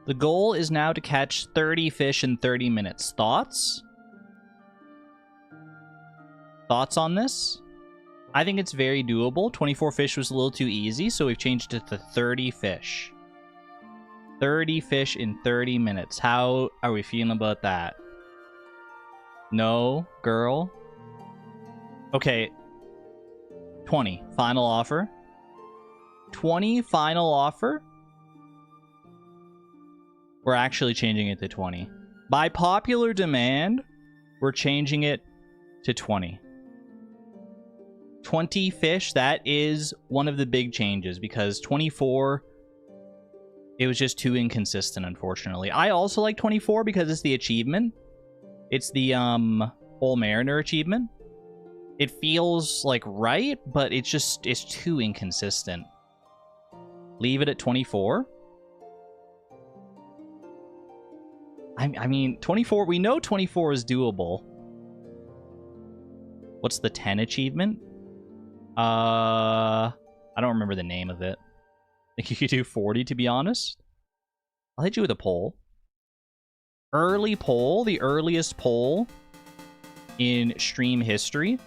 The goal is now to catch 30 fish in 30 minutes. Thoughts? Thoughts on this? I think it's very doable. 24 fish was a little too easy, so we've changed it to 30 fish. 30 fish in 30 minutes. How are we feeling about that? No, girl? Okay. 20. Final offer. 20 final offer? We're actually changing it to 20. By popular demand, we're changing it to 20. 20 fish, that is one of the big changes, because 24, it was just too inconsistent, unfortunately. I also like 24 because it's the achievement. It's the Old Mariner achievement. It feels like right, but it's too inconsistent. Leave it at 24. I mean, 24, we know 24 is doable. What's the 10 achievement? I don't remember the name of it. I think you could do 40, to be honest. I'll hit you with a poll. Early poll, the earliest poll in stream history.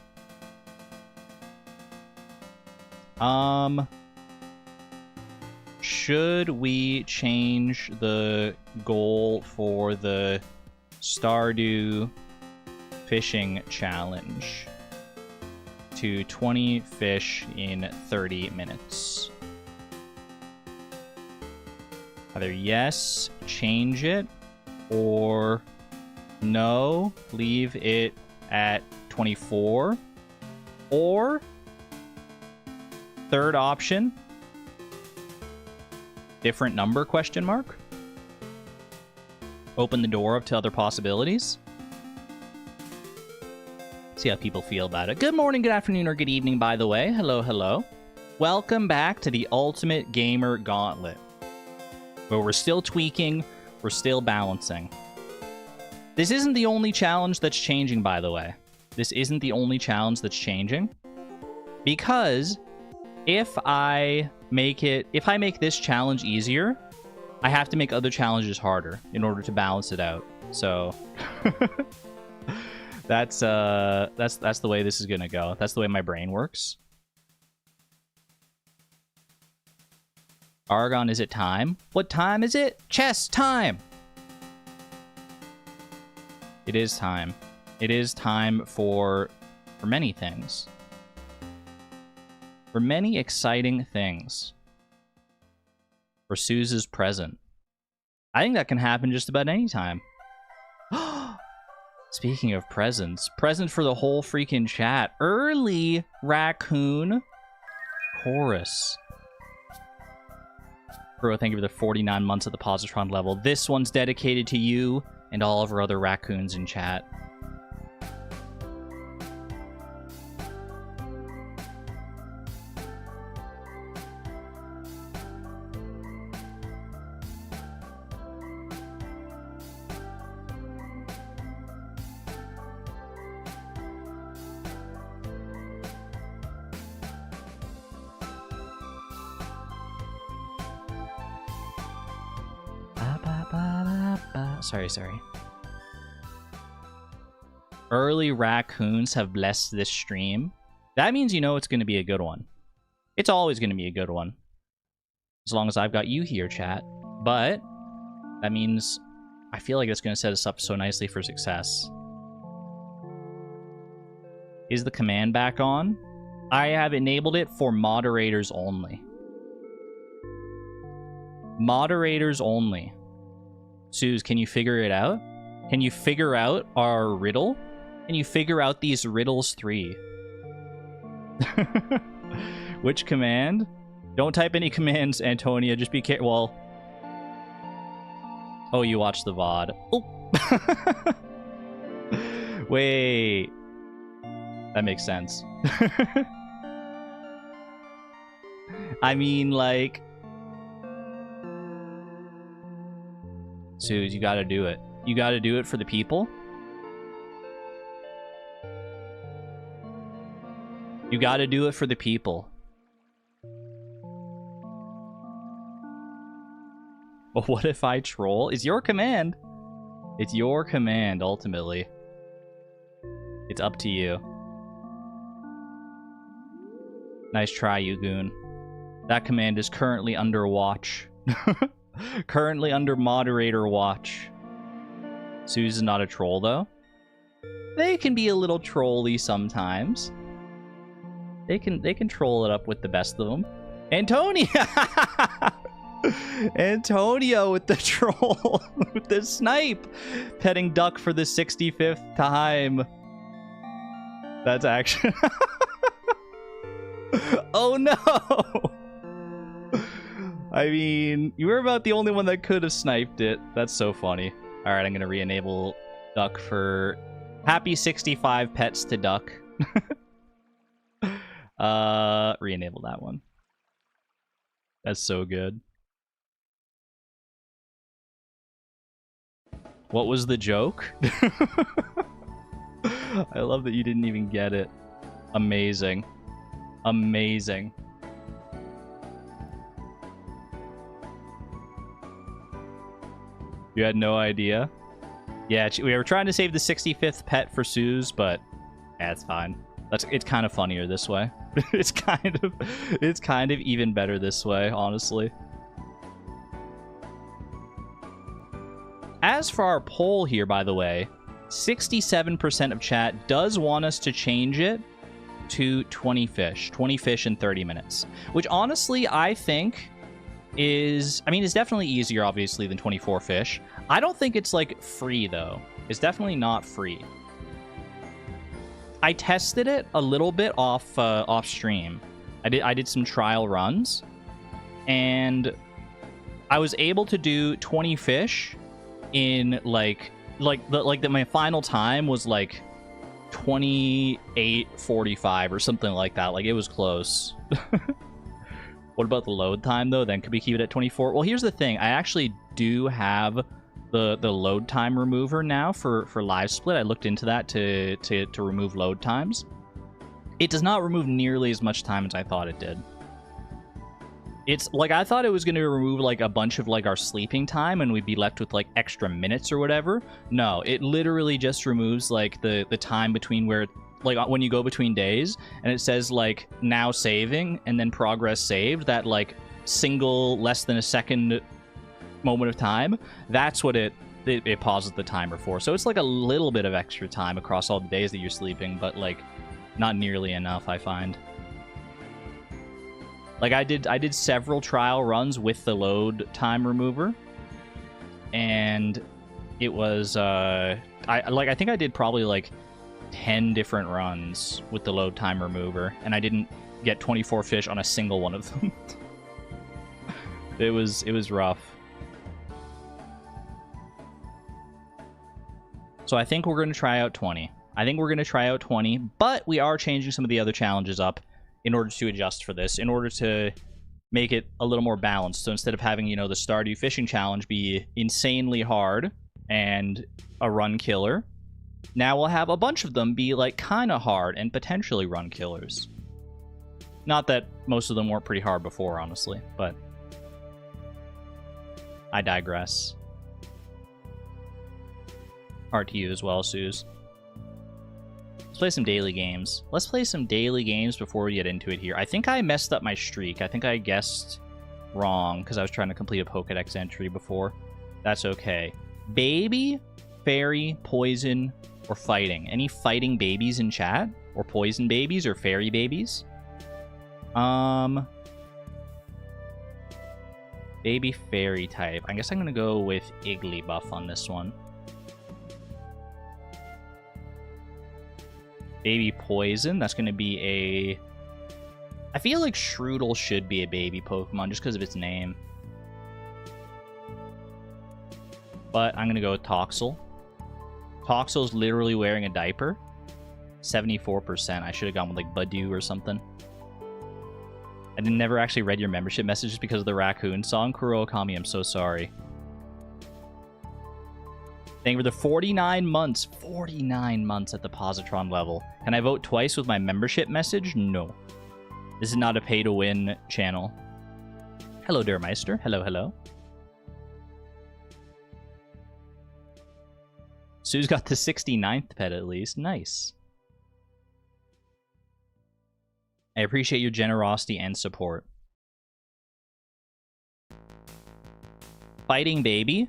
Should we change the goal for the Stardew fishing challenge to 20 fish in 30 minutes? Either yes, change it, or no, leave it at 24, or third option, different number, question mark. Open the door up to other possibilities. See how people feel about it. Good morning, good afternoon, or good evening, by the way. Hello, hello. Welcome back to the Ultimate Gamer Gauntlet, where we're still tweaking, we're still balancing. This isn't the only challenge that's changing, by the way. This isn't the only challenge that's changing. Because if I make this challenge easier, I have to make other challenges harder in order to balance it out. So that's the way this is gonna go. That's the way my brain works. Argon, is it time? What time is it? Chess time! It is time. It is time for many things. For many exciting things. For Suze's present. I think that can happen just about any time. Speaking of presents, present for the whole freaking chat. Early raccoon chorus. Bro, thank you for the 49 months at the Positron level. This one's dedicated to you and all of our other raccoons in chat. Sorry. Early raccoons have blessed this stream. That means you know it's going to be a good one. It's always going to be a good one. As long as I've got you here, chat. But that means I feel like it's going to set us up so nicely for success. Is the command back on? I have enabled it for moderators only. Moderators only. Suze, can you figure it out? Can you figure out our riddle? Can you figure out these riddles 3? Which command? Don't type any commands, Antonia. Just be careful. Well... Oh, you watched the VOD. Oh! Wait. That makes sense. I mean, like... Suze, you gotta do it. You gotta do it for the people. You gotta do it for the people. What if I troll? Is your command. It's your command, ultimately. It's up to you. Nice try, you goon. That command is currently under watch. Currently under moderator watch. Sue's not a troll, though. They can be a little trolly sometimes. They can troll it up with the best of them. Antonio! Antonio with the troll. With the snipe. Petting duck for the 65th time. That's actually... Oh no! I mean, you were about the only one that could have sniped it. That's so funny. Alright, I'm gonna re-enable duck for... Happy 65 pets to duck. Re-enable that one. That's so good. What was the joke? I love that you didn't even get it. Amazing. Amazing. You had no idea? Yeah, we were trying to save the 65th pet for Suze, but yeah, it's fine. It's kind of funnier this way. It's kind of even better this way, honestly. As for our poll here, by the way, 67% of chat does want us to change it to 20 fish. 20 fish in 30 minutes. Which, honestly, I think is... I mean, it's definitely easier, obviously, than 24 fish. I don't think it's, like, free, though. It's definitely not free. I tested it a little bit off stream. I did some trial runs, and I was able to do 20 fish in my final time was like 28:45 or something like that. Like, it was close. What about the load time though? Then could we keep it at 24? Well, here's the thing. I actually do have the load time remover now for live split. I looked into that to remove load times. It does not remove nearly as much time as I thought it did. It's like, I thought it was going to remove like a bunch of like our sleeping time and we'd be left with like extra minutes or whatever. No, it literally just removes like the time between where, like, when you go between days and it says like now saving and then progress saved, that like single less than a second moment of time, that's what it pauses the timer for. So it's like a little bit of extra time across all the days that you're sleeping, but like not nearly enough, I find. Like, I did several trial runs with the load time remover, and it was I think I did probably like 10 different runs with the load time remover, and I didn't get 24 fish on a single one of them. It was rough. So I think we're going to try out 20. I think we're going to try out 20, but we are changing some of the other challenges up in order to adjust for this, in order to make it a little more balanced. So instead of having, you know, the Stardew Fishing Challenge be insanely hard and a run killer, now we'll have a bunch of them be, like, kind of hard and potentially run killers. Not that most of them weren't pretty hard before, honestly, but I digress. Hard to you as well, Suze. Let's play some daily games. Let's play some daily games before we get into it here. I think I messed up my streak. I think I guessed wrong because I was trying to complete a Pokedex entry before. That's okay. Baby, fairy, poison, or fighting. Any fighting babies in chat? Or poison babies or fairy babies? Baby fairy type. I guess I'm gonna go with Igglybuff on this one. Baby poison. That's gonna be a... I feel like Shroodle should be a baby Pokemon just because of its name. But I'm gonna go with Toxel. Toxel's literally wearing a diaper. 74%. I should have gone with like Badoo or something. I never actually read your membership messages because of the raccoon song. Kuro Okami, I'm so sorry. Thank you for the 49 months. 49 months at the Positron level. Can I vote twice with my membership message? No. This is not a pay-to-win channel. Hello, Durmeister. Hello, hello. Sue's got the 69th pet at least. Nice. I appreciate your generosity and support. Fighting baby,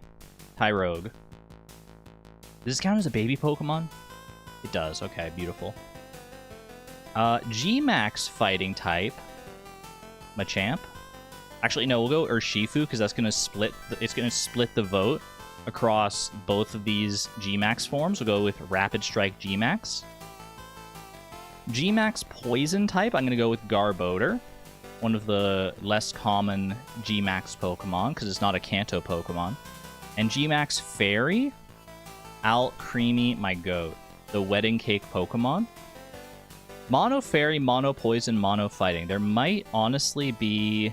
Tyrogue. Does this count as a baby Pokemon? It does. Okay, beautiful. G-Max fighting type, Machamp. Actually, no, we'll go Urshifu because that's gonna split. It's gonna split the vote across both of these G-Max forms. We'll go with Rapid Strike G-Max. G-Max Poison type, I'm going to go with Garbodor. One of the less common G-Max Pokemon, because it's not a Kanto Pokemon. And G-Max Fairy, Creamy, my goat. The Wedding Cake Pokemon. Mono Fairy, Mono Poison, Mono Fighting. There might honestly be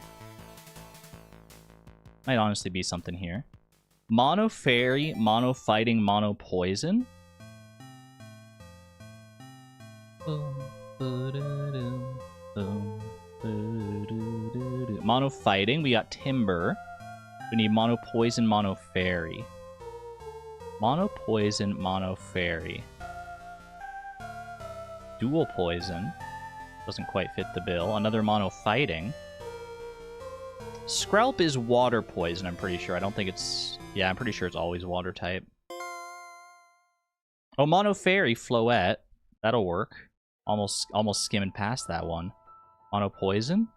something here. Mono Fairy, Mono Fighting, Mono Poison. Mono Fighting, we got Timber. We need Mono Poison, Mono Fairy. Mono Poison, Mono Fairy. Dual Poison. Doesn't quite fit the bill. Another Mono Fighting. Skrelp is Water Poison, I'm pretty sure. I don't think it's... Yeah, I'm pretty sure it's always Water type. Oh, Mono Fairy, Floette. That'll work. Almost skimming past that one. Mono Poison?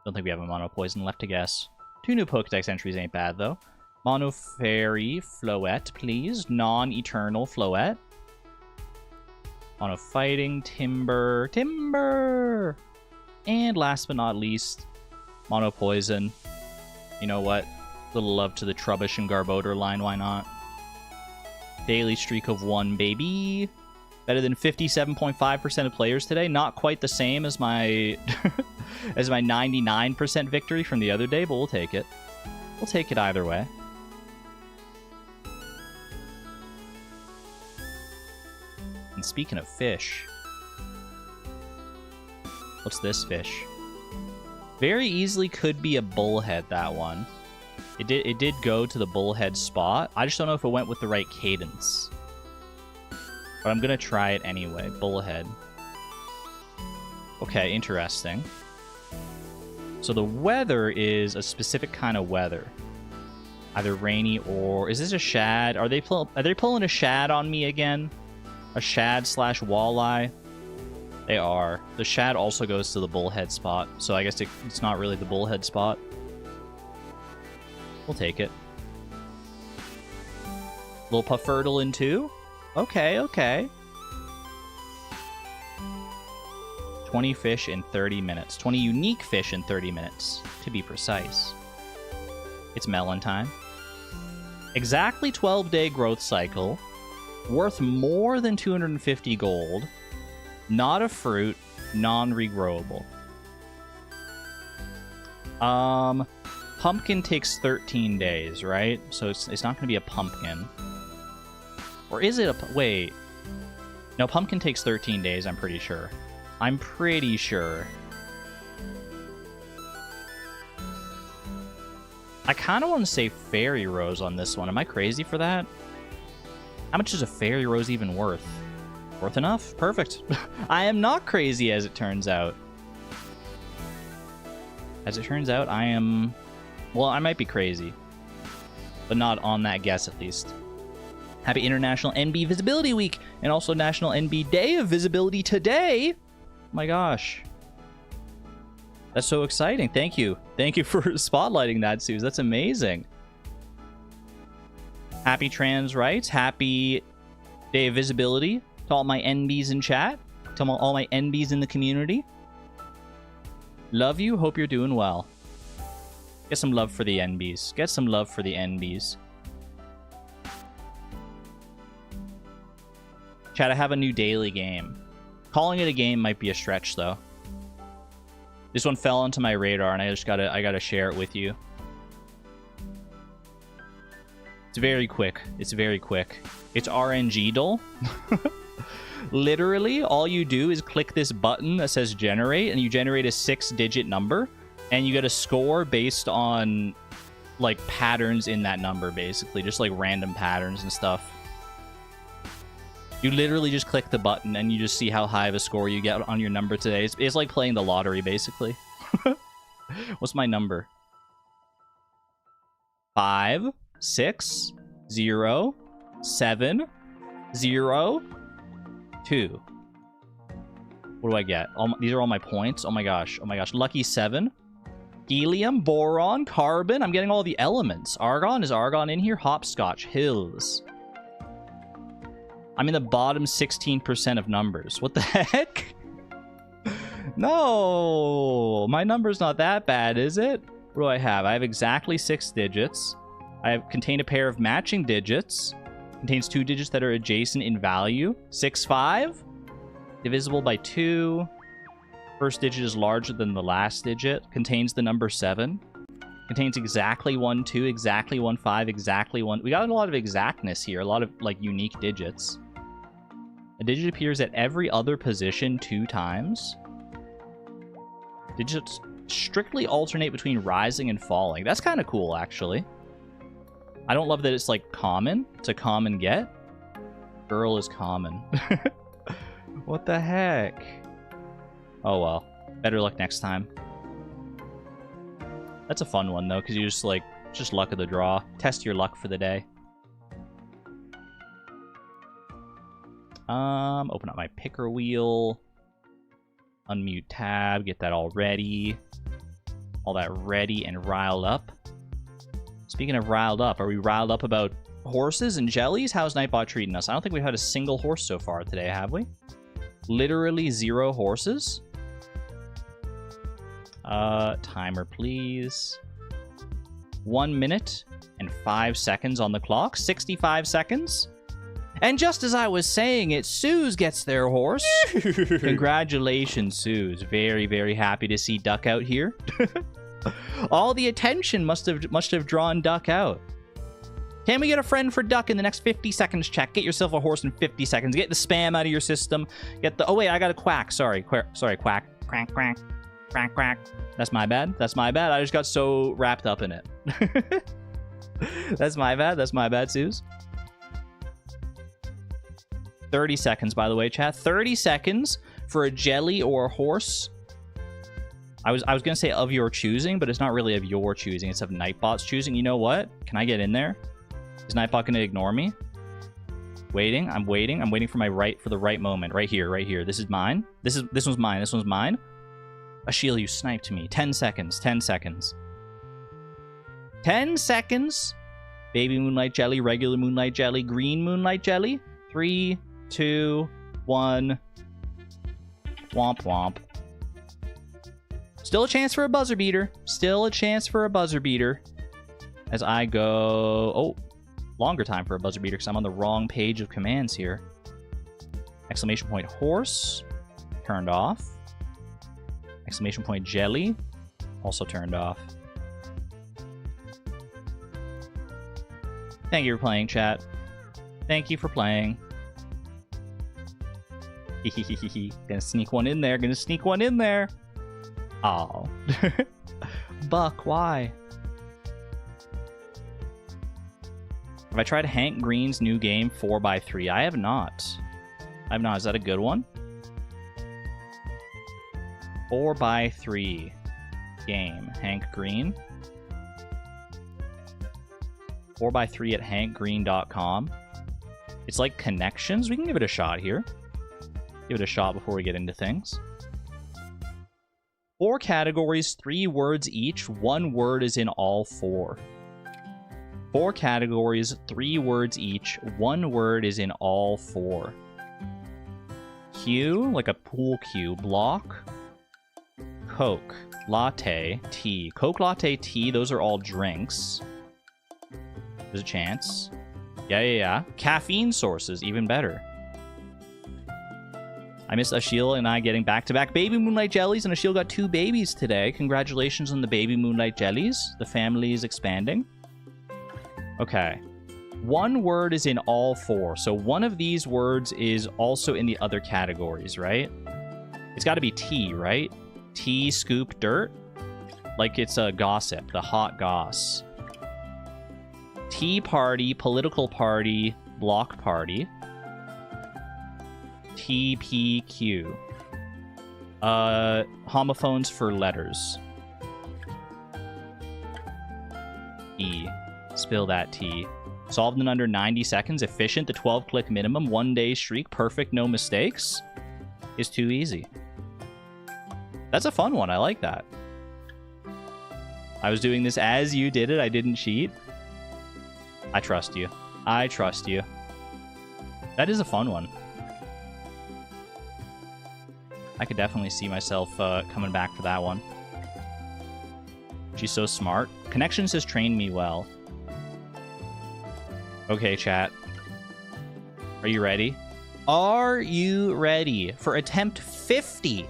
Don't think we have a Mono Poison left to guess. 2 new Pokedex entries ain't bad, though. Mono Fairy, Floette, please. Non-Eternal Floette. Mono Fighting, Timber. Timber! And last but not least, Mono Poison. You know what? Little love to the Trubbish and Garbodor line, why not? Daily streak of 1, baby. Better than 57.5% of players today. Not quite the same as my as my 99% victory from the other day, but we'll take it. We'll take it either way. And speaking of fish, what's this fish? Very easily could be a bullhead, that one. It did go to the bullhead spot. I just don't know if it went with the right cadence. But I'm gonna try it anyway. Bullhead. Okay, interesting. So the weather is a specific kind of weather. Either rainy or... Is this a shad? Are they pulling a shad on me again? A shad slash walleye? They are. The shad also goes to the bullhead spot. So I guess it's not really the bullhead spot. We'll take it. Little Pufferdle in 2? Okay, okay. 20 fish in 30 minutes. 20 unique fish in 30 minutes, to be precise. It's melon time. Exactly 12-day growth cycle. Worth more than 250 gold. Not a fruit. Non-regrowable. Pumpkin takes 13 days, right? So it's not going to be a pumpkin. Or is it a... Wait. No, pumpkin takes 13 days, I'm pretty sure. I'm pretty sure. I kind of want to say Fairy Rose on this one. Am I crazy for that? How much is a Fairy Rose even worth? Worth enough? Perfect. I am not crazy, as it turns out. As it turns out, I am... Well, I might be crazy. But not on that guess, at least. Happy International NB Visibility Week, and also National NB Day of Visibility today. Oh my gosh. That's so exciting. Thank you. Thank you for spotlighting that, Suze. That's amazing. Happy trans rights. Happy Day of Visibility to all my NBs in chat. To all my NBs in the community. Love you. Hope you're doing well. Get some love for the NBs. Get some love for the NBs. Chat, I have a new daily game. Calling it a game might be a stretch, though. This one fell onto my radar, and I gotta share it with you. It's very quick. It's very quick. It's RNG-dle. Literally, all you do is click this button that says generate, and you generate a 6-digit number, and you get a score based on, like, patterns in that number, basically. Just, like, random patterns and stuff. You literally just click the button and you just see how high of a score you get on your number today. It's like playing the lottery, basically. What's my number? 5, 6, 0, 7, 0, 2. What do I get? These are all my points. Oh my gosh. Oh my gosh. Lucky 7. Helium, boron, carbon. I'm getting all the elements. Argon. Is argon in here? Hopscotch. Hills. I'm in the bottom 16% of numbers. What the heck? No. My number's not that bad, is it? What do I have? I have exactly 6 digits. I have contained a pair of matching digits. Contains 2 digits that are adjacent in value. 6, 5. Divisible by 2. First digit is larger than the last digit. Contains the number 7. Contains exactly 1, 2, exactly 1, 5, exactly 1. We got a lot of exactness here. A lot of, like, unique digits. A digit appears at every other position 2 times. Digits strictly alternate between rising and falling. That's kind of cool, actually. I don't love that it's, like, common. It's a common get. Girl is common. What the heck? Oh, well. Better luck next time. That's a fun one, though, because you just, like, just luck of the draw. Test your luck for the day. Open up my picker wheel. Unmute tab. Get that all ready. All that ready and riled up. Speaking of riled up, are we riled up about horses and jellies? How's Nightbot treating us? I don't think we've had a single horse so far today, have we? Literally 0 horses. Timer, please. 1 minute and 5 seconds on the clock. 65 seconds. And just as I was saying it, Suze gets their horse. Congratulations, Suze. Very, very happy to see Duck out here. All the attention must have drawn Duck out. Can we get a friend for Duck in the next 50 seconds? Check. Get yourself a horse in 50 seconds. Get the spam out of your system. Get the... Oh, wait, I got a quack. Sorry. Sorry, quack. Quack, quack. Quack, quack. That's my bad. That's my bad. I just got so wrapped up in it. That's my bad. That's my bad, Suze. 30 seconds, by the way, chat. 30 seconds for a jelly or a horse. I was going to say of your choosing, but it's not really of your choosing. It's of Nightbot's choosing. You know what? Can I get in there? Is Nightbot going to ignore me? Waiting. I'm waiting. I'm waiting for the right moment. Right here. Right here. This is mine. This one's mine. This one's mine. Ashiel, you sniped me. 10 seconds. 10 seconds. 10 seconds. Baby Moonlight Jelly. Regular Moonlight Jelly. Green Moonlight Jelly. 3, 2, 1. Womp womp. Still a chance for a buzzer beater. Still a chance for a buzzer beater. As I go... Oh, longer time for a buzzer beater because I'm on the wrong page of commands here. Exclamation point horse. Turned off. Exclamation point jelly. Also turned off. Thank you for playing, chat. Thank you for playing. Gonna sneak one in there. Gonna sneak one in there. Oh. Buck, why? Have I tried Hank Green's new game 4x3? I have not. I have not. Is that a good one? 4x3 game. Hank Green. 4x3 at hankgreen.com. It's like connections. We can give it a shot here. Give it a shot before we get into things. 4 categories, 3 words each. 1 word is in all 4. 4 categories, 3 words each. 1 word is in all 4. Cue, like a pool cue. Block. Coke. Latte. Tea. Coke, latte, tea. Those are all drinks. There's a chance. Yeah. Caffeine sources, even better. I missed Ashiel and I getting back-to-back baby Moonlight Jellies, and Ashiel got 2 babies today. Congratulations on the baby Moonlight Jellies. The family is expanding. Okay. 1 word is in all 4, so one of these words is also in the other categories, right? It's got to be tea, right? Tea, scoop, dirt? Like it's a gossip, the hot goss. Tea party, political party, block party. TPQ. Homophones for letters. E. Spill that tea. Solved in under 90 seconds. Efficient. The 12-click minimum. 1-day streak. Perfect. No mistakes. Is too easy. That's a fun one. I like that. I was doing this as you did it. I didn't cheat. I trust you. I trust you. That is a fun one. I could definitely see myself coming back for that one. She's so smart. Connections has trained me well. Okay, chat. Are you ready? Are you ready for attempt 50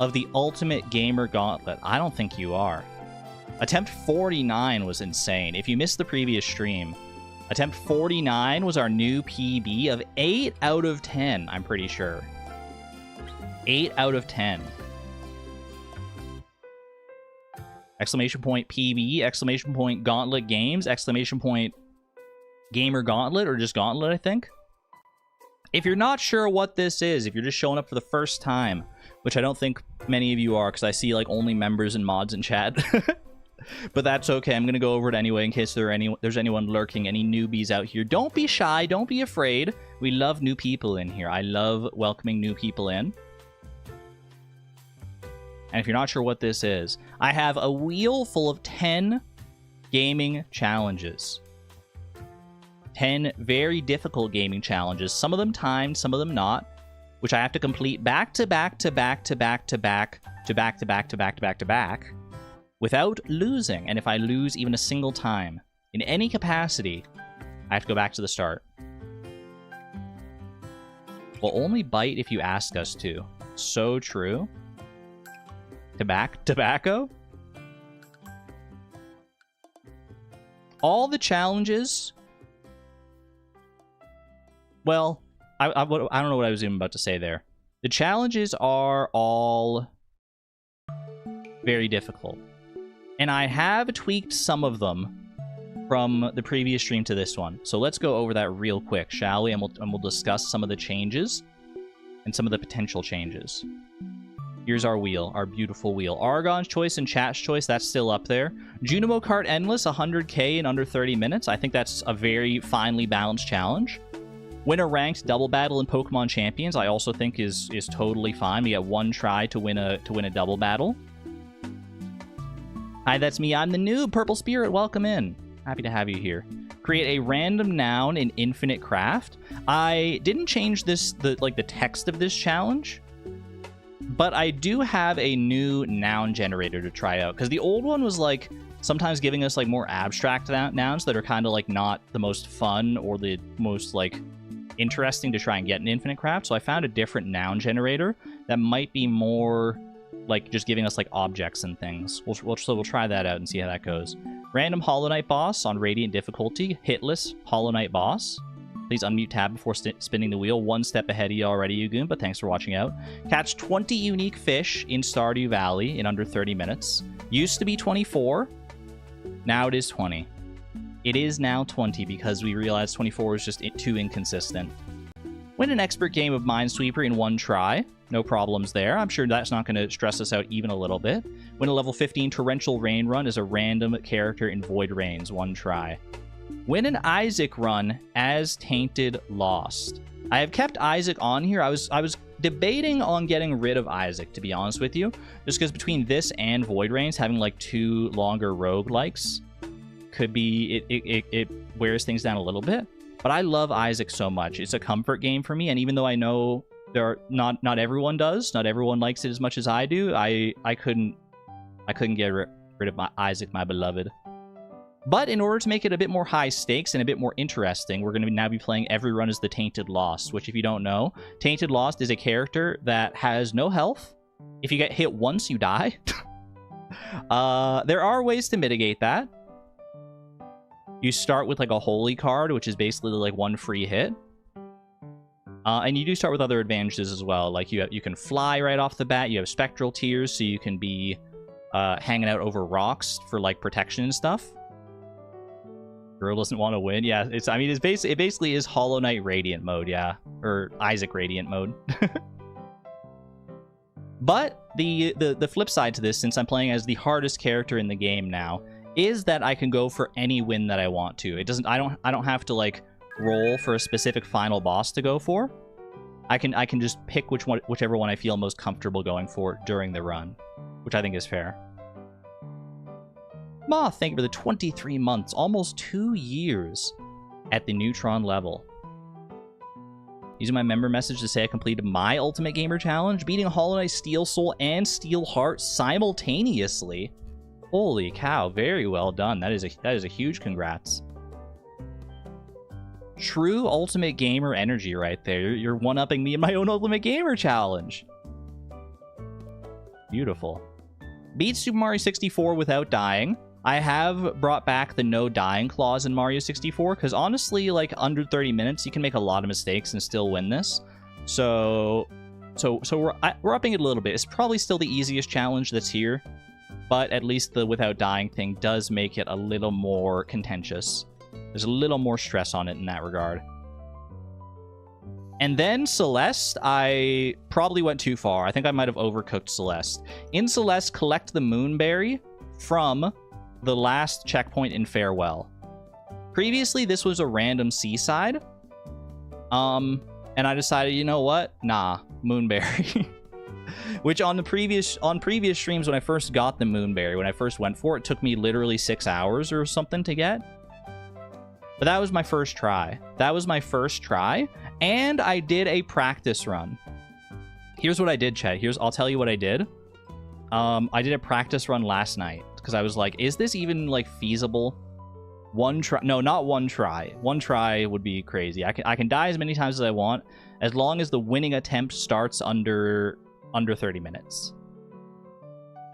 of the Ultimate Gamer Gauntlet? I don't think you are. Attempt 49 was insane. If you missed the previous stream, attempt 49 was our new PB of 8 out of 10, I'm pretty sure. 8 out of 10. Exclamation point PB, exclamation point Gauntlet Games, exclamation point Gamer Gauntlet, or just Gauntlet, I think. If you're not sure what this is, if you're just showing up for the first time, which I don't think many of you are, because I see like only members and mods in chat. But that's okay. I'm going to go over it anyway in case there's anyone lurking, any newbies out here. Don't be shy. Don't be afraid. We love new people in here. I love welcoming new people in. And if you're not sure what this is, I have a wheel full of 10 gaming challenges. 10 very difficult gaming challenges. Some of them timed, some of them not, which I have to complete back to back to back to back to back to back to back to back to back to back without losing. And if I lose even a single time in any capacity, I have to go back to the start. We'll only bite if you ask us to. So true. Tobacco? All the challenges... Well, I don't know what I was even about to say there. The challenges are all very difficult. And I have tweaked some of them from the previous stream to this one. So let's go over that real quick, shall we? And we'll discuss some of the changes and some of the potential changes. Here's our wheel, our beautiful wheel. Argon's Choice and Chat's Choice, that's still up there. Junimo Kart Endless, 100k in under 30 minutes. I think that's a very finely balanced challenge. Win a ranked double battle in Pokemon Champions, I also think is totally fine. We get one try to win a double battle. Hi, that's me. I'm the noob. Purple Spirit, welcome in. Happy to have you here. Create a random noun in Infinite Craft. I didn't change the text of this challenge, but I do have a new noun generator to try out, because the old one was like sometimes giving us like more abstract nouns that are kind of like not the most fun or the most like interesting to try and get in Infinite Craft. So I found a different noun generator that might be more like just giving us like objects and things. We'll try that out and see how that goes. Random Hollow Knight boss on Radiant difficulty. Hitless Hollow Knight boss. Please unmute tab before spinning the wheel. One step ahead of you already, Yugun, but thanks for watching out. Catch 20 unique fish in Stardew Valley in under 30 minutes. Used to be 24. Now it is 20. It is now 20 because we realized 24 is just too inconsistent. Win an expert game of Minesweeper in one try. No problems there. I'm sure that's not going to stress us out even a little bit. Win a level 15 Torrential Rain run as a random character in Void Rains. One try. Win an Isaac run as Tainted Lost. I have kept Isaac on here. I was debating on getting rid of Isaac, to be honest with you. Just because between this and Void Rains, having like 2 longer roguelikes could be... It wears things down a little bit. But I love Isaac so much. It's a comfort game for me, and even though I know there are not everyone does, not everyone likes it as much as I do, I couldn't get rid of my Isaac, my beloved. But in order to make it a bit more high stakes and a bit more interesting, we're going to now be playing every run as the Tainted Lost, which if you don't know, Tainted Lost is a character that has no health. If you get hit once, you die. There are ways to mitigate that. You start with like a holy card, which is basically like 1 free hit. And you do start with other advantages as well. Like you can fly right off the bat. You have spectral tears, so you can be hanging out over rocks for like protection and stuff. Girl doesn't want to win. Yeah, it's. I mean, it basically is Hollow Knight Radiant mode. Yeah, or Isaac Radiant mode. But the flip side to this, since I'm playing as the hardest character in the game now, is that I can go for any win that I want to. It doesn't. I don't have to like roll for a specific final boss to go for. I can just pick whichever one I feel most comfortable going for during the run, which I think is fair. Ma, thank you for the 23 months, almost 2 years at the Neutron level. Using my member message to say I completed my Ultimate Gamer Challenge, beating Hollow Knight, Steel Soul, and Steel Heart simultaneously. Holy cow, very well done. That is a huge congrats. True Ultimate Gamer energy right there. You're one-upping me in my own Ultimate Gamer Challenge. Beautiful. Beat Super Mario 64 without dying. I have brought back the no dying clause in Mario 64, because honestly, like, under 30 minutes, you can make a lot of mistakes and still win this. So we're upping it a little bit. It's probably still the easiest challenge that's here, but at least the without dying thing does make it a little more contentious. There's a little more stress on it in that regard. And then Celeste, I probably went too far. I think I might have overcooked Celeste. In Celeste, collect the Moonberry from the last checkpoint in Farewell. Previously, this was a random seaside. And I decided, you know what? Nah, Moonberry. Which on previous streams, when I first got the Moonberry, when I first went for it, took me literally 6 hours or something to get. But that was my first try. And I did a practice run. Here's what I did, Chet. I'll tell you what I did. I did a practice run last night because I was like, is this even like feasible? One try? No, not one try. One try would be crazy. I can die as many times as I want, as long as the winning attempt starts under 30 minutes.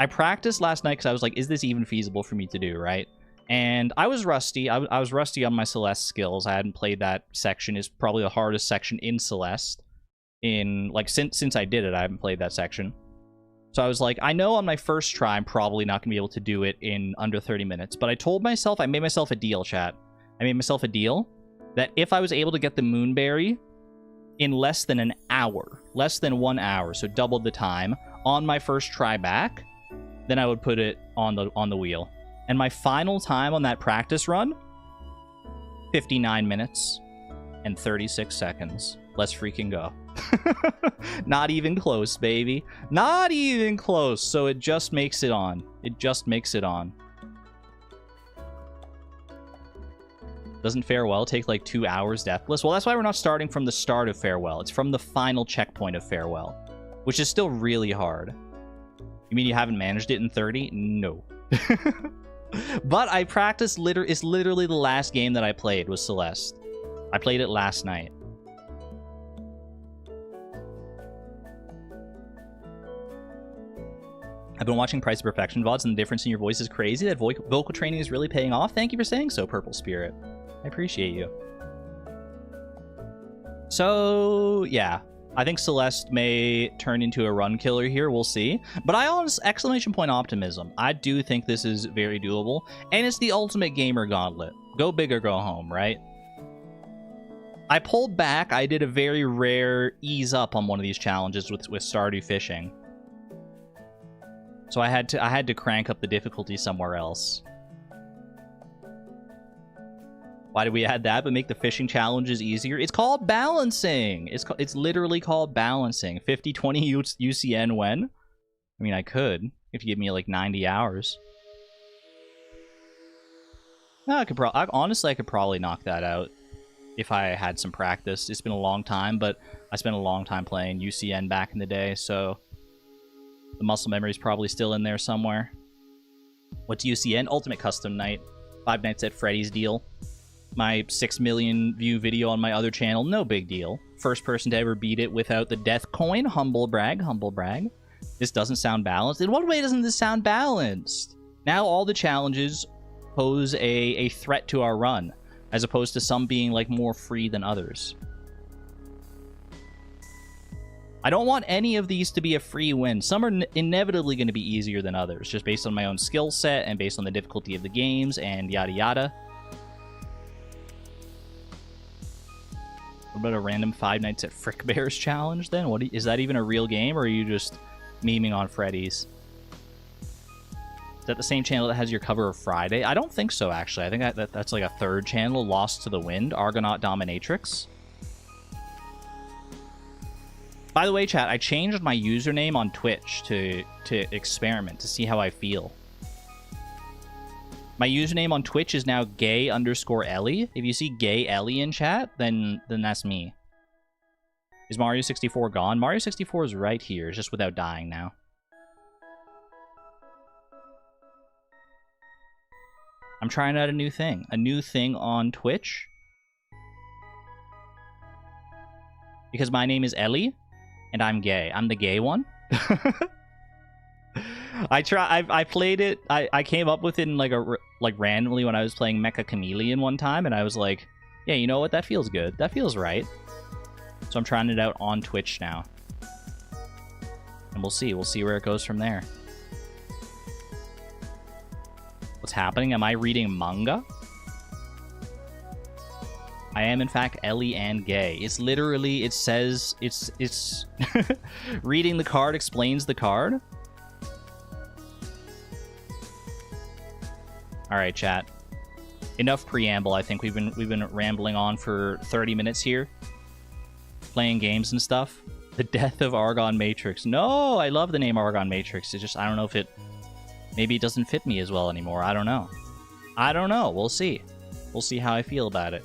I practiced last night because I was like, is this even feasible for me to do, right? And I was rusty. I was rusty on my Celeste skills. I hadn't played that section. It's probably the hardest section in Celeste. Since I did it, I haven't played that section. So I was like, I know on my first try, I'm probably not going to be able to do it in under 30 minutes. But I told myself, I made myself a deal, chat. I made myself a deal that if I was able to get the Moonberry in less than an hour, less than 1 hour, so doubled the time, on my first try back, then I would put it on the wheel. And my final time on that practice run, 59 minutes and 36 seconds. Let's freaking go. Not even close, baby. Not even close. So it just makes it on. It just makes it on. Doesn't Farewell take like 2 hours deathless? Well, that's why we're not starting from the start of Farewell. It's from the final checkpoint of Farewell, which is still really hard. You mean you haven't managed it in 30? No. But I practiced, it's literally the last game that I played was Celeste. I played it last night. I've been watching Price of Perfection VODs, and the difference in your voice is crazy. That vocal training is really paying off. Thank you for saying so, Purple Spirit. I appreciate you. So, yeah. I think Celeste may turn into a run killer here. We'll see. But exclamation point optimism. I do think this is very doable. And it's the ultimate gamer gauntlet. Go big or go home, right? I pulled back. I did a very rare ease up on one of these challenges with Stardew Fishing. So I had to crank up the difficulty somewhere else. Why did we add that? But make the fishing challenges easier? It's called balancing. It's literally called balancing. 50-20 UCN when? I mean, I could if you give me like 90 hours. No, honestly, I could probably knock that out if I had some practice. It's been a long time, but I spent a long time playing UCN back in the day, so the muscle memory is probably still in there somewhere. What's UCN? Ultimate Custom Night. 5 Nights at Freddy's deal. My 6 million view video on my other channel, no big deal. First person to ever beat it without the death coin, humble brag, humble brag. This doesn't sound balanced. In what way doesn't this sound balanced? Now all the challenges pose a threat to our run, as opposed to some being like more free than others. I don't want any of these to be a free win. Some are inevitably going to be easier than others, just based on my own skill set and based on the difficulty of the games and yada yada. about a random Five Nights at Frick Bears challenge then? Is that even a real game, or are you just memeing on Freddy's? Is that the same channel that has your cover of Friday? I don't think so, actually. I think that's like a third channel, Lost to the Wind, Argonaut Dominatrix. By the way, chat, I changed my username on Twitch to experiment, to see how I feel. My username on Twitch is now gay_Ellie. If you see gay Ellie in chat, then that's me. Is Mario 64 gone? Mario 64 is right here, just without dying now. I'm trying out a new thing. A new thing on Twitch. Because my name is Ellie, and I'm gay. I'm the gay one. I played it. I came up with it in like randomly when I was playing Mecha Chameleon one time, and I was like, yeah, you know what? That feels good. That feels right. So I'm trying it out on Twitch now. And we'll see. We'll see where it goes from there. What's happening? Am I reading manga? I am, in fact, Ellie and gay. It's literally, it says, it's reading the card explains the card. All right, chat. Enough preamble. I think we've been rambling on for 30 minutes here, playing games and stuff. The death of Argon Matrix. No, I love the name Argon Matrix. It's just, I don't know if it, maybe it doesn't fit me as well anymore. I don't know. I don't know. We'll see. We'll see how I feel about it.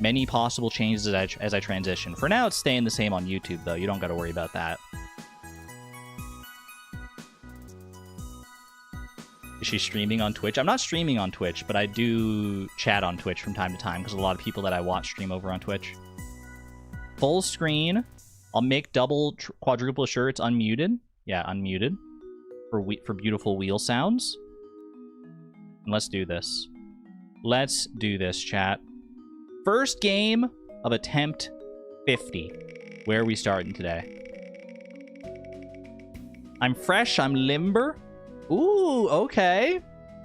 Many possible changes as I transition. For now, it's staying the same on YouTube, though. You don't got to worry about that. Is she streaming on Twitch? I'm not streaming on Twitch, but I do chat on Twitch from time to time because a lot of people that I watch stream over on Twitch. Full screen. I'll make double, quadruple sure it's unmuted. Yeah, unmuted. For beautiful wheel sounds. And let's do this. Let's do this, chat. First game of attempt 50. Where are we starting today? I'm fresh. I'm limber. Ooh, okay.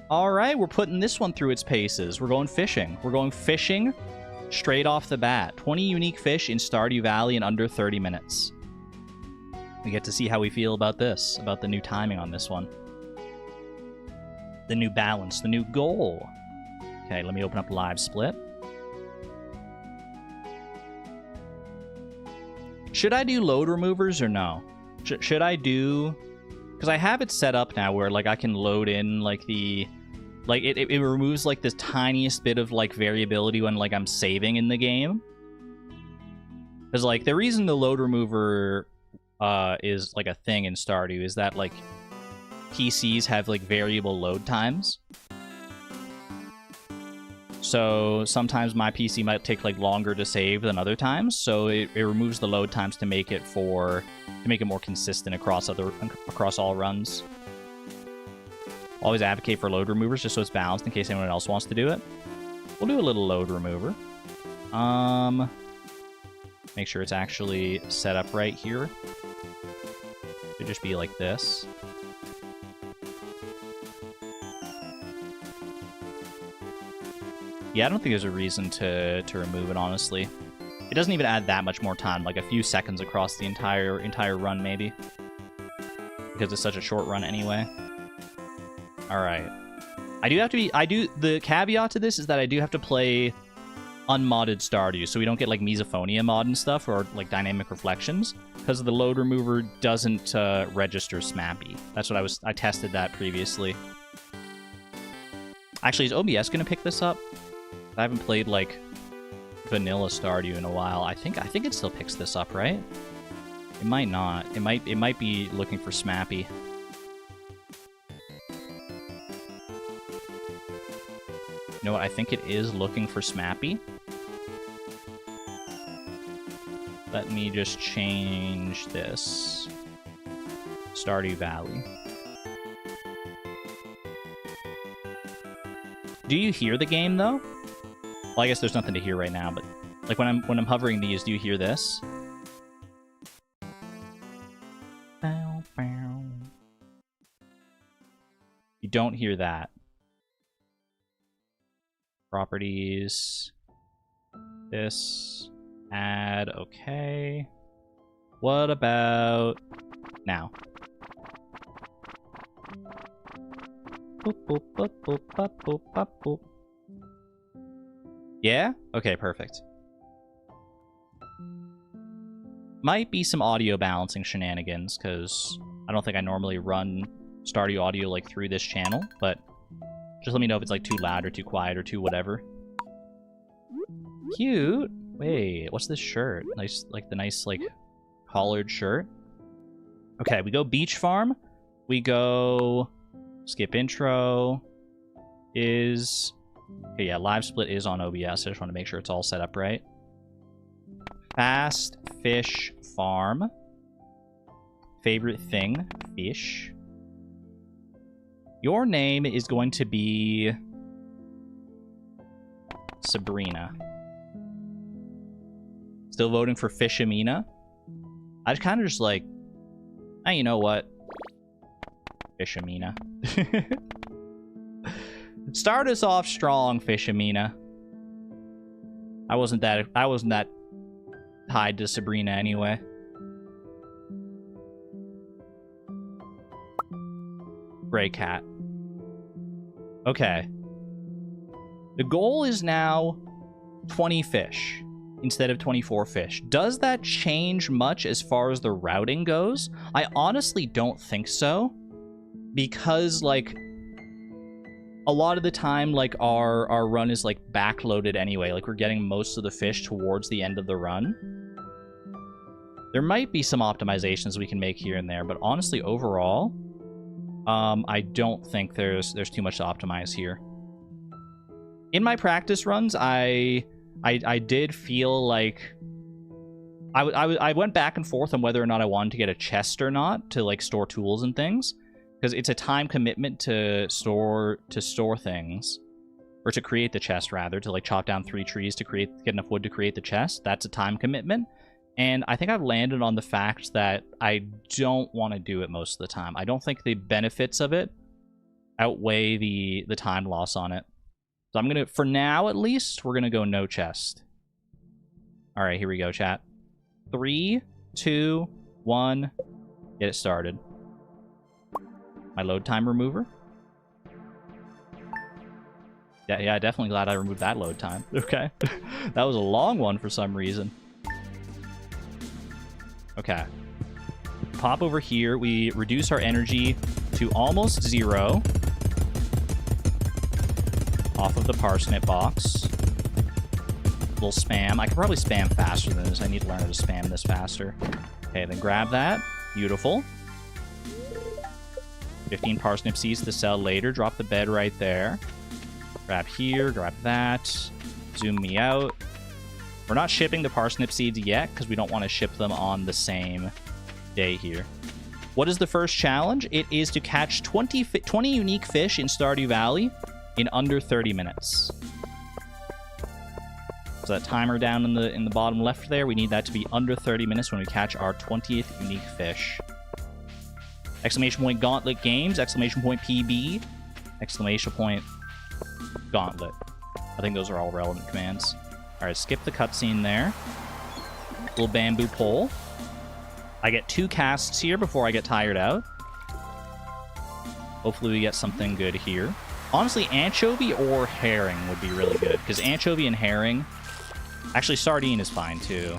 All right, we're putting this one through its paces. We're going fishing. We're going fishing straight off the bat. 20 unique fish in Stardew Valley in under 30 minutes. We get to see how we feel about this, about the new timing on this one. The new balance, the new goal. Okay, let me open up Live Split. Should I do load removers or no? Should I do... Because I have it set up now where, like, I can load in, like, the... Like, it removes, like, this tiniest bit of, like, variability when, like, I'm saving in the game. Because, like, the reason the load remover is, like, a thing in Stardew is that, like, PCs have, like, variable load times. So sometimes my PC might take, like, longer to save than other times, so it removes the load times to make it more consistent across all runs. Always advocate for load removers just so it's balanced in case anyone else wants to do it. We'll do a little load remover. Make sure it's actually set up right here. It'd just be like this. Yeah, I don't think there's a reason to remove it, honestly. It doesn't even add that much more time, like a few seconds across the entire run, maybe. Because it's such a short run anyway. Alright. The caveat to this is that I do have to play unmodded Stardew, so we don't get, like, misophonia mod and stuff, or, like, dynamic reflections, because the load remover doesn't register SMAPI. That's what I tested that previously. Actually, is OBS gonna pick this up? I haven't played, like, vanilla Stardew in a while. I think it still picks this up, right? It might not. It might be looking for SMAPI. You know what? I think it is looking for SMAPI. Let me just change this. Stardew Valley. Do you hear the game, though? Well, I guess there's nothing to hear right now, but like when I'm hovering these, do you hear this? You don't hear that. Properties. This. Add. Okay. What about now? Boop, boop, boop, boop, boop, boop, boop, boop. Yeah? Okay, perfect. Might be some audio balancing shenanigans, because I don't think I normally run Stardew Audio like through this channel, but just let me know if it's like too loud or too quiet or too whatever. Cute. Wait, what's this shirt? Nice, like the nice like collared shirt. Okay, we go beach farm. We go skip intro. Is okay, yeah, live split is on OBS. I just want to make sure it's all set up right. Fast fish farm. Favorite thing, fish. Your name is going to be Sabrina. Still voting for Fishamina. I just kind of just like, oh, you know what? Fishamina. Start us off strong, Fishamina. I wasn't that tied to Sabrina anyway. Gray cat. Okay. The goal is now 20 fish instead of 24 fish. Does that change much as far as the routing goes? I honestly don't think so. Because, like, a lot of the time, like, our run is, like, backloaded anyway. Like, we're getting most of the fish towards the end of the run. There might be some optimizations we can make here and there, but honestly, overall, I don't think there's too much to optimize here. In my practice runs, I did feel like I went back and forth on whether or not I wanted to get a chest or not to like store tools and things, because it's a time commitment to store things, or to create the chest rather, to like chop down 3 trees to get enough wood to create the chest. That's a time commitment. And I think I've landed on the fact that I don't want to do it most of the time. I don't think the benefits of it outweigh the time loss on it. So I'm going to, for now at least, we're going to go no chest. All right, here we go, chat. 3, 2, 1, get it started. My load time remover. Yeah, definitely glad I removed that load time. Okay. That was a long one for some reason. Okay. Pop over here. We reduce our energy to almost 0. Off of the parsnip box. Little spam. I could probably spam faster than this. I need to learn how to spam this faster. Okay, then grab that. Beautiful. 15 parsnip seeds to sell later. Drop the bed right there. Grab here. Grab that. Zoom me out. We're not shipping the parsnip seeds yet because we don't want to ship them on the same day here. What is the first challenge? It is to catch 20 unique fish in Stardew Valley in under 30 minutes. So that timer down in the bottom left there, we need that to be under 30 minutes when we catch our 20th unique fish. Exclamation point Gauntlet Games, exclamation point PB, exclamation point Gauntlet. I think those are all relevant commands. Alright, skip the cutscene there. Little bamboo pole. I get 2 casts here before I get tired out. Hopefully we get something good here. Honestly, anchovy or herring would be really good, because anchovy and herring... Actually, sardine is fine, too.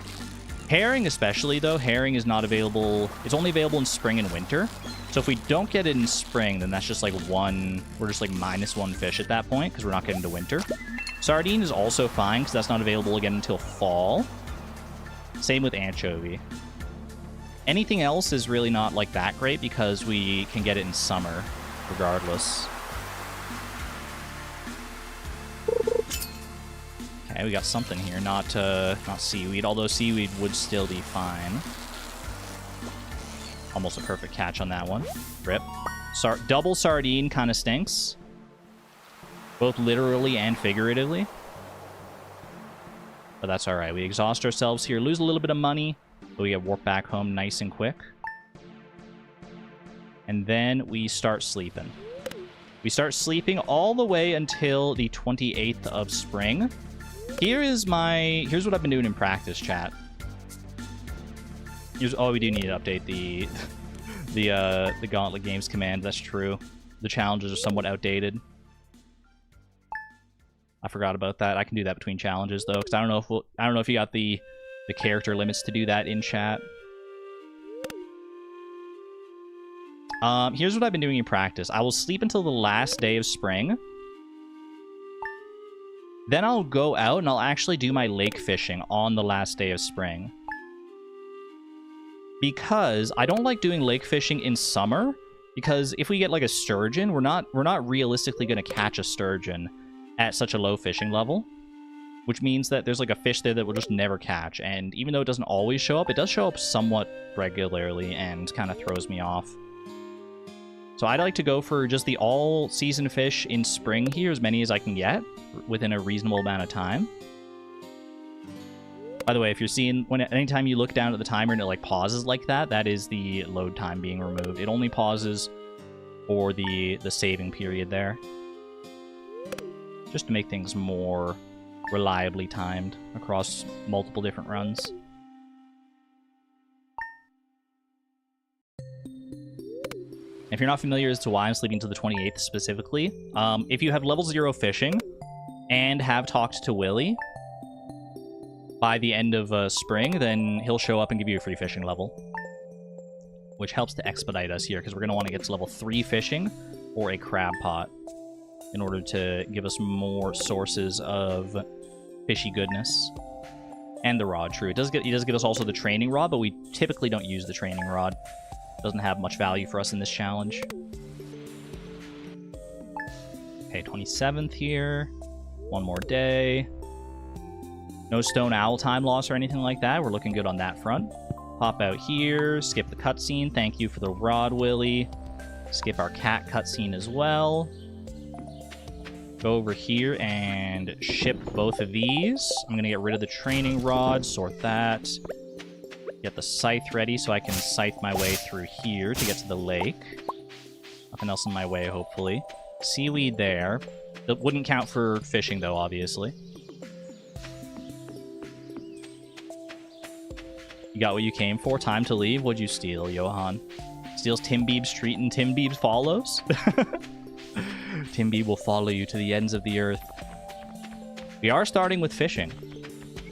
Herring especially, though, herring is not available... It's only available in spring and winter. So if we don't get it in spring, then that's just like one... We're just like -1 fish at that point, because we're not getting to winter. Sardine is also fine, because that's not available again until fall. Same with anchovy. Anything else is really not like that great, because we can get it in summer, regardless. Okay, we got something here. Not seaweed, although seaweed would still be fine. Almost a perfect catch on that one. Rip. Double sardine kind of stinks. Both literally and figuratively. But that's alright. We exhaust ourselves here, lose a little bit of money, but we get warped back home nice and quick. And then we start sleeping. We start sleeping all the way until the 28th of spring. Here's what I've been doing in practice, chat. We do need to update the Gauntlet Games command. That's true. The challenges are somewhat outdated. I forgot about that. I can do that between challenges though, because I don't know if you got the character limits to do that in chat. Here's what I've been doing in practice. I will sleep until the last day of spring. Then I'll go out and I'll actually do my lake fishing on the last day of spring. Because I don't like doing lake fishing in summer, because if we get like a sturgeon, we're not realistically going to catch a sturgeon at such a low fishing level, which means that there's like a fish there that we'll just never catch. And even though it doesn't always show up, it does show up somewhat regularly and kind of throws me off. So I'd like to go for just the all-season fish in spring here, as many as I can get within a reasonable amount of time. By the way, if you're seeing, anytime you look down at the timer and it like pauses like that, that is the load time being removed. It only pauses for the saving period there, just to make things more reliably timed across multiple different runs. If you're not familiar as to why I'm sleeping to the 28th specifically, if you have level 0 fishing and have talked to Willy by the end of spring, then he'll show up and give you a free fishing level, which helps to expedite us here, because we're going to want to get to level 3 fishing or a crab pot in order to give us more sources of fishy goodness. And the rod, true. He does get us also the training rod, but we typically don't use the training rod. Doesn't have much value for us in this challenge. Okay, 27th here. One more day. No stone owl time loss or anything like that. We're looking good on that front. Pop out here. Skip the cutscene. Thank you for the rod, Willy. Skip our cat cutscene as well. Go over here and ship both of these. I'm going to get rid of the training rod. Sort that. Get the scythe ready so I can scythe my way through here to get to the lake. Nothing else in my way, hopefully. Seaweed there. That wouldn't count for fishing, though, obviously. You got what you came for? Time to leave? What'd you steal, Johan? Steals Tim Beeb's treat and Tim Beeb follows? Tim Beeb will follow you to the ends of the earth. We are starting with fishing.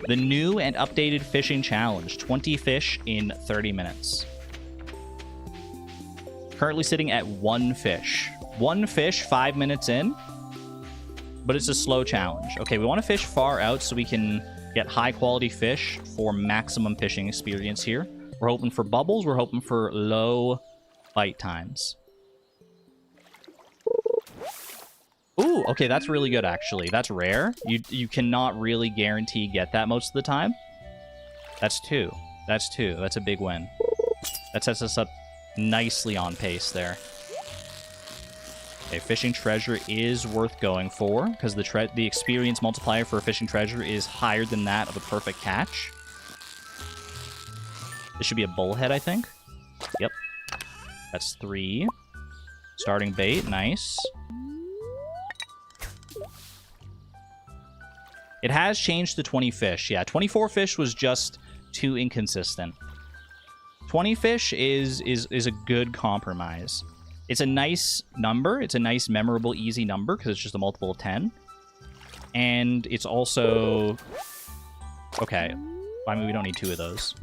The new and updated fishing challenge. 20 fish in 30 minutes. Currently sitting at 1 fish. 1 fish 5 minutes in. But it's a slow challenge. Okay, we want to fish far out so we can get high quality fish for maximum fishing experience here. We're hoping for bubbles. We're hoping for low bite times. Ooh, okay, that's really good, actually. That's rare. You cannot really guarantee get that most of the time. That's 2. That's 2. That's a big win. That sets us up nicely on pace there. Okay, fishing treasure is worth going for, because the experience multiplier for a fishing treasure is higher than that of a perfect catch. This should be a bullhead, I think. Yep. That's 3. Starting bait, nice. It has changed to 20 fish. Yeah, 24 fish was just too inconsistent. 20 fish is a good compromise. It's a nice number. It's a nice, memorable, easy number because it's just a multiple of 10. And it's also... Okay. I mean, we don't need 2 of those.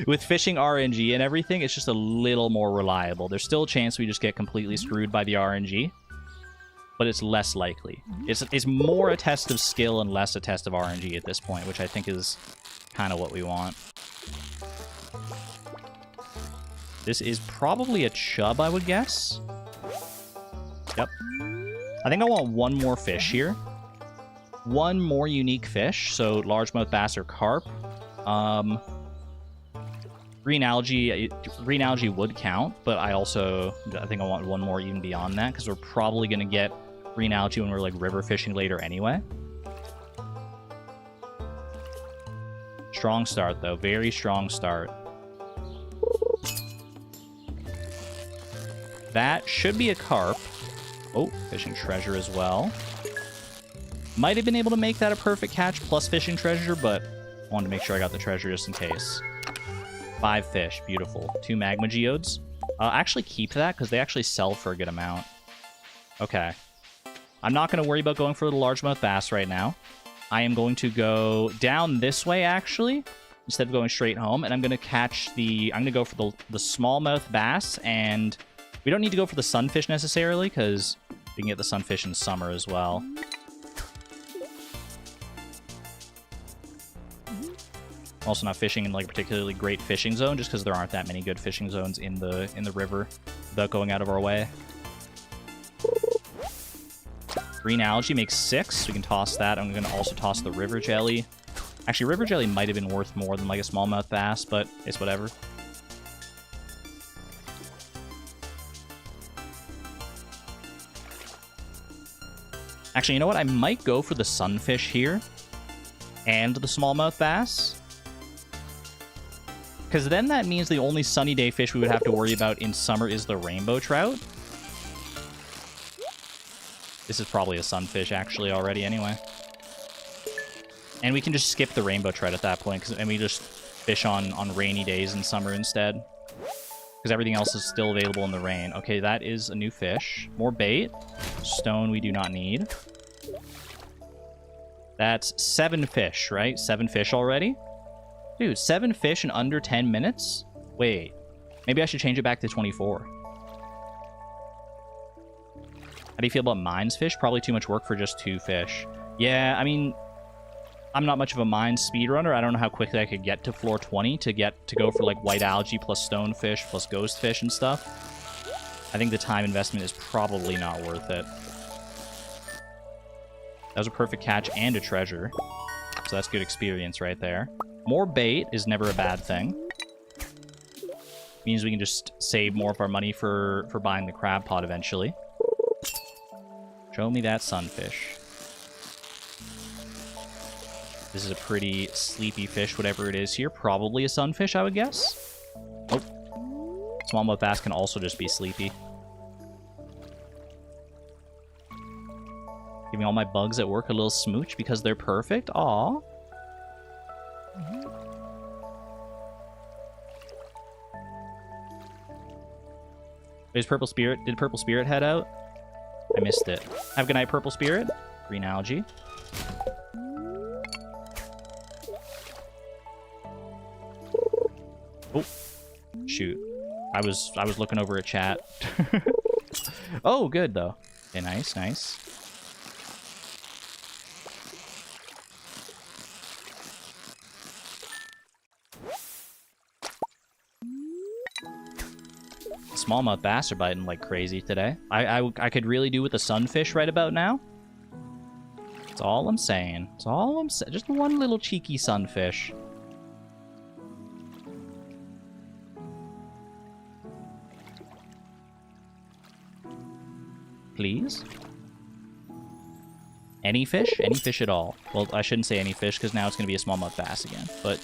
With fishing RNG and everything, it's just a little more reliable. There's still a chance we just get completely screwed by the RNG, but it's less likely. It's more a test of skill and less a test of RNG at this point, which I think is kind of what we want. This is probably a chub, I would guess. Yep. I think I want 1 more fish here. 1 more unique fish, so largemouth bass or carp. Green algae would count, but I think I want 1 more even beyond that, because we're probably going to get green algae when we're like river fishing later anyway. Strong start, though. Very strong start. That should be a carp. Oh, fishing treasure as well. Might have been able to make that a perfect catch plus fishing treasure, but I wanted to make sure I got the treasure just in case. 5 fish. Beautiful. 2 magma geodes. Actually keep that, because they actually sell for a good amount. Okay. I'm not going to worry about going for the largemouth bass right now. I am going to go down this way, actually, instead of going straight home, and I'm going to catch the... I'm going to go for the smallmouth bass, and we don't need to go for the sunfish necessarily, because we can get the sunfish in summer as well. Also not fishing in like a particularly great fishing zone, just because there aren't that many good fishing zones in the river without going out of our way. Green algae makes 6. We can toss that. I'm going to also toss the river jelly. Actually, river jelly might have been worth more than like a smallmouth bass, but it's whatever. Actually, you know what? I might go for the sunfish here and the smallmouth bass. Because then that means the only sunny day fish we would have to worry about in summer is the rainbow trout. This is probably a sunfish, actually, already, anyway. And we can just skip the rainbow trout at that point, and we just fish on rainy days in summer instead. Because everything else is still available in the rain. Okay, that is a new fish. More bait. Stone we do not need. That's 7 fish, right? 7 fish already? Dude, 7 fish in under 10 minutes? Wait. Maybe I should change it back to 24. How do you feel about mines fish? Probably too much work for just 2 fish. Yeah, I mean, I'm not much of a mine speedrunner. I don't know how quickly I could get to floor 20 to go for like white algae plus stonefish plus ghost fish and stuff. I think the time investment is probably not worth it. That was a perfect catch and a treasure. So that's good experience right there. More bait is never a bad thing. Means we can just save more of our money for buying the crab pot eventually. Show me that sunfish. This is a pretty sleepy fish, whatever it is here. Probably a sunfish, I would guess. Oh. Smallmouth bass can also just be sleepy. Giving all my bugs at work a little smooch because they're perfect. Aw. There's Purple Spirit. Did Purple Spirit head out? I missed it. Have a good night, Purple Spirit. Green algae. Oh, shoot. I was looking over at chat. Oh, good though. Okay, nice, nice. Smallmouth bass are biting like crazy today. I could really do with a sunfish right about now. That's all I'm saying. That's all I'm saying. Just one little cheeky sunfish. Please? Any fish? Any fish at all? Well, I shouldn't say any fish, because now it's going to be a smallmouth bass again. But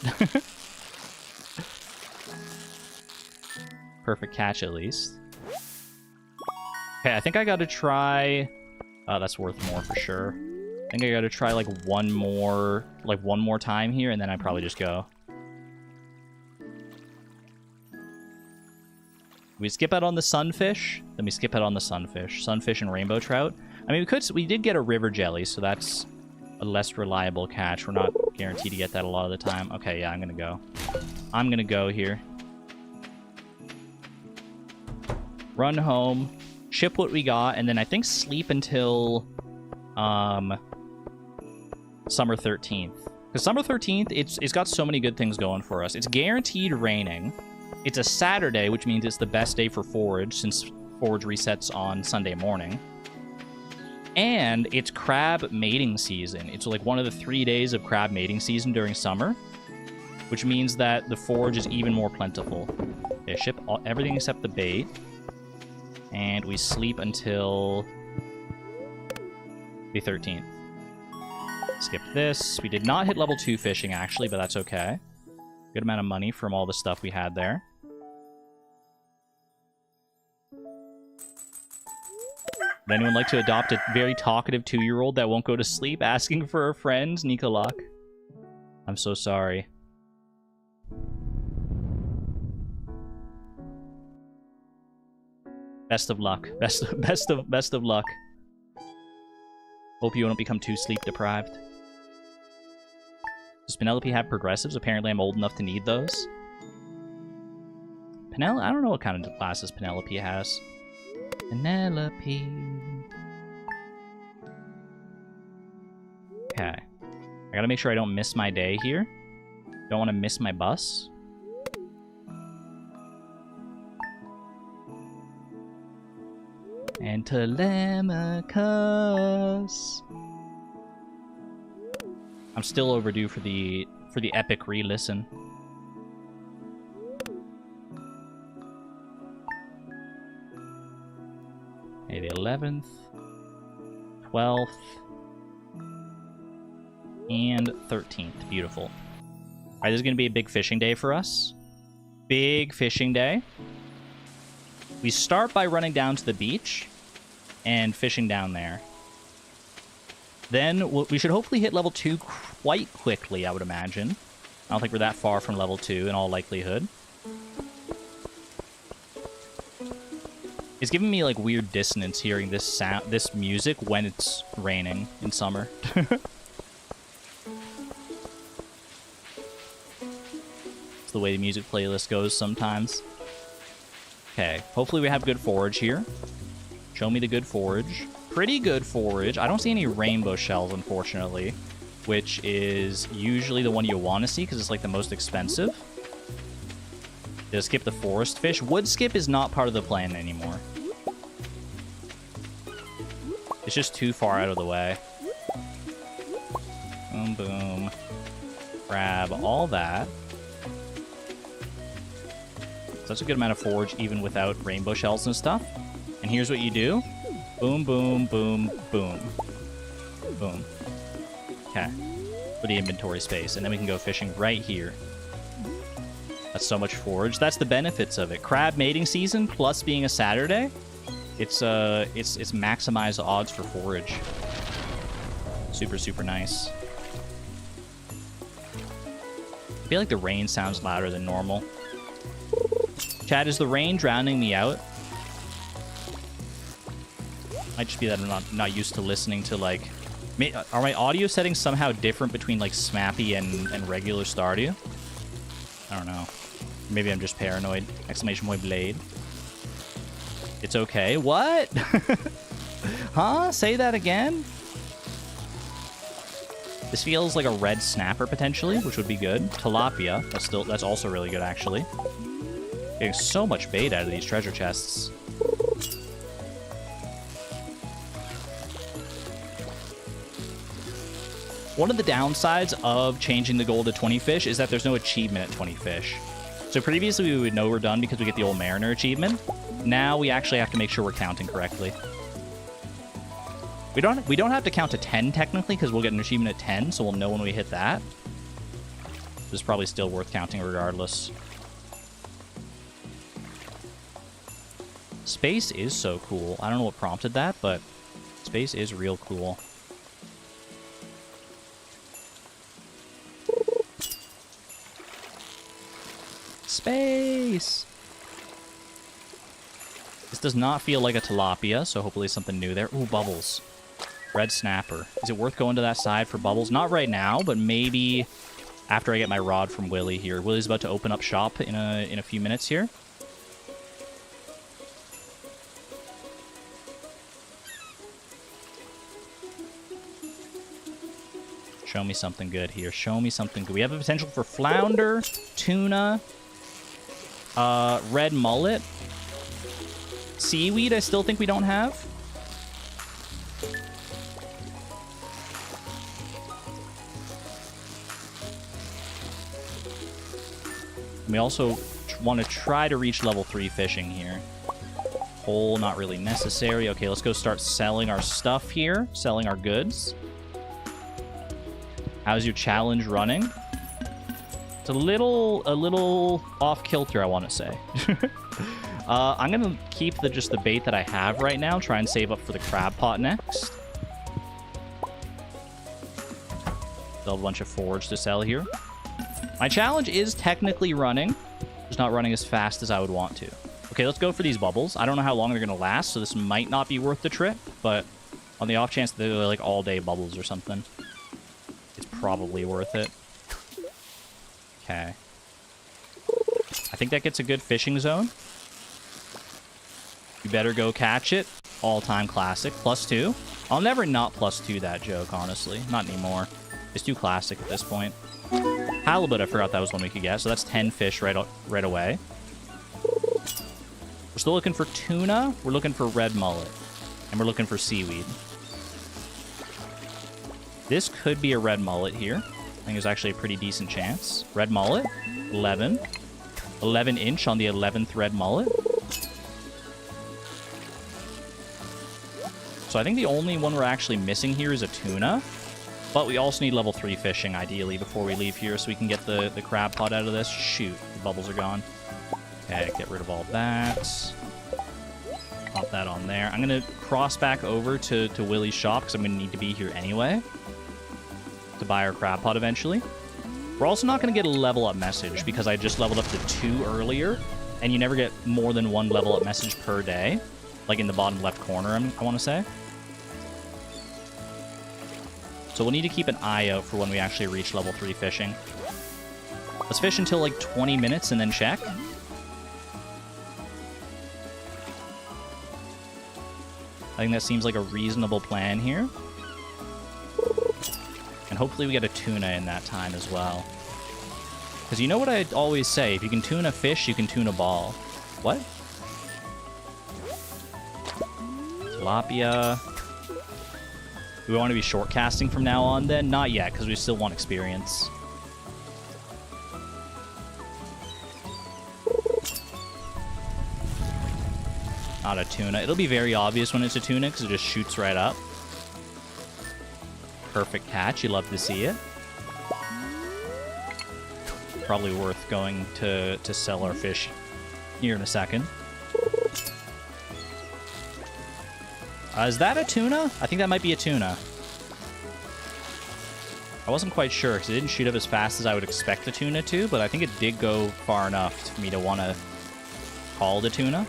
perfect catch, at least. Okay, I think I got to try... Oh, that's worth more for sure. I think I got to try, like, one more time here, and then I'd probably just go. We skip out on the sunfish, then we skip out on the sunfish. Sunfish and rainbow trout. I mean, we did get a river jelly, so that's a less reliable catch. We're not guaranteed to get that a lot of the time. Okay, yeah, I'm gonna go. I'm gonna go here. Run home, ship what we got, and then I think sleep until summer 13th. Because summer 13th, it's got so many good things going for us. It's guaranteed raining. It's a Saturday, which means it's the best day for forage, since forage resets on Sunday morning. And it's crab mating season. It's like one of the 3 days of crab mating season during summer, which means that the forage is even more plentiful. Okay, ship everything except the bait. And we sleep until the 13th. Skip this. We did not hit level 2 fishing, actually, but that's okay. Good amount of money from all the stuff we had there. Would anyone like to adopt a very talkative 2-year-old that won't go to sleep asking for a friend? Nikolak. I'm so sorry. Best of luck. Best of luck. Hope you don't become too sleep deprived. Does Penelope have progressives? Apparently I'm old enough to need those. Penelope? I don't know what kind of classes Penelope has. Penelope. Okay. I gotta make sure I don't miss my day here. Don't want to miss my bus. And Telemachus. I'm still overdue for the epic re-listen. Okay, the 11th, 12th, and 13th. Beautiful. All right, this is going to be a big fishing day for us. Big fishing day. We start by running down to the beach and fishing down there. Then we should hopefully hit level 2 quite quickly, I would imagine. I don't think we're that far from level 2 in all likelihood. It's giving me like weird dissonance hearing this sound, this music when it's raining in summer. It's the way the music playlist goes sometimes. Okay, hopefully we have good forage here. Show me the good forage. Pretty good forage. I don't see any rainbow shells, unfortunately, which is usually the one you want to see because it's like the most expensive. Did I skip the forest fish? Wood skip is not part of the plan anymore. It's just too far out of the way. Boom, boom. Grab all that. So that's a good amount of forage even without rainbow shells and stuff. And here's what you do. Boom, boom, boom, boom. Boom. Okay. For the inventory space. And then we can go fishing right here. That's so much forage. That's the benefits of it. Crab mating season plus being a Saturday. It's maximized odds for forage. Super, super nice. I feel like the rain sounds louder than normal. Chat, is the rain drowning me out? Might just be that I'm not used to listening to, like... Are my audio settings somehow different between, like, Smappy and regular Stardew? I don't know. Maybe I'm just paranoid. Exclamation point Blade. It's okay. What? Huh? Say that again? This feels like a red snapper, potentially, which would be good. Tilapia. That's also really good, actually. Getting so much bait out of these treasure chests. One of the downsides of changing the goal to 20 fish is that there's no achievement at 20 fish. So previously we would know we're done because we get the old Mariner achievement. Now we actually have to make sure we're counting correctly. We don't have to count to 10 technically because we'll get an achievement at 10, so we'll know when we hit that. This is probably still worth counting regardless. Space is so cool. I don't know what prompted that, but space is real cool. Space! This does not feel like a tilapia, so hopefully something new there. Ooh, bubbles. Red snapper. Is it worth going to that side for bubbles? Not right now, but maybe after I get my rod from Willy here. Willy's about to open up shop in a few minutes here. Show me something good here. Show me something good. We have a potential for flounder, tuna, red mullet, seaweed I still think we don't have. We also want to try to reach level 3 fishing here. Hole, not really necessary. Okay, let's go start selling our stuff here. Selling our goods. How's your challenge running? It's a little off kilter, I want to say. I'm gonna keep just the bait that I have right now. Try and save up for the crab pot next. Still have a bunch of forage to sell here. My challenge is technically running, just not running as fast as I would want to. Okay, let's go for these bubbles. I don't know how long they're gonna last, so this might not be worth the trip, but on the off chance that they're like all-day bubbles or something, it's probably worth it. Okay. I think that gets a good fishing zone. You better go catch it. All-time classic. +2. I'll never not +2 that joke, honestly. Not anymore. It's too classic at this point. Halibut, I forgot that was one we could get. So that's 10 fish right away. We're still looking for tuna. We're looking for red mullet. And we're looking for seaweed. This could be a red mullet here. I think there's actually a pretty decent chance. Red mullet. 11. 11 inch on the 11th red mullet. So I think the only one we're actually missing here is a tuna. But we also need level 3 fishing, ideally, before we leave here, so we can get the crab pot out of this. Shoot, the bubbles are gone. Okay, get rid of all that. Pop that on there. I'm going to cross back over to Willie's shop, because I'm going to need to be here anyway to buy our crab pot eventually. We're also not going to get a level up message, because I just leveled up to 2 earlier, and you never get more than 1 level up message per day, like in the bottom left corner, I want to say. So we'll need to keep an eye out for when we actually reach level 3 fishing. Let's fish until like 20 minutes and then check. I think that seems like a reasonable plan here. And hopefully we get a tuna in that time as well. Because you know what I always say, if you can tune a fish, you can tune a ball. What? Tilapia. Do we want to be short casting from now on then? Not yet, because we still want experience. Not a tuna. It'll be very obvious when it's a tuna, because it just shoots right up. Perfect catch. You love to see it. Probably worth going to sell our fish here in a second. Is that a tuna? I think that might be a tuna. I wasn't quite sure, because it didn't shoot up as fast as I would expect a tuna to, but I think it did go far enough for me to want to call it a tuna.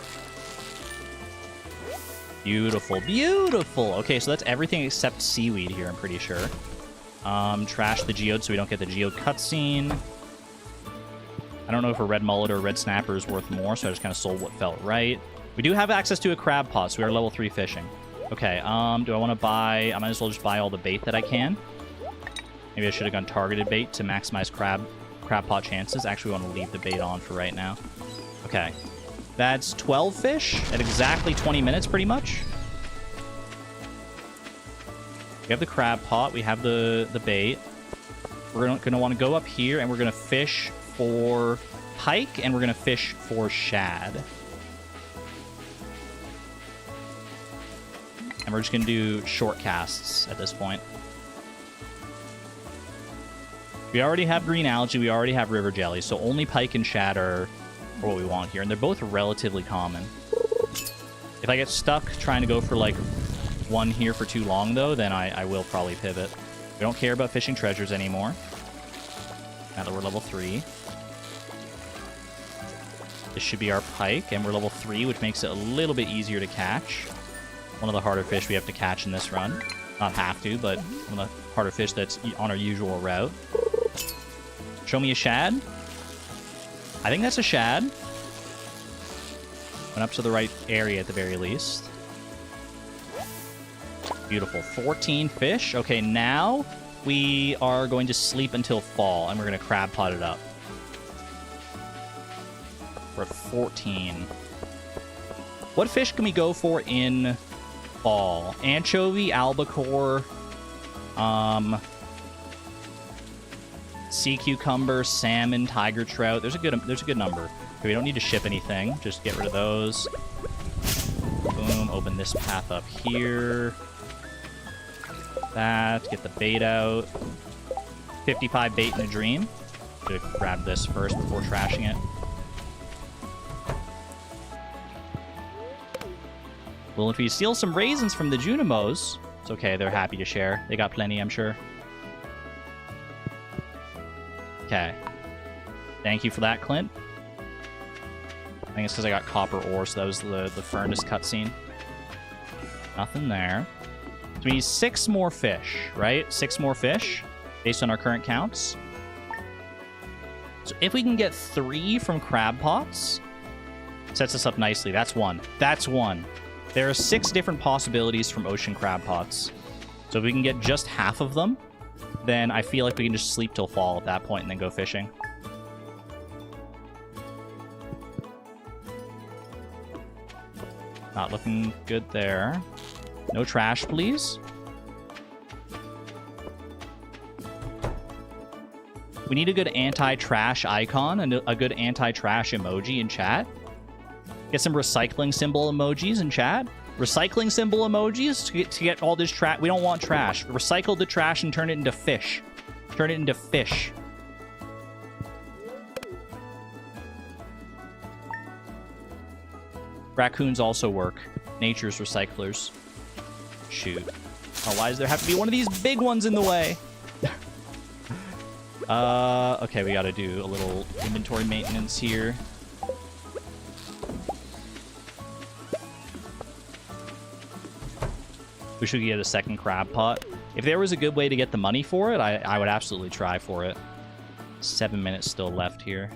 Beautiful, beautiful! Okay, so that's everything except seaweed here, I'm pretty sure. Trash the geode so we don't get the geode cutscene. I don't know if a red mullet or a red snapper is worth more, so I just kind of sold what felt right. We do have access to a crab pot, so we are level 3 fishing. Okay, do I want to buy... I might as well just buy all the bait that I can. Maybe I should have gone targeted bait to maximize crab pot chances. Actually, we want to leave the bait on for right now. Okay. That's 12 fish at exactly 20 minutes, pretty much. We have the crab pot. We have the bait. We're going to want to go up here, and we're going to fish for pike, and we're going to fish for shad. And we're just going to do short casts at this point. We already have green algae. We already have river jelly. So only pike and shad are what we want here. And they're both relatively common. If I get stuck trying to go for like one here for too long, though, then I will probably pivot. We don't care about fishing treasures anymore. Now that we're level 3. This should be our pike. And we're level 3, which makes it a little bit easier to catch. One of the harder fish we have to catch in this run. Not have to, but one of the harder fish that's on our usual route. Show me a shad. I think that's a shad. Went up to the right area at the very least. Beautiful. 14 fish. Okay, now we are going to sleep until fall, and we're going to crab pot it up. We're at 14. What fish can we go for in fall? Anchovy, albacore, sea cucumber, salmon, tiger trout. There's a good number. Okay, we don't need to ship anything. Just get rid of those. Boom. Open this path up here. That. Get the bait out. 55 bait in a dream. Should grab this first before trashing it. Well, if we steal some raisins from the Junimos, it's okay. They're happy to share. They got plenty, I'm sure. Okay. Thank you for that, Clint. I think it's because I got copper ore, so that was the furnace cutscene. Nothing there. So we need 6 more fish, right? 6 more fish, based on our current counts. So if we can get 3 from crab pots, sets us up nicely. That's 1. That's 1. There are 6 different possibilities from ocean crab pots. So if we can get just half of them, then I feel like we can just sleep till fall at that point and then go fishing. Not looking good there. No trash, please. We need a good anti-trash icon and a good anti-trash emoji in chat. Get some recycling symbol emojis in chat. Recycling symbol emojis to get all this trash. We don't want trash. Recycle the trash and turn it into fish. Turn it into fish. Raccoons also work. Nature's recyclers. Shoot. Oh, why does there have to be one of these big ones in the way? Okay, we gotta do a little inventory maintenance here. We should get a second crab pot. If there was a good way to get the money for it, I would absolutely try for it. 7 minutes still left here.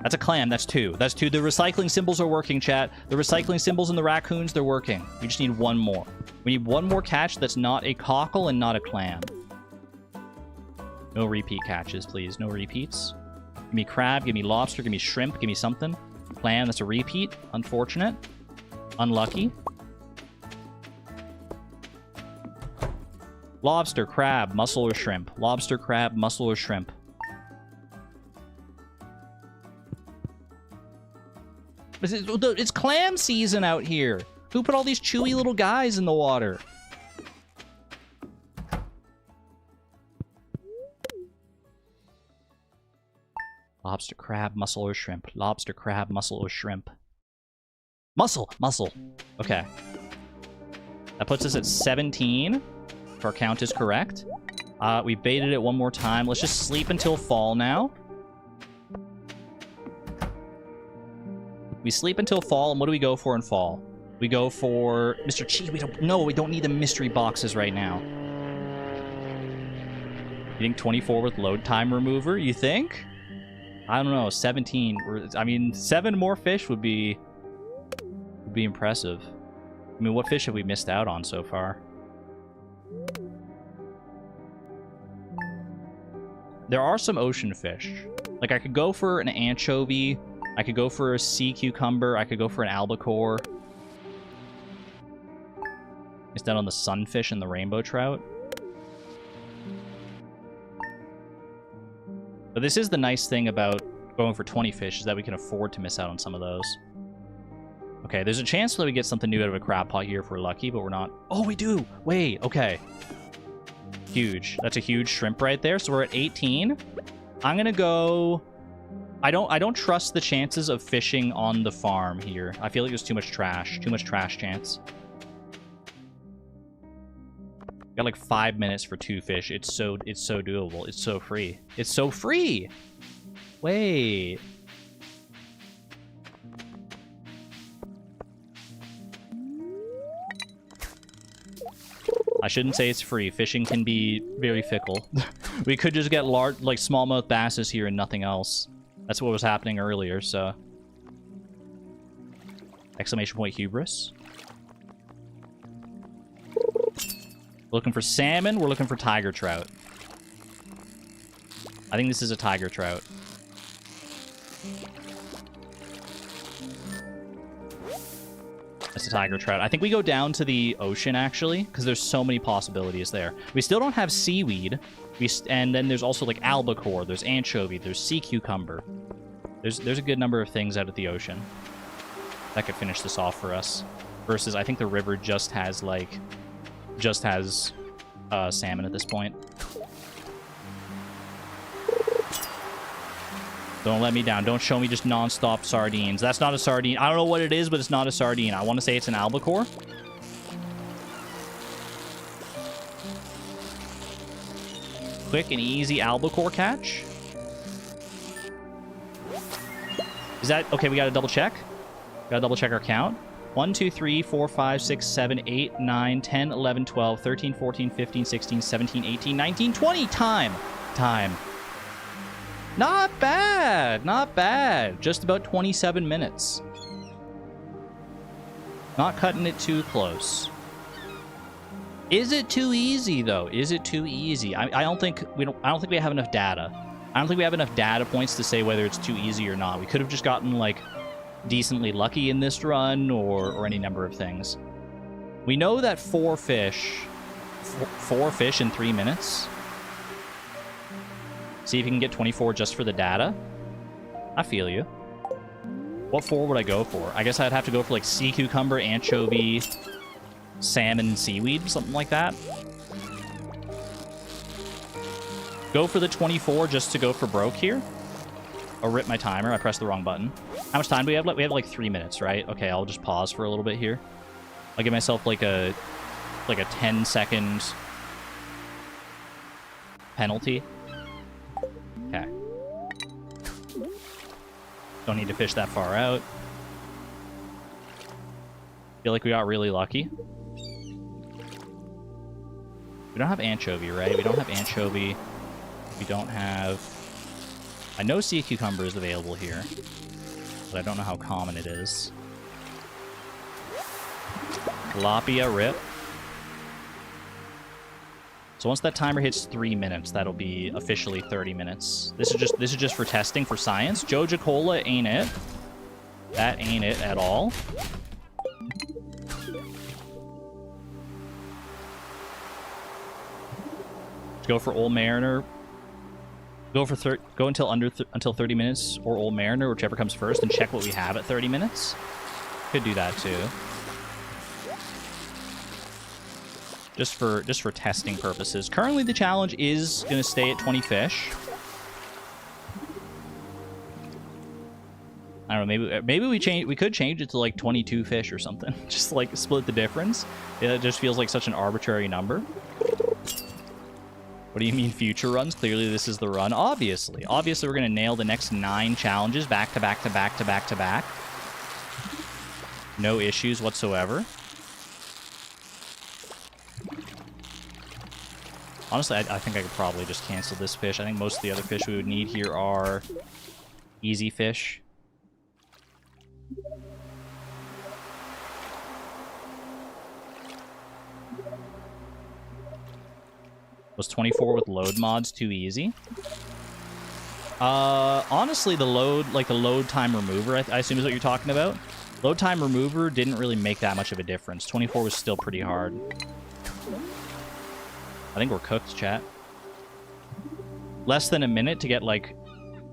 That's a clam. That's 2. That's 2. The recycling symbols are working, chat. The recycling symbols and the raccoons, they're working. We just need 1 more. We need 1 more catch that's not a cockle and not a clam. No repeat catches, please. No repeats. Give me crab, give me lobster, give me shrimp, give me something. Clam, that's a repeat. Unfortunate. Unlucky. Lobster, crab, mussel, or shrimp. Lobster, crab, mussel, or shrimp. It's clam season out here. Who put all these chewy little guys in the water? Lobster, crab, mussel, or shrimp. Lobster, crab, mussel, or shrimp. Mussel! Mussel. Okay. That puts us at 17. If our count is correct. We baited it 1 more time. Let's just sleep until fall now. We sleep until fall, and what do we go for in fall? We go for Mr. Cheese. We don't need the mystery boxes right now. You think 24 with load time remover? You think? I don't know. 17. I mean, 7 more fish would be impressive. I mean, what fish have we missed out on so far? There are some ocean fish. Like, I could go for an anchovy. I could go for a sea cucumber. I could go for an albacore. Instead on the sunfish and the rainbow trout. But this is the nice thing about going for 20 fish, is that we can afford to miss out on some of those. Okay, there's a chance that we get something new out of a crab pot here if we're lucky, but we're not. Oh, we do! Wait, okay. Huge. That's a huge shrimp right there. So we're at 18. I'm gonna go... I don't trust the chances of fishing on the farm here. I feel like there's too much trash. Too much trash chance. Got like 5 minutes for 2 fish. It's so doable. It's so free. It's so free! Wait. I shouldn't say it's free. Fishing can be very fickle. We could just get large, like smallmouth basses here and nothing else. That's what was happening earlier, so. Exclamation point hubris. We're looking for salmon. We're looking for tiger trout. I think this is a tiger trout. That's a tiger trout. I think we go down to the ocean, actually, because there's so many possibilities there. We still don't have seaweed. And then there's also, like, albacore. There's anchovy. There's sea cucumber. There's a good number of things out at the ocean that could finish this off for us. Versus, I think the river just has, like... salmon at this point. Don't let me down. Don't show me just non-stop sardines. That's not a sardine. I don't know what it is, but it's not a sardine. I want to say it's an albacore. Quick and easy albacore catch. Is that... Okay, we got to double check. Got to double check our count. 1, 2, 3, 4, 5, 6, 7, 8, 9, 10, 11, 12, 13, 14, 15, 16, 17, 18, 19, 20. Time. Not bad. Not bad. Just about 27 minutes. Not cutting it too close. Is it too easy though? Is it too easy? I don't think we have enough data. I don't think we have enough data points to say whether it's too easy or not. We could have just gotten like decently lucky in this run or any number of things. We know that 4 fish in 3 minutes. See if you can get 24 just for the data. I feel you. What 4 would I go for? I guess I'd have to go for like sea cucumber, anchovy, salmon, seaweed, something like that. Go for the 24 just to go for broke here. Oh, rip my timer. I pressed the wrong button. How much time do we have? We have like 3 minutes, right? Okay, I'll just pause for a little bit here. I'll give myself like a 10-second penalty. Okay. Don't need to fish that far out. Feel like we got really lucky. We don't have anchovy, right? We don't have anchovy. We don't have... I know sea cucumber is available here, but I don't know how common it is. Tilapia, rip. So once that timer hits 3 minutes, that'll be officially 30 minutes. This is just for testing for science. Joja Cola ain't it. That ain't it at all. Let's go for Old Mariner. Go until 30 minutes or Old Mariner, whichever comes first, and check what we have at 30 minutes. Could do that too. Just for testing purposes. Currently, the challenge is going to stay at 20 fish. I don't know. Maybe we could change it to like 22 fish or something. Just like split the difference. It just feels like such an arbitrary number. What do you mean future runs? Clearly, this is the run. Obviously, we're going to nail the next 9 challenges back to back to back to back to back. No issues whatsoever. Honestly, I think I could probably just cancel this fish. I think most of the other fish we would need here are easy fish. Was 24 with load mods too easy? Honestly, the load time remover, I assume is what you're talking about. Load time remover didn't really make that much of a difference. 24 was still pretty hard. I think we're cooked, chat. Less than a minute to get, like...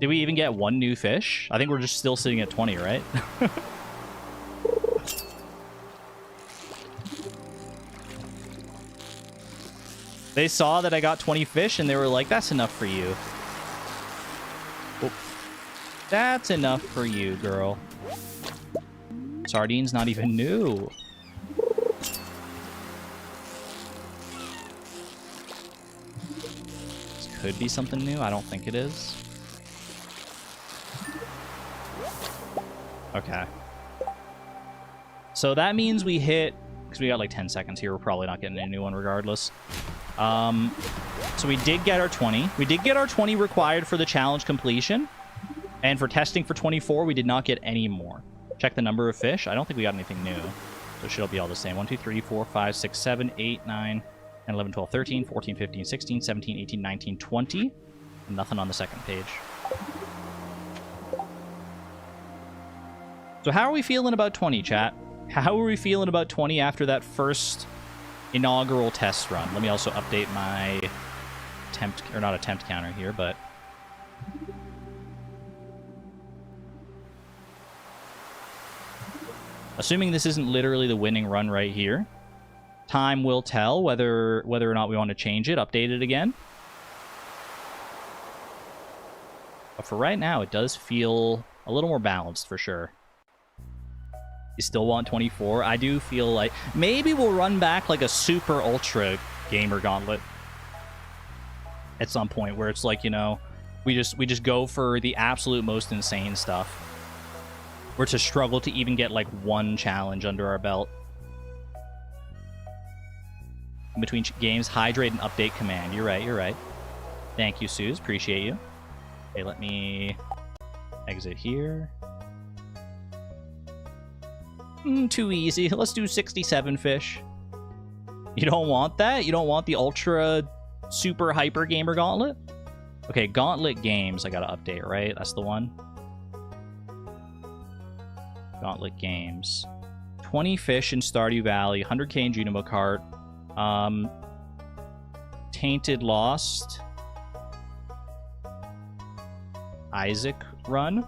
Did we even get 1 new fish? I think we're just still sitting at 20, right? They saw that I got 20 fish, and they were like, that's enough for you. Oh. That's enough for you, girl. Sardines not even new. Could be something new. I don't think it is. Okay. So that means we hit... Because we got like 10 seconds here. We're probably not getting a new one regardless. So we did get our 20. We did get our 20 required for the challenge completion. And for testing for 24, we did not get any more. Check the number of fish. I don't think we got anything new. So it should all be all the same. 1, 2, 3, 4, 5, 6, 7, 8, 9... 10, 11, 12, 13, 14, 15, 16, 17, 18, 19, 20. And nothing on the second page. So how are we feeling about 20, chat? How are we feeling about 20 after that first inaugural test run? Let me also update my attempt, or not attempt counter here, but... Assuming this isn't literally the winning run right here. Time will tell whether or not we want to change it, update it again. A But for right now, it does feel a little more balanced for sure. You still want 24? I do feel like maybe we'll run back like a super ultra gamer gauntlet at some point where it's like, you know, we just go for the absolute most insane stuff. We're to struggle to even get like one challenge under our belt. In between games, hydrate and update command. You're right, you're right. Thank you, Suze. Appreciate you. Okay, let me exit here. Too easy. Let's do 67 fish. You don't want that? You don't want the ultra super hyper gamer gauntlet? Okay, Gauntlet games I gotta update, right? That's the one. Gauntlet games. 20 fish in Stardew Valley, 100k in Junimo Cart. Tainted Lost. Isaac run.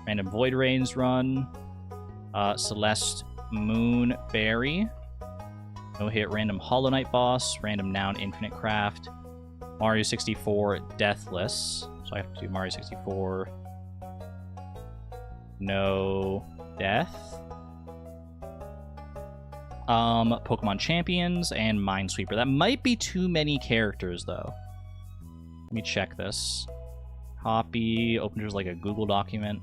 Random Void Rains run. Celeste Moon Berry. No hit random Hollow Knight boss. Random Noun Infinite Craft. Mario 64 Deathless. So I have to do Mario 64. No death. Pokemon Champions and Minesweeper. That might be too many characters though. Let me check this. Copy. Open as like a Google document.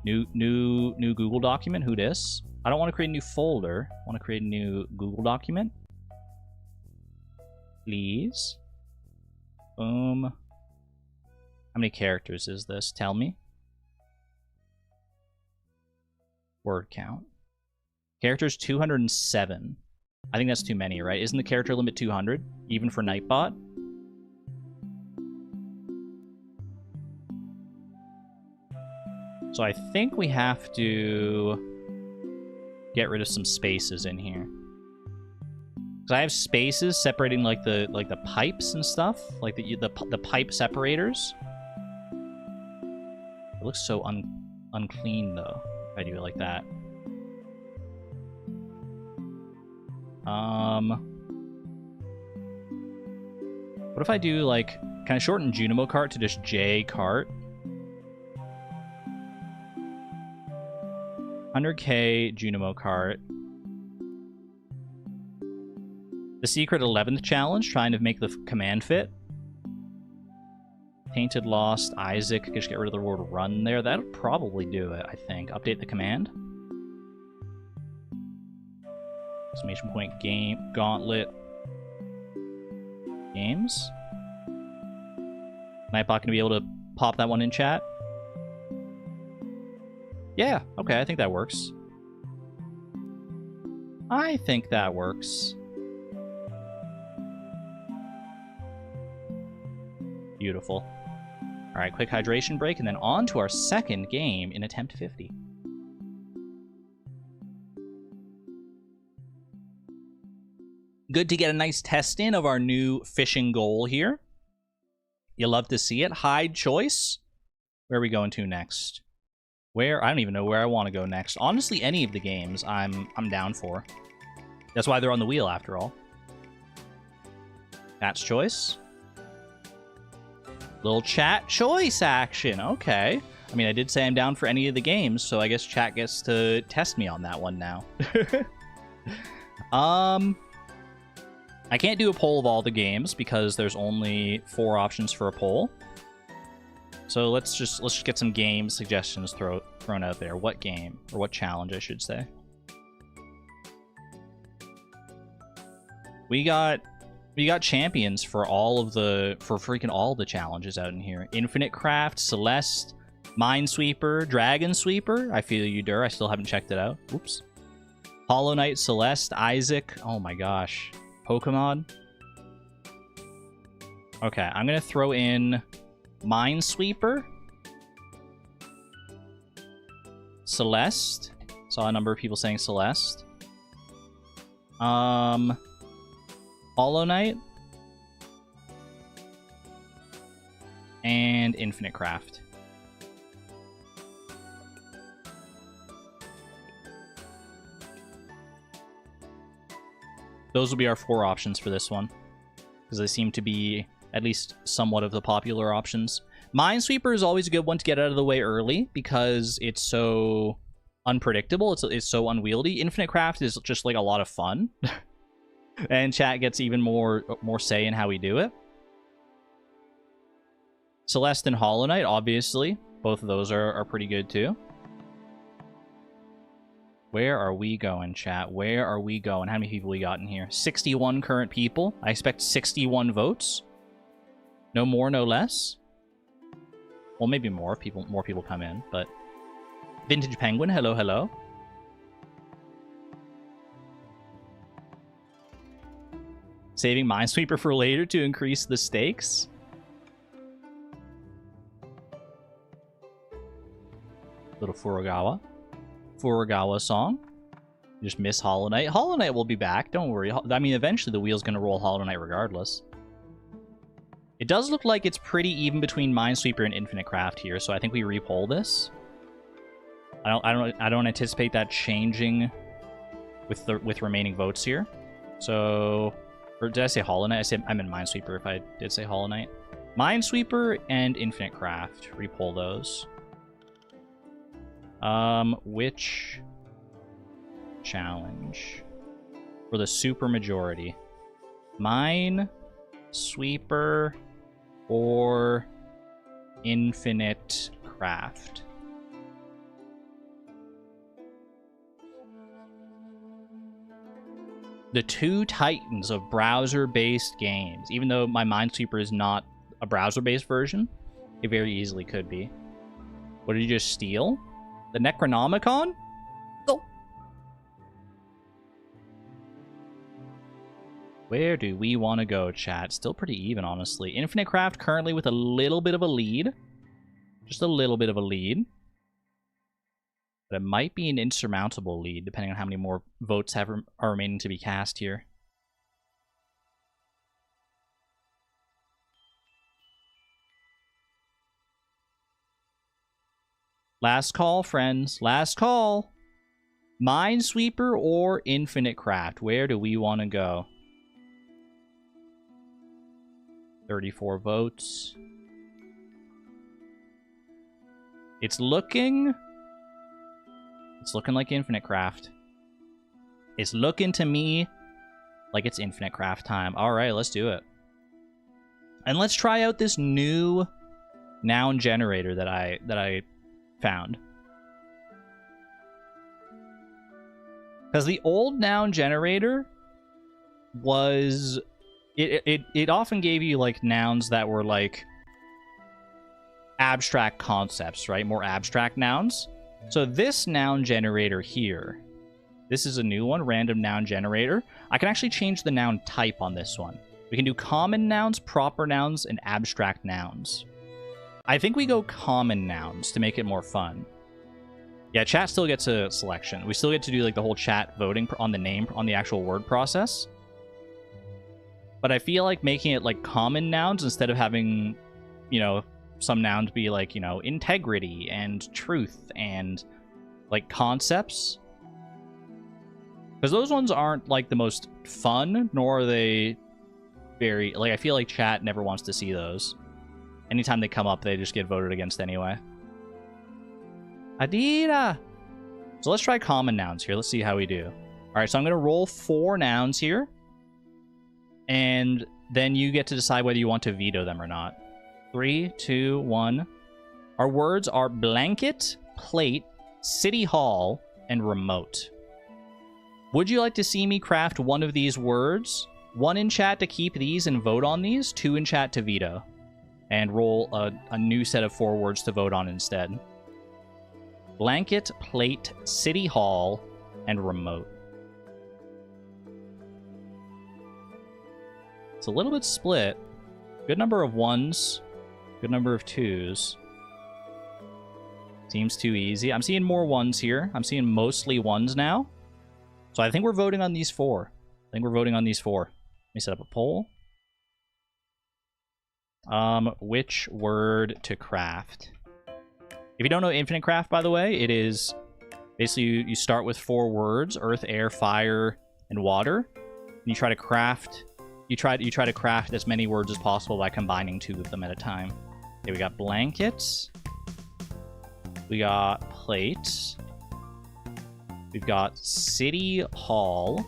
New Google document. Who dis? I don't want to create a new folder. I want to create a new Google document. Please. Boom. How many characters is this? Tell me. Word count. Characters 207. I think that's too many, right? Isn't the character limit 200? Even for Nightbot? So I think we have to get rid of some spaces in here. Because I have spaces separating like the pipes and stuff, like the pipe separators. It looks so unclean though. If I do it like that. What if I do like kind of shorten Junimo Cart to just J Cart? 100k Junimo Cart. The secret 11th challenge, trying to make the command fit. Tainted Lost, Isaac, just get rid of the word run there. That'll probably do it, I think. Update the command. Exclamation point game, Gauntlet. Games. Nightbot gonna be able to pop that one in chat? Yeah, okay, I think that works. I think that works. Beautiful. Alright, quick hydration break, and then on to our second game in Attempt 50. Good to get a nice test in of our new fishing goal here. You love to see it. Hide choice. Where are we going to next? Where? I don't even know where I want to go next. Honestly, any of the games I'm down for. That's why they're on the wheel, after all. Chat's choice. Little chat choice action. Okay. I mean, I did say I'm down for any of the games, so I guess chat gets to test me on that one now. I can't do a poll of all the games because there's only 4 options for a poll. So let's just get some game suggestions thrown out there. What game or what challenge, I should say. We got champions for freaking all the challenges out in here. Infinite Craft, Celeste, Minesweeper, Dragon Sweeper. I feel you, Dur. I still haven't checked it out. Oops. Hollow Knight, Celeste, Isaac. Oh my gosh. Pokemon. Okay, I'm gonna throw in Minesweeper, Celeste. Saw a number of people saying Celeste. Hollow Knight and Infinite Craft. those will be our 4 options for this one, because they seem to be at least somewhat of the popular options. Minesweeper is always a good one to get out of the way early because it's so unpredictable. It's so unwieldy. Infinite Craft is just like a lot of fun, and chat gets even more say in how we do it. Celeste and Hollow Knight, obviously, both of those are pretty good too. Where are we going, chat? Where are we going? How many people we got in here? 61 current people. I expect 61 votes. No more, no less. Well, maybe more people come in, but Vintage Penguin, hello, hello. Saving Minesweeper for later to increase the stakes. Little Furugawa song. You just miss Hollow Knight. Hollow Knight will be back, don't worry. I mean, eventually the wheel's going to roll Hollow Knight regardless. It does look like it's pretty even between Minesweeper and Infinite Craft here, so I think we repoll this. I don't anticipate that changing with remaining votes here. So, or did I say Hollow Knight? I meant Minesweeper if I did say Hollow Knight. Minesweeper and Infinite Craft. Repoll those. Which challenge for the super majority? Minesweeper or Infinite Craft? The two titans of browser-based games. Even though my Minesweeper is not a browser-based version, it very easily could be. What did you just steal? The Necronomicon? Oh. Where do we want to go, chat? Still pretty even, honestly. Infinite Craft currently with a little bit of a lead. Just a little bit of a lead. But it might be an insurmountable lead, depending on how many more votes are remaining to be cast here. Last call, friends. Last call. Minesweeper or Infinite Craft? Where do we want to go? 34 votes. It's looking like Infinite Craft. It's looking to me like it's Infinite Craft time. All right, let's do it. And let's try out this new noun generator that I found. Because the old noun generator was it often gave you like nouns that were like abstract concepts, right? More abstract nouns. So this noun generator here, this is a new one, random noun generator. I can actually change the noun type on this one. We can do common nouns, proper nouns, and abstract nouns. I think we go common nouns to make it more fun. Yeah, chat still gets a selection. We still get to do like the whole chat voting on the name, on the actual word process. But I feel like making it like common nouns instead of having, you know, some nouns be like, you know, integrity and truth and like concepts. Because those ones aren't like the most fun, nor are they very, like, I feel like chat never wants to see those. Anytime they come up, they just get voted against anyway. Adira! So let's try common nouns here. Let's see how we do. All right, so I'm going to roll 4 nouns here. And then you get to decide whether you want to veto them or not. 3, 2, 1. Our words are blanket, plate, city hall, and remote. Would you like to see me craft one of these words? 1 in chat to keep these and vote on these. 2 in chat to veto. And roll a new set of 4 words to vote on instead. Blanket, plate, city hall, and remote. It's a little bit split. Good number of 1s. Good number of 2s. Seems too easy. I'm seeing more 1s here. I'm seeing mostly 1s now. So I think we're voting on these 4. Let me set up a poll. Which word to craft? If you don't know Infinite Craft, by the way, it is basically you start with 4 words: earth, air, fire, and water. You try to craft. You try to craft as many words as possible by combining 2 of them at a time. Okay, we got blankets. We got plates. We've got city hall.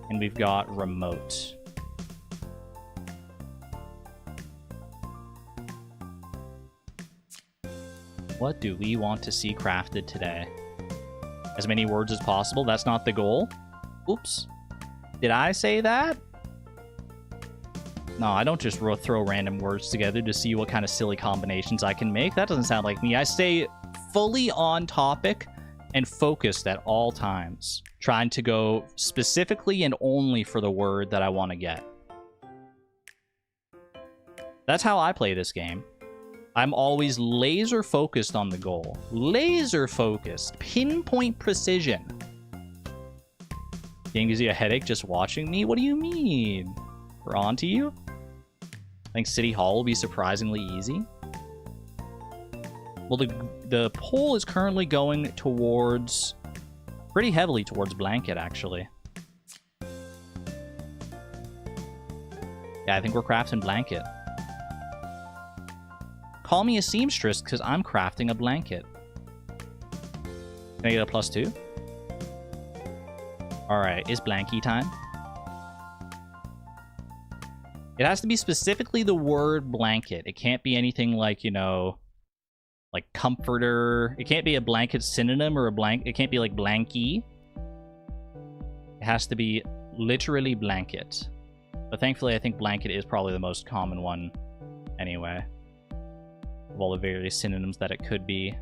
And we've got remote. What do we want to see crafted today? As many words as possible. That's not the goal. Oops. Did I say that? No, I don't just throw random words together to see what kind of silly combinations I can make. That doesn't sound like me. I stay fully on topic and focused at all times, trying to go specifically and only for the word that I want to get. That's how I play this game. I'm always laser focused on the goal. Laser focused. Pinpoint precision. Game gives you a headache just watching me? What do you mean? We're on to you? I think City Hall will be surprisingly easy. Well, the poll is currently going towards... pretty heavily towards blanket, actually. Yeah, I think we're crafting blanket. Call me a seamstress, because I'm crafting a blanket. Can I get a +2? Alright, is blanky time? It has to be specifically the word blanket. It can't be anything like, you know, like comforter. It can't be a blanket synonym or a blank. It can't be like blanky. It has to be literally blanket. But thankfully, I think blanket is probably the most common one anyway. Of all the various synonyms that it could be.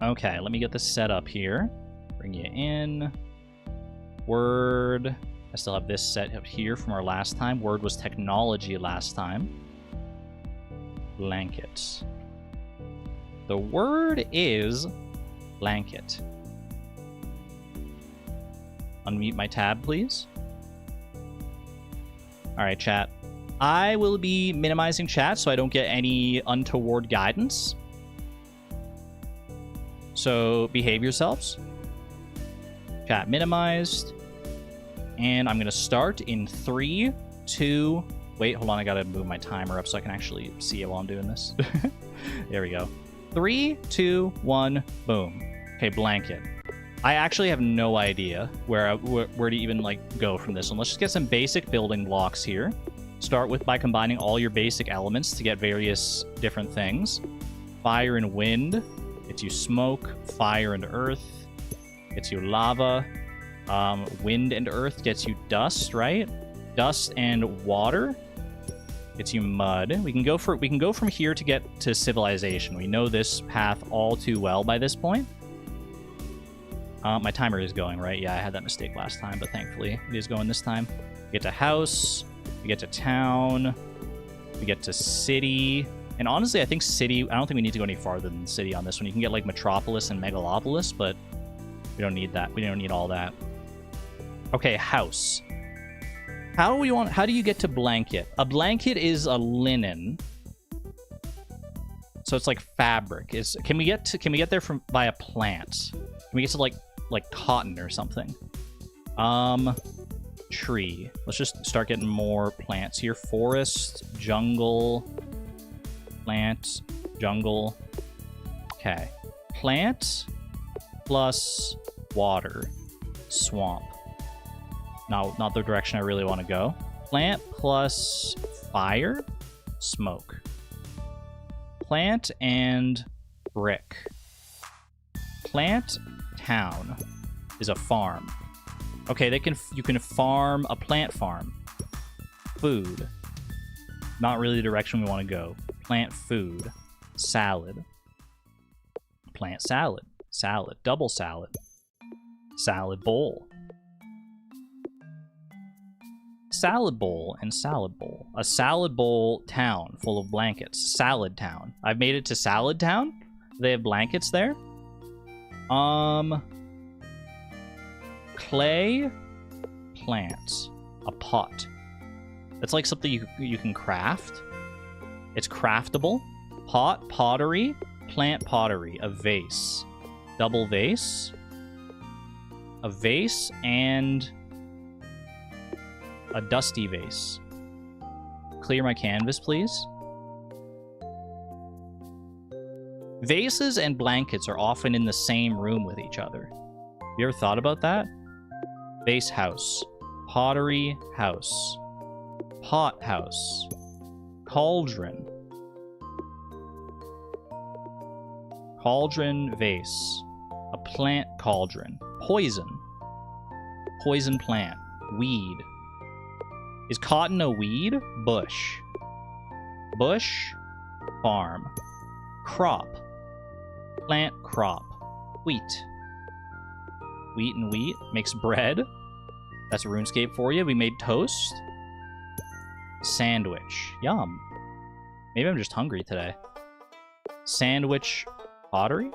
Okay, let me get this set up here. Bring you in. Word. I still have this set up here from our last time. Word was technology last time. Blanket. The word is blanket. Unmute my tab, please. Alright, chat. I will be minimizing chat so I don't get any untoward guidance. So behave yourselves. Chat minimized. And I'm going to start in 3, 2... Wait, hold on. I got to move my timer up so I can actually see it while I'm doing this. There we go. 3, 2, 1, boom. Okay, blanket. I actually have no idea where to even like go from this one. Let's just get some basic building blocks here. Start with by combining all your basic elements to get various different things. Fire and wind gets you smoke. Fire and earth gets you lava. Wind and earth gets you dust, right? Dust and water gets you mud. We can go from here to get to civilization. We know this path all too well by this point. My timer is going, right? Yeah, I had that mistake last time, but thankfully it is going this time. We get to house, we get to town, we get to city. And honestly, I think city, I don't think we need to go any farther than city on this one. You can get like metropolis and megalopolis, but we don't need that. We don't need all that. Okay, house. How do you get to blanket? A blanket is a linen. So it's like fabric. Can we get there from via plants? Can we get to like cotton or something? Tree. Let's just start getting more plants here. Forest, jungle, plant, jungle. Okay. Plant plus water. Swamp. Not the direction I really want to go. Plant plus fire. Smoke. Plant and brick. Plant town is a farm. Okay, you can farm a plant farm. Food. Not really the direction we want to go. Plant food. Salad. Plant salad. Salad. Double salad. Salad bowl. Salad bowl and salad bowl. A salad bowl town full of blankets. Salad town. I've made it to salad town. They have blankets there. Clay plants. A pot. That's like something you can craft. It's craftable. Pot, pottery, plant pottery. A vase. Double vase. a vase and a dusty vase. Clear my canvas, please. Vases and blankets are often in the same room with each other. You ever thought about that? Vase house. Pottery house. Pot house. Cauldron. Cauldron vase. A plant cauldron. Poison. Poison plant. Weed. Is cotton a weed? Bush. Bush. Farm. Crop. Plant crop. Wheat. Wheat and wheat makes bread. That's RuneScape for you. We made toast. Sandwich. Yum. Maybe I'm just hungry today. Sandwich pottery?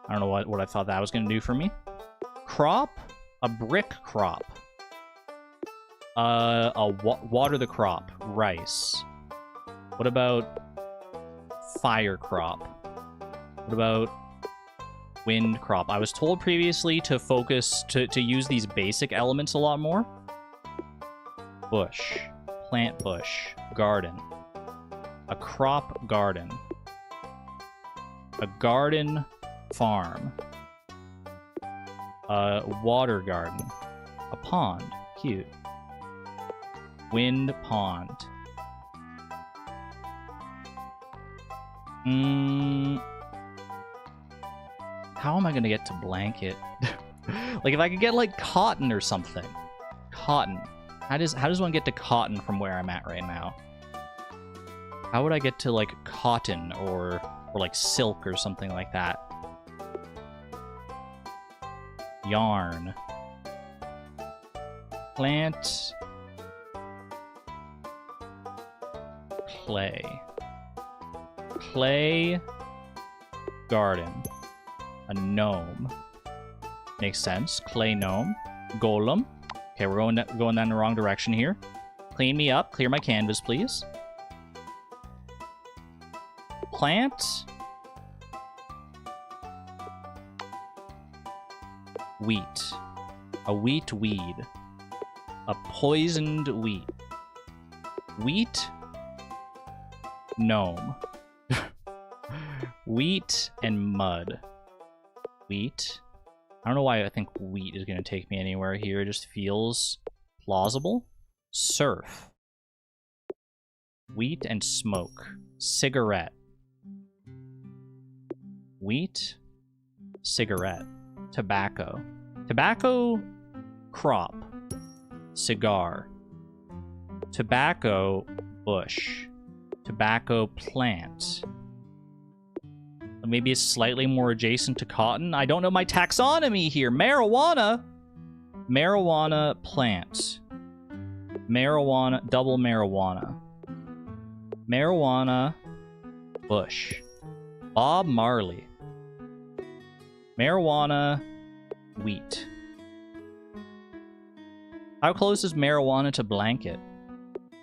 I don't know what I thought that was going to do for me. Crop? A brick crop. Water the crop. Rice. What about fire crop? What about wind crop? I was told previously to focus, to use these basic elements a lot more. Bush. Plant bush. Garden. A crop garden. A garden farm. A water garden. A pond. Cute. Wind pond. How am I gonna get to blanket? Like, if I could get, like, cotton or something. Cotton. How does one get to cotton from where I'm at right now? How would I get to, like, cotton or like, silk or something like that? Yarn. Plant. Clay. Clay garden. A gnome. Makes sense. Clay gnome. Golem. Okay, we're going in the wrong direction here. Clean me up. Clear my canvas, please. Plant. Wheat. A wheat weed. A poisoned wheat. Wheat. Gnome. Wheat and mud. Wheat. I don't know why I think wheat is going to take me anywhere here. It just feels plausible. Surf. Wheat and smoke. Cigarette. Wheat. Cigarette. Tobacco. Tobacco crop. Cigar. Tobacco bush. Tobacco plant. Maybe it's slightly more adjacent to cotton. I don't know my taxonomy here. Marijuana. Marijuana plant. Marijuana, double marijuana. Marijuana bush. Bob Marley. Marijuana wheat. How close is marijuana to blanket?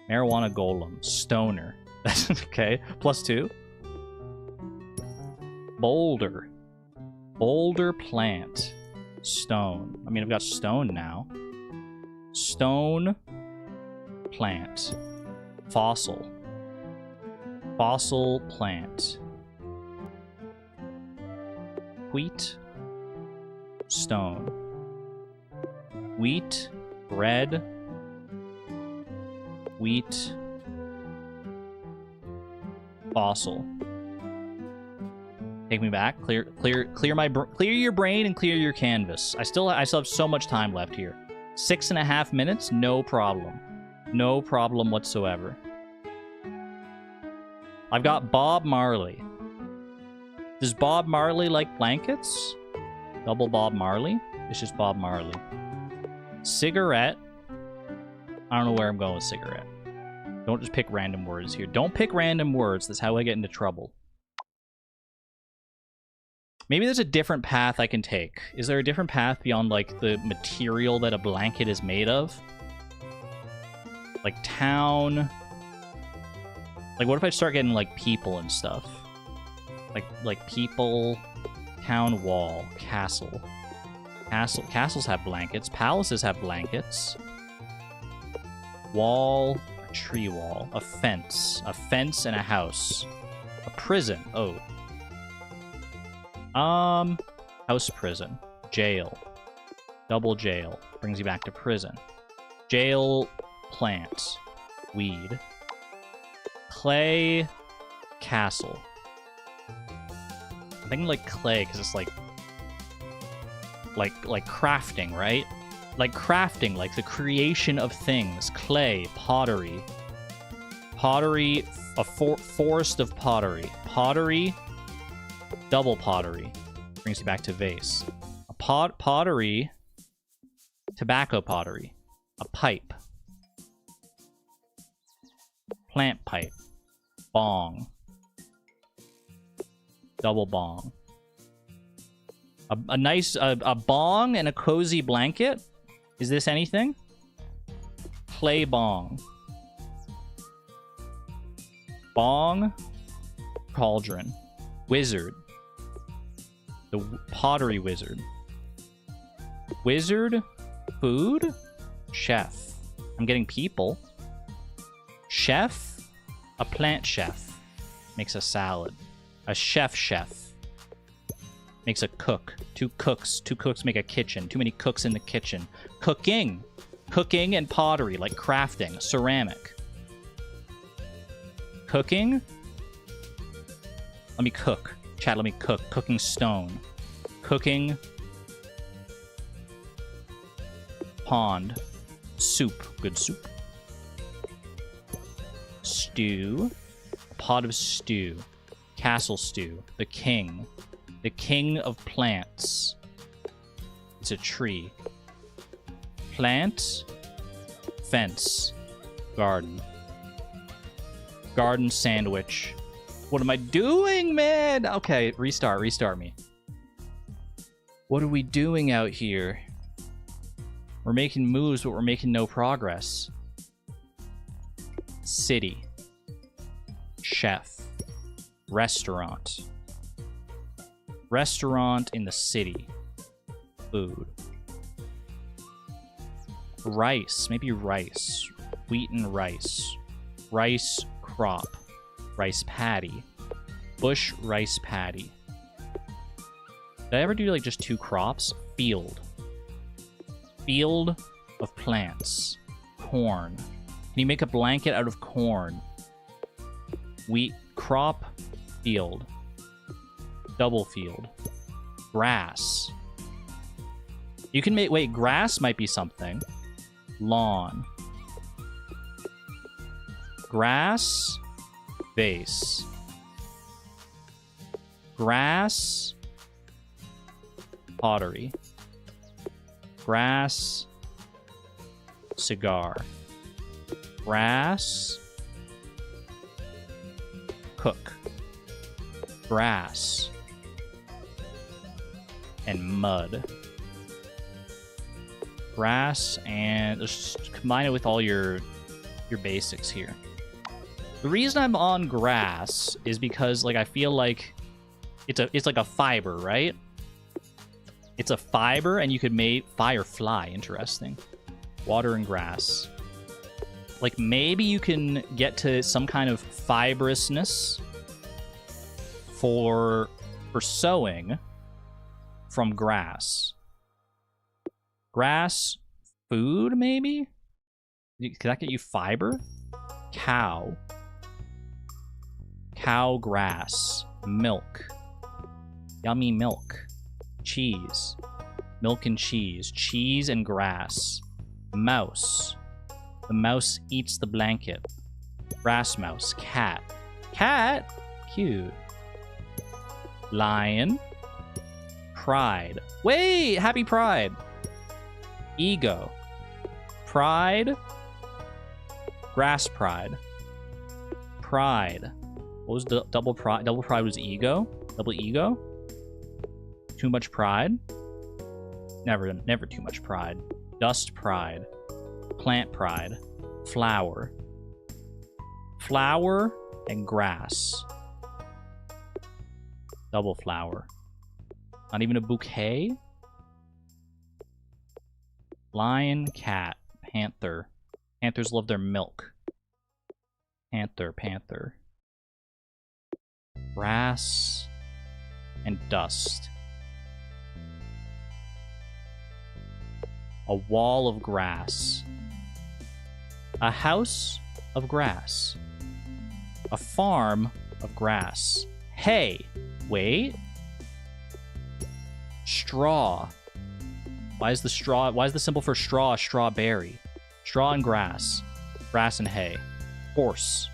Marijuana golem. Stoner. That's okay. +2. Boulder. Boulder plant. Stone. I mean, I've got stone now. Stone plant. Fossil. Fossil plant. Wheat. Stone. Wheat. Bread. Wheat. Fossil. Take me back. Clear your brain and clear your canvas. I still have so much time left here. 6.5 minutes, no problem. No problem whatsoever. I've got Bob Marley. Does Bob Marley like blankets? Double Bob Marley? It's just Bob Marley. Cigarette. I don't know where I'm going with cigarette. Don't just pick random words here. Don't pick random words. That's how I get into trouble. Maybe there's a different path I can take. Is there a different path beyond, like, the material that a blanket is made of? Like, town. Like, what if I start getting, like, people and stuff? Like people, town wall, castle. Castles have blankets. Palaces have blankets. Wall, a tree wall, a fence and a house, a prison. Oh, house prison, jail, double jail brings you back to prison. Jail, plant, weed, clay, castle. I think like clay because it's like crafting, right? Like crafting, like the creation of things. Clay, pottery. Pottery, a forest of pottery. Pottery, double pottery. Brings you back to vase. A pottery, tobacco pottery. A pipe. Plant pipe. Bong. Double bong. A nice a bong and a cozy blanket. Is this anything? Clay bong. Bong. Cauldron. Wizard. The pottery wizard. Wizard. Food. Chef. I'm getting people. Chef. A plant chef. Makes a salad. A chef. Makes a cook. Two cooks make a kitchen. Too many cooks in the kitchen. Cooking and pottery, like crafting. Ceramic. Cooking. Let me cook. Chat, let me cook. Cooking stone. Cooking. Pond. Soup. Good soup. Stew. Pot of stew. Castle stew. The king. The king of plants. It's a tree. Plant. Fence. Garden. Garden sandwich. What am I doing, man? Okay, restart me. What are we doing out here? We're making moves, but we're making no progress. City. Chef. Restaurant. Restaurant in the city. Food. Rice. Maybe rice. Wheat and rice. Rice crop. Rice paddy. Bush rice paddy. Did I ever do like just two crops? Field. Field of plants. Corn. Can you make a blanket out of corn? Wheat crop. Field. Double field. Grass. You can make... Wait, grass might be something. Lawn. Grass. Vase. Grass. Pottery. Grass. Cigar. Grass. Cook. Grass. And mud. Grass and just combine it with all your basics here. The reason I'm on grass is because like I feel like it's like a fiber, right? It's a fiber and you could make firefly. Interesting. Water and grass. Like maybe you can get to some kind of fibrousness for sewing from grass. Grass, food, maybe? Could that get you fiber? Cow. Cow grass. Milk. Yummy milk. Cheese. Milk and cheese. Cheese and grass. Mouse. The mouse eats the blanket. Grass mouse. Cat. Cat? Cute. Lion. Pride. Wait! Happy Pride. Ego. Pride. Grass pride. Pride. What was double pride? Double pride was ego. Double ego. Too much pride. Never too much pride. Dust pride. Plant pride. Flower. Flower and grass. Double flower. Not even a bouquet? Lion, cat, panther. Panthers love their milk. Panther, panther. Grass and dust. A wall of grass. A house of grass. A farm of grass. Hay. Wait. Straw. Why is the symbol for straw a strawberry? Straw and grass. Grass and hay. Horse.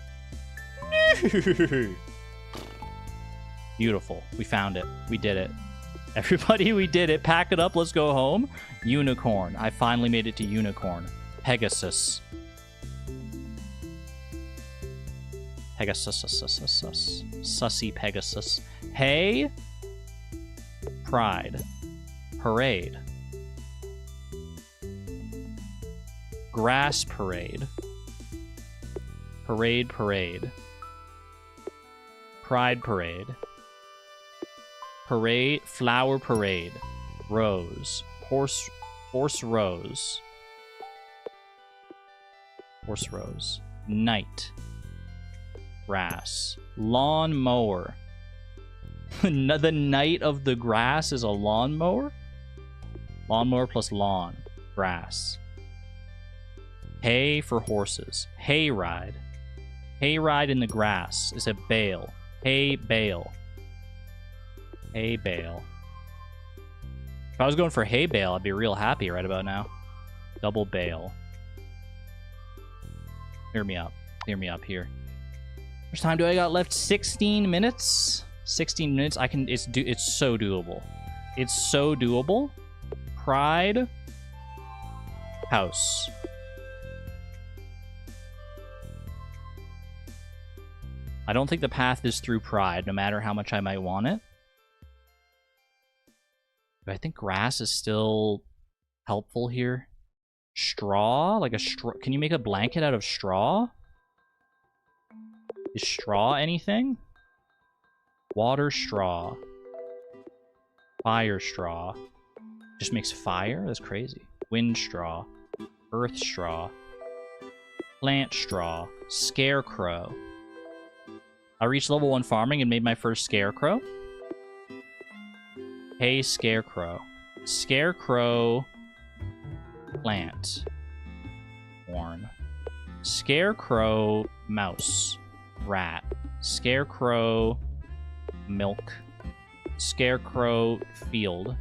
Beautiful. We found it. We did it. Everybody, we did it. Pack it up. Let's go home. Unicorn. I finally made it to unicorn. Pegasus. Pegasus. Sussy Pegasus. Hey. Pride. Parade. Grass parade. Parade parade. Pride parade. Parade, flower parade. Rose. Horse rose. Horse rose. Night. Grass. Lawn mower. The night of the grass is a lawn mower? Lawn mower plus lawn. Grass. Hay for horses. Hay ride. Hay ride in the grass is a bale. Hay bale. Hay bale. If I was going for hay bale, I'd be real happy right about now. Double bale. Hear me up. Hear me up here. How much time do I got left? 16 minutes? 16 minutes. It's so doable. It's so doable. Pride. House. I don't think the path is through pride, no matter how much I might want it. But I think grass is still helpful here. Straw? Like a straw? Can you make a blanket out of straw? Is straw anything? Water straw. Fire straw. Just makes fire? That's crazy. Wind straw. Earth straw. Plant straw. Scarecrow. I reached level 1 farming and made my first scarecrow. Hey, scarecrow. Scarecrow. Plant. Horn. Scarecrow. Mouse. Rat. Scarecrow. Milk. Scarecrow. Field.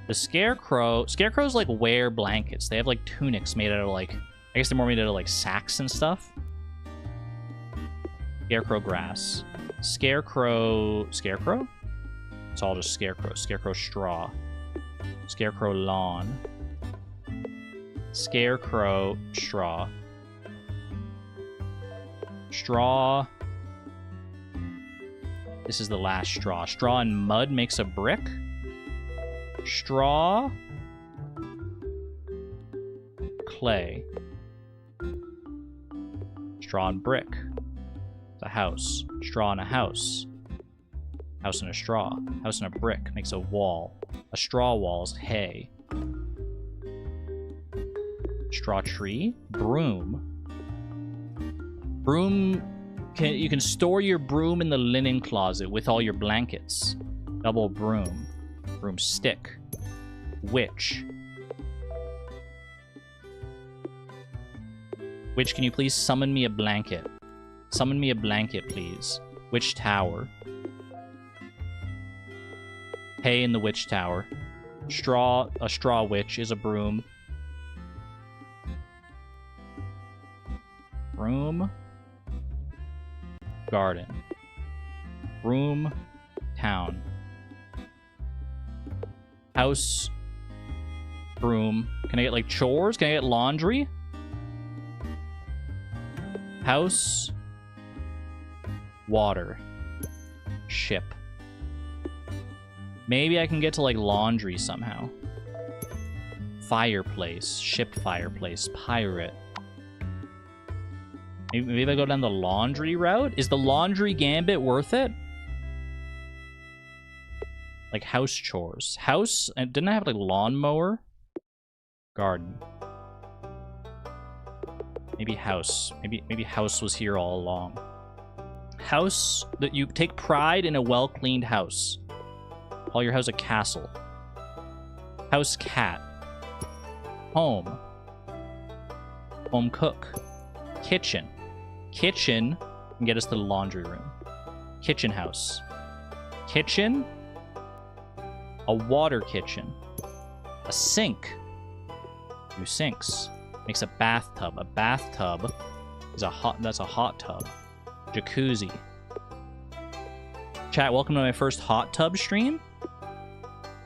The scarecrows like wear blankets. They have like tunics made out of like, I guess they're more made out of like sacks and stuff. Scarecrow grass. Scarecrow. It's all just scarecrow. Scarecrow straw. Scarecrow lawn. Scarecrow straw. Straw. This is the last straw. Straw and mud makes a brick. Straw. Clay. Straw and brick. It's a house. Straw and a house. House and a straw. House and a brick makes a wall. A straw wall is hay. Straw tree. Broom. Broom. You can store your broom in the linen closet with all your blankets. Double broom. Broomstick. Witch. Witch, can you please summon me a blanket? Summon me a blanket, please. Witch tower. Hay in the witch tower. Straw. A straw witch is a broom. Broom. Garden. Broom. Town. House. Broom. Can I get like chores? Can I get laundry? House. Water. Ship. Maybe I can get to like laundry somehow. Fireplace. Ship fireplace. Pirate. Maybe if I go down the laundry route? Is the laundry gambit worth it? Like house chores. House? And didn't I have like lawnmower? Garden. Maybe house. Maybe house was here all along. House, that you take pride in a well-cleaned house. Call your house a castle. House cat. Home. Home cook. Kitchen. Kitchen can get us to the laundry room. Kitchen house. Kitchen. A water kitchen. A sink. 2 sinks. Makes a bathtub. A bathtub is that's a hot tub. Jacuzzi. Chat, welcome to my first hot tub stream.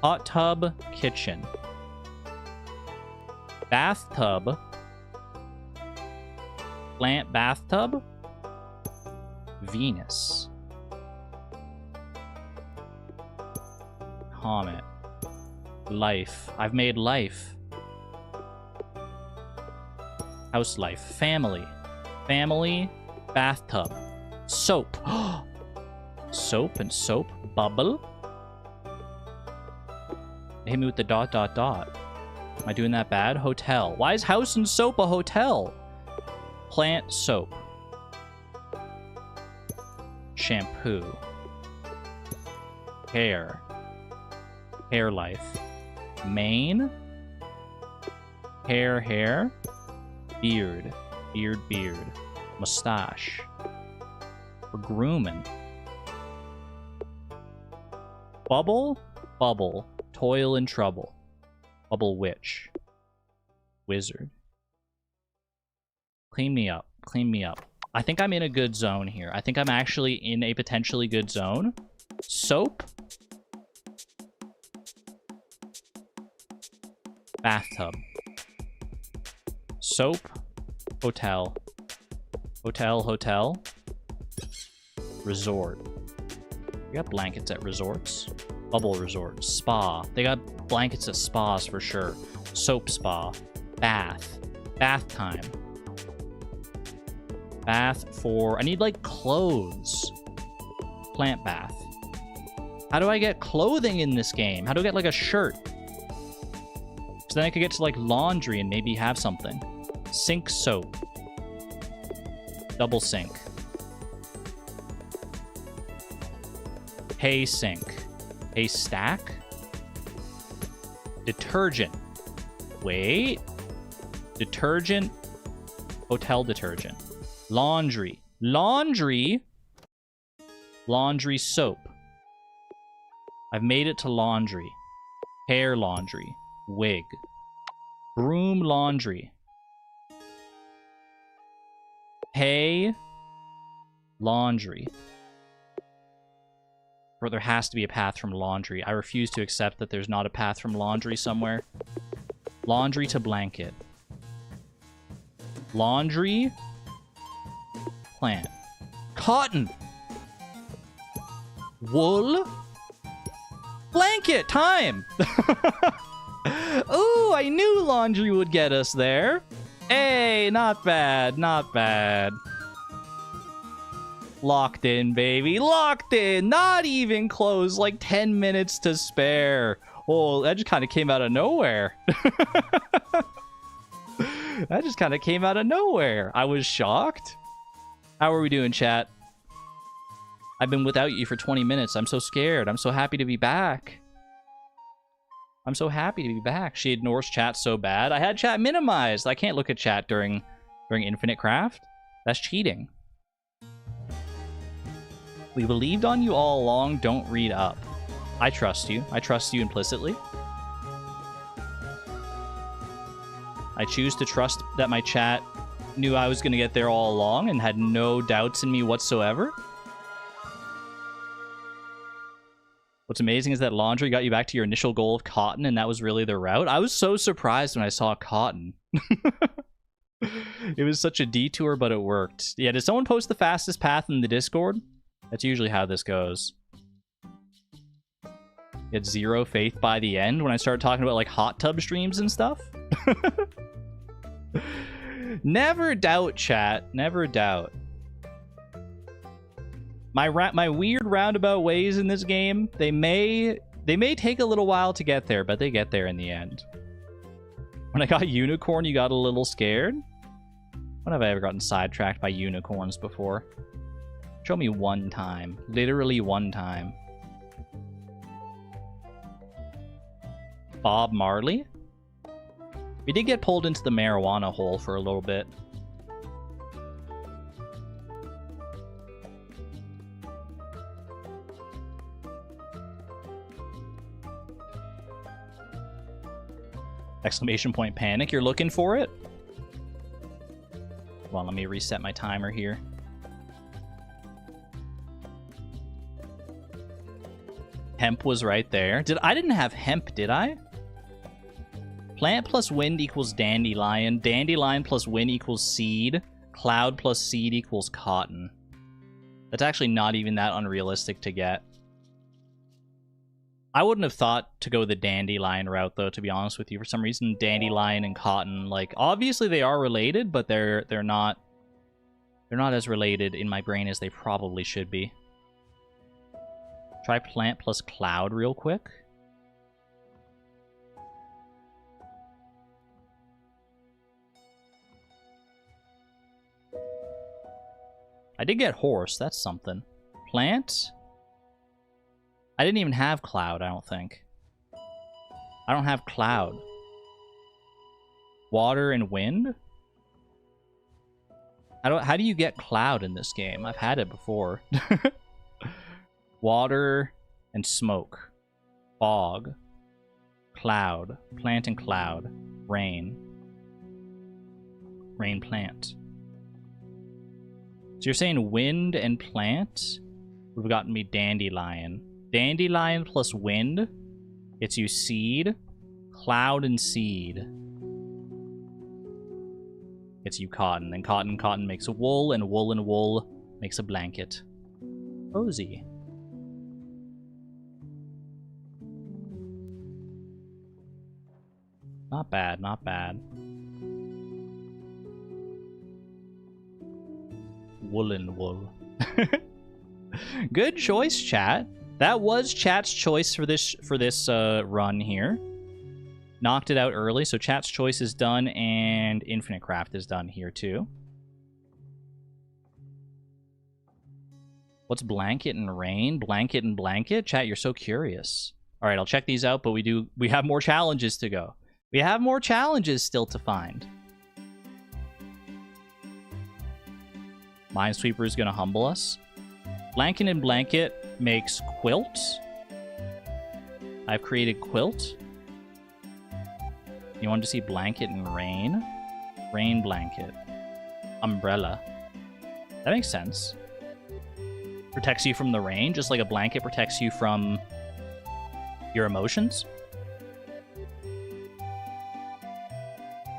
Hot tub kitchen. Bathtub. Plant bathtub. Venus. Comet. Life. I've made life. House life. Family. Family. Bathtub. Soap. Soap and soap. Bubble. Hit me with the ... Am I doing that bad? Hotel. Why is house and soap a hotel? Plant soap. Shampoo. Hair. Hair life. Mane. Hair. Beard. Beard. Mustache. We're grooming. Bubble. Toil and trouble. Bubble witch. Wizard. Clean me up. I think I'm in a good zone here. I think I'm actually in a potentially good zone. Soap. Bathtub. Soap. Hotel. Hotel. Resort. We got blankets at resorts. Bubble resort. Spa. They got blankets at spas for sure. Soap spa. Bath. Bath time. Bath for... I need, like, clothes. Plant bath. How do I get clothing in this game? How do I get, like, a shirt? So then I could get to, like, laundry and maybe have something. Sink soap. Double sink. Hay sink. Hay stack. Detergent. Wait. Detergent. Hotel detergent. Laundry. Laundry soap. I've made it to laundry. Hair laundry. Wig. Broom laundry. Hay laundry. Or there has to be a path from laundry. I refuse to accept that there's not a path from laundry somewhere. Laundry to blanket. Laundry. Plant. Cotton. Wool. Blanket. Time. Ooh, I knew laundry would get us there. Hey, not bad. Locked in, baby. Locked in. Not even close. Like 10 minutes to spare. Oh, that just kind of came out of nowhere. That just kind of came out of nowhere. I was shocked. How are we doing, chat? I've been without you for 20 minutes. I'm so scared. I'm so happy to be back. She ignores chat so bad. I had chat minimized. I can't look at chat during Infinite Craft. That's cheating. We believed on you all along. Don't read up. I trust you. I trust you implicitly. I choose to trust that my chat knew I was going to get there all along and had no doubts in me whatsoever. What's amazing is that laundry got you back to your initial goal of cotton, and that was really the route. I was so surprised when I saw cotton. It was such a detour, but it worked. Yeah, did someone post the fastest path in the Discord? That's usually how this goes. Get zero faith by the end when I start talking about, like, hot tub streams and stuff. Never doubt, chat. Never doubt. My weird roundabout ways in this game, they may take a little while to get there, but they get there in the end. When I got unicorn, you got a little scared? When have I ever gotten sidetracked by unicorns before? Show me one time. Literally one time. Bob Marley? We did get pulled into the marijuana hole for a little bit. Exclamation point panic. You're looking for it? Well, let me reset my timer here. Hemp was right there. I didn't have hemp, did I? Plant plus wind equals dandelion. Dandelion plus wind equals seed. Cloud plus seed equals cotton. That's actually not even that unrealistic to get. I wouldn't have thought to go the dandelion route, though, to be honest with you. For some reason, dandelion and cotton, like, obviously they are related, but they're not as related in my brain as they probably should be. Try plant plus cloud real quick. I did get horse. That's something. Plant. I didn't even have cloud, I don't think. I don't have cloud. Water and wind? How do you get cloud in this game? I've had it before. Water and smoke. Fog. Cloud. Plant and cloud. Rain. Rain plant. So you're saying wind and plant would have gotten me dandelion. Dandelion plus wind gets you seed. Cloud and seed gets you cotton. And cotton makes a wool, and wool makes a blanket. Cozy. Not bad, not bad. Woolen wool. Good choice, chat. That was chat's choice for this run here. Knocked it out early, so chat's choice is done, and Infinite Craft is done here too. What's blanket and rain? Blanket and blanket? Chat, you're so curious. All right, I'll check these out, but we have more challenges to go. We have more challenges still to find. Minesweeper is going to humble us. Blanket and blanket makes quilt. I've created quilt. You want to see blanket and rain? Rain blanket. Umbrella. That makes sense. Protects you from the rain, just like a blanket protects you from your emotions.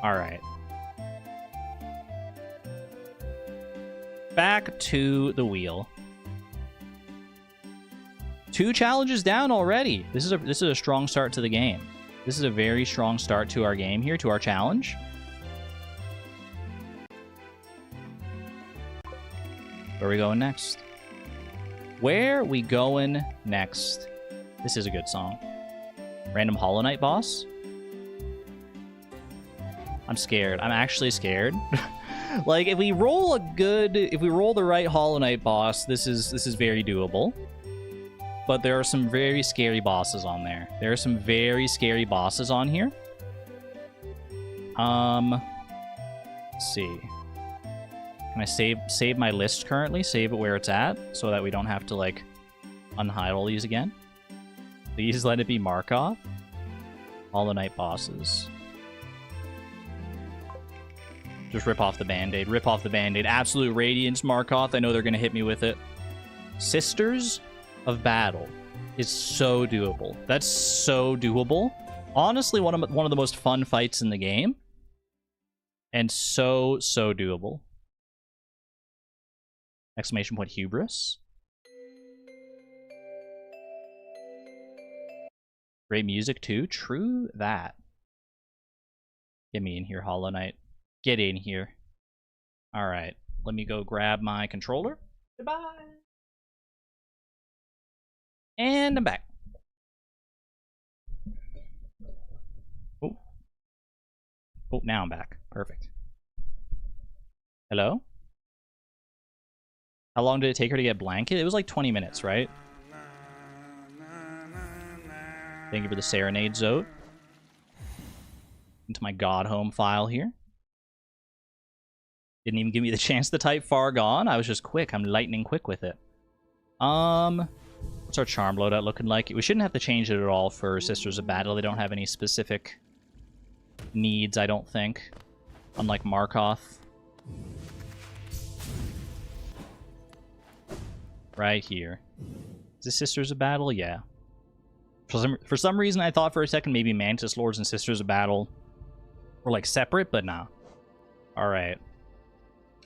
Alright. Back to the wheel. 2 challenges down already. This is a strong start to the game. This is a very strong start to our game here, to our challenge. Where are we going next? Where are we going next? This is a good song. Random Hollow Knight boss? I'm scared. I'm actually scared. Like, if we roll the right Hollow Knight boss, this is very doable. But there are some very scary bosses on there. There are some very scary bosses on here. Let's see. Can I save my list currently? Save it where it's at, so that we don't have to, like, unhide all these again. Please let it be Markov. Hollow Knight bosses. Just rip off the Band-Aid. Rip off the Band-Aid. Absolute Radiance Markov. I know they're going to hit me with it. Sisters of Battle is so doable. That's so doable. Honestly, one of the most fun fights in the game. And so doable. Exclamation point hubris. Great music too. True that. Get me in here, Hollow Knight. Get in here. Alright. Let me go grab my controller. Goodbye. And I'm back. Oh, now I'm back. Perfect. Hello? How long did it take her to get blanket? It was like 20 minutes, right? Thank you for the serenade, Zote. Into my God Home file here. Didn't even give me the chance to type far gone. I was just quick. I'm lightning quick with it. What's our charm loadout looking like? We shouldn't have to change it at all for Sisters of Battle. They don't have any specific needs, I don't think. Unlike Markoth. Right here. Is this Sisters of Battle? Yeah. For some reason, I thought for a second maybe Mantis Lords and Sisters of Battle were like separate, but nah. Alright.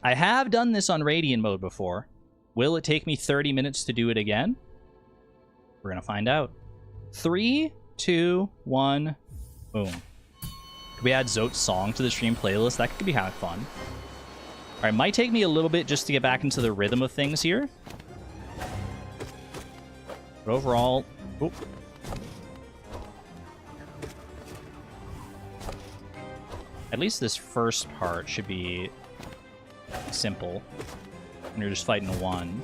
I have done this on Radiant mode before. Will it take me 30 minutes to do it again? We're gonna find out. 3, 2, 1, boom. Could we add Zote's song to the stream playlist? That could be kind of fun. Alright, might take me a little bit just to get back into the rhythm of things here. But overall... Oop. At least this first part should be simple. And you're just fighting one.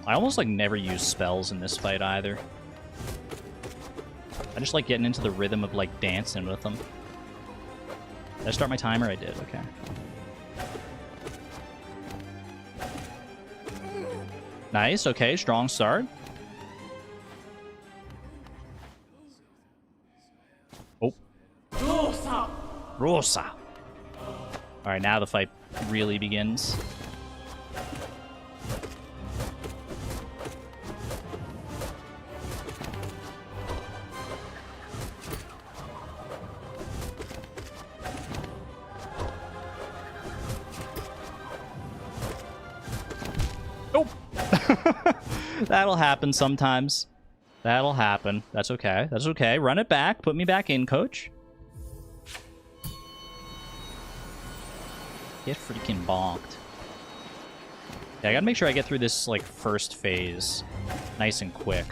I almost like never use spells in this fight either. I just like getting into the rhythm of like dancing with them. Did I start my timer? I did, okay. Nice, okay, strong start. Oh. Rosa! Alright, now the fight really begins. Nope! That'll happen sometimes. That'll happen. That's okay. That's okay. Run it back. Put me back in, coach. Get freaking bonked. Yeah, I gotta make sure I get through this, like, first phase nice and quick.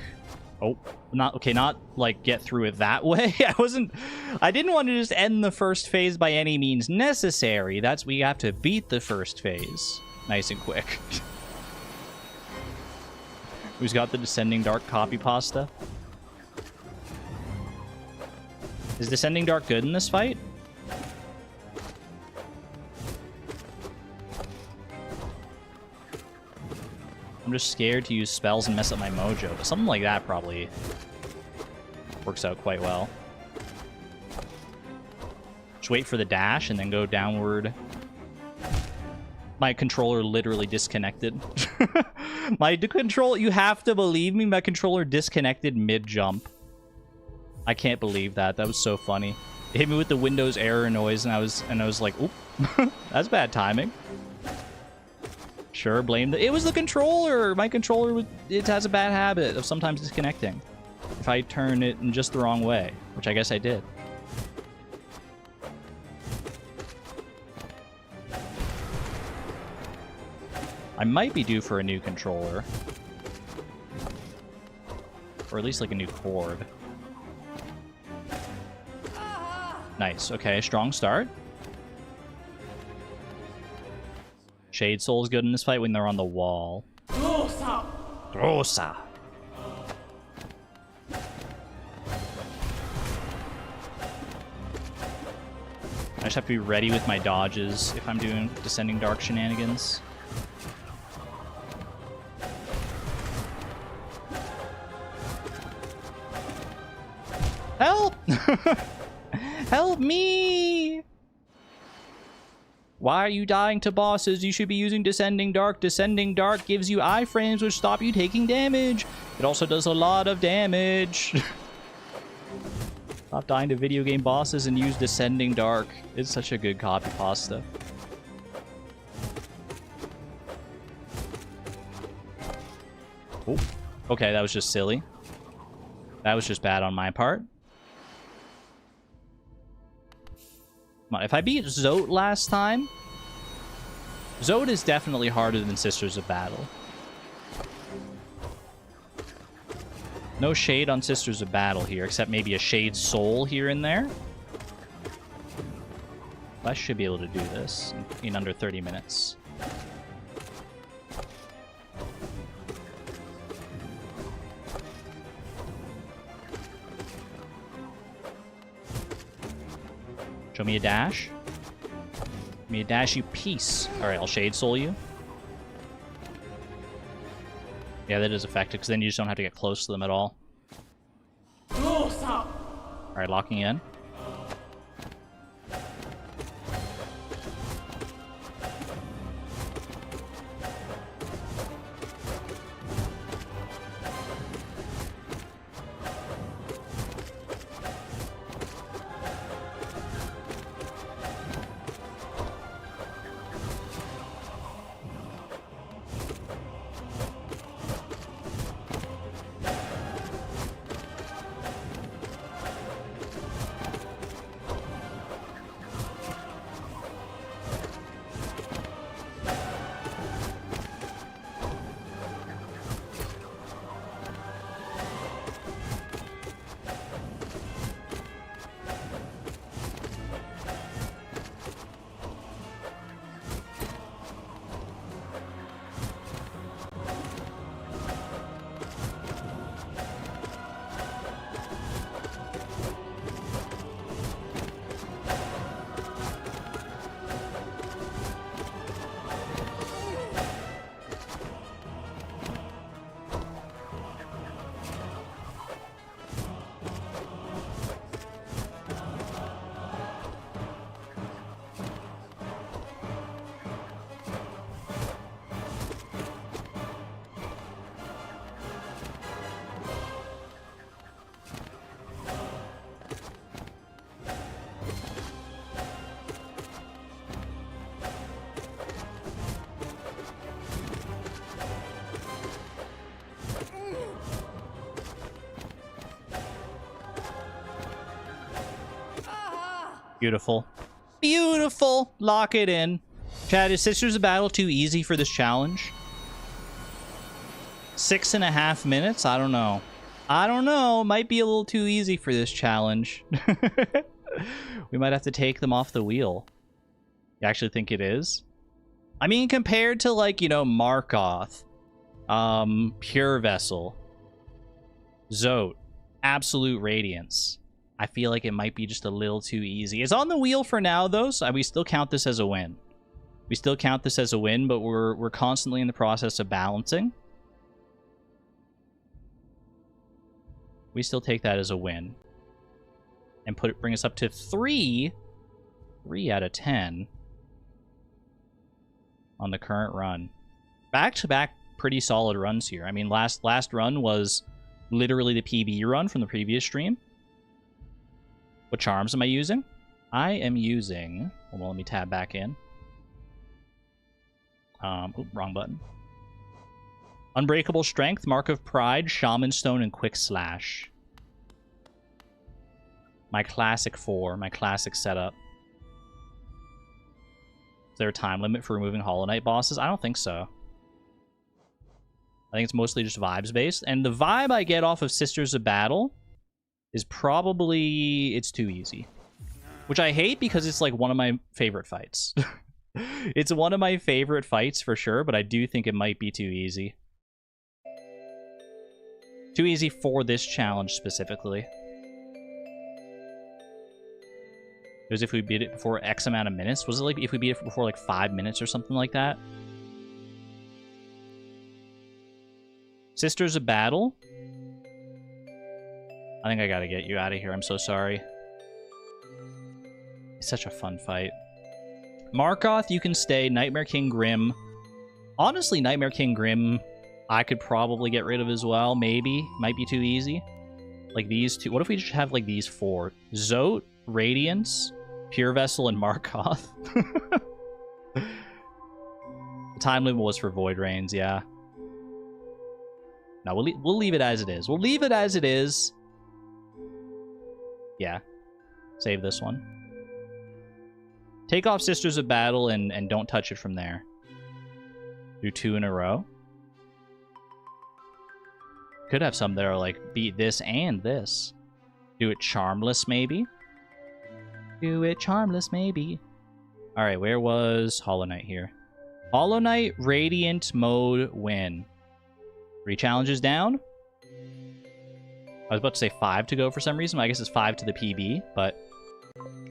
Oh, not, okay, not, like, get through it that way. I didn't want to just end the first phase by any means necessary. We have to beat the first phase nice and quick. Who's got the Descending Dark copy pasta? Is Descending Dark good in this fight? I'm just scared to use spells and mess up my mojo, but something like that probably works out quite well. Just wait for the dash and then go downward. My controller literally disconnected. You have to believe me, my controller disconnected mid-jump. I can't believe that. That was so funny. It hit me with the Windows error noise, and I was like, oop, that's bad timing. Sure, blame it was the controller. My controller, it has a bad habit of sometimes disconnecting if I turn it in just the wrong way, which I guess I did. I might be due for a new controller. Or at least like a new cord. Nice, okay, strong start. Shade Soul is good in this fight when they're on the wall. Rosa! Rosa! I just have to be ready with my dodges if I'm doing Descending Dark shenanigans. Help! Help me! Why are you dying to bosses? You should be using Descending Dark. Descending Dark gives you iframes which stop you taking damage. It also does a lot of damage. Stop dying to video game bosses and use Descending Dark. It's such a good copy pasta. Oh, okay, that was just silly. That was just bad on my part. Come on, if I beat Zote last time... Zote is definitely harder than Sisters of Battle. No shade on Sisters of Battle here, except maybe a Shade Soul here and there. I should be able to do this in under 30 minutes. Show me a dash. Give me a dash, you piece. Alright, I'll Shade Soul you. Yeah, that is effective, because then you just don't have to get close to them at all. Alright, locking in. Beautiful. Beautiful! Lock it in. Chad, is Sisters of Battle too easy for this challenge? 6.5 minutes? I don't know. I don't know. Might be a little too easy for this challenge. We might have to take them off the wheel. You actually think it is? I mean, compared to, like, you know, Markoth, Pure Vessel, Zote, Absolute Radiance, I feel like it might be just a little too easy. It's on the wheel for now, though, so we still count this as a win. We still count this as a win, but we're constantly in the process of balancing. We still take that as a win. And bring us up to 3 out of 10 on the current run. Back-to-back pretty solid runs here. I mean, last run was literally the PB run from the previous stream. What charms am I using? I am using... Hold on, let me tab back in. Oop, wrong button. Unbreakable Strength, Mark of Pride, Shaman Stone, and Quick Slash. My classic 4, my classic setup. Is there a time limit for removing Hollow Knight bosses? I don't think so. I think it's mostly just vibes based. And the vibe I get off of Sisters of Battle is probably it's too easy. Which I hate because it's like one of my favorite fights. It's one of my favorite fights for sure, but I do think it might be too easy. Too easy for this challenge specifically. It was if we beat it before X amount of minutes. Was it like if we beat it before like 5 minutes or something like that? Sisters of Battle. I think I gotta get you out of here. I'm so sorry. It's such a fun fight. Markoth, you can stay. Nightmare King Grim. Honestly, Nightmare King Grim, I could probably get rid of as well. Maybe. Might be too easy. Like these two. What if we just have like these 4? Zote, Radiance, Pure Vessel, and Markoth. The time limit was for Void Rains, yeah. No, we'll leave it as it is. We'll leave it as it is. Yeah. Save this one. Take off Sisters of Battle and don't touch it from there. Do 2 in a row. could have some that are like, beat this and this. Do it charmless, maybe? Do it charmless, maybe. Alright, where was Hollow Knight here? Hollow Knight, Radiant mode, win. 3 challenges down. I was about to say 5 to go for some reason. I guess it's 5 to the PB, but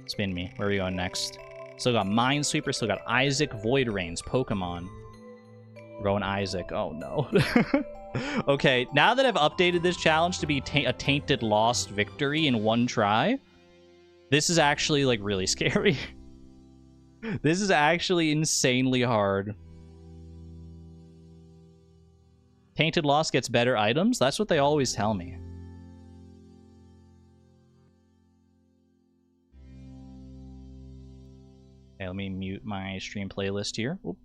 spin me. Where are we going next? Still got Minesweeper, still got Isaac, Void Rains, Pokemon. We're going Isaac. Oh, no. Okay, now that I've updated this challenge to be a Tainted Lost victory in 1 try, this is actually, like, really scary. This is actually insanely hard. Tainted Lost gets better items? That's what they always tell me. Okay, let me mute my stream playlist here. Oop.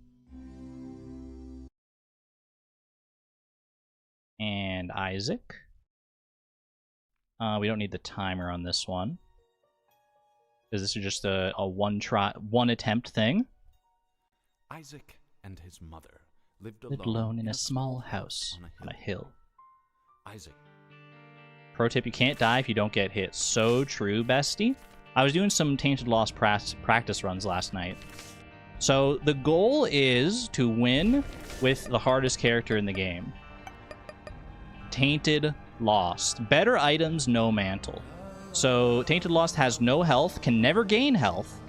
And Isaac. We don't need the timer on this one, because this is just a one attempt thing. Isaac and his mother lived alone in a small house on a hill. Isaac. Pro tip, you can't die if you don't get hit. So true, bestie. I was doing some Tainted Lost practice runs last night. So the goal is to win with the hardest character in the game. Tainted Lost. Better items, no mantle. So Tainted Lost has no health, can never gain health,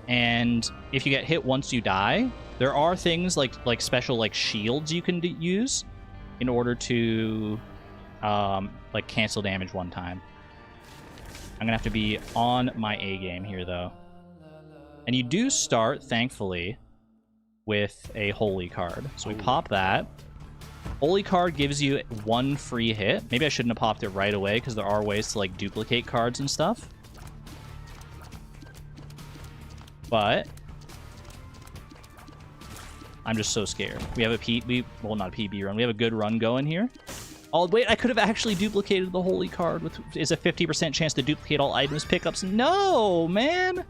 and if you get hit once you die, there are things like special like shields you can use in order to like cancel damage one time. I'm gonna have to be on my A game here though. And you do start, thankfully, with a holy card. So we pop that. Holy card gives you 1 free hit. Maybe I shouldn't have popped it right away because there are ways to like duplicate cards and stuff. But I'm just so scared. We have a well, not a PB run. We have a good run going here. Oh wait, I could have actually duplicated the holy card with is a 50% chance to duplicate all items pickups. No, man.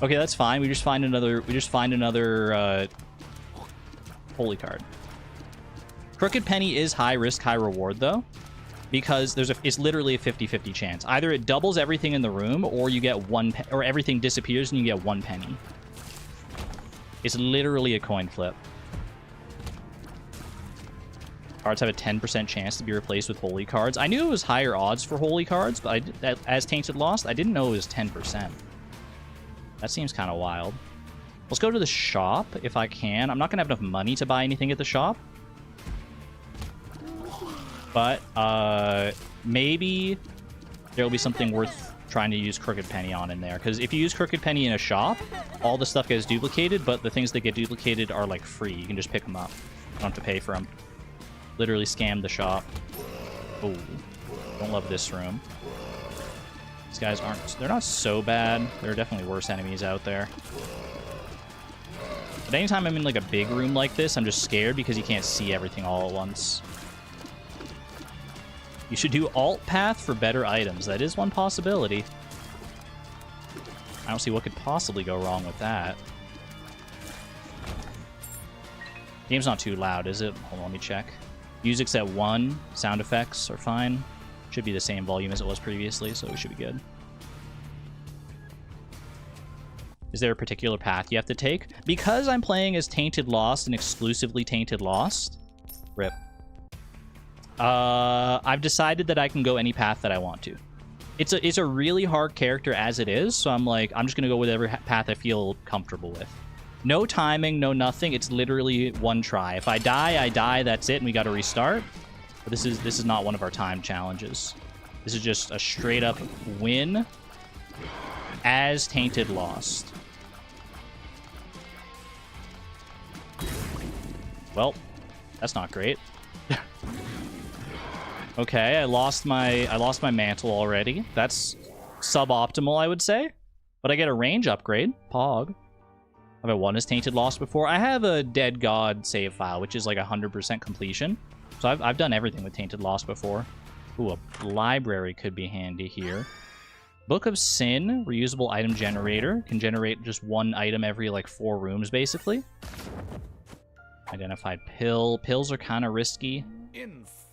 Okay, that's fine. We just find another holy card. Crooked Penny is high risk, high reward though, because it's literally a 50-50 chance. Either it doubles everything in the room, or you get or everything disappears and you get 1 penny. It's literally a coin flip. Cards have a 10% chance to be replaced with holy cards. I knew it was higher odds for holy cards, but as Tainted Lost, I didn't know it was 10%. That seems kind of wild. Let's go to the shop if I can. I'm not going to have enough money to buy anything at the shop. But maybe there will be something worth trying to use Crooked Penny on in there. Because if you use Crooked Penny in a shop, all the stuff gets duplicated, but the things that get duplicated are like free. You can just pick them up. You don't have to pay for them. Literally scam the shop. Oh, don't love this room. These guys they're not so bad. There are definitely worse enemies out there. But anytime I'm in like a big room like this, I'm just scared because you can't see everything all at once. You should do alt path for better items. That is one possibility. I don't see what could possibly go wrong with that. Game's not too loud, is it? Hold on, let me check. Music's at 1. Sound effects are fine. Should be the same volume as it was previously, so we should be good. Is there a particular path you have to take? Because I'm playing as Tainted Lost and exclusively Tainted Lost, rip. I've decided that I can go any path that I want to. It's a really hard character as it is, so I'm like, I'm just gonna go whatever path I feel comfortable with. No timing, no nothing. It's literally 1 try. If I die, I die. That's it, and we got to restart. But this is not one of our time challenges. This is just a straight up win as Tainted Lost. Well, that's not great. Okay, I lost my mantle already. That's suboptimal, I would say. But I get a range upgrade. Pog. Have I won as Tainted Lost before? I have a Dead God save file, which is like 100% completion. So I've done everything with Tainted Lost before. Ooh, a library could be handy here. Book of Sin, reusable item generator. Can generate just 1 item every like 4 rooms, basically. Identified pill. Pills are kind of risky.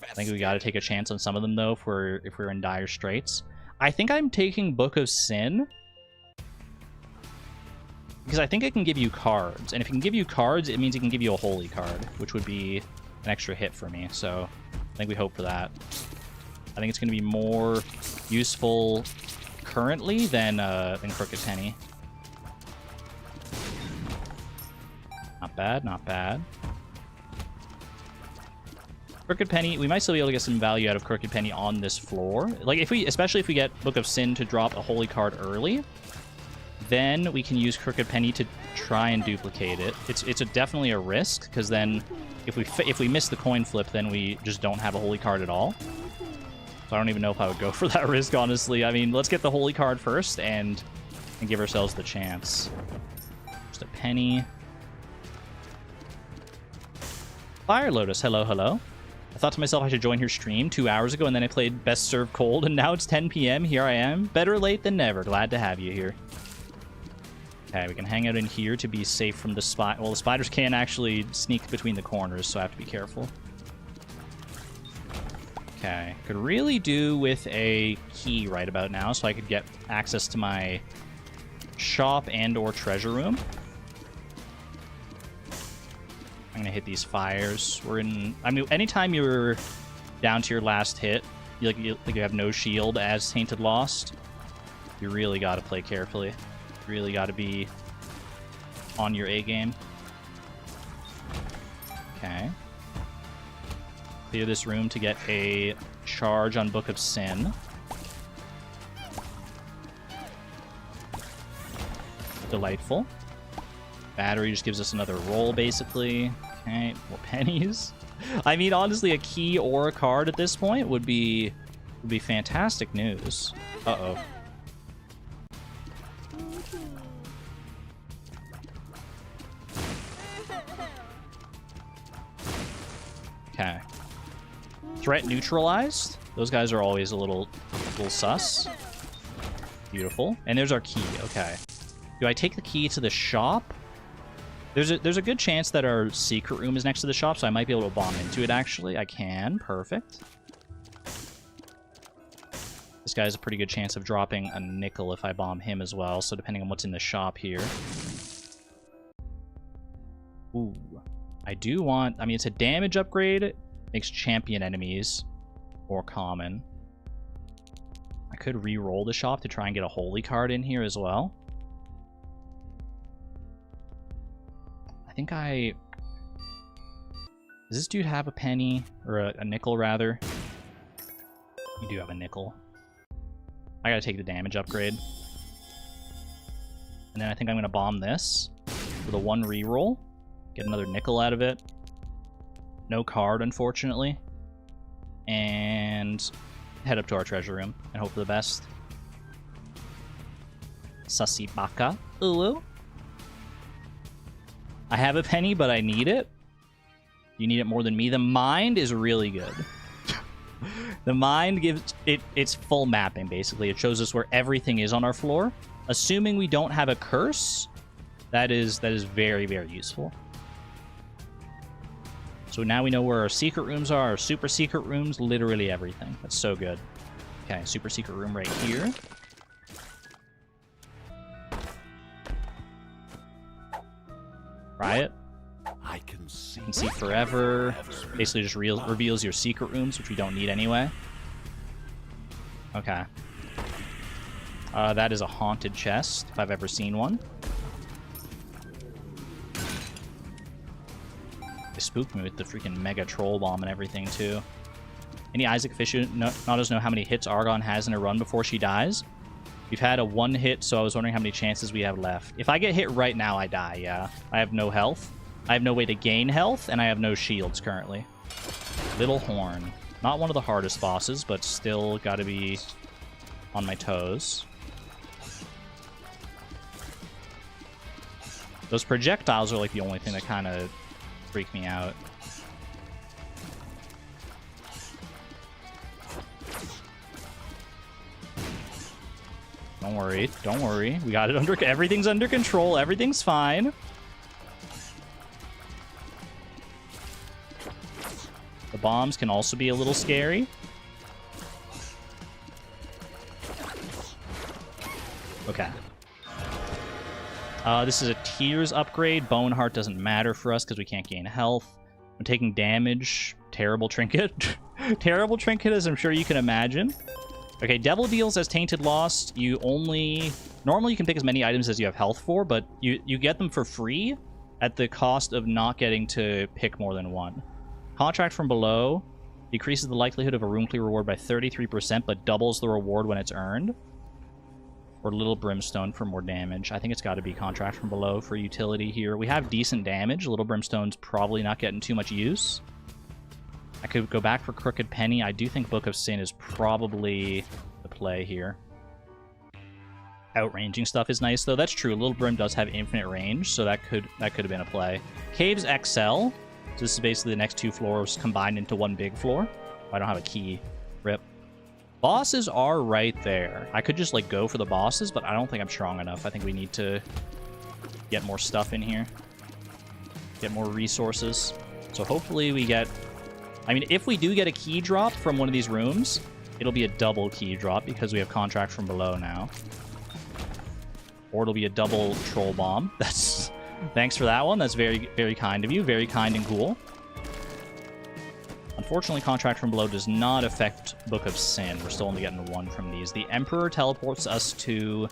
I think we got to take a chance on some of them, though, if we're in dire straits. I think I'm taking Book of Sin, because I think it can give you cards. And if it can give you cards, it means it can give you a holy card, which would be an extra hit for me. So I think we hope for that. I think it's going to be more useful currently than Crooked Penny. Not bad, not bad. Crooked Penny, we might still be able to get some value out of Crooked Penny on this floor. Like, especially if we get Book of Sin to drop a holy card early, then we can use Crooked Penny to try and duplicate it. It's definitely a risk, because then if we miss the coin flip, then we just don't have a holy card at all. So I don't even know if I would go for that risk, honestly. I mean, let's get the holy card first and give ourselves the chance. Just a penny. Fire Lotus, hello, hello. I thought to myself I should join your stream 2 hours ago, and then I played Best Served Cold, and now it's 10 p.m. Here I am. Better late than never. Glad to have you here. Okay, we can hang out in here to be safe from the spider. Well, the spiders can actually sneak between the corners, so I have to be careful. Okay, could really do with a key right about now, so I could get access to my shop and or treasure room. I'm gonna hit these fires. We're in. I mean, anytime you're down to your last hit, you have no shield as Tainted Lost. You really got to play carefully. Really got to be on your A game. Okay. Clear this room to get a charge on Book of Sin. Delightful. Battery just gives us another roll, basically. Okay, more pennies. I mean, honestly, a key or a card at this point would be fantastic news. Uh-oh. Okay. Threat neutralized. Those guys are always a little sus. Beautiful. And there's our key. Okay. Do I take the key to the shop? There's a good chance that our secret room is next to the shop, so I might be able to bomb into it, actually. I can. Perfect. This guy has a pretty good chance of dropping a nickel if I bomb him as well, so depending on what's in the shop here. Ooh. I do want... I mean, it's a damage upgrade. Makes champion enemies more common. I could re-roll the shop to try and get a holy card in here as well. I think I... Does this dude have a penny? Or a nickel, rather? You do have a nickel. I gotta take the damage upgrade. And then I think I'm gonna bomb this with a 1 reroll. Get another nickel out of it. No card, unfortunately. And head up to our treasure room and hope for the best. Sussy Baka. Ooh. I have a penny, but I need it. You need it more than me. The mind is really good. The mind gives it's full mapping, basically. It shows us where everything is on our floor. Assuming we don't have a curse, that is very, very useful. So now we know where our secret rooms are, our super secret rooms, literally everything. That's so good. Okay, super secret room right here. Try it. I can see. You can see forever. Basically just reveals your secret rooms, which we don't need anyway. Okay. That is a haunted chest, if I've ever seen one. They spooked me with the freaking mega troll bomb and everything, too. Any Isaac aficionados know how many hits Argon has in a run before she dies? We've had a 1 hit, so I was wondering how many chances we have left. If I get hit right now, I die, yeah. I have no health. I have no way to gain health, and I have no shields currently. Little Horn. Not one of the hardest bosses, but still gotta be on my toes. Those projectiles are like the only thing that kind of freak me out. Don't worry, don't worry. We got it under... Everything's under control. Everything's fine. The bombs can also be a little scary. Okay. This is a Tears upgrade. Bone Heart doesn't matter for us because we can't gain health. I'm taking damage. Terrible Trinket. Terrible Trinket, as I'm sure you can imagine. Okay, Devil Deals as Tainted Lost. Normally you can pick as many items as you have health for, but you get them for free at the cost of not getting to pick more than one. Contract from Below decreases the likelihood of a room clear reward by 33%, but doubles the reward when it's earned. Or Little Brimstone for more damage. I think it's got to be Contract from Below for utility here. We have decent damage. Little Brimstone's probably not getting too much use. I could go back for Crooked Penny. I do think Book of Sin is probably the play here. Outranging stuff is nice, though. That's true. Little Brim does have infinite range, so that could have been a play. Caves XL. So this is basically the next 2 floors combined into one big floor. I don't have a key. Rip. Bosses are right there. I could just, like, go for the bosses, but I don't think I'm strong enough. I think we need to get more stuff in here. Get more resources. So hopefully we get... I mean, if we do get a key drop from one of these rooms, it'll be a double key drop because we have Contract from Below now. Or it'll be a double Troll Bomb. That's... Thanks for that one. That's very, very kind of you. Very kind and cool. Unfortunately, Contract from Below does not affect Book of Sin. We're still only getting 1 from these. The Emperor teleports us to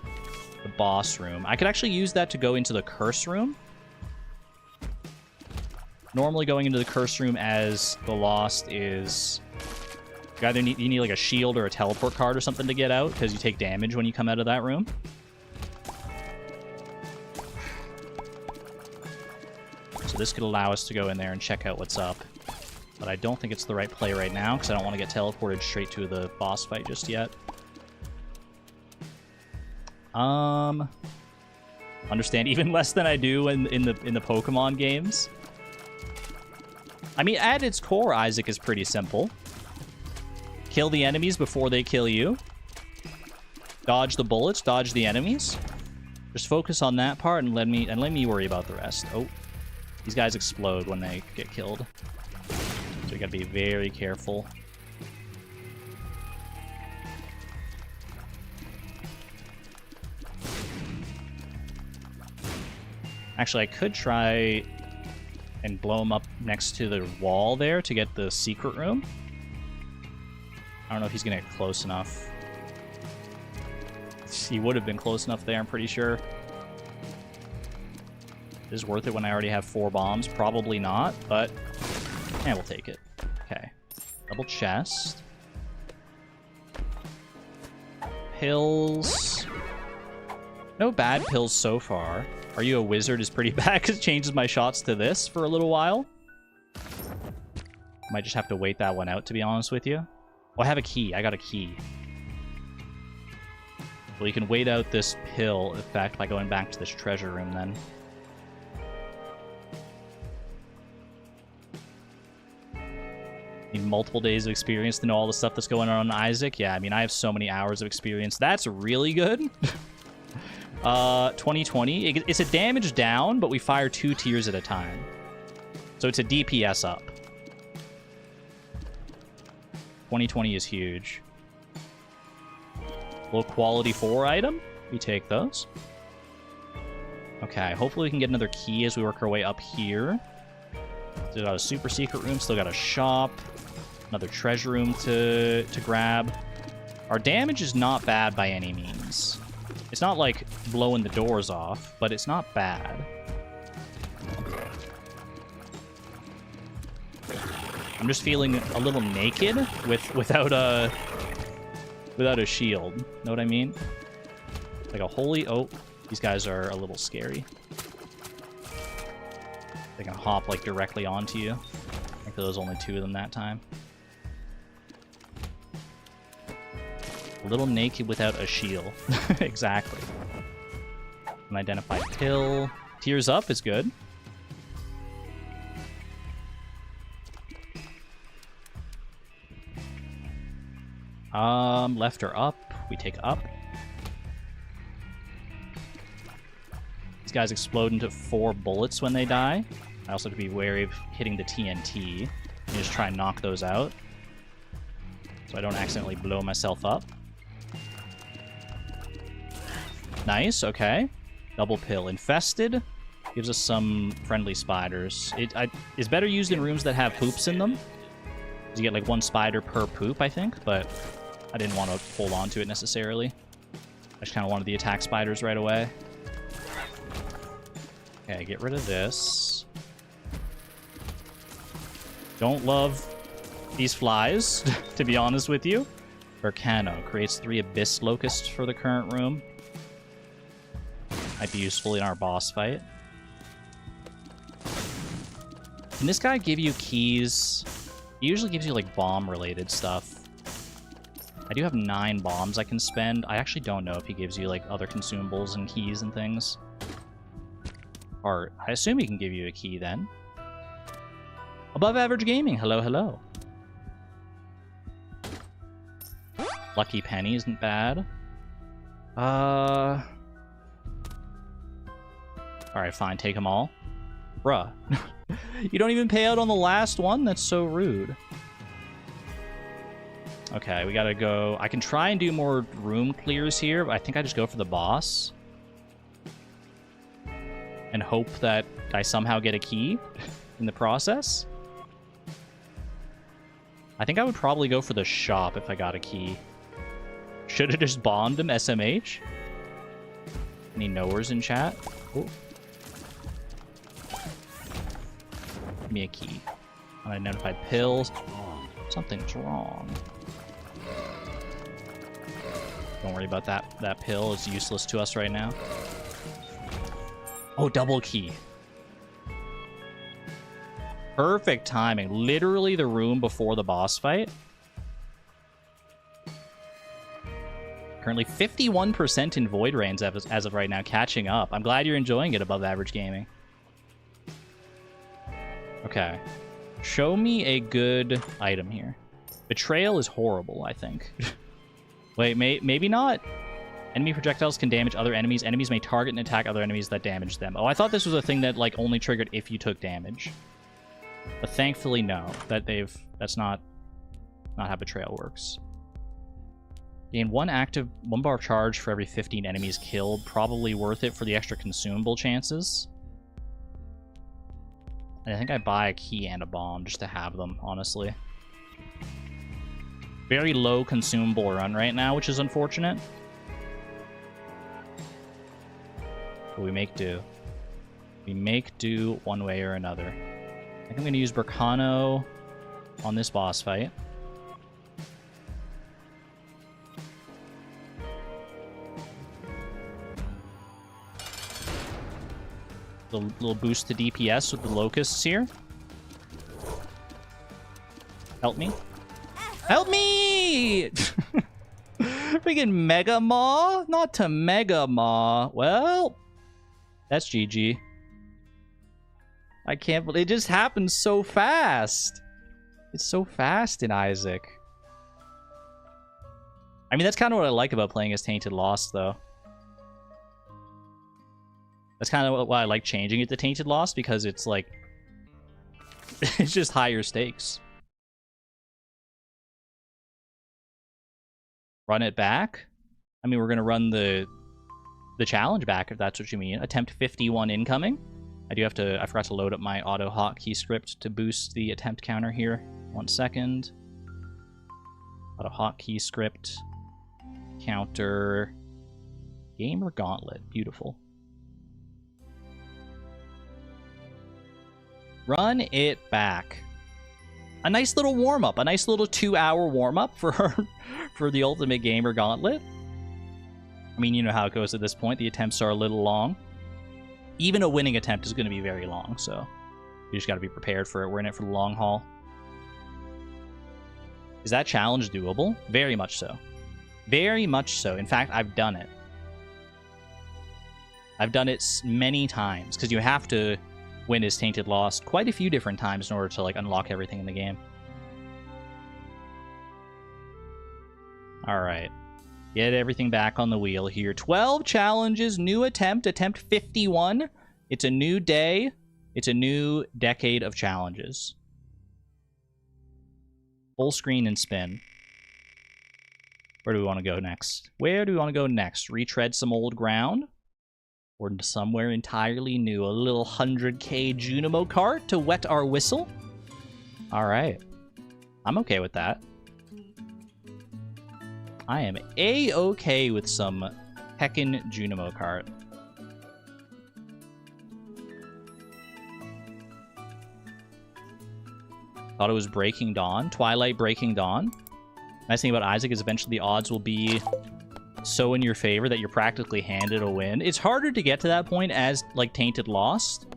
the boss room. I could actually use that to go into the curse room. Normally going into the curse room as the Lost is... You either need like a shield or a teleport card or something to get out, because you take damage when you come out of that room. So this could allow us to go in there and check out what's up. But I don't think it's the right play right now, because I don't want to get teleported straight to the boss fight just yet. Understand even less than I do in the Pokemon games. I mean, at its core, Isaac is pretty simple. Kill the enemies before they kill you. Dodge the bullets, dodge the enemies. Just focus on that part and let me worry about the rest. Oh, these guys explode when they get killed. So you gotta be very careful. Actually, I could try and blow him up next to the wall there to get the secret room. I don't know if he's gonna get close enough. He would have been close enough there, I'm pretty sure. Is it worth it when I already have 4 bombs? Probably not, but yeah, we'll take it. Okay. Double chest. Pills. No bad pills so far. Are You a Wizard is pretty bad because it changes my shots to this for a little while. Might just have to wait that one out, to be honest with you. Oh, I have a key. I got a key. Well, you can wait out this pill effect by going back to this treasure room then. Need multiple days of experience to know all the stuff that's going on in Isaac. Yeah, I mean, I have so many hours of experience. That's really good. 2020. It's a damage down, but we fire 2 tiers at a time. So it's a DPS up. 2020 is huge. Low quality 4 item. We take those. Okay, hopefully we can get another key as we work our way up here. Still got a super secret room, still got a shop. Another treasure room to grab. Our damage is not bad by any means. It's not like blowing the doors off, but it's not bad. I'm just feeling a little naked without a shield. Know what I mean? Like a holy... Oh, these guys are a little scary. They can hop like directly onto you. I think there was only 2 of them that time. A little naked without a shield. Exactly. Unidentified pill. Tears up is good. Left or up? We take up. These guys explode into 4 bullets when they die. I also have to be wary of hitting the TNT. Just try and knock those out, so I don't accidentally blow myself up. Nice, okay. Double pill. Infested gives us some friendly spiders. It's better used in rooms that have poops in them. You get like 1 spider per poop, I think, but I didn't want to hold on to it necessarily. I just kind of wanted the attack spiders right away. Okay, get rid of this. Don't love these flies, to be honest with you. Volcano creates 3 abyss locusts for the current room. Might be useful in our boss fight. Can this guy give you keys? He usually gives you like bomb-related stuff. I do have 9 bombs I can spend. I actually don't know if he gives you like other consumables and keys and things. Or I assume he can give you a key then. Above average gaming. Hello, hello. Lucky penny isn't bad. Alright, fine. Take them all. Bruh. You don't even pay out on the last one? That's so rude. Okay, we gotta go. I can try and do more room clears here, but I think I just go for the boss. And hope that I somehow get a key in the process. I think I would probably go for the shop if I got a key. Should have just bombed him, SMH. Any knowers in chat? Ooh. Give me a key. Unidentified pills. Something's wrong. Don't worry about that. That pill is useless to us right now. Oh, double key. Perfect timing. Literally the room before the boss fight. Currently 51% in Void Rains as of right now, catching up. I'm glad you're enjoying it, Above Average Gaming. Okay. Show me a good item here. Betrayal is horrible, I think. Wait, maybe not. Enemy projectiles can damage other enemies. Enemies may target and attack other enemies that damage them. Oh, I thought this was a thing that like only triggered if you took damage. But thankfully, no. That's not how Betrayal works. Gain 1 bar charge for every 15 enemies killed. Probably worth it for the extra consumable chances. And I think I buy a key and a bomb just to have them, honestly. Very low consumable run right now, which is unfortunate. But we make do. We make do one way or another. I think I'm going to use Burkano on this boss fight. The little boost to DPS with the locusts here. Help me. Help me! Freaking Mega Maw? Not to Mega Maw. Well, that's GG. I can't believe it just happened so fast. It's so fast in Isaac. I mean, that's kind of what I like about playing as Tainted Lost, though. That's kind of why I like changing it to Tainted Lost, because it's like... it's just higher stakes. Run it back? I mean, we're going to run the challenge back, if that's what you mean. Attempt 51 incoming. I do have to... I forgot to load up my auto hotkey script to boost the attempt counter here. 1 second. Auto hotkey script. Counter. Gamer Gauntlet. Beautiful. Run it back. A nice little warm-up. A nice little 2-hour warm-up for the Ultimate Gamer Gauntlet. I mean, you know how it goes at this point. The attempts are a little long. Even a winning attempt is going to be very long, so you just got to be prepared for it. We're in it for the long haul. Is that challenge doable? Very much so. Very much so. In fact, I've done it. I've done it many times, because you have to win as Tainted Lost quite a few different times in order to like unlock everything in the game. Alright. Get everything back on the wheel here. 12 challenges, new attempt 51. It's a new day. It's a new decade of challenges. Full screen and spin. Where do we want to go next? Where do we want to go next? Retread some old ground? Or into somewhere entirely new? A little 100k Junimo cart to wet our whistle? Alright. I'm okay with that. I am A-okay with some heckin' Junimo cart. Thought it was Breaking Dawn. Twilight Breaking Dawn. Nice thing about Isaac is eventually the odds will be so in your favor that you're practically handed a win. It's harder to get to that point as, like, Tainted Lost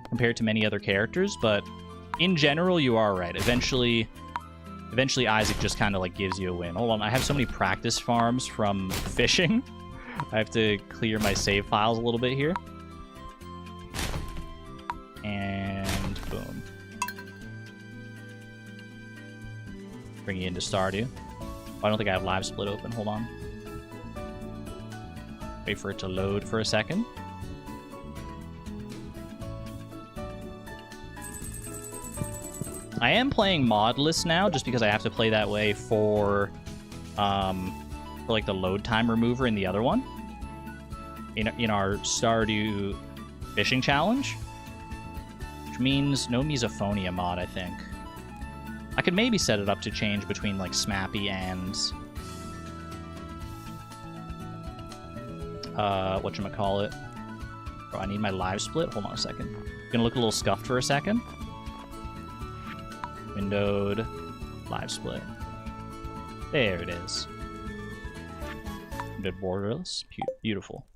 compared to many other characters, but in general, you are right. Eventually Isaac just kind of, like, gives you a win. Hold on, I have so many practice farms from fishing. I have to clear my save files a little bit here. And boom. Bring you into Stardew. Oh, I don't think I have Live Split open. Hold on. Wait for it to load for a second. I am playing modless now, just because I have to play that way for like the load time remover in the other one. In our Stardew fishing challenge, which means no misophonia mod, I think. I could maybe set it up to change between, like, Smappy and whatchamacallit. Oh, I need my Live Split. Hold on a second. Gonna look a little scuffed for a second. Windowed, Live Split. There it is. Windowed borderless. Beautiful.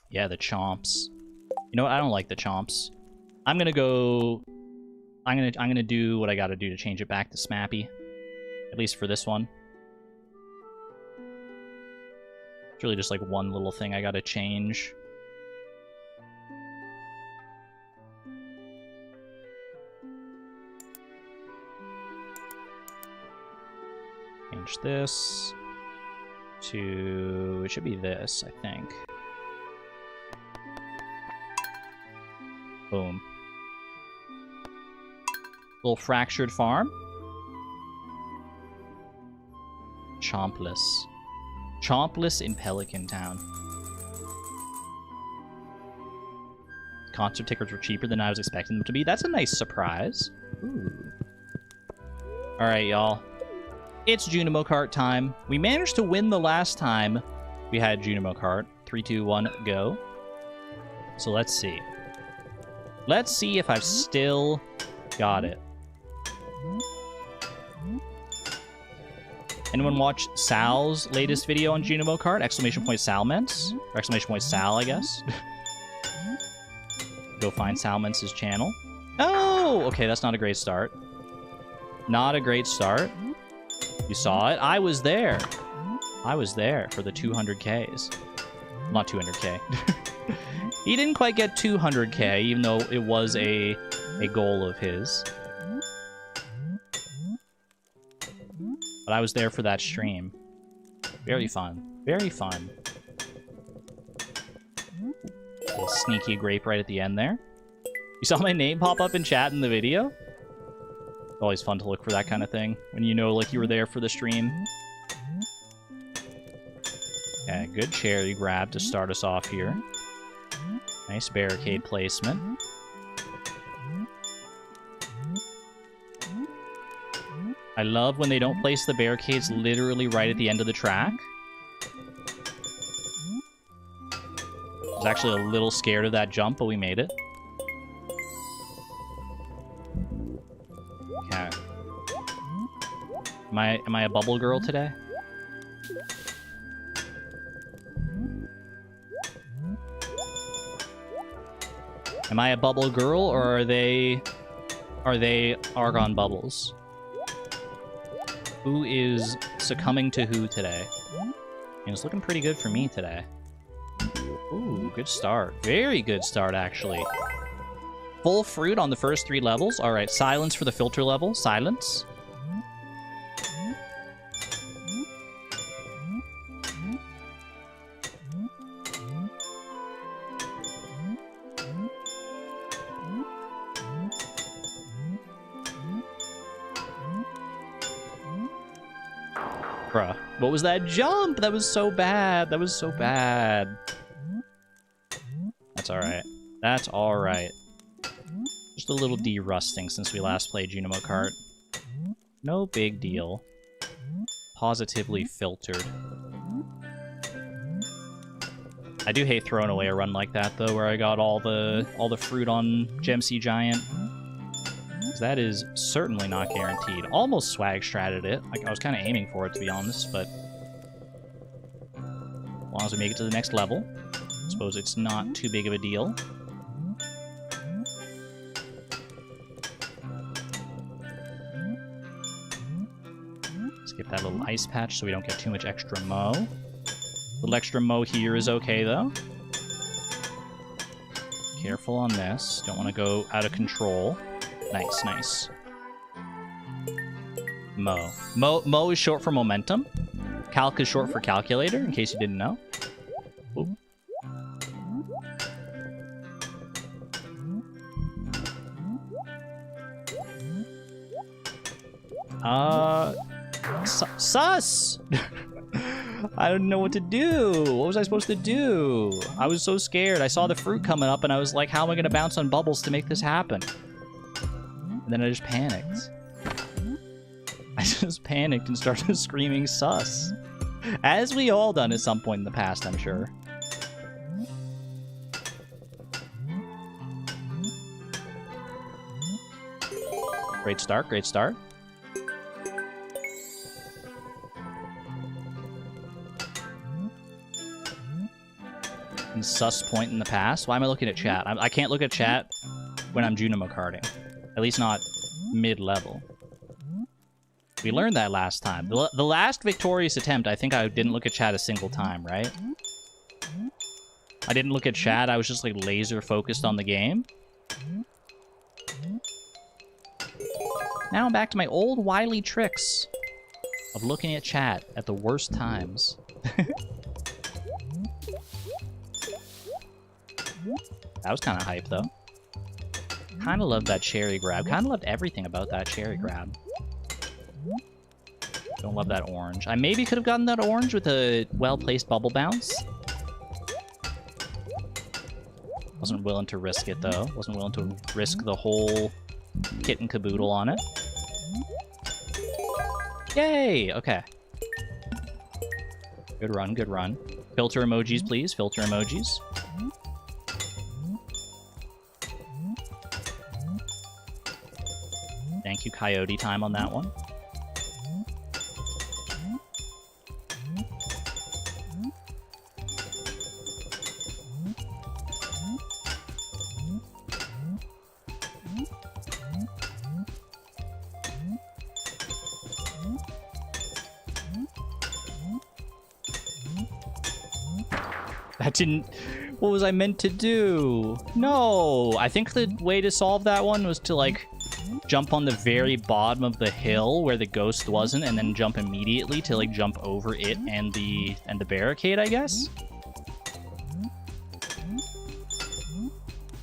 Yeah, the chomps. You know what? I don't like the chomps. I'm gonna go. I'm gonna do what I gotta do to change it back to Smappy. At least for this one. It's really just like one little thing I gotta change. Change this to, it should be this, I think. Boom. Little fractured farm. Chompless. Chompless in Pelican Town. Concert tickets were cheaper than I was expecting them to be. That's a nice surprise. Ooh. Alright, y'all. It's Junimo Kart time. We managed to win the last time we had Junimo Kart. 3, 2, 1, go. So let's see. Let's see if I've still got it. Anyone watch Sal's latest video on Junimo Kart? Exclamation point Salments. Or exclamation point Sal, I guess. Go find Salments' channel. Oh! Okay, that's not a great start. Not a great start. You saw it? I was there. I was there for the 200Ks. Not 200K. He didn't quite get 200K, even though it was a goal of his. But I was there for that stream. Very fun. Very fun. Little sneaky grape right at the end there. You saw my name pop up in chat in the video? It's always fun to look for that kind of thing. When you know, like, you were there for the stream. Okay, good cherry grab to start us off here. Nice barricade placement. I love when they don't place the barricades literally right at the end of the track. I was actually a little scared of that jump, but we made it. Okay. Am I a bubble girl today? Am I a bubble girl, or are they Argon bubbles? Who is succumbing to who today? And it's looking pretty good for me today. Ooh, good start. Very good start, actually. Full fruit on the first 3 levels. All right, silence for the filter level. Silence. Bruh, what was that jump? That was so bad. That was so bad. That's alright. That's alright. Just a little de-rusting since we last played Junimo Kart. No big deal. Positively filtered. I do hate throwing away a run like that though, where I got all the fruit on Gem Sea Giant. Because that is certainly not guaranteed. Almost swag stratted it. Like I was kind of aiming for it to be honest, but as long as we make it to the next level, I suppose it's not too big of a deal. Skip that little ice patch so we don't get too much extra mo. A little extra mo here is okay, though. Careful on this. Don't want to go out of control. Nice, nice. Mo. Mo is short for momentum. Calc is short for calculator, in case you didn't know. Ooh. Sus! I didn't know what to do. What was I supposed to do? I was so scared. I saw the fruit coming up and I was like, how am I going to bounce on bubbles to make this happen? And then I just panicked. I just panicked and started screaming sus. As we all done at some point in the past, I'm sure. Great start, great start. Sus point in the past. Why am I looking at chat? I can't look at chat when I'm Junimo karting. At least not mid-level. We learned that last time. The last victorious attempt, I think I didn't look at chat a single time, right? I didn't look at chat. I was just like laser focused on the game. Now I'm back to my old wily tricks of looking at chat at the worst times. That was kind of hype, though. Kind of loved that cherry grab. Kind of loved everything about that cherry grab. Don't love that orange. I maybe could have gotten that orange with a well-placed bubble bounce. Wasn't willing to risk it, though. Wasn't willing to risk the whole kit and caboodle on it. Yay! Okay. Good run, good run. Filter emojis, please. Filter emojis. Thank you, Coyote time on that one. That didn't... What was I meant to do? No! I think the way to solve that one was to, like, jump on the very bottom of the hill where the ghost wasn't, and then jump immediately to, like, jump over it and the barricade, I guess?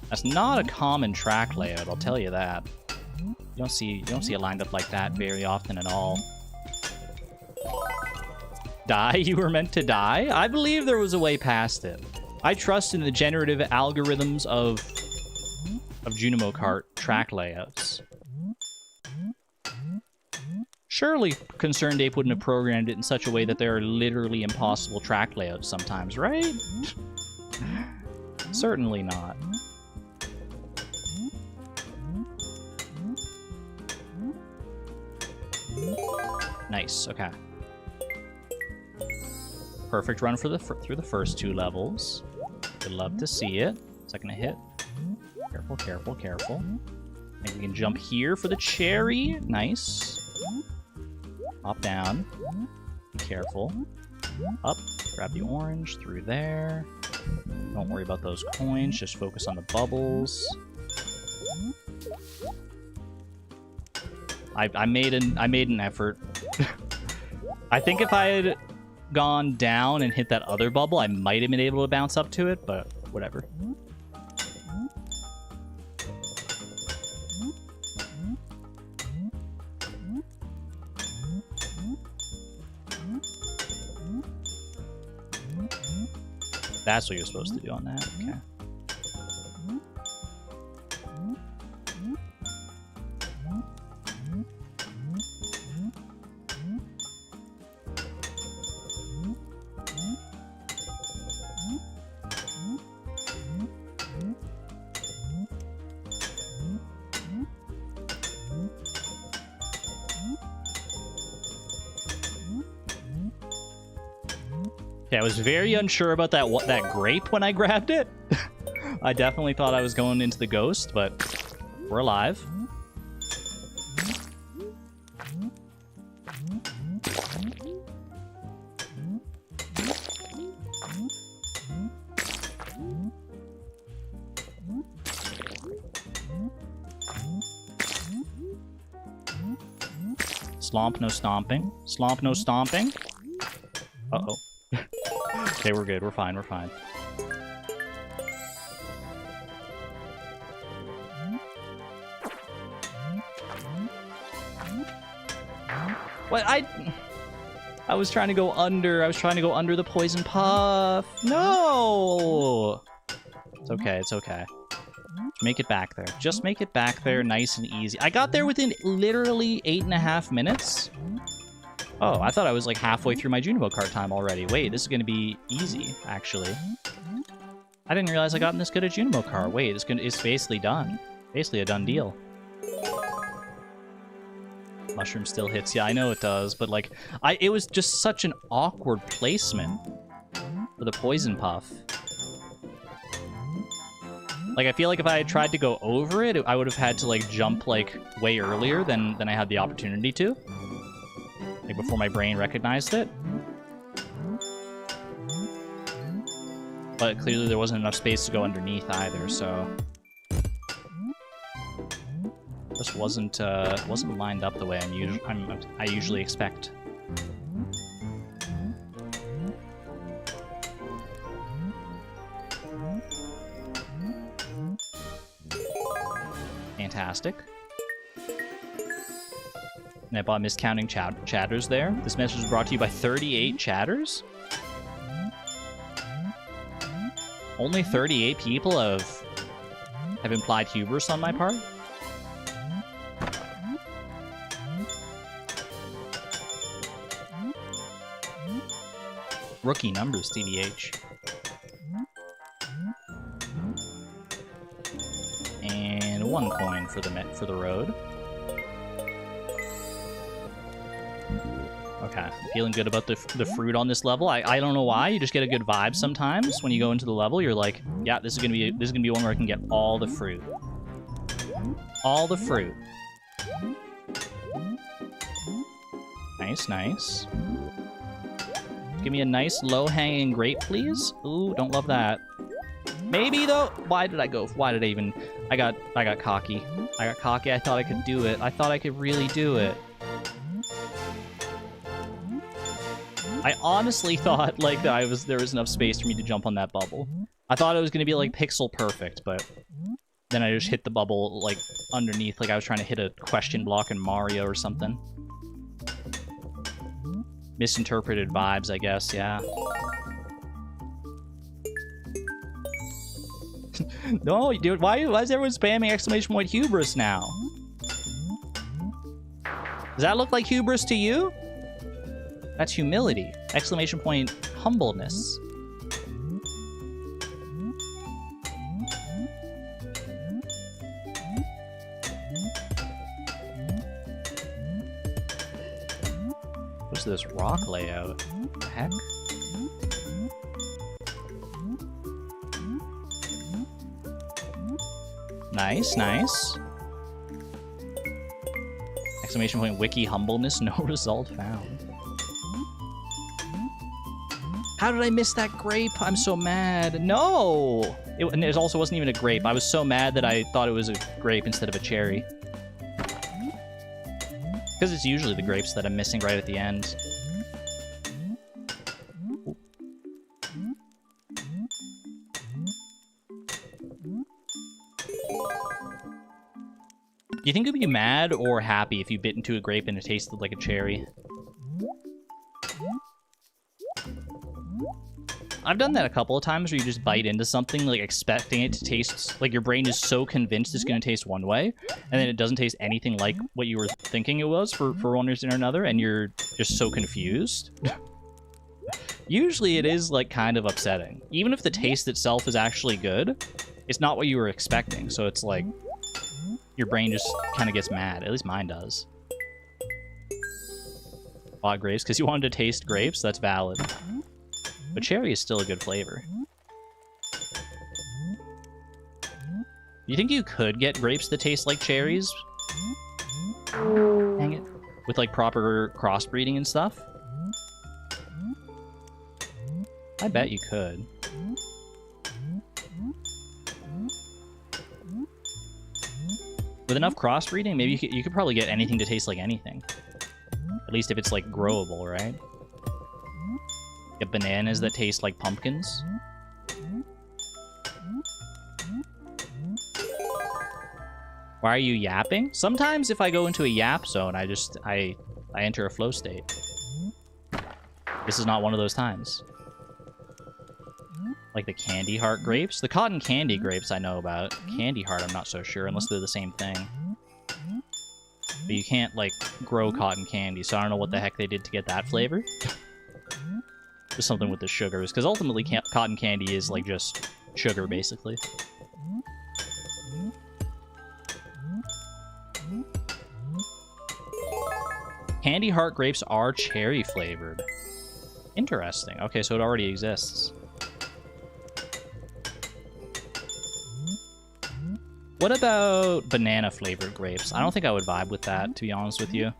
That's not a common track layout, I'll tell you that. You don't see it lined up like that very often at all. Die? You were meant to die? I believe there was a way past it. I trust in the generative algorithms of Junimo Kart track layouts. Surely Concerned Ape wouldn't have programmed it in such a way that there are literally impossible track layouts sometimes, right? Certainly not. Nice, okay. Perfect run for through the first two levels. Would love to see it. Second hit. Careful, careful, careful. Maybe we can jump here for the cherry. Nice. Hop down. Be careful. Up. Grab the orange. Through there. Don't worry about those coins. Just focus on the bubbles. I made an effort. I think if I had gone down and hit that other bubble, I might have been able to bounce up to it, but whatever. That's what you're supposed to do on that. Okay. Yeah, I was very unsure about that grape when I grabbed it. I definitely thought I was going into the ghost, but we're alive. Slomp, no stomping. Slomp, no stomping. Uh-oh. Okay, we're good. We're fine. We're fine. What? I was trying to go under. I was trying to go under the poison puff. No! It's okay. It's okay. Make it back there. Just make it back there nice and easy. I got there within literally 8.5 minutes. Oh, I thought I was like halfway through my Junimo card time already. Wait, this is going to be easy, actually. I didn't realize I gotten this good at Junimo card. Wait, it's basically done. Basically a done deal. Mushroom still hits. Yeah, I know it does, but like, it was just such an awkward placement for the poison puff. Like, I feel like if I had tried to go over it, I would have had to like jump like way earlier than I had the opportunity to. Like before my brain recognized it. But clearly there wasn't enough space to go underneath either, so just wasn't lined up the way I usually expect. Fantastic. And I bought miscounting chatters there. This message was brought to you by 38 chatters? Only 38 people have implied hubris on my part? Rookie numbers, TBH. And 1 coin for the road. Okay, feeling good about the fruit on this level. I don't know why. You just get a good vibe sometimes when you go into the level. You're like, yeah, this is gonna be one where I can get all the fruit. All the fruit. Nice, nice. Give me a nice low-hanging grape, please. Ooh, don't love that. Maybe though. Why did I even? I got cocky. I got cocky. I thought I could do it. I thought I could really do it. I honestly thought like there was enough space for me to jump on that bubble. I thought it was gonna be like pixel perfect, but then I just hit the bubble like underneath, like I was trying to hit a question block in Mario or something. Misinterpreted vibes, I guess. Yeah. No, dude. Why is everyone spamming exclamation point hubris now? Does that look like hubris to you? That's humility. Exclamation point humbleness. What's this rock layout? What the heck? Nice, nice. Exclamation point wiki humbleness, no result found. How did I miss that grape? I'm so mad. No! It also wasn't even a grape. I was so mad that I thought it was a grape instead of a cherry. Because it's usually the grapes that I'm missing right at the end. Do you think you'd be mad or happy if you bit into a grape and it tasted like a cherry? I've done that a couple of times where you just bite into something like expecting it to taste like your brain is so convinced it's going to taste one way, and then it doesn't taste anything like what you were thinking it was for one reason or another, and you're just so confused. Usually it is like kind of upsetting. Even if the taste itself is actually good, it's not what you were expecting, so it's like your brain just kind of gets mad. At least mine does. Bought grapes because you wanted to taste grapes? That's valid. But cherry is still a good flavor. You think you could get grapes that taste like cherries? Dang it. With like proper crossbreeding and stuff? I bet you could. With enough crossbreeding, maybe you could probably get anything to taste like anything. At least if it's like growable, right? Get bananas that taste like pumpkins. Why are you yapping? Sometimes if I go into a yap zone, I enter a flow state. This is not one of those times. Like the candy heart grapes. The cotton candy grapes I know about. Candy heart I'm not so sure, unless they're the same thing. But you can't, like, grow cotton candy, so I don't know what the heck they did to get that flavor. Just something with the sugars, because ultimately cotton candy is, like, just sugar, basically. Candy heart grapes are cherry flavored. Interesting. Okay, so it already exists. What about banana flavored grapes? I don't think I would vibe with that, to be honest with you.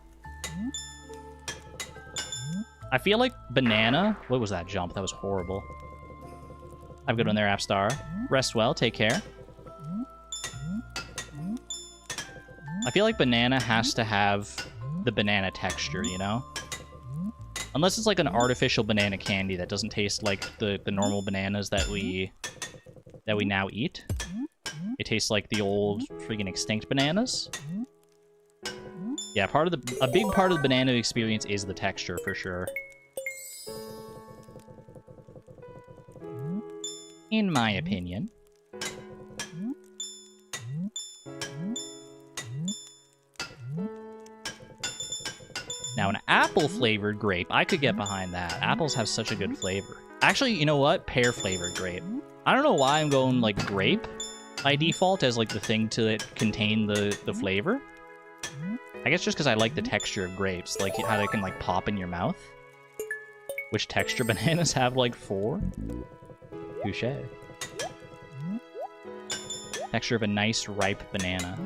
I feel like banana... What was that jump? That was horrible. Have a good one there, Appstar. Rest well. Take care. I feel like banana has to have the banana texture, you know? Unless it's like an artificial banana candy that doesn't taste like the normal bananas that we now eat. It tastes like the old freaking extinct bananas. Yeah, a big part of the banana experience is the texture for sure. In my opinion. Now, an apple-flavored grape, I could get behind that. Apples have such a good flavor. Actually, you know what? Pear-flavored grape. I don't know why I'm going, like, grape by default as, like, the thing to contain the flavor. I guess just because I like the texture of grapes. Like, how they can, like, pop in your mouth. Which texture bananas have, like, 4? Touché. Texture of a nice, ripe banana.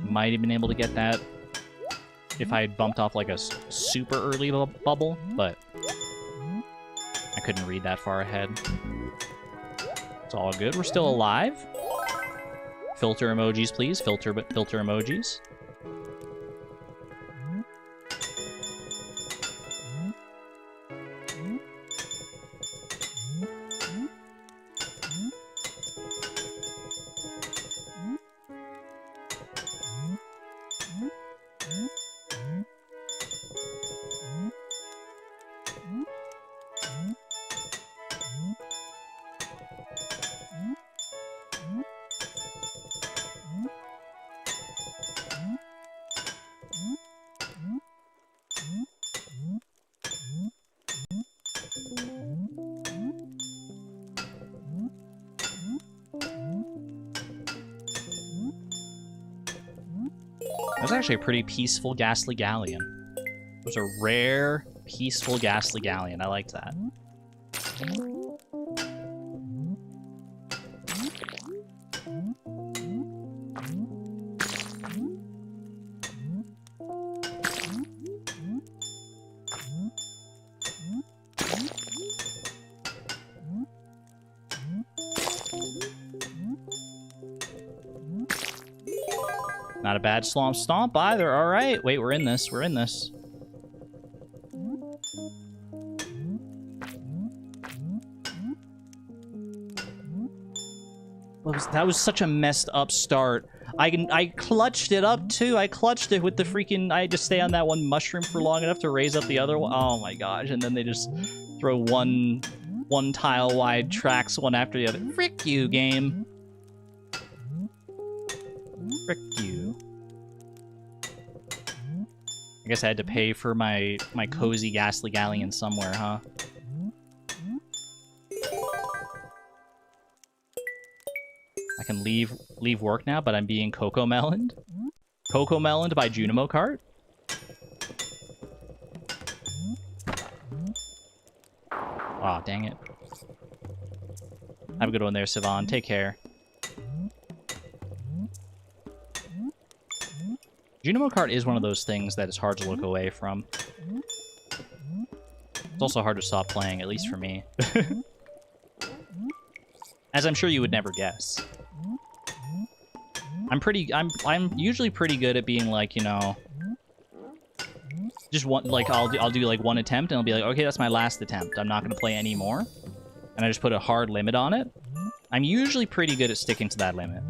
Might have been able to get that if I had bumped off like a super early bubble, but I couldn't read that far ahead. It's all good. We're still alive. Filter emojis, please. Filter emojis. That was actually a pretty peaceful Ghastly Galleon. It was a rare, peaceful Ghastly Galleon. I liked that. Not a bad slomp stomp either. All right. Wait, we're in this. We're in this. that was such a messed up start. I clutched it up too. I clutched it with the freaking. I just stay on that one mushroom for long enough to raise up the other one. Oh my gosh! And then they just throw one tile wide tracks one after the other. Frick you, game. Frick you. I guess I had to pay for my cozy ghastly galleon somewhere, huh? I can leave work now, but I'm being Cocomeloned. Cocomeloned by Junimo Cart. Aw, dang it. Have a good one there, Sivan. Take care. Junimo Cart is one of those things that is hard to look away from. It's also hard to stop playing, at least for me. As I'm sure you would never guess. I'm usually pretty good at being like, you know, just one, like I'll do like one attempt and I'll be like, okay, that's my last attempt. I'm not gonna play any more. And I just put a hard limit on it. I'm usually pretty good at sticking to that limit.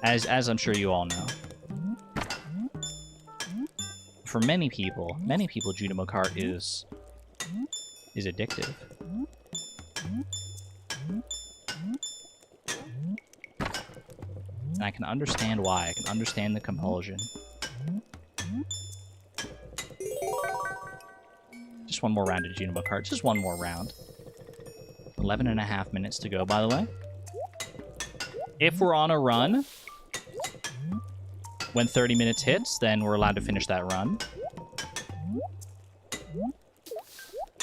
As I'm sure you all know. For many people, Junimo Cart is addictive. And I can understand why. I can understand the compulsion. Just one more round of Junimo Cart. Just one more round. 11.5 minutes to go, by the way. If we're on a run, when 30 minutes hits, then we're allowed to finish that run.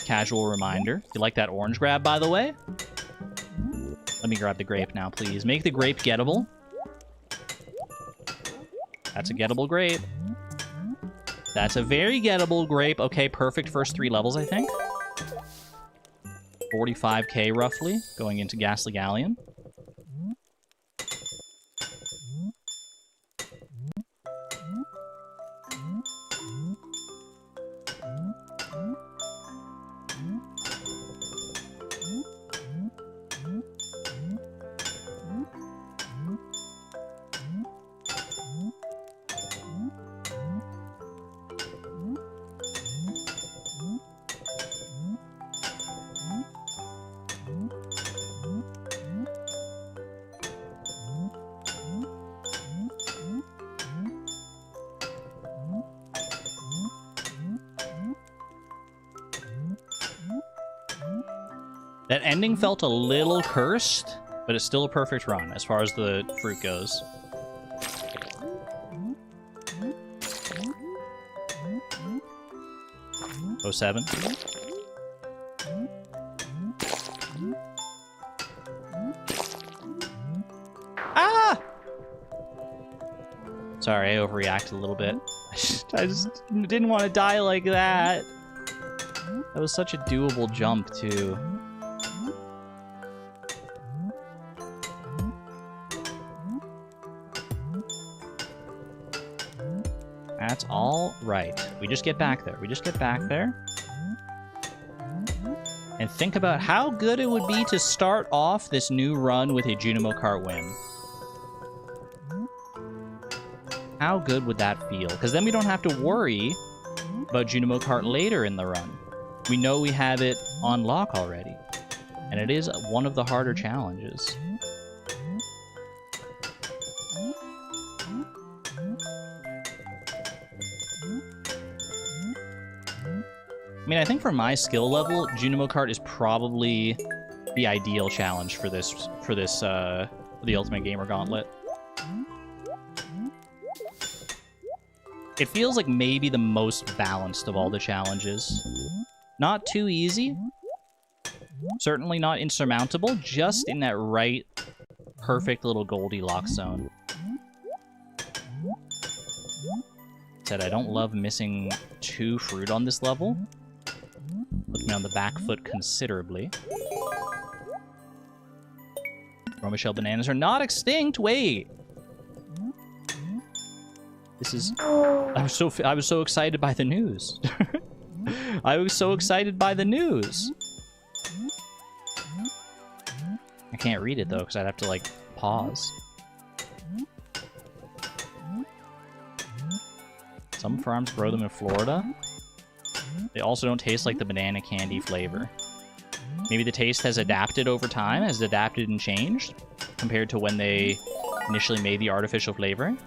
Casual reminder. You like that orange grab, by the way? Let me grab the grape now, please. Make the grape gettable. That's a gettable grape. That's a very gettable grape. Okay, perfect first 3 levels, I think. 45k, roughly, going into Ghastly Galleon. That ending felt a little cursed, but it's still a perfect run as far as the fruit goes. Oh, 07. Ah! Sorry, I overreacted a little bit. I just didn't want to die like that. That was such a doable jump, too. That's all right. We just get back there. We just get back there. And think about how good it would be to start off this new run with a Junimo Cart win. How good would that feel? Because then we don't have to worry about Junimo Cart later in the run. We know we have it on lock already. And it is one of the harder challenges. I mean, I think for my skill level, Junimo Cart is probably the ideal challenge for the Ultimate Gamer Gauntlet. It feels like maybe the most balanced of all the challenges. Not too easy. Certainly not insurmountable, just in that right, perfect little Goldilocks zone. Said I don't love missing 2 fruit on this level. Put me on the back foot considerably. Romichelle bananas are not extinct. Wait. This is. I was so excited by the news. I was so excited by the news. I can't read it though, because I'd have to like pause. Some farms grow them in Florida. They also don't taste like the banana candy flavor. Maybe the taste has adapted over time, has adapted and changed compared to when they initially made the artificial flavoring.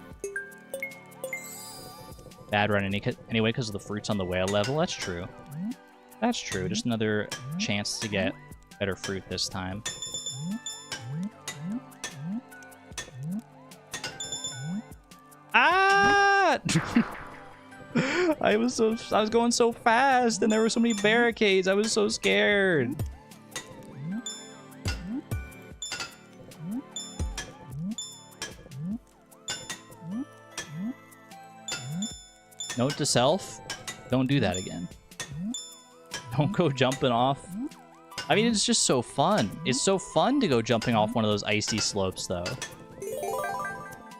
Bad run anyway because of the fruits on the whale level. That's true. That's true. Just another chance to get better fruit this time. Ah! I was going so fast, and there were so many barricades. I was so scared. Note to self, don't do that again. Don't go jumping off. I mean, it's just so fun. It's so fun to go jumping off one of those icy slopes, though.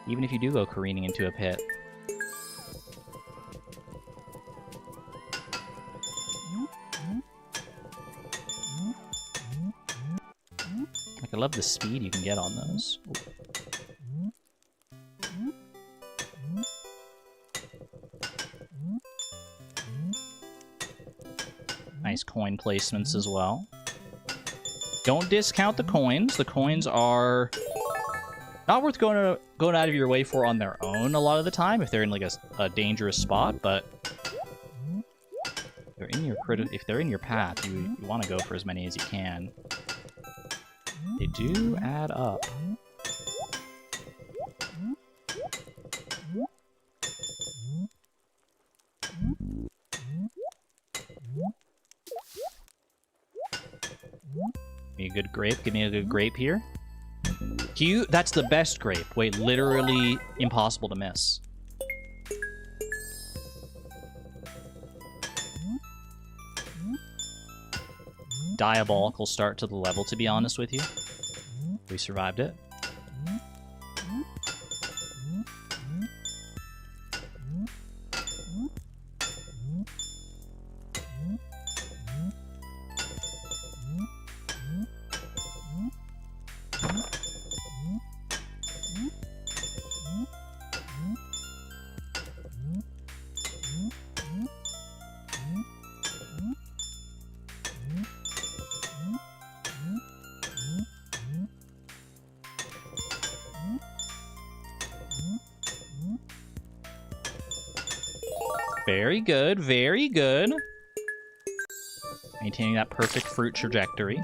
Even if you do go careening into a pit. Like, I love the speed you can get on those. Ooh. Nice coin placements as well. Don't discount the coins. The coins are not worth going out of your way for on their own a lot of the time if they're in like a dangerous spot, but if they're in your path, you want to go for as many as you can. They do add up. Give me a good grape. Give me a good grape here. Cute. That's the best grape. Wait, literally impossible to miss. Diabolical start to the level, to be honest with you. We survived it. Very good, very good. Maintaining that perfect fruit trajectory.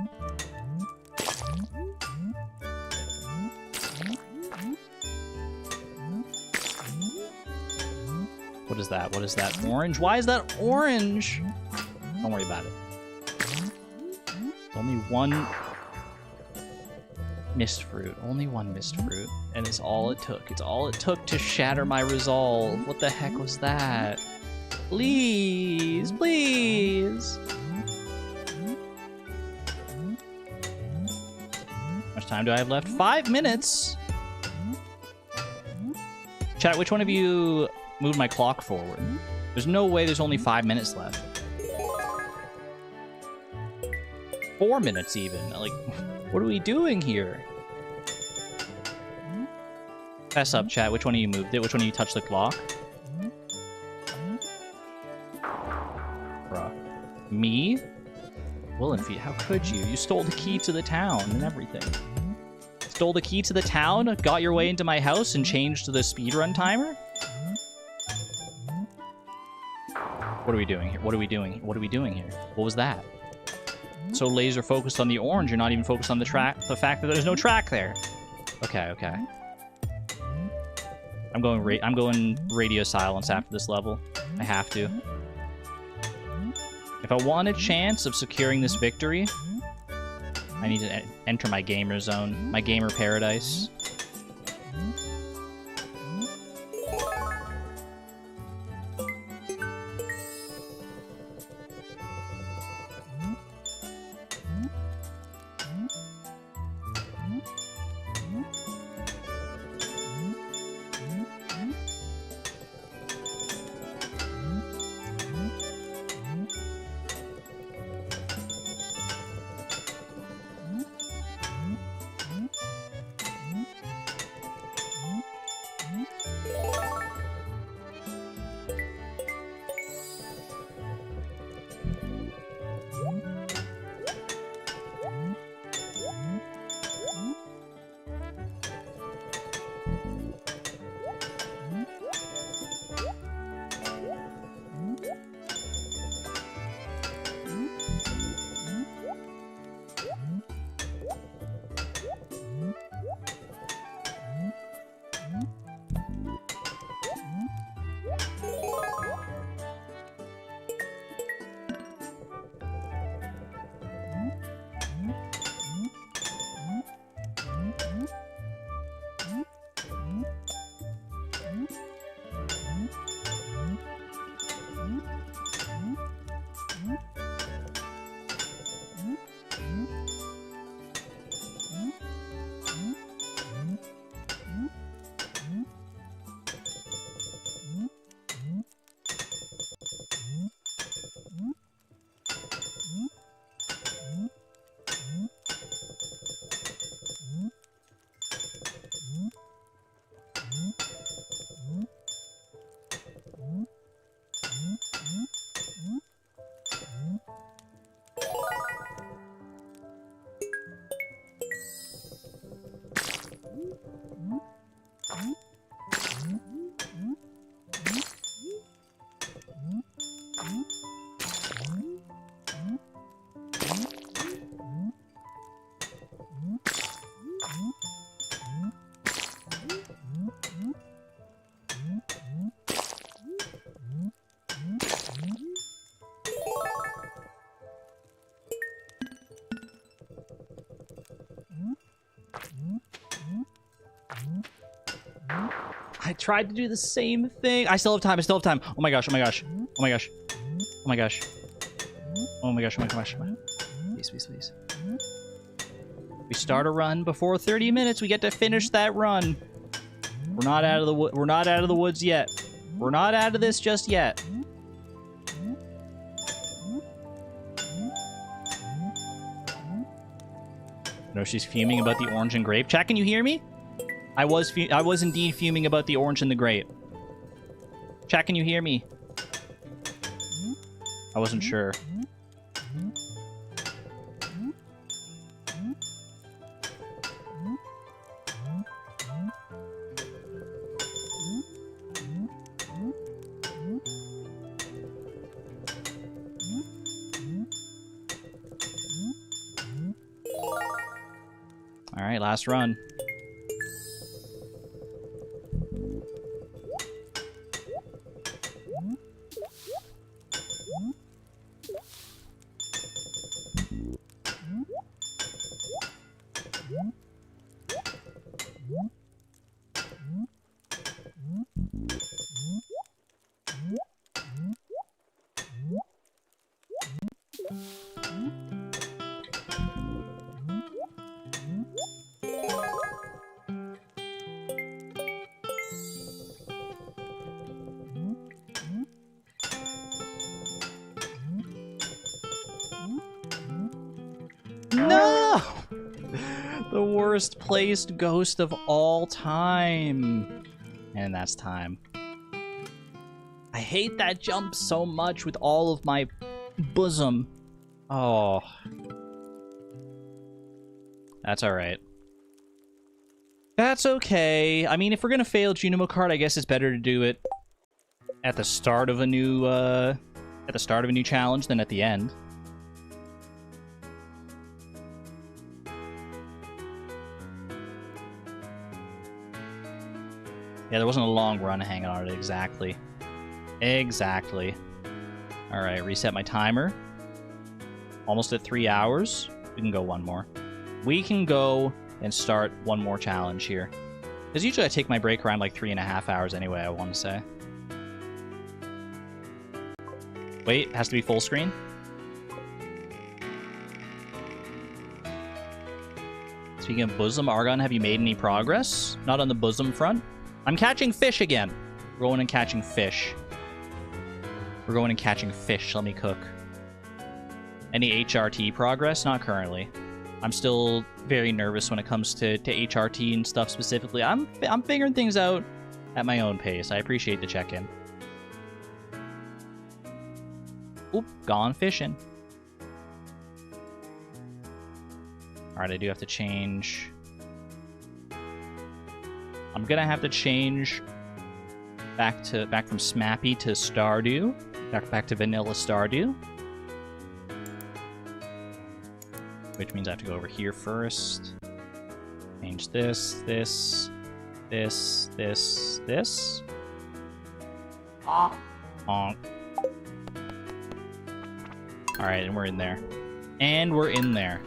What is that? What is that? Orange? Why is that orange? Don't worry about it. Only one missed fruit. Only one missed fruit. And it's all it took. It's all it took to shatter my resolve. What the heck was that? Please, please. How much time do I have left? 5 minutes. Chat, which one of you moved my clock forward? There's no way there's only 5 minutes left. 4 minutes even. Like, what are we doing here? Fess up, chat. Which one of you moved it? Which one of you touched the clock? Me? Willenfeet, how could you? You stole the key to the town and everything. Stole the key to the town, got your way into my house, and changed the speedrun timer? What are we doing here? What are we doing? What are we doing here? What was that? So laser focused on the orange, you're not even focused on the fact that there's no track there. Okay, okay. I'm going radio silence after this level. I have to. If I want a chance of securing this victory, I need to enter my gamer zone, my gamer paradise. I tried to do the same thing. I still have time. I still have time. Oh my gosh. Oh my gosh. Oh my gosh. Oh my gosh. Oh my gosh. Oh my gosh. Please, please, please. We start a run before 30 minutes. We get to finish that run. We're not out of the we're not out of the woods yet. We're not out of this just yet. No, she's fuming about the orange and grape. Chat, can you hear me? I was indeed fuming about the orange and the grape. Chat, can you hear me? I wasn't sure. All right, last run. No! The worst placed ghost of all time. And that's time. I hate that jump so much with all of my bosom. Oh. That's alright. That's okay. I mean, if we're gonna fail Junimo card, I guess it's better to do it at the start of a new challenge than at the end. Yeah, there wasn't a long run hanging on it, exactly. Exactly. Alright, reset my timer. Almost at 3 hours. We can go one more. We can go and start one more challenge here. Because usually I take my break around like 3.5 hours anyway, I want to say. Wait, it has to be full screen? Speaking of bosom, Argon, have you made any progress? Not on the bosom front? I'm catching fish again. We're going and catching fish. We're going and catching fish. Let me cook. Any HRT progress? Not currently. I'm still very nervous when it comes to HRT and stuff specifically. I'm figuring things out at my own pace. I appreciate the check-in. Oop, gone fishing. Alright, I do have to change. I'm gonna have to change back from Smappy to Stardew. Back to Vanilla Stardew. Which means I have to go over here first. Change this. Honk. Alright, and we're in there. And we're in there.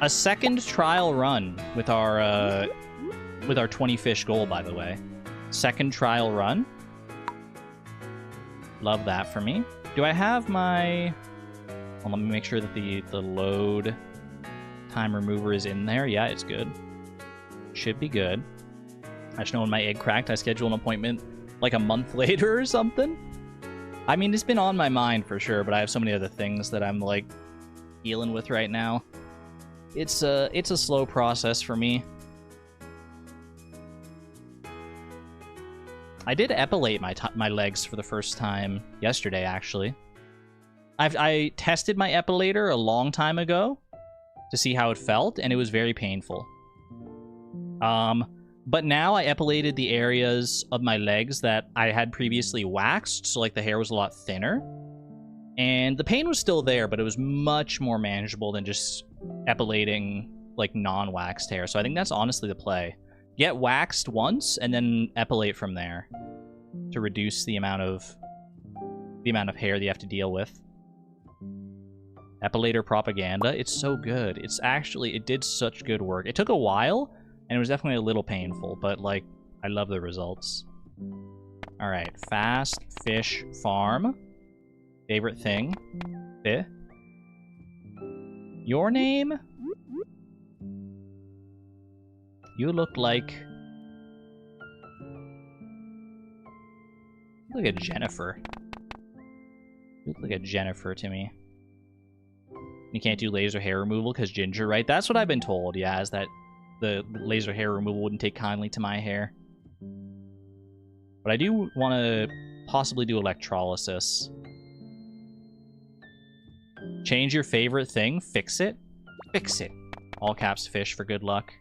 A second trial run with our 20 fish goal, by the way. Second trial run. Love that for me. Do I have my... Well, let me make sure that the load time remover is in there. Yeah, it's good. Should be good. I just know when my egg cracked, I scheduled an appointment like a month later or something. I mean, it's been on my mind for sure, but I have so many other things that I'm like dealing with right now. It's a slow process for me. I did epilate my legs for the first time yesterday, actually. I tested my epilator a long time ago to see how it felt, and it was very painful. But now I epilated the areas of my legs that I had previously waxed, so like the hair was a lot thinner. And the pain was still there, but it was much more manageable than just epilating like non-waxed hair. So I think that's honestly the play. Get waxed once and then epilate from there to reduce the amount of hair that you have to deal with. Epilator propaganda, it's so good. It did such good work. It took a while And it was definitely a little painful, but, like, I love the results. Alright, fast fish farm. Favorite thing. Eh? Your name? You look like... You look like a Jennifer. You look like a Jennifer to me. You can't do laser hair removal because ginger, right? That's what I've been told, yeah, is that the laser hair removal wouldn't take kindly to my hair. But I do want to possibly do electrolysis. Change your favorite thing. Fix it. Fix it. All caps fish for good luck.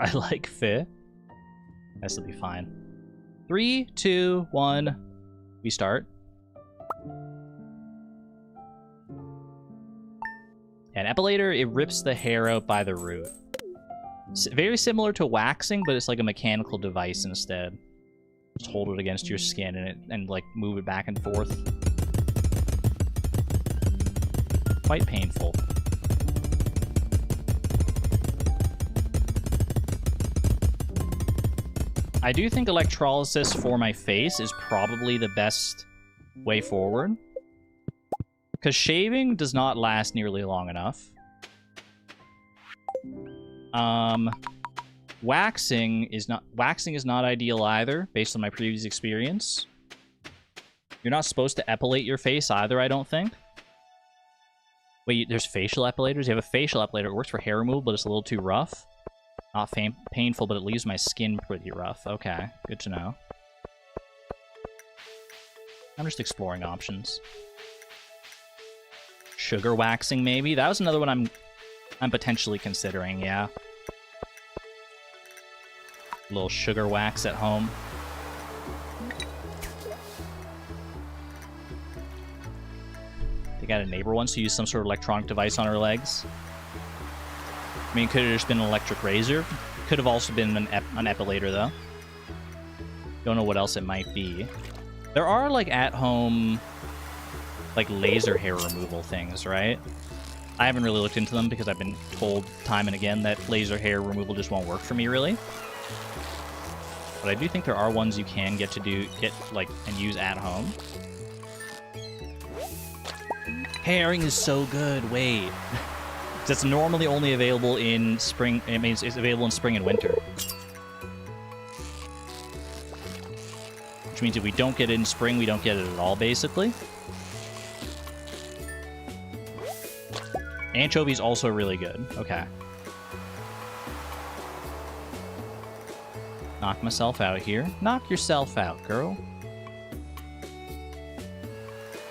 I like fi. This will be fine. 3, 2, 1. We start. An epilator, it rips the hair out by the root. Very similar to waxing, but it's like a mechanical device instead. Just hold it against your skin and like move it back and forth. Quite painful. I do think electrolysis for my face is probably the best way forward. Because shaving does not last nearly long enough. Waxing is not ideal either, based on my previous experience. You're not supposed to epilate your face either, I don't think. Wait, there's facial epilators? You have a facial epilator. It works for hair removal, but it's a little too rough. Not painful, but it leaves my skin pretty rough. Okay, good to know. I'm just exploring options. Sugar waxing, maybe? That was another one I'm potentially considering, yeah. A little sugar wax at home. They got a neighbor once who used some sort of electronic device on her legs. I mean, could have just been an electric razor. Could have also been an epilator, though. Don't know what else it might be. There are, like, at-home, like, laser hair removal things, right? I haven't really looked into them because I've been told time and again that laser hair removal just won't work for me, really. But I do think there are ones you can get and use at home. Herring is so good. Wait. That's normally only available in spring. It means it's available in spring and winter. Which means if we don't get it in spring, we don't get it at all, basically. Anchovies also really good. Okay. Knock myself out here. Knock yourself out, girl.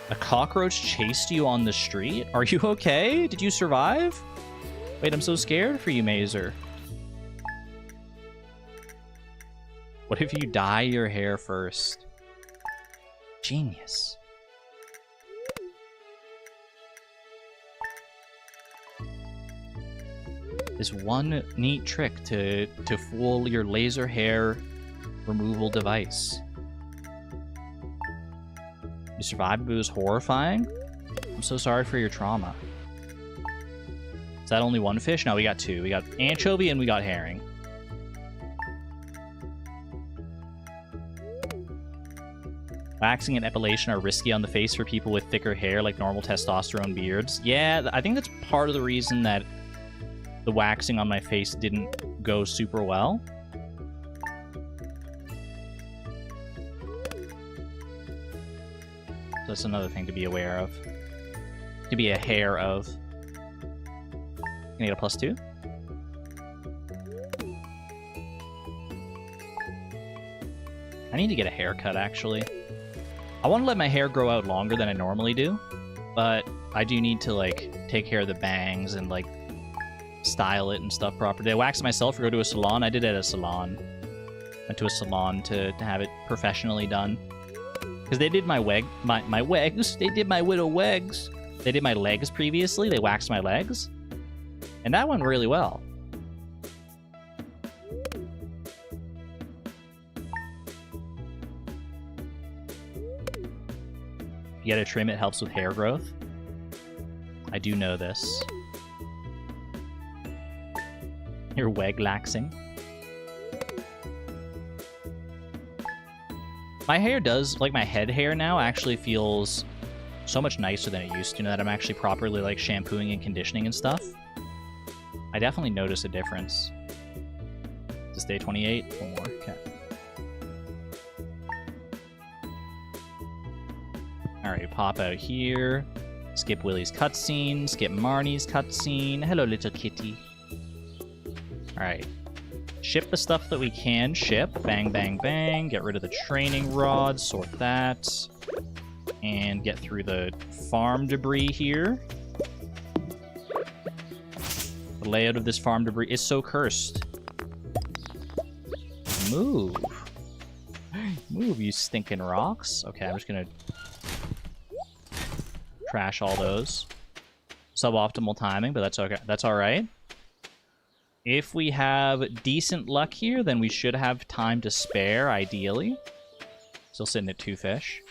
A cockroach chased you on the street? Are you okay? Did you survive? Wait, I'm so scared for you, Mazer. What if you dye your hair first? Genius. This one neat trick to fool your laser hair removal device. You survived, but it was horrifying? I'm so sorry for your trauma. Is that only one fish? No, we got two. We got anchovy and we got herring. Waxing and epilation are risky on the face for people with thicker hair, like normal testosterone beards. Yeah, I think that's part of the reason that the waxing on my face didn't go super well. So that's another thing to be aware of. To be aware of. Can I get a +2? I need to get a haircut, actually. I want to let my hair grow out longer than I normally do, but I do need to, like, take care of the bangs and, like, style it and stuff proper. Did I wax myself or go to a salon? I did it at a salon. Went to a salon to have it professionally done. Because they did my legs. They did my widow legs. They did my legs previously. They waxed my legs. And that went really well. If you get a trim, it helps with hair growth. I do know this. You're weglaxing. My hair does, like my head hair now actually feels so much nicer than it used to, now that I'm actually properly like shampooing and conditioning and stuff. I definitely notice a difference. Is this day 28? One more, okay. Alright, pop out here. Skip Willie's cutscene, skip Marnie's cutscene. Hello, little kitty. Alright. Ship the stuff that we can ship. Bang, bang, bang. Get rid of the training rod. Sort that. And get through the farm debris here. The layout of this farm debris is so cursed. Move. Move, you stinking rocks. Okay, I'm just gonna trash all those. Suboptimal timing, but that's okay. That's alright. If we have decent luck here, then we should have time to spare, ideally. Still sitting at 2 fish.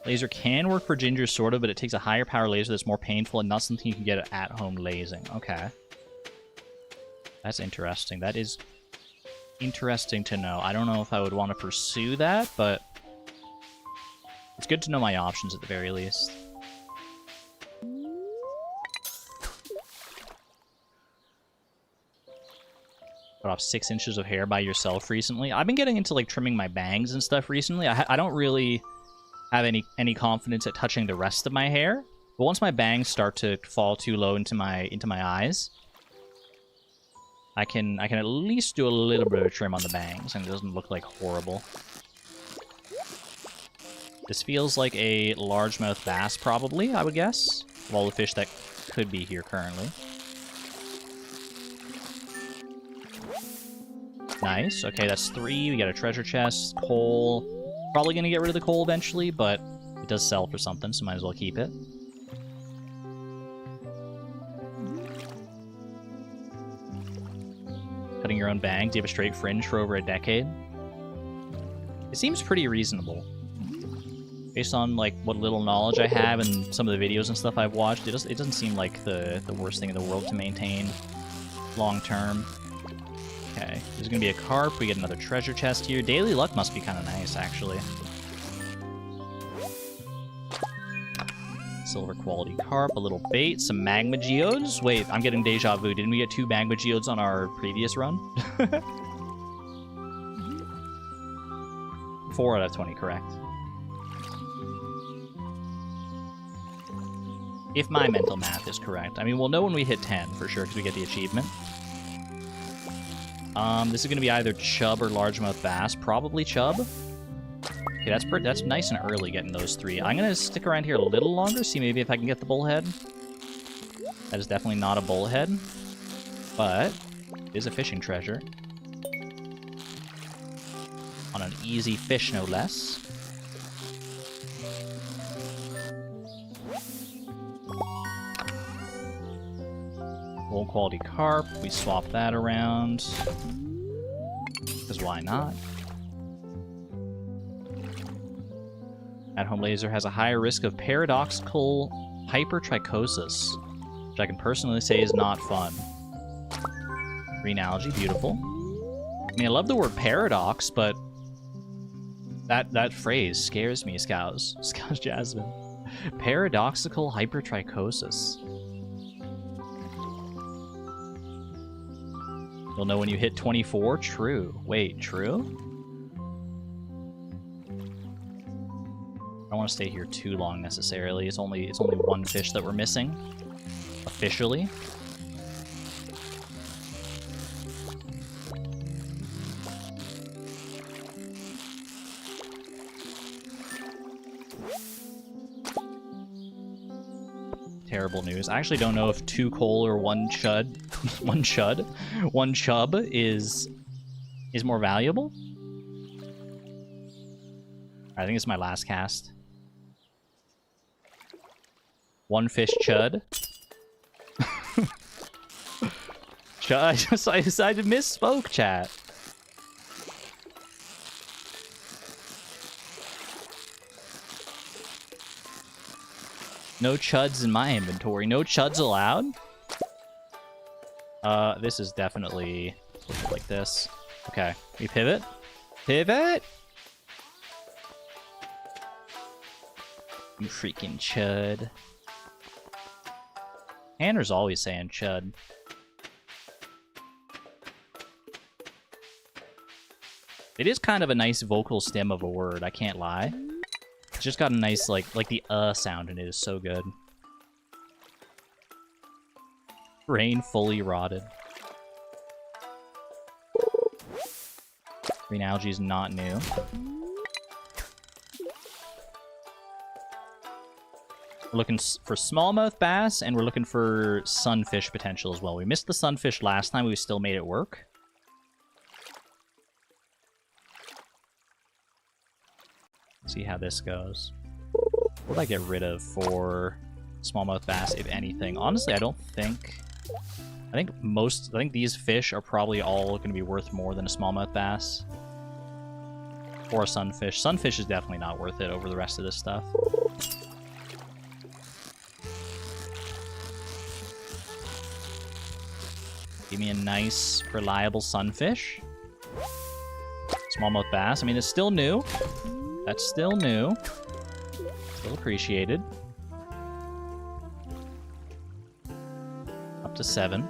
Laser can work for Ginger, sort of, but it takes a higher power laser that's more painful and not something you can get at home lasing. Okay. That's interesting. That is interesting to know. I don't know if I would want to pursue that, but it's good to know my options at the very least. Cut off 6 inches of hair by yourself recently. I've been getting into like trimming my bangs and stuff recently. I don't really have any confidence at touching the rest of my hair, but once my bangs start to fall too low into my eyes, I can at least do a little bit of trim on the bangs, and it doesn't look like horrible. This feels like a largemouth bass, probably, I would guess, of all the fish that could be here currently. Nice. Okay, that's 3. We got a treasure chest, coal. Probably gonna get rid of the coal eventually, but it does sell for something, so might as well keep it. Cutting your own bang. Do you have a straight fringe for over a decade? It seems pretty reasonable. Based on like what little knowledge I have and some of the videos and stuff I've watched, it doesn't seem like the worst thing in the world to maintain long term. Okay, there's gonna be a carp. We get another treasure chest here. Daily luck must be kind of nice, actually. Silver quality carp, a little bait, some magma geodes. Wait, I'm getting deja vu. Didn't we get 2 magma geodes on our previous run? 4 out of 20, correct. If my mental math is correct. I mean, we'll know when we hit 10 for sure because we get the achievement. This is going to be either chub or largemouth bass. Probably chub. Okay, that's nice and early getting those 3. I'm going to stick around here a little longer, see maybe if I can get the bullhead. That is definitely not a bullhead, but it is a fishing treasure. On an easy fish, no less. Low quality carp, we swap that around. Because why not? At-home laser has a higher risk of paradoxical hypertrichosis, which I can personally say is not fun. Green algae, beautiful. I mean, I love the word paradox, but that phrase scares me, Scouse Jasmine. Paradoxical hypertrichosis. You'll know when you hit 24? True. Wait, true? I don't want to stay here too long necessarily. It's only 1 fish that we're missing. Officially. Terrible news. I actually don't know if 2 coal or 1 chud, 1 chub is more valuable. I think it's my last cast. 1 fish chud. I decided to misspoke, chat. No chuds in my inventory. No chuds allowed? This is definitely like this. Okay, we pivot. Pivot! You freaking chud. Hannah's always saying chud. It is kind of a nice vocal stem of a word, I can't lie. It's just got a nice, like the sound in it is so good. Brain fully rotted. Green algae is not new. We're looking for smallmouth bass, and we're looking for sunfish potential as well. We missed the sunfish last time, we still made it work. See how this goes. What would I get rid of for smallmouth bass, if anything? Honestly, I don't think... I think these fish are probably all going to be worth more than a smallmouth bass. Or a sunfish. Sunfish is definitely not worth it over the rest of this stuff. Give me a nice, reliable sunfish. Smallmouth bass. I mean, it's still new. That's still new. Still appreciated. Up to 7.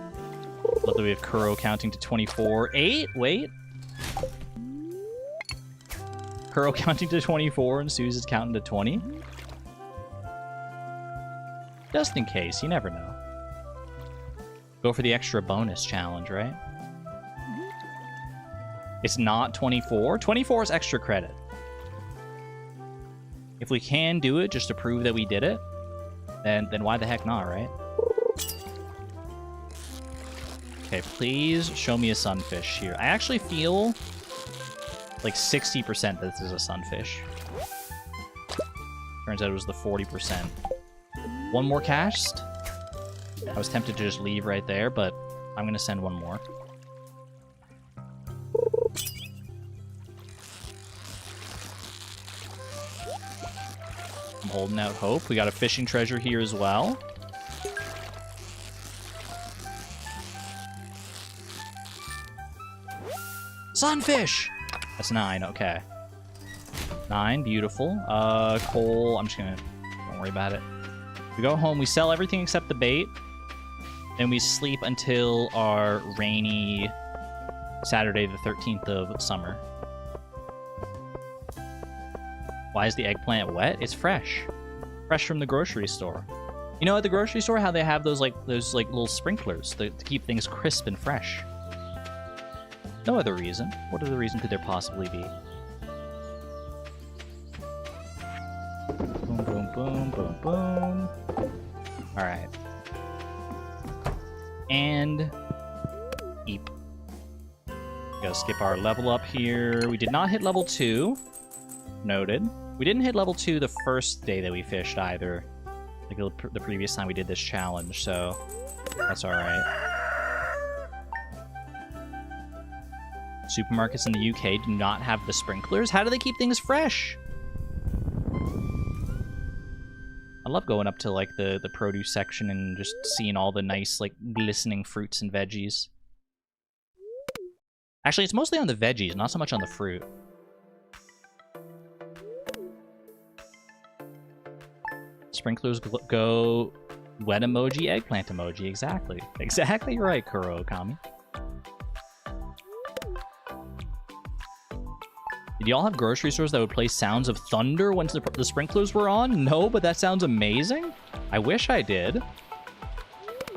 Love that we have Kuro counting to 24. 8? Wait. Kuro counting to 24 and Suze is counting to 20. Just in case, you never know. Go for the extra bonus challenge, right? It's not 24. 24 is extra credit. If we can do it just to prove that we did it, then why the heck not, right? Okay, please show me a sunfish here. I actually feel like 60% that this is a sunfish. Turns out it was the 40%. One more cast. I was tempted to just leave right there, but I'm going to send one more. I'm holding out hope. We got a fishing treasure here as well. Sunfish! That's 9, okay. 9, beautiful. Coal, I'm just gonna... Don't worry about it. We go home, we sell everything except the bait. Then we sleep until our rainy Saturday the 13th of summer. Why is the eggplant wet? It's fresh. Fresh from the grocery store. You know at the grocery store how they have those little sprinklers to keep things crisp and fresh? No other reason. What other reason could there possibly be? Boom, boom, boom, boom, boom. Alright. And... Eep. Gotta skip our level up here. We did not hit level 2. Noted. We didn't hit level 2 the first day that we fished either. Like the previous time we did this challenge, so... That's alright. Supermarkets in the UK do not have the sprinklers. How do they keep things fresh? I love going up to like the produce section and just seeing all the nice like glistening fruits and veggies. Actually, it's mostly on the veggies, not so much on the fruit. Sprinklers go wet emoji, eggplant emoji. Exactly. Exactly right, Kuro Okami. Did y'all have grocery stores that would play sounds of thunder once the sprinklers were on? No, but that sounds amazing. I wish I did.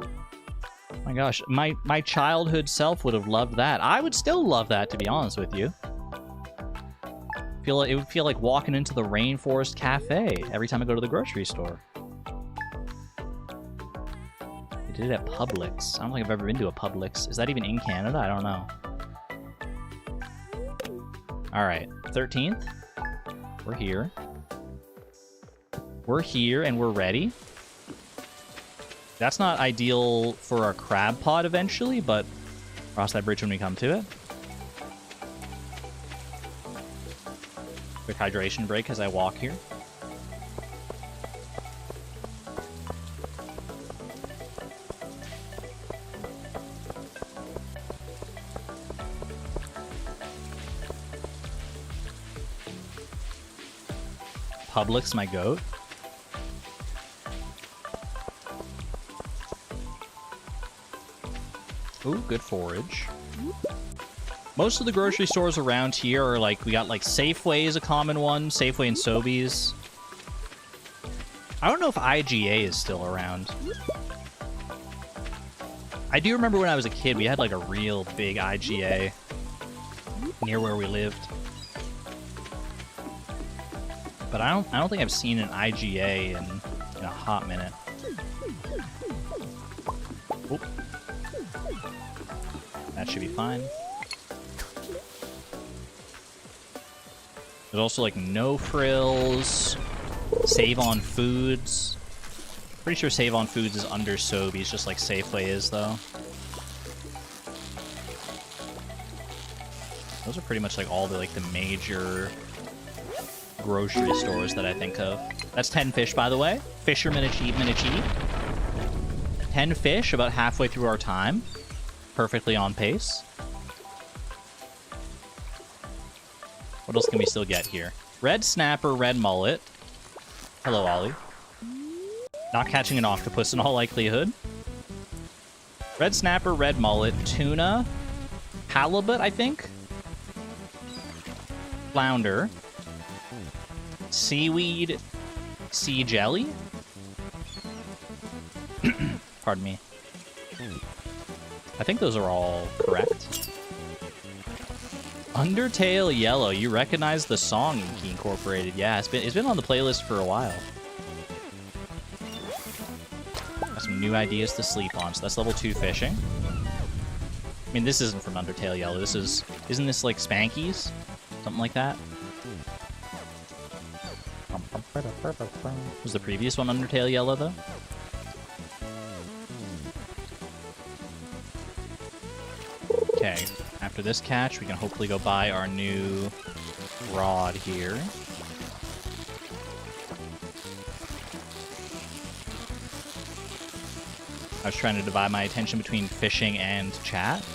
Oh my gosh, my childhood self would have loved that. I would still love that, to be honest with you. It would feel like walking into the Rainforest Cafe every time I go to the grocery store. I did it at Publix. I don't think I've ever been to a Publix. Is that even in Canada? I don't know. Alright, 13th. We're here. We're here and we're ready. That's not ideal for our crab pod eventually, but cross that bridge when we come to it. Quick hydration break as I walk here. Publix my goat. Ooh, good forage. Most of the grocery stores around here are like, we got like Safeway is a common one, Safeway and Sobeys. I don't know if IGA is still around. I do remember when I was a kid, we had like a real big IGA near where we lived. But I don't think I've seen an IGA in a hot minute. Oop. That should be fine. There's also like no frills. Save on Foods. Pretty sure Save on Foods is under Sobeys, just like Safeway is though. Those are pretty much like all the major grocery stores that I think of. That's 10 fish, by the way. Fisherman achievement achieved. 10 fish, about halfway through our time. Perfectly on pace. What else can we still get here? Red snapper, red mullet. Hello, Ollie. Not catching an octopus in all likelihood. Red snapper, red mullet, tuna, halibut, I think. Flounder. Seaweed, sea jelly. Pardon me. I think those are all correct. Undertale Yellow. You recognize the song Inky incorporated. Yeah, it's been on the playlist for a while. Got some new ideas to sleep on. So that's level 2 fishing. I mean, this isn't from Undertale Yellow. Isn't this like Spanky's? Something like that? Was the previous one Undertale Yellow, though? Okay, after this catch, we can hopefully go buy our new rod here. I was trying to divide my attention between fishing and chat.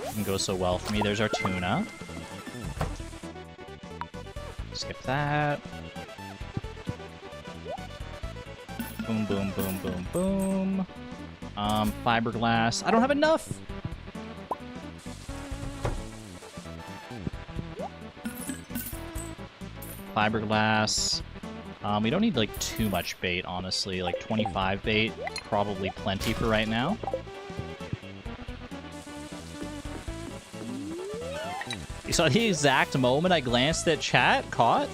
Didn't go so well for me. There's our tuna. Skip that. Boom, boom, boom, boom, boom. Fiberglass. I don't have enough! Fiberglass. We don't need, like, too much bait, honestly. Like, 25 bait. Probably plenty for right now. You saw the exact moment I glanced at chat? Caught?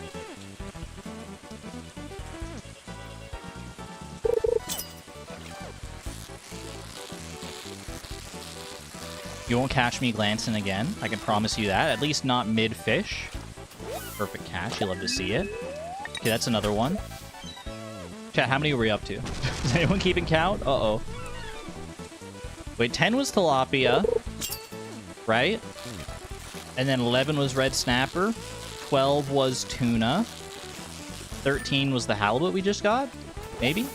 You won't catch me glancing again. I can promise you that. At least not mid-fish. Perfect catch. You love to see it. Okay, that's another one. Chat, how many were we up to? Is anyone keeping count? Uh-oh. Wait, 10 was tilapia. Right? And then 11 was red snapper. 12 was tuna. 13 was the halibut we just got? Maybe?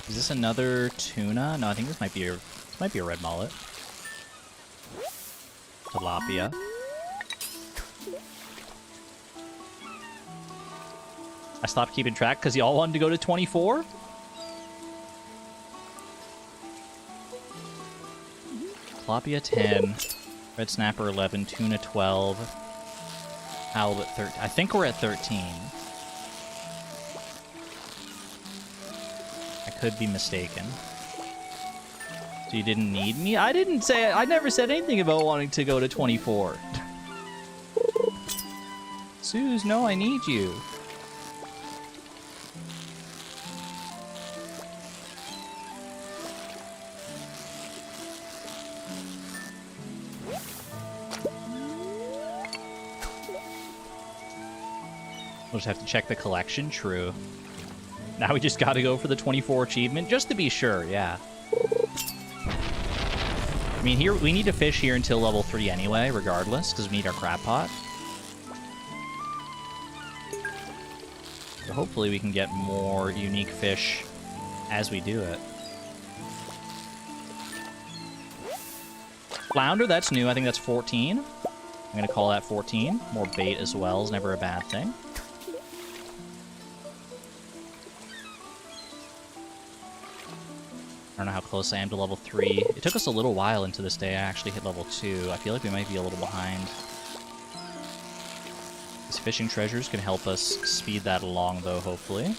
Is this another tuna? No, I think this might be a red mullet. Tilapia. I stopped keeping track because y'all wanted to go to 24? Tilapia 10. Red snapper 11. Tuna 12. Halibut 13. I think we're at 13. I could be mistaken. So you didn't need me? I didn't say... I never said anything about wanting to go to 24. Suze, no, I need you. We'll just have to check the collection. True. Now we just gotta go for the 24 achievement, just to be sure, yeah. I mean, here we need to fish here until level 3 anyway, regardless, because we need our crab pot. So hopefully we can get more unique fish as we do it. Flounder, that's new. I think that's 14. I'm going to call that 14. More bait as well is never a bad thing. I don't know how close I am to level 3. It took us a little while into this day. I actually hit level 2. I feel like we might be a little behind. These fishing treasures can help us speed that along, though, hopefully.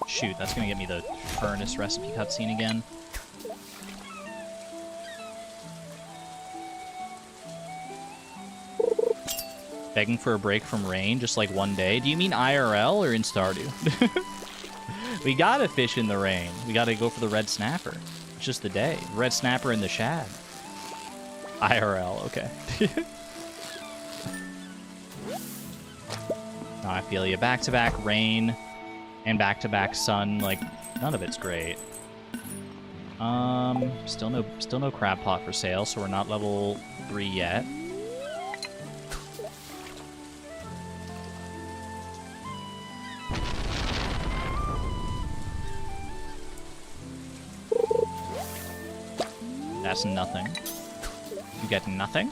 Shoot, that's gonna get me the furnace recipe cutscene again. Begging for a break from rain, just like one day. Do you mean IRL or in Stardew? We gotta fish in the rain. We gotta go for the red snapper. It's just the day. Red snapper and the shad. IRL, okay. No, I feel you. Back-to-back rain and back-to-back sun, like, none of it's great. Still no crab pot for sale, so we're not level 3 yet. That's nothing. You get nothing.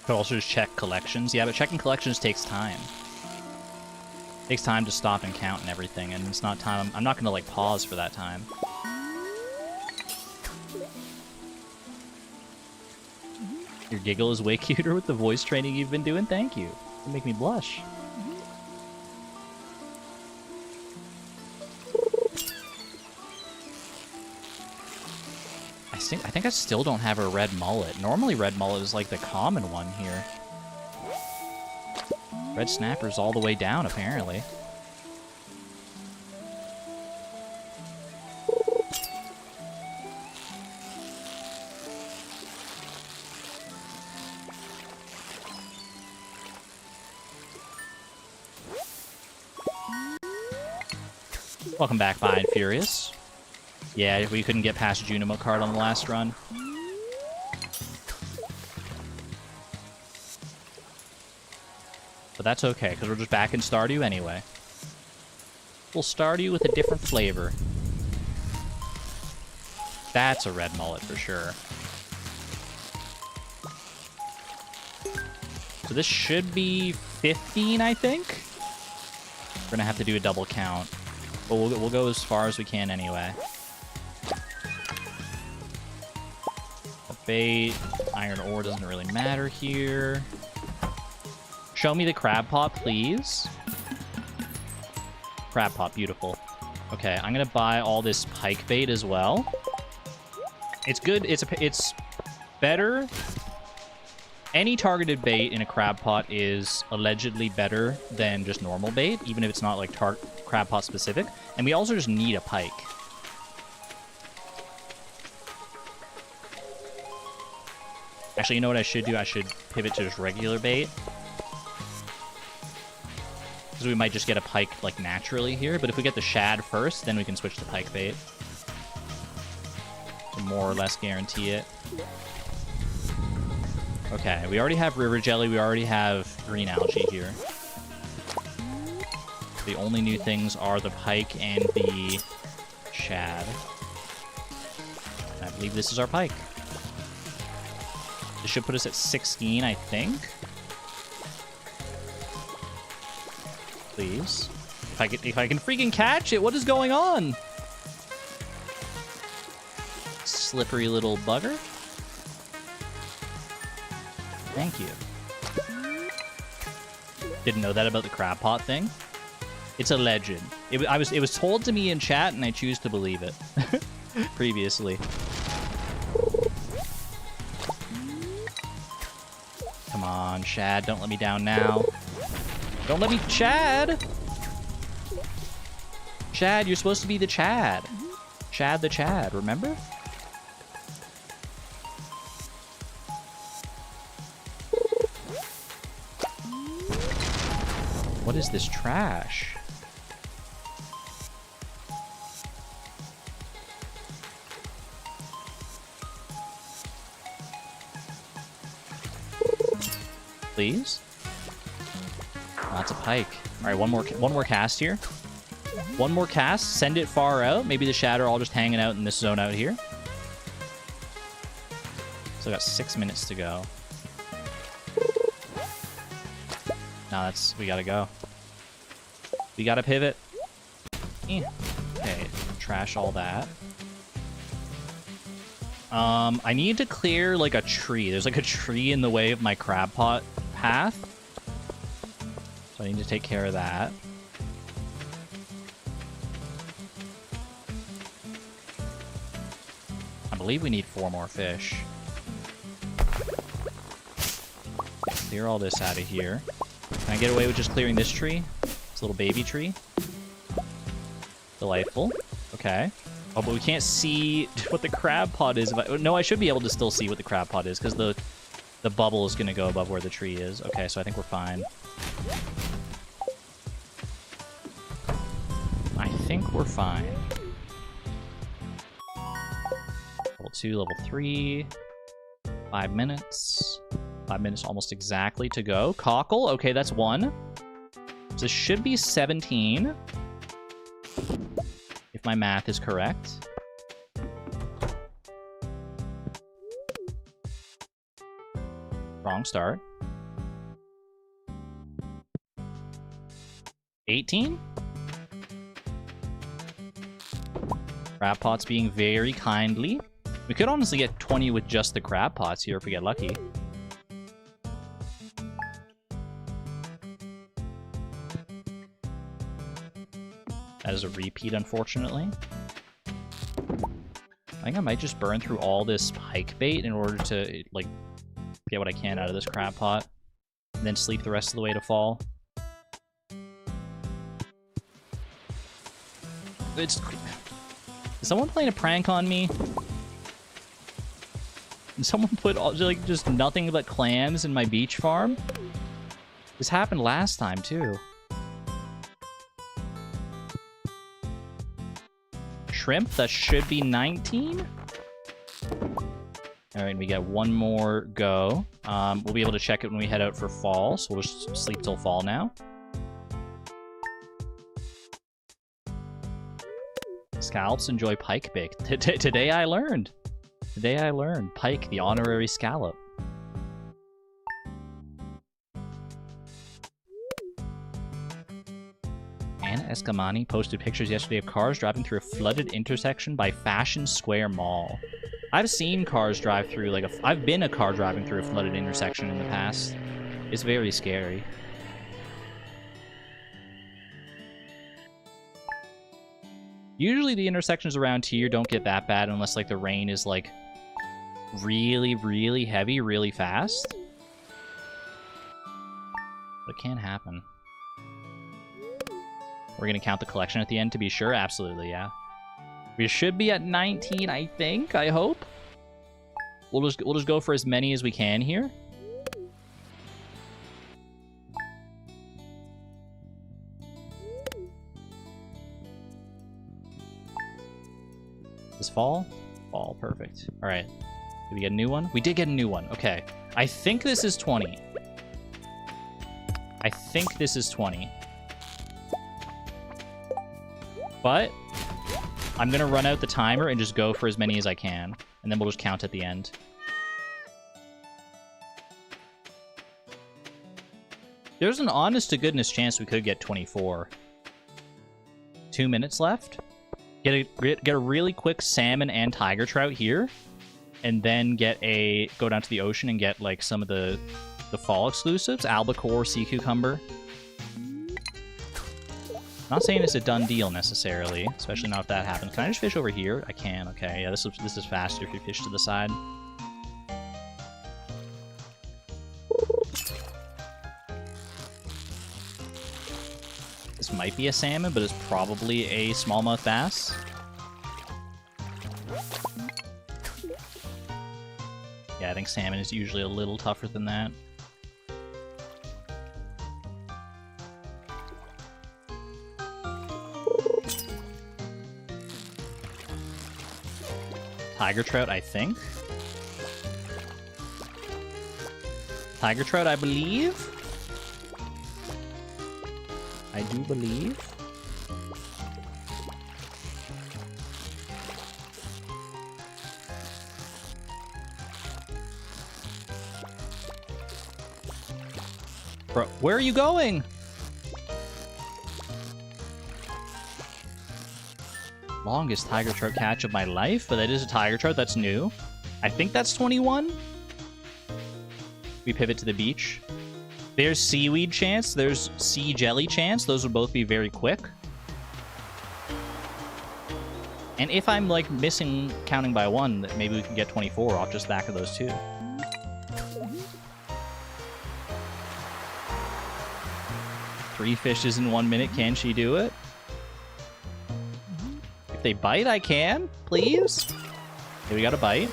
Could also just check collections. Yeah, but checking collections takes time. It takes time to stop and count and everything, and it's not time. I'm not gonna like pause for that time. Your giggle is way cuter with the voice training you've been doing. Thank you. You make me blush. I think I still don't have a red mullet. Normally red mullet is like the common one here. Red snapper's all the way down, apparently. Welcome back, By and Furious. Yeah, we couldn't get past Junimo card on the last run. But that's okay, because we're just back in Stardew anyway. We'll Stardew with a different flavor. That's a red mullet for sure. So this should be 15, I think? We're going to have to do a double count. But we'll go as far as we can anyway. Bait, iron ore doesn't really matter here. Show me the crab pot, please. Crab pot, beautiful. Okay, I'm gonna buy all this pike bait as well. It's good. It's better. Any targeted bait in a crab pot is allegedly better than just normal bait, even if it's not like crab pot specific. And we also just need a pike. Actually, you know what I should do? I should pivot to just regular bait. Because we might just get a pike, like, naturally here. But if we get the shad first, then we can switch to pike bait. To more or less guarantee it. Okay, we already have river jelly. We already have green algae here. The only new things are the pike and the shad. And I believe this is our pike. This should put us at 16, I think. Please. If I can freaking catch it, what is going on? Slippery little bugger. Thank you. Didn't know that about the crab pot thing. It's a legend. It was told to me in chat, and I choose to believe it. Previously. Come on, Shad, don't let me down now. Don't let me... Chad! Chad, you're supposed to be the Chad. Chad the Chad, remember? What is this trash? please. Oh, that's a pike. All right, one more cast here. One more cast. Send it far out. Maybe the shatter all just hanging out in this zone out here. So got 6 minutes to go. Now we gotta go. We gotta pivot. Okay, trash all that. I need to clear like a tree. There's like a tree in the way of my crab pot path. So I need to take care of that. I believe we need 4 more fish. Clear all this out of here. Can I get away with just clearing this tree? This little baby tree. Delightful. Okay. Oh, but we can't see what the crab pot is. No, I should be able to still see what the crab pot is, because the bubble is going to go above where the tree is. Okay, so I think we're fine. I think we're fine. Level 2, level 3. 5 minutes. 5 minutes almost exactly to go. Cockle. Okay, that's 1. So this should be 17. If my math is correct. Wrong start. 18? Crab pots being very kindly. We could honestly get 20 with just the crab pots here if we get lucky. That is a repeat, unfortunately. I think I might just burn through all this pike bait in order to, like, get what I can out of this crab pot. And then sleep the rest of the way to fall. Is someone playing a prank on me? Did someone put all, like, just nothing but clams in my beach farm? This happened last time, too. Shrimp, that should be 19. All right, we get 1 more go. We'll be able to check it when we head out for fall, so we'll just sleep till fall now. Scallops enjoy pike bait. Today I learned. Today I learned. Pike, the honorary scallop. Anna Escamani posted pictures yesterday of cars driving through a flooded intersection by Fashion Square Mall. I've seen cars drive through, like, I've been a car driving through a flooded intersection in the past. It's very scary. Usually the intersections around here don't get that bad unless, like, the rain is, like, really, really heavy, really fast. But it can happen. We're gonna count the collection at the end to be sure? Absolutely, yeah. We should be at 19, I think, I hope. We'll just go for as many as we can here. This fall? Fall, perfect. All right. Did we get a new one? We did get a new one. Okay. I think this is 20. I think this is 20. But I'm going to run out the timer and just go for as many as I can. And then we'll just count at the end. There's an honest-to-goodness chance we could get 24. 2 minutes left. Get a really quick salmon and tiger trout here. And then go down to the ocean and get, like, some of the fall exclusives. Albacore, sea cucumber. Not saying it's a done deal necessarily, especially not if that happens. Can I just fish over here? I can. Okay, yeah, this is faster if you fish to the side. This might be a salmon, but it's probably a smallmouth bass. Yeah, I think salmon is usually a little tougher than that. Tiger trout, I think. Tiger Trout, I believe. I do believe. Bro, where are you going? Longest tiger trout catch of my life, but that is a tiger trout. That's new. I think that's 21. We pivot to the beach. There's seaweed chance. There's sea jelly chance. Those would both be very quick. And if I'm like missing counting by one, maybe we can get 24 off just back of those two. Three fishes in 1 minute. Can she do it? If they bite, I can. Please. Okay, we got a bite.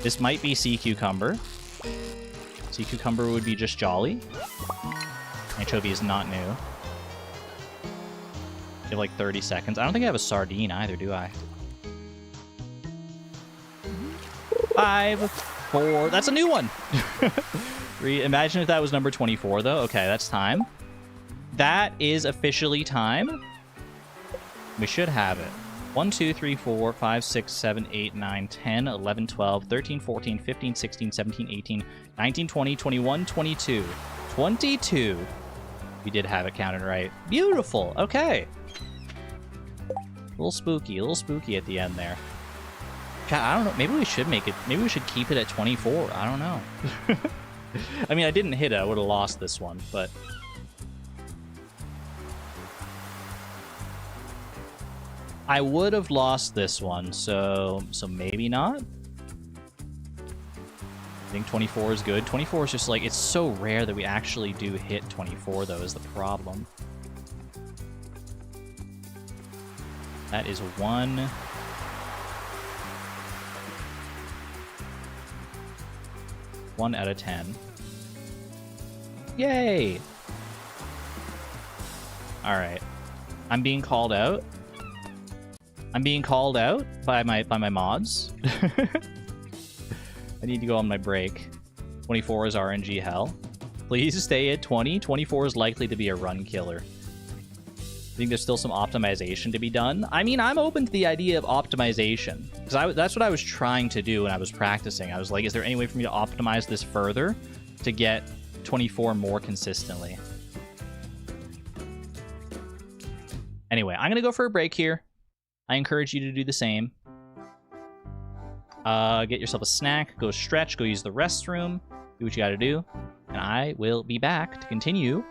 This might be sea cucumber. Sea cucumber would be just jolly. Anchovy is not new. You have like 30 seconds. I don't think I have a sardine either, do I? 5, 4. That's a new one. 3. Imagine if that was number 24, though. Okay, that's time. That is officially time. We should have it. 1, 2, 3, 4, 5, 6, 7, 8, 9, 10, 11, 12, 13, 14, 15, 16, 17, 18, 19, 20, 21, 22. 22. We did have it counted right. Beautiful. Okay. A little spooky at the end there. I don't know. Maybe we should make it. Maybe we should keep it at 24. I don't know. I mean, I didn't hit it. I would have lost this one, but... I would have lost this one, so maybe not. I think 24 is good. 24 is just like, it's so rare that we actually do hit 24, though, is the problem. That is 1. One out of 10. Yay! Alright. I'm being called out. I'm being called out by my mods. I need to go on my break. 24 is RNG hell. Please stay at 20. 24 is likely to be a run killer. I think there's still some optimization to be done. I mean, I'm open to the idea of optimization. Because that's what I was trying to do when I was practicing. I was like, is there any way for me to optimize this further to get 24 more consistently? Anyway, I'm going to go for a break here. I encourage you to do the same. Get yourself a snack, go stretch, go use the restroom, do what you gotta do, and I will be back to continue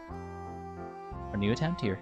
our new attempt here.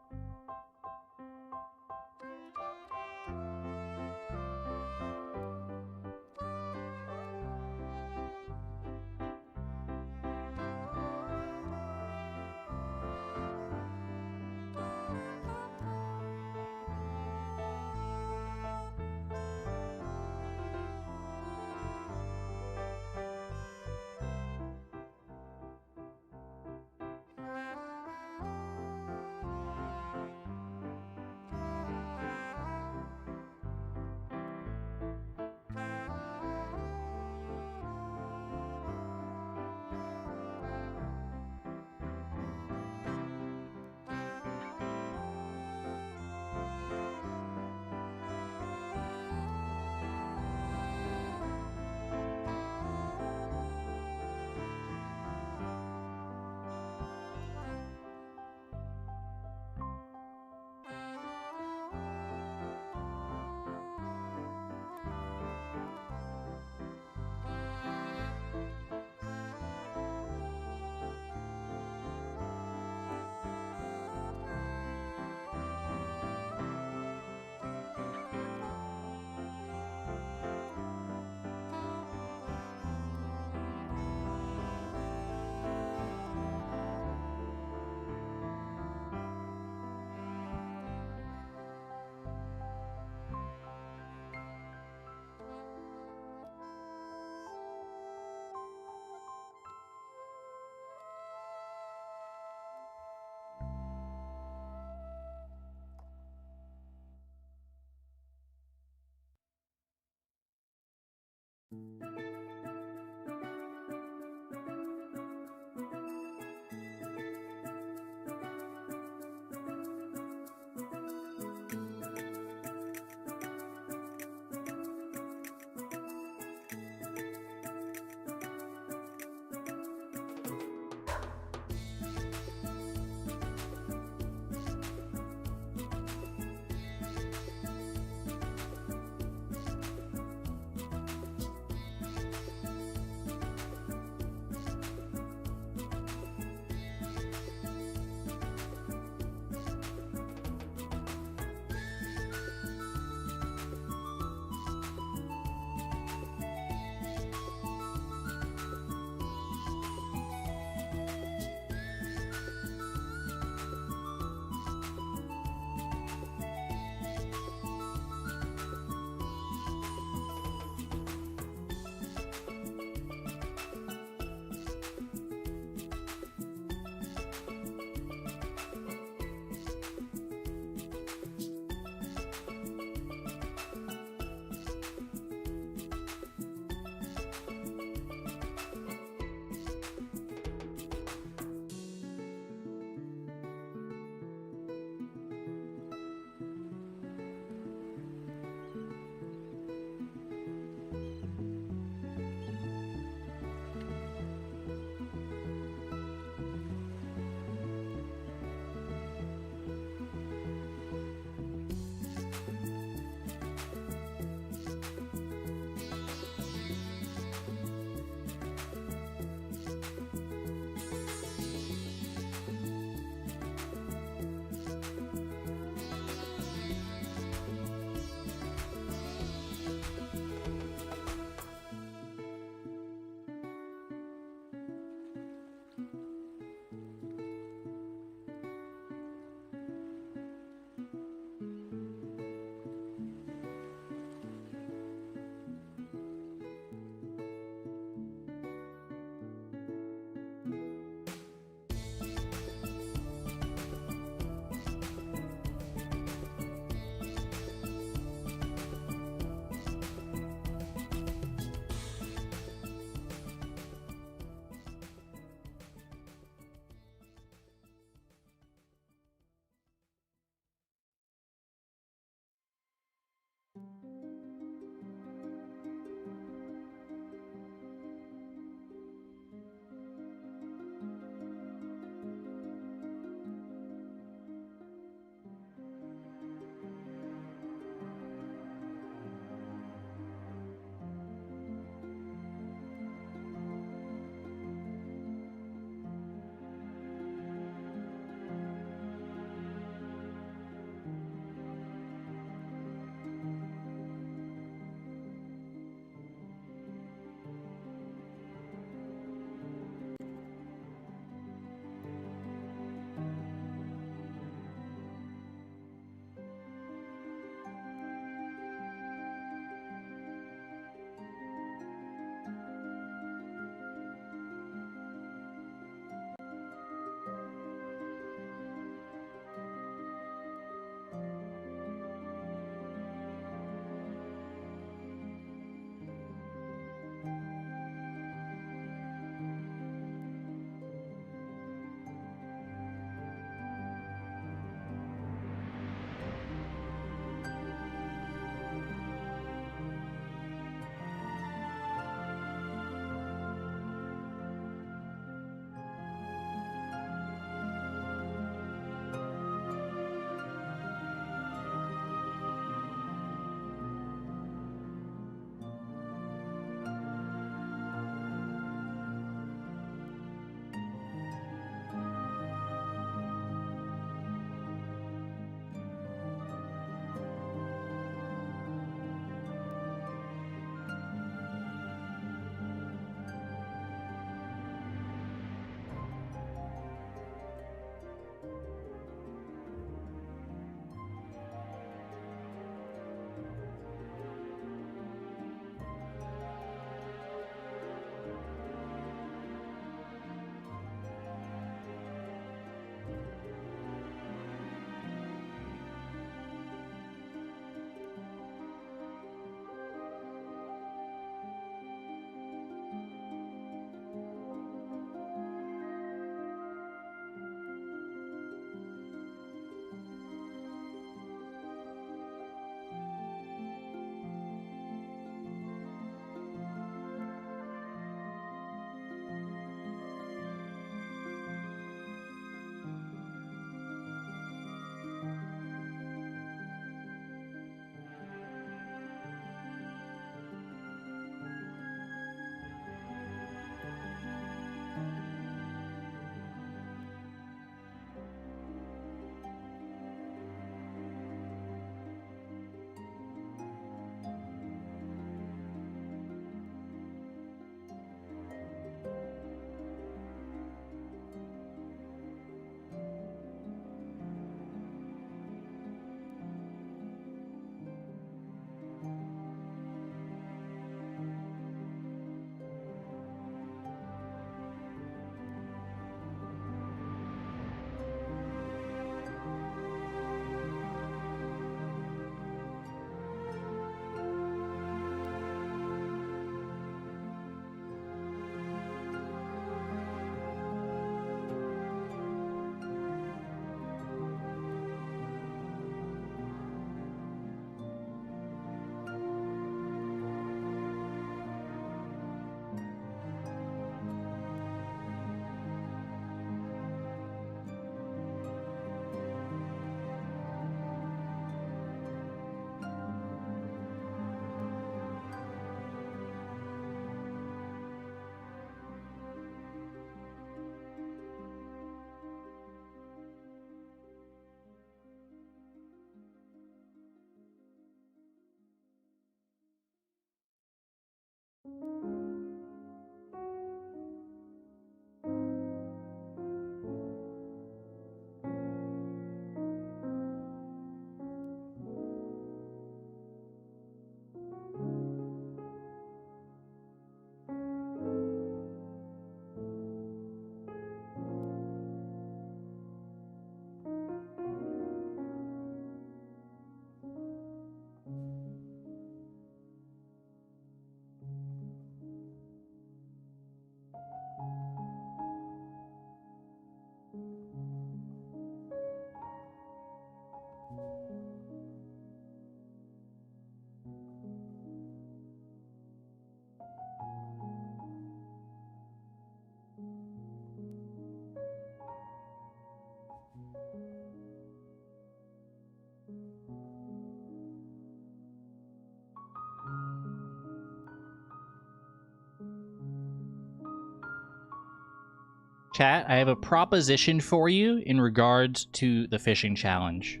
Chat, I have a proposition for you in regards to the fishing challenge.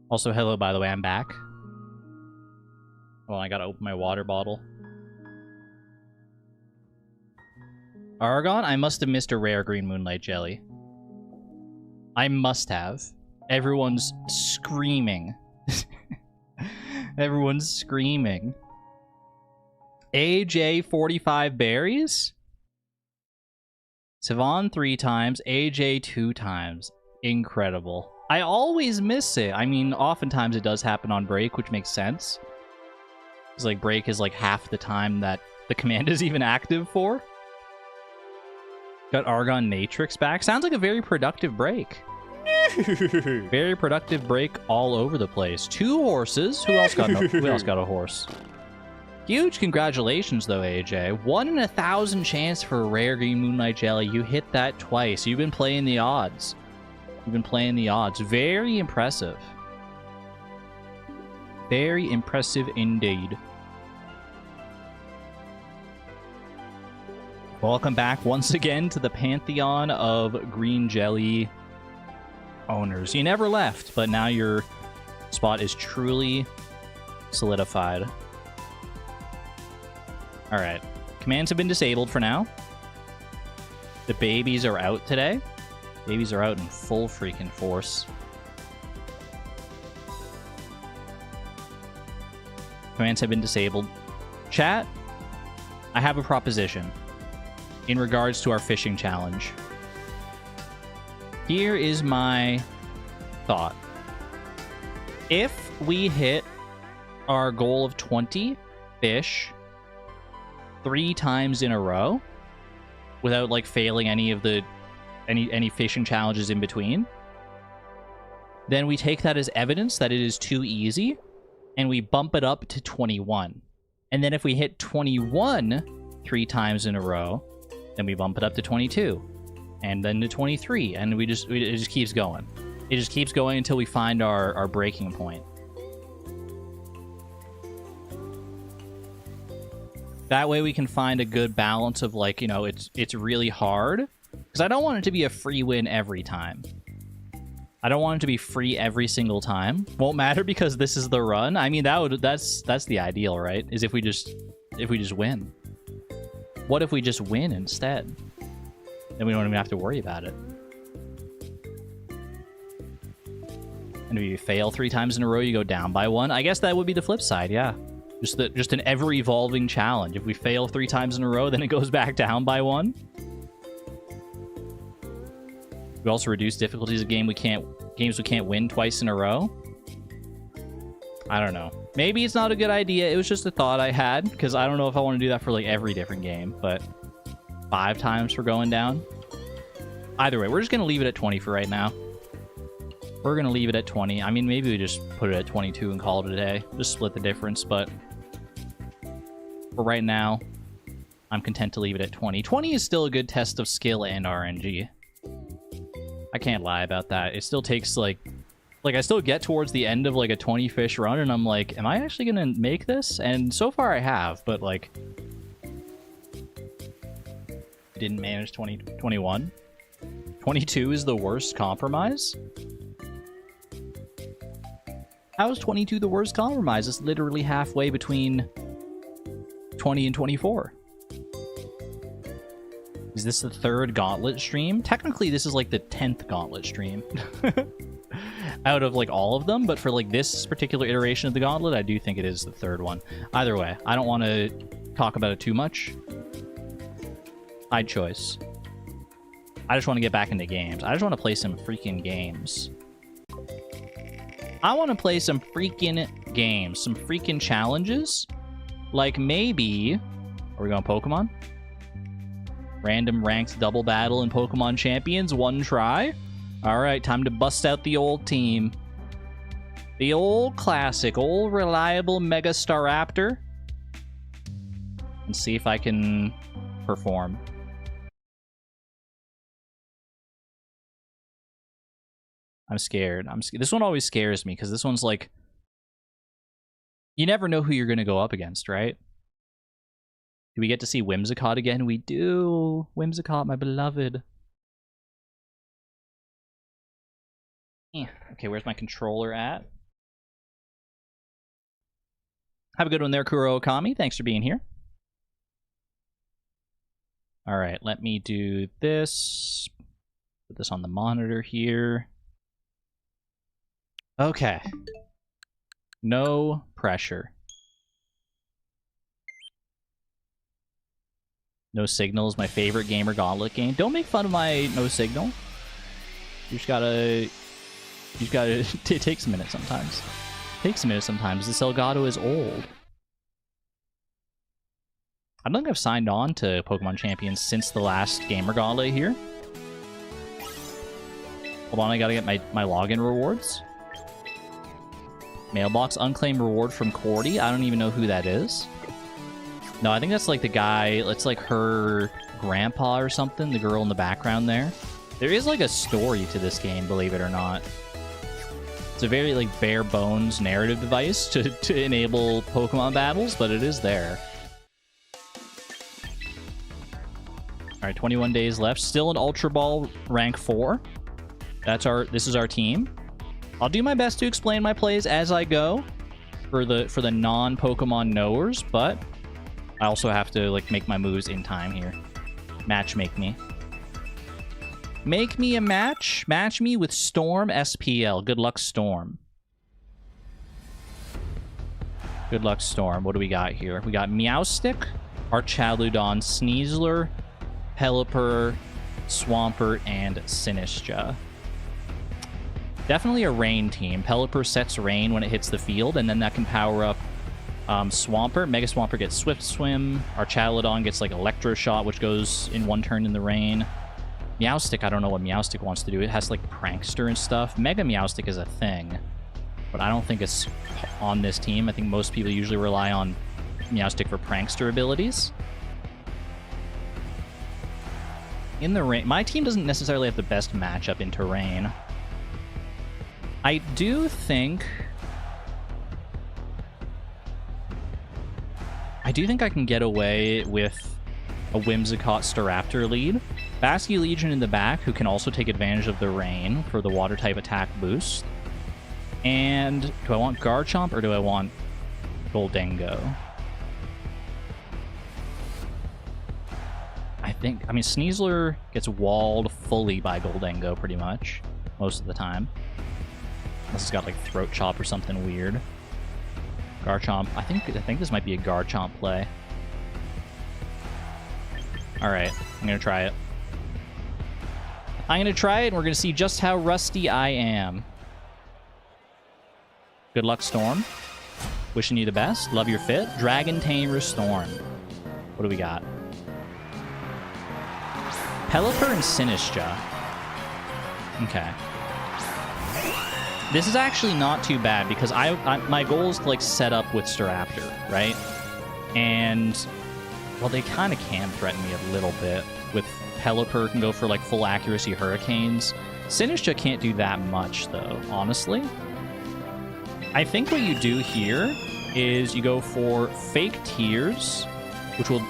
Also, hello, by the way, I'm back. Well, I gotta open my water bottle. Argon, I must have missed a rare green moonlight jelly. I must have. Everyone's screaming. Everyone's screaming. AJ 45 berries? Savon 3 times, AJ 2 times. Incredible. I always miss it. I mean, oftentimes it does happen on break, which makes sense. Because, like, break is, like, half the time that the command is even active for. Got Argon Natrix back. Sounds like a very productive break. Very productive break all over the place. 2 horses. Who else got a horse? Huge congratulations, though, AJ. 1 in 1,000 chance for a rare green moonlight jelly. You hit that twice. You've been playing the odds. You've been playing the odds. Very impressive. Very impressive indeed. Welcome back once again to the pantheon of green jelly owners. You never left, but now your spot is truly solidified. Alright. Commands have been disabled for now. The babies are out today. Babies are out in full freaking force. Commands have been disabled. Chat, I have a proposition in regards to our fishing challenge. Here is my thought. If we hit our goal of 20 fish 3 times in a row without like failing any of the any fishing challenges in between, then we take that as evidence that it is too easy and we bump it up to 21. And then if we hit 21 3 times in a row, then we bump it up to 22, and then to 23, and it just keeps going. It just keeps going until we find our breaking point. That way we can find a good balance of, like, you know, it's really hard, because I don't want it to be a free win every time. I don't want it to be free every single time. Won't matter because this is the run. I mean, that's the ideal, right? Is if we just win. What if we just win instead? Then we don't even have to worry about it. And if you fail 3 times in a row, you go down by 1. I guess that would be the flip side, yeah. Just an ever-evolving challenge. If we fail 3 times in a row, then it goes back down by 1. We also reduce difficulties of games we can't win twice in a row. I don't know. Maybe it's not a good idea. It was just a thought I had, because I don't know if I want to do that for like every different game, but 5 times for going down. Either way, we're just going to leave it at 20 for right now. We're going to leave it at 20. I mean, maybe we just put it at 22 and call it a day. Just split the difference, but for right now, I'm content to leave it at 20. 20 is still a good test of skill and RNG. I can't lie about that. It still takes like I still get towards the end of like a 20 fish run and I'm like, am I actually gonna make this? And so far I have, but like I didn't manage 21. 22 is the worst compromise? How is 22 the worst compromise? It's literally halfway between 20 and 24. Is this the 3rd Gauntlet stream? Technically, this is like the 10th Gauntlet stream. Out of like all of them, but for like this particular iteration of the Gauntlet, I do think it is the 3rd one. Either way, I don't want to talk about it too much. Side choice. I just want to get back into games. I just want to play some freaking games. I want to play some freaking games, some freaking challenges. Like maybe, are we going Pokemon? Random ranked double battle in Pokemon Champions, 1 try. All right, time to bust out the old team. The old classic, old reliable Mega Staraptor. And see if I can perform. I'm scared. This one always scares me because this one's like, you never know who you're going to go up against, right? Do we get to see Whimsicott again? We do. Whimsicott, my beloved. Okay, where's my controller at? Have a good one there, Kuro Okami. Thanks for being here. All right, let me do this. Put this on the monitor here. Okay. No pressure. No Signal is my favorite Gamer Gauntlet game. Don't make fun of my No Signal. You just gotta... it takes a minute sometimes. It takes a minute sometimes. This Elgato is old. I don't think I've signed on to Pokemon Champions since the last Gamer Gauntlet here. Hold on, I gotta get my login rewards. Mailbox, unclaimed reward from Cordy. I don't even know who that is. No, I think that's like the guy, it's like her grandpa or something, the girl in the background there. There is like a story to this game, believe it or not. It's a very like bare bones narrative device to enable Pokemon battles, but it is there. Alright, 21 days left. Still an Ultra Ball rank 4. This is our team. I'll do my best to explain my plays as I go for the non-Pokemon knowers, but I also have to like make my moves in time here. Match make me. Make me a match. Match me with Storm SPL. Good luck, Storm. Good luck, Storm. What do we got here? We got Meowstic, Archaludon, Sneasler, Pelipper, Swampert, and Sinistcha. Definitely a rain team. Pelipper sets rain when it hits the field, and then that can power up Swampert. Mega Swampert gets Swift Swim. Archaludon gets like Electro Shot, which goes in one turn in the rain. Meowstic, I don't know what Meowstic wants to do. It has like Prankster and stuff. Mega Meowstic is a thing, but I don't think it's on this team. I think most people usually rely on Meowstic for Prankster abilities. In the rain, my team doesn't necessarily have the best matchup into rain. I do think I can get away with a Whimsicott Staraptor lead. Basky Legion in the back, who can also take advantage of the rain for the water type attack boost. And do I want Garchomp or do I want Goldengo? I mean, Sneasler gets walled fully by Goldengo pretty much most of the time. Unless it's got like Throat Chop or something weird. Garchomp. I think this might be a Garchomp play. Alright, I'm gonna try it. I'm gonna try it, and we're gonna see just how rusty I am. Good luck, Storm. Wishing you the best. Love your fit. Dragon Tamer Storm. What do we got? Pelipper and Sinistcha. Okay. This is actually not too bad because my goal is to like set up with Staraptor, right? And well, they kind of can threaten me a little bit. With Pelipper can go for like full accuracy hurricanes. Sinistcha can't do that much though, honestly. I think what you do here is you go for Fake Tears, which will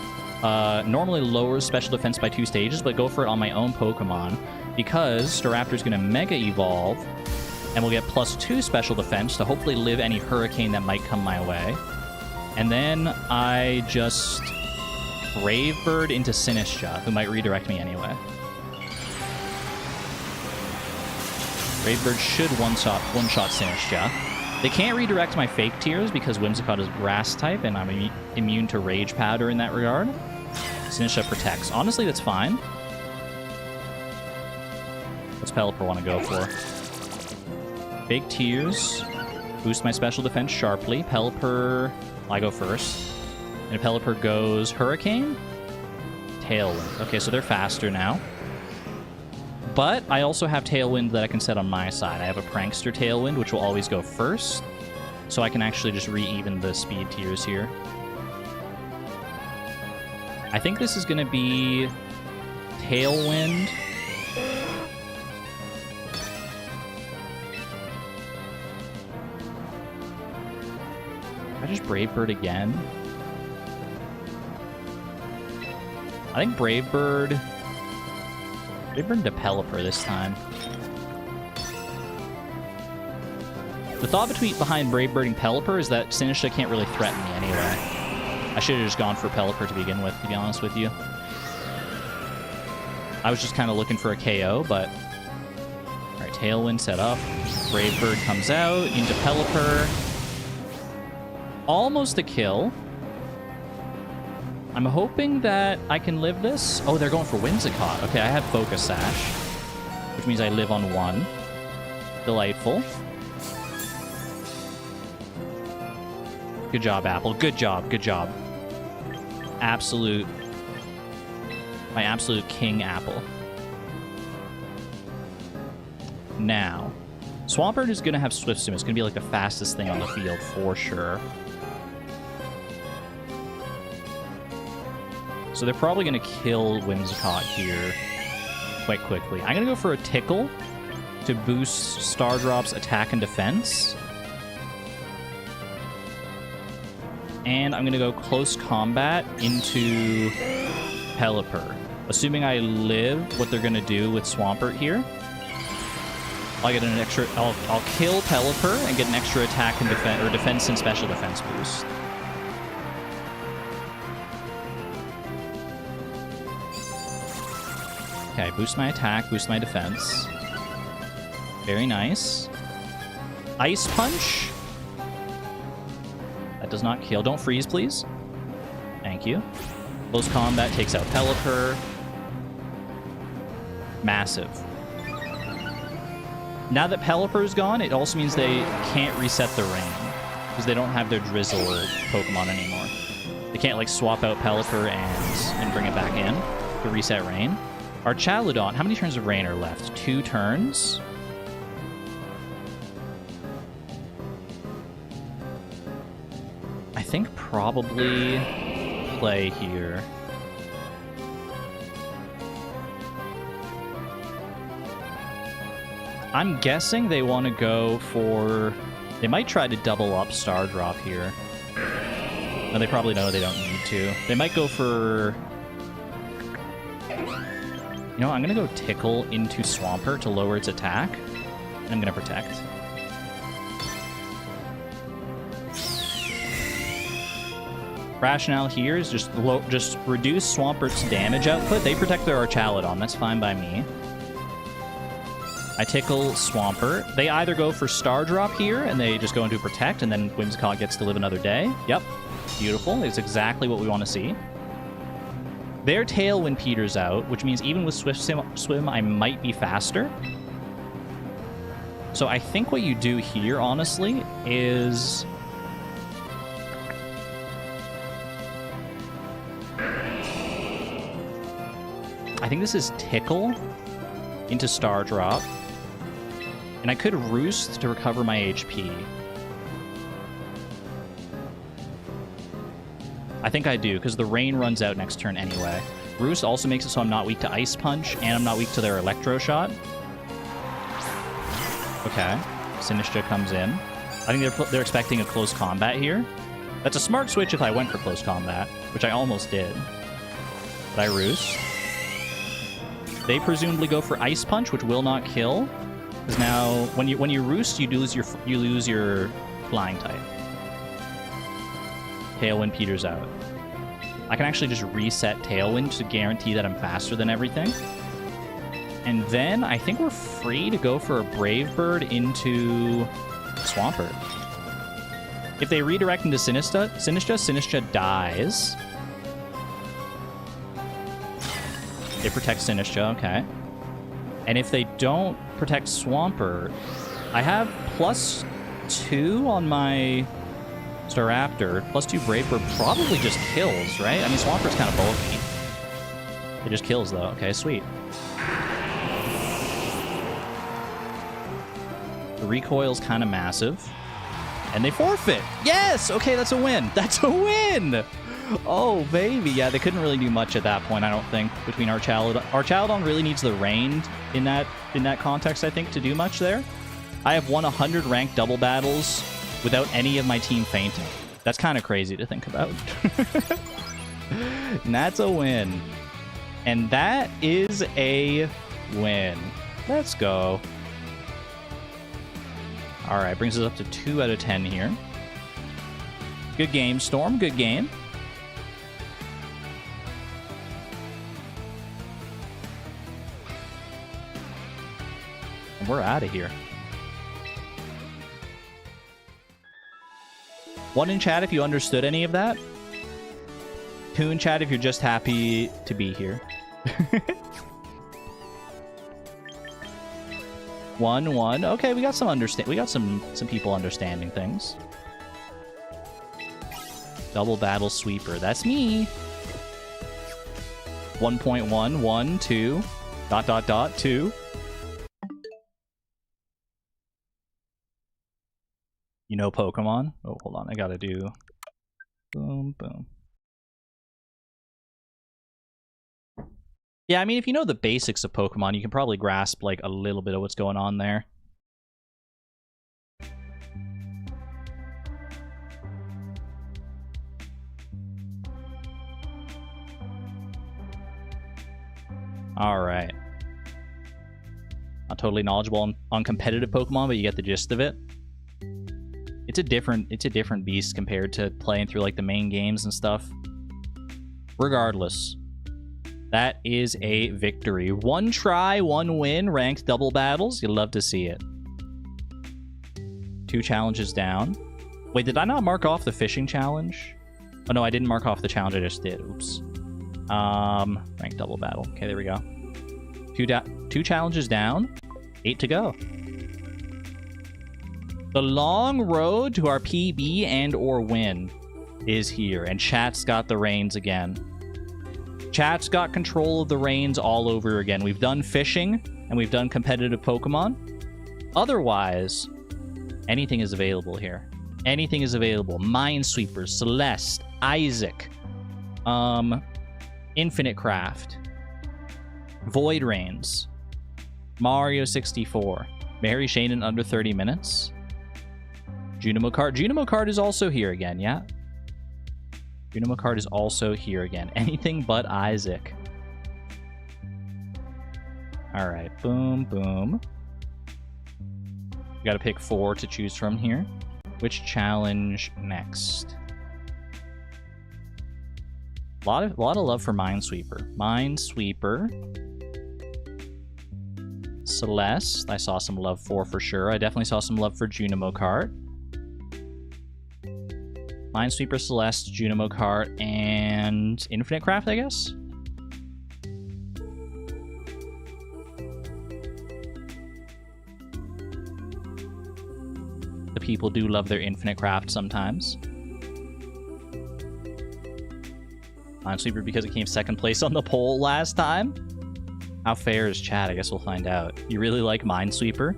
normally lower special defense by 2 stages, but go for it on my own Pokemon because Staraptor's going to Mega Evolve and we'll get +2 special defense to hopefully live any hurricane that might come my way. And then I just Brave Bird into Sinistcha, who might redirect me anyway. Brave Bird should one-shot Sinistcha. They can't redirect my Fake Tears because Whimsicott is Grass type, and I'm immune to Rage Powder in that regard. Sinistcha protects. Honestly, that's fine. What's Pelipper want to go for? Fake Tears. Boost my special defense sharply. Pelipper... I go first. And if Pelipper goes Hurricane? Tailwind. Okay, so they're faster now. But I also have Tailwind that I can set on my side. I have a Prankster Tailwind, which will always go first. So I can actually just re-even the speed tiers here. I think this is going to be Tailwind. I just Brave Bird again. I think Brave Bird into Pelipper this time. The thought behind Brave Birding Pelipper is that Sinistra can't really threaten me anyway. I should have just gone for Pelipper to begin with, to be honest with you. I was just kind of looking for a KO, but... Alright, Tailwind set up. Brave Bird comes out into Pelipper. Almost a kill. I'm hoping that I can live this. Oh, they're going for Whimsicott. Okay, I have Focus Sash, which means I live on 1. Delightful. Good job, Apple. Good job. Good job. My absolute king Apple. Now, Swampert is going to have Swift Swim. It's going to be like the fastest thing on the field for sure. So they're probably going to kill Whimsicott here quite quickly. I'm going to go for a Tickle to boost Stardrop's attack and defense. And I'm going to go Close Combat into Pelipper. Assuming I live what they're going to do with Swampert here. I'll get an extra... I'll kill Pelipper and get an extra attack and defense and special defense boost. Okay, boost my attack, boost my defense. Very nice. Ice Punch. That does not kill. Don't freeze, please. Thank you. Close Combat takes out Pelipper. Massive. Now that Pelipper's gone, it also means they can't reset the rain. Because they don't have their Drizzle or Pokemon anymore. They can't, like, swap out Pelipper and bring it back in to reset rain. Our Chaludon, how many turns of rain are left? 2 turns? I think probably play here. I'm guessing they want to go for... They might try to double up Star Drop here. No, they probably know they don't need to. They might go for... You know, I'm going to go Tickle into Swampert to lower its attack. And I'm going to Protect. Rationale here is just reduce Swampert's damage output. They protect their Archaludon. That's fine by me. I Tickle Swampert. They either go for Star Drop here, and they just go into Protect, and then Whimsicott gets to live another day. Yep. Beautiful. It's exactly what we want to see. Their Tailwind peters out, which means even with Swift Swim, I might be faster. So I think what you do here, honestly, is... I think this is Tickle into Star Drop. And I could Roost to recover my HP. I think I do, because the rain runs out next turn anyway. Roost also makes it so I'm not weak to Ice Punch, and I'm not weak to their Electro Shot. Okay. Sinistra comes in. I think they're expecting a Close Combat here. That's a smart switch if I went for Close Combat, which I almost did. But I Roost. They presumably go for Ice Punch, which will not kill. Because now, when you Roost, you lose your Flying type. Tailwind peters out. I can actually just reset Tailwind to guarantee that I'm faster than everything. And then I think we're free to go for a Brave Bird into Swampert. If they redirect into Sinistra dies. They protect Sinistra, okay. And if they don't protect Swampert, I have +2 on my Staraptor. +2 Brave Bird probably just kills, right? I mean, Swampert's kind of bulky. It just kills, though. Okay, sweet. The recoil's kind of massive. And they forfeit! Yes! Okay, that's a win! That's a win! Oh, baby. Yeah, they couldn't really do much at that point, I don't think, between Archaludon. Archaludon really needs the rain in that context, I think, to do much there. I have won 100 ranked double battles without any of my team fainting. That's kind of crazy to think about. And that's a win. And that is a win. Let's go. All right, brings us up to 2 out of 10 here. Good game, Storm. Good game. And we're out of here. 1 in chat if you understood any of that. 2 in chat if you're just happy to be here. 1. Okay, we got some people understanding things. Double battle sweeper. That's me. 1.1, 1, 2, ... 2. You know Pokemon? Oh, hold on. I gotta do... Boom, boom. Yeah, I mean, if you know the basics of Pokemon, you can probably grasp, like, a little bit of what's going on there. Alright. Not totally knowledgeable on competitive Pokemon, but you get the gist of it. It's a different beast compared to playing through, like, the main games and stuff. Regardless. That is a victory. 1 try, 1 win, ranked double battles. You'd love to see it. 2 challenges down. Wait, did I not mark off the fishing challenge? Oh, no, I didn't mark off the challenge. I just did. Oops. Ranked double battle. Okay, there we go. 2 challenges down. 8 to go. The long road to our PB and or win is here, and chat's got the reins again. Chat's got control of the reins all over again. We've done fishing, and we've done competitive Pokemon. Otherwise, anything is available here. Anything is available. Minesweeper, Celeste, Isaac, Infinite Craft, Void Rains, Mario 64, Mary Shane in under 30 minutes. Junimo card. Junimo card is also here again, yeah? Junimo card is also here again. Anything but Isaac. Alright, boom, boom. You gotta pick 4 to choose from here. Which challenge next? A lot of love for Minesweeper. Minesweeper. Celeste, I saw some love for sure. I definitely saw some love for Junimo card. Minesweeper, Celeste, Junimo cart, and Infinite Craft, I guess? The people do love their Infinite Craft sometimes. Minesweeper because it came 2nd place on the poll last time. How fair is chat? I guess we'll find out. You really like Minesweeper?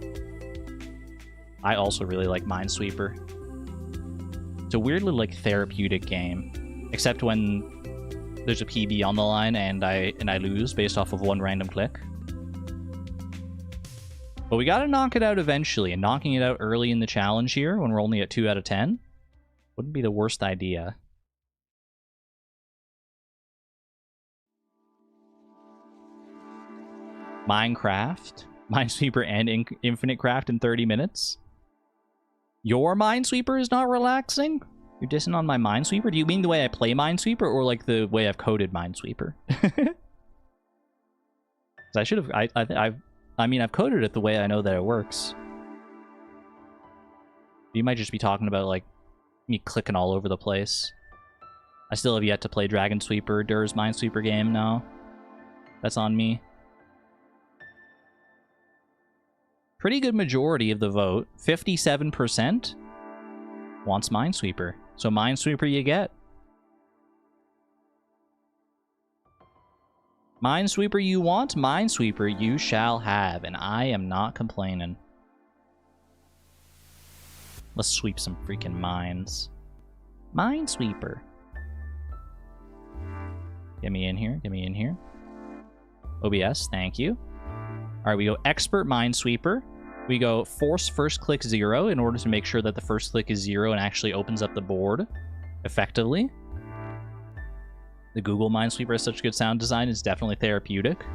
I also really like Minesweeper. It's a weirdly, like, therapeutic game. Except when there's a PB on the line and I lose based off of 1 random click. But we gotta knock it out eventually, and knocking it out early in the challenge here, when we're only at 2 out of 10, wouldn't be the worst idea. Minecraft, Minesweeper, and Infinite Craft in 30 minutes. Your Minesweeper is not relaxing? You're dissing on my Minesweeper? Do you mean the way I play Minesweeper, or like the way I've coded Minesweeper? I should have. I mean, I've coded it the way I know that it works. You might just be talking about like me clicking all over the place. I still have yet to play Dragon Sweeper, Dur's Minesweeper game. No, that's on me. Pretty good majority of the vote, 57%, wants Minesweeper. So Minesweeper you get. Minesweeper you want, Minesweeper you shall have, and I am not complaining. Let's sweep some freaking mines. Minesweeper. Get me in here, get me in here. OBS, thank you. Alright, we go Expert Minesweeper. We go Force First Click 0 in order to make sure that the first click is 0 and actually opens up the board effectively. The Google Minesweeper has such good sound design. It's definitely therapeutic.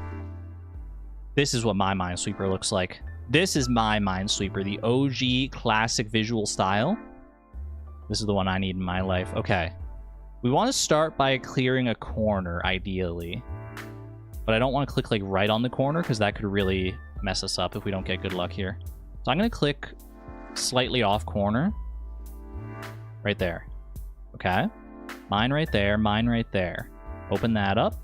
This is what my Minesweeper looks like. This is my Minesweeper, the OG classic visual style. This is the one I need in my life. Okay. We want to start by clearing a corner, ideally. But I don't want to click like right on the corner because that could really mess us up if we don't get good luck here. So I'm going to click slightly off corner. Right there. Okay. Mine right there, mine right there. Open that up.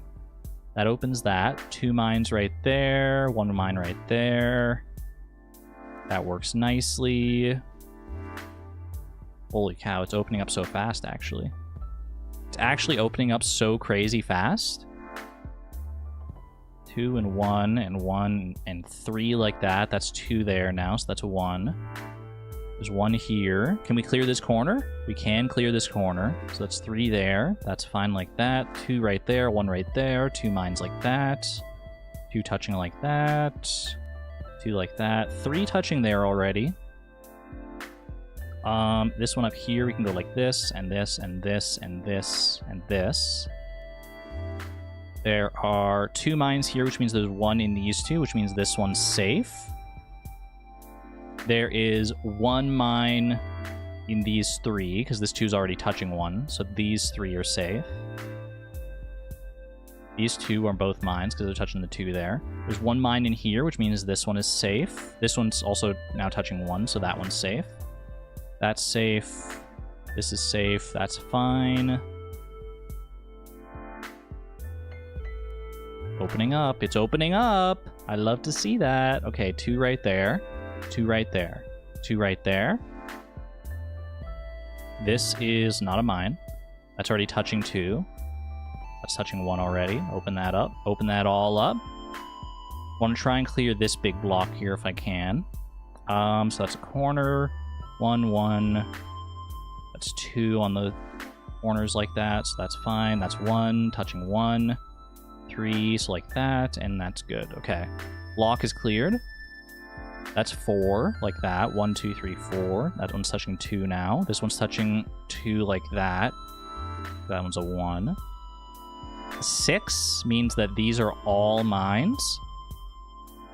That opens that. 2 mines right there, 1 mine right there. That works nicely. Holy cow, it's opening up so fast, actually. It's actually opening up so crazy fast. 2 and 1 and 1 and 3 like that. That's 2 there now, so that's a 1. There's 1 here. Can we clear this corner? We can clear this corner. So that's 3 there. That's fine like that. 2 right there, 1 right there. 2 mines like that. 2 touching like that. 2 like that. 3 touching there already. This one up here, we can go like this, and this, and this, and this, and this. There are 2 mines here, which means there's 1 in these 2, which means this one's safe. There is 1 mine in these 3, because this 2 is already touching 1, so these 3 are safe. These 2 are both mines, because they're touching the 2 there. There's 1 mine in here, which means this one is safe. This one's also now touching 1, so that one's safe. That's safe. This is safe. That's fine. Opening up. It's opening up. I love to see that. Okay, 2 right there. 2 right there. 2 right there. This is not a mine. That's already touching 2. That's touching 1 already. Open that up. Open that all up. Want to try and clear this big block here if I can. So that's a corner. 1, 1. That's 2 on the corners like that, so that's fine. That's 1, touching 1. 3, so like that, and that's good. Okay. Block is cleared. That's 4, like that. 1, 2, 3, 4. That one's touching 2 now. This one's touching 2 like that. That one's a 1. 6 means that these are all mines.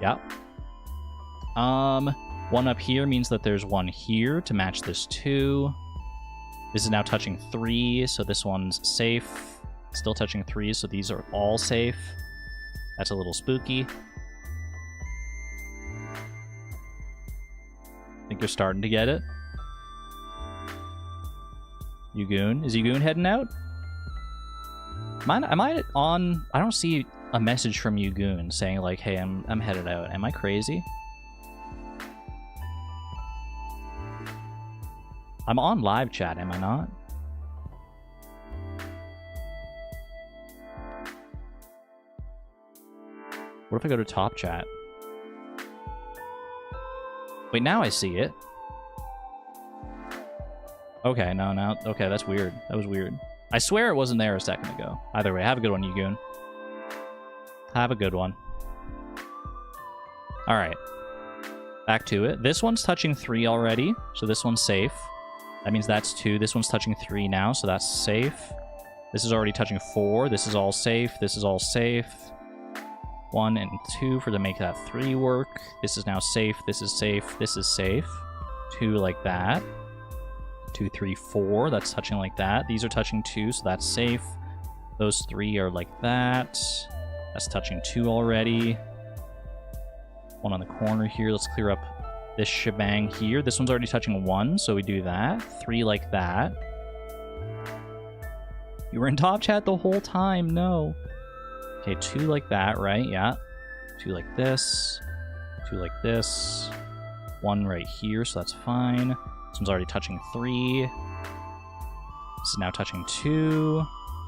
Yep. 1 up here means that there's 1 here to match this 2. This is now touching 3, so this one's safe. Still touching 3, so these are all safe. That's a little spooky. Think you're starting to get it? Yugoon? Is Yugoon heading out? Am I on... I don't see a message from Yugoon saying like, hey, I'm headed out. Am I crazy? I'm on live chat, am I not? What if I go to top chat? Wait, now I see it. Okay, no. Okay, that's weird. That was weird. I swear it wasn't there a second ago. Either way, have a good one, Yugoon. Have a good one. Alright. Back to it. This one's touching 3 already, so this one's safe. That means that's 2. This one's touching 3 now, so that's safe. This is already touching 4. This is all safe. This is all safe. 1 and 2 to make that 3 work. This is now safe. This is safe. This is safe. 2 like that. 2, 3, 4. That's touching like that. These are touching 2, so that's safe. Those 3 are like that. That's touching 2 already. 1 on the corner here. Let's clear up this shebang here. This one's already touching 1, so we do that. 3 like that. You were in top chat the whole time. No. Okay, 2 like that, right? Yeah. 2 like this. 2 like this. 1 right here, so that's fine. This one's already touching 3. This is now touching 2.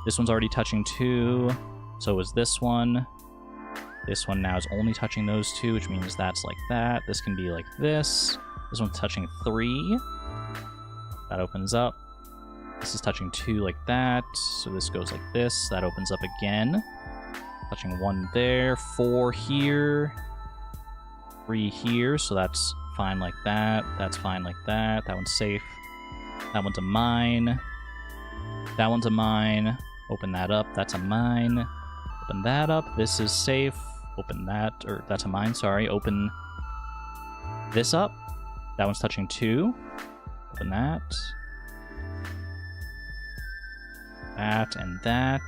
This one's already touching 2. So is this one. This one now is only touching those 2, which means that's like that. This can be like this. This one's touching 3. That opens up. This is touching 2 like that. So this goes like this. That opens up again. Touching 1 there. 4 here. 3 here. So that's fine like that. That's fine like that. That one's safe. That one's a mine. That one's a mine. Open that up. That's a mine. Open that up. This is safe. Open that. Or that's a mine, sorry. Open this up. That one's touching 2. Open that. That and that.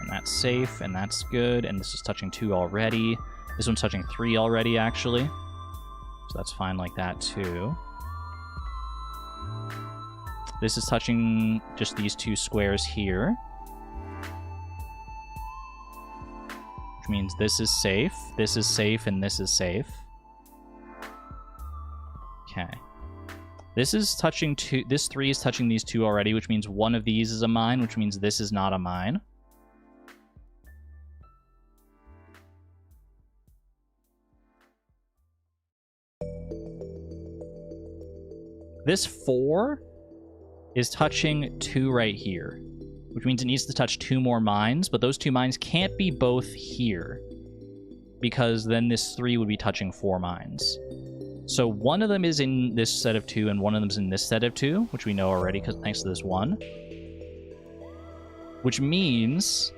And that's safe, and that's good. And this is touching 2 already. This one's touching 3 already, actually. So that's fine like that, too. This is touching just these 2 squares here. Which means this is safe, and this is safe. Okay. This is touching 2. This 3 is touching these 2 already, which means one of these is a mine, which means this is not a mine. This 4 is touching 2 right here, which means it needs to touch 2 more mines, but those 2 mines can't be both here, because then this 3 would be touching 4 mines. So one of them is in this set of 2, and one of them is in this set of 2, which we know already because thanks to this 1. Which means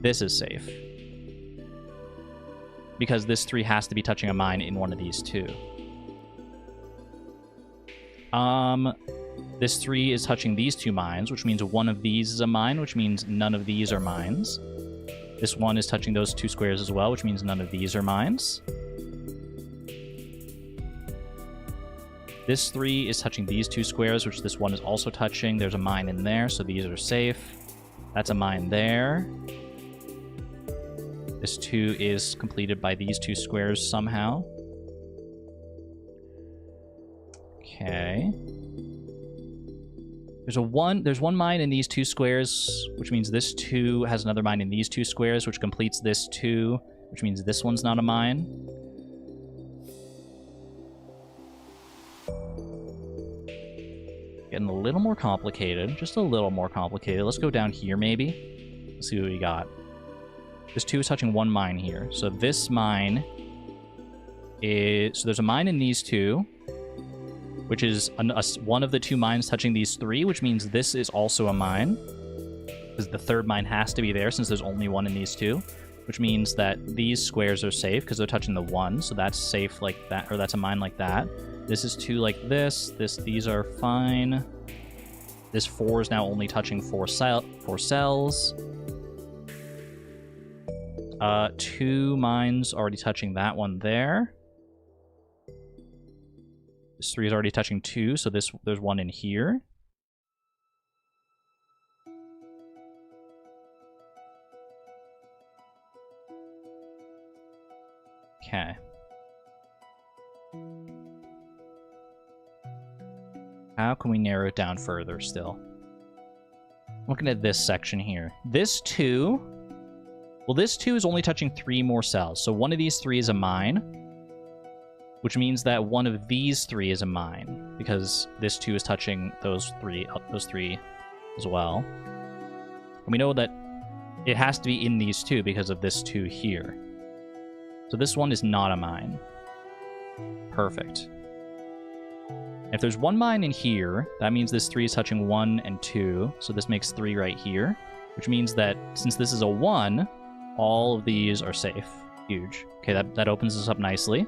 this is safe, because this 3 has to be touching a mine in one of these 2. This 3 is touching these 2 mines, which means one of these is a mine, which means none of these are mines. This 1 is touching those 2 squares as well, which means none of these are mines. This 3 is touching these 2 squares, which this 1 is also touching. There's a mine in there, so these are safe. That's a mine there. This 2 is completed by these 2 squares somehow. Okay. There's one mine in these 2 squares, which means this 2 has another mine in these 2 squares, which completes this 2, which means this one's not a mine. Getting a little more complicated, just a little more complicated. Let's go down here maybe. Let's see what we got. This 2 is touching 1 mine here. So this mine is... So there's a mine in these 2, which is one of the 2 mines touching these 3, which means this is also a mine, because the 3rd mine has to be there since there's only 1 in these 2, which means that these squares are safe because they're touching the 1, so that's safe like that, or that's a mine like that. This is 2 like this. These are fine. This 4 is now only touching 4 cells. 2 mines already touching that one there. This 3 is already touching 2, so there's 1 in here. Okay. How can we narrow it down further still? Looking at this section here. This 2... Well, this 2 is only touching 3 more cells, so one of these 3 is a mine, which means that one of these 3 is a mine, because this 2 is touching those 3 as well. And we know that it has to be in these 2 because of this 2 here. So this one is not a mine. Perfect. If there's 1 mine in here, that means this 3 is touching 1 and 2, so this makes 3 right here, which means that since this is a 1, all of these are safe. Huge. Okay, that opens this up nicely.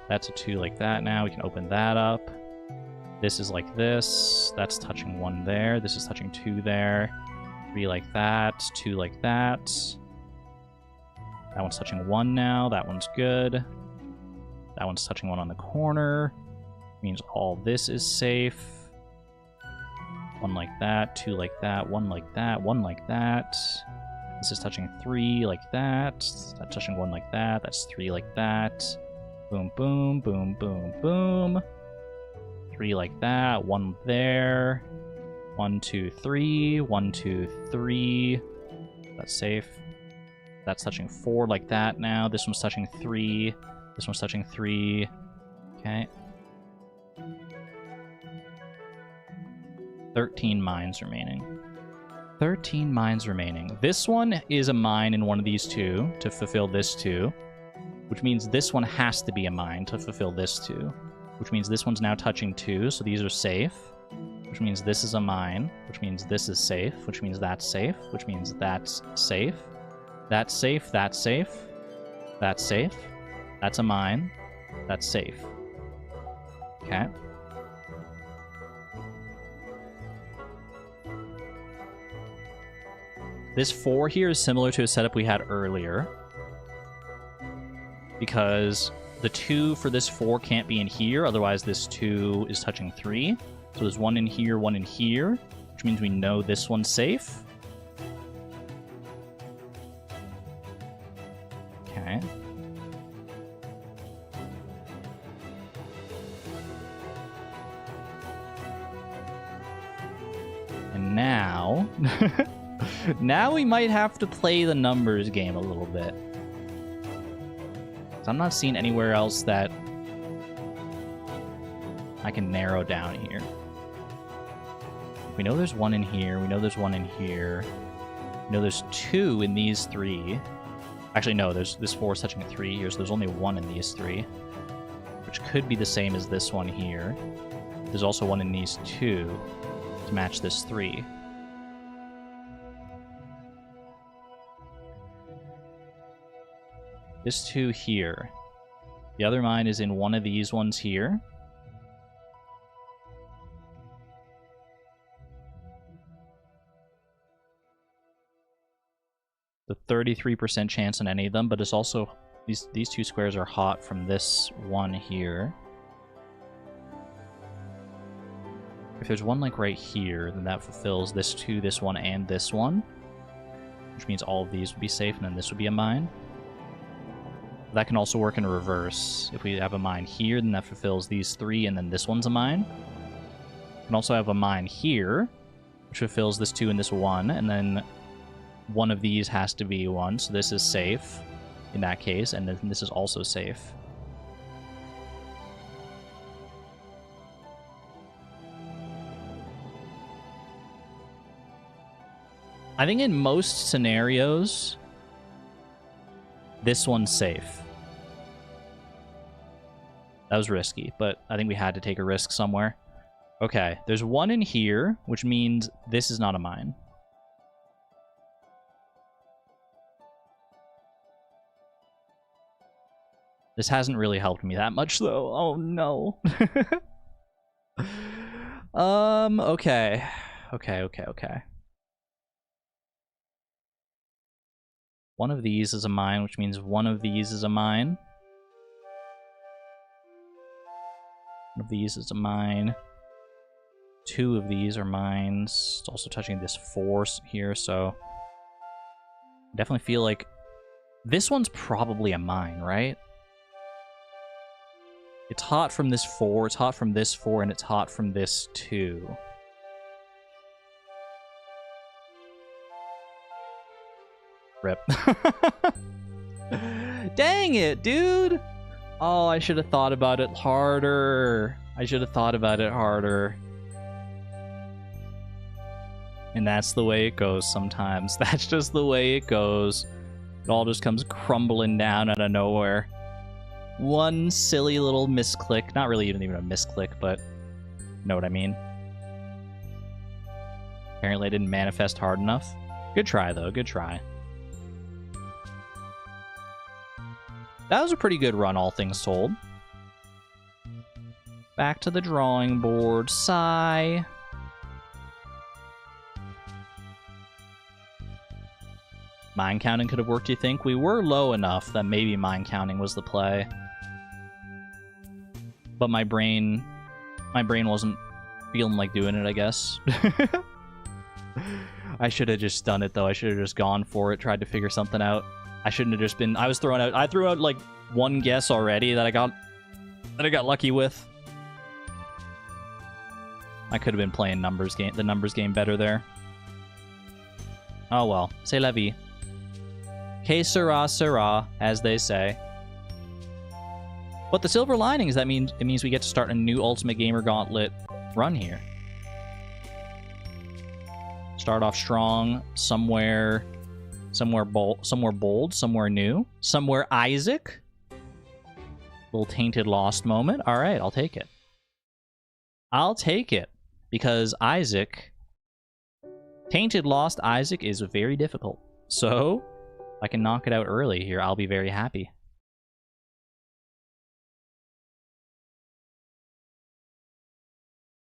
That's a 2 like that now. We can open that up. This is like this. That's touching 1 there. This is touching 2 there. 3 like that. 2 like that. That one's touching 1 now. That one's good. That one's touching 1 on the corner. Means all this is safe. 1 like that. 2 like that. 1 like that. 1 like that. This is touching 3 like that. That's touching 1 like that. That's 3 like that. Boom, boom, boom, boom, boom. 3 like that. 1 there. 1, 2, 3. 1, 2, 3. That's safe. That's touching 4 like that now. This one's touching 3. This one's touching 3. Okay. 13 mines remaining. 13 mines remaining. This one is a mine in one of these 2 to fulfill this 2, which means this one has to be a mine to fulfill this 2, which means this one's now touching 2, so these are safe, which means this is a mine, which means this is safe, which means that's safe, which means that's safe. That's safe, that's safe, that's safe. That's a mine. That's safe. Okay. This 4 here is similar to a setup we had earlier, because the 2 for this 4 can't be in here, otherwise this 2 is touching 3. So there's 1 in here, 1 in here, which means we know this one's safe. Okay. And now... now we might have to play the numbers game a little bit. So I'm not seeing anywhere else that I can narrow down here. We know there's 1 in here. We know there's 1 in here. We know there's 2 in these 3. Actually, no, there's this 4 is touching 3 here, so there's only 1 in these 3. Which could be the same as this one here. There's also 1 in these 2 to match this 3. This 2 here. The other mine is in one of these ones here. The 33% chance on any of them, but it's also... These 2 squares are hot from this one here. If there's one like right here, then that fulfills this 2, this one, and this one. Which means all of these would be safe, and then this would be a mine. That can also work in reverse. If we have a mine here, then that fulfills these 3, and then this one's a mine. We can also have a mine here, which fulfills this 2 and this 1, and then one of these has to be 1, so this is safe in that case, and then this is also safe. I think in most scenarios, this one's safe. That was risky, but I think we had to take a risk somewhere. Okay, there's 1 in here, which means this is not a mine. This hasn't really helped me that much, though. Oh, no. Okay. Okay. One of these is a mine, which means one of these is a mine. One of these is a mine. 2 of these are mines. It's also touching this 4 here, so... I definitely feel like... This one's probably a mine, right? It's hot from this 4, it's hot from this 4, and it's hot from this 2. Rip. Dang it, dude! Oh, I should have thought about it harder. And that's the way it goes sometimes. That's just the way it goes. It all just comes crumbling down out of nowhere. One silly little misclick. Not really even a misclick, but you know what I mean. Apparently I didn't manifest hard enough. Good try, though. Good try. That was a pretty good run, all things told. Back to the drawing board. Sigh. Mine counting could have worked, you think? We were low enough that maybe mine counting was the play. But my brain wasn't feeling like doing it, I guess. I should have just done it, though. I should have just gone for it, tried to figure something out. I shouldn't have just been... I threw out like one guess already that I got lucky with. I could have been playing the numbers game better there. Oh well, c'est la vie. Que sera, sera, as they say. But the silver lining is that it means we get to start a new Ultimate Gamer Gauntlet run here. Start off strong, somewhere bold, somewhere new, somewhere Isaac. Little tainted lost moment. All right, I'll take it. I'll take it because Isaac, tainted lost Isaac is very difficult. So if I can knock it out early here, I'll be very happy.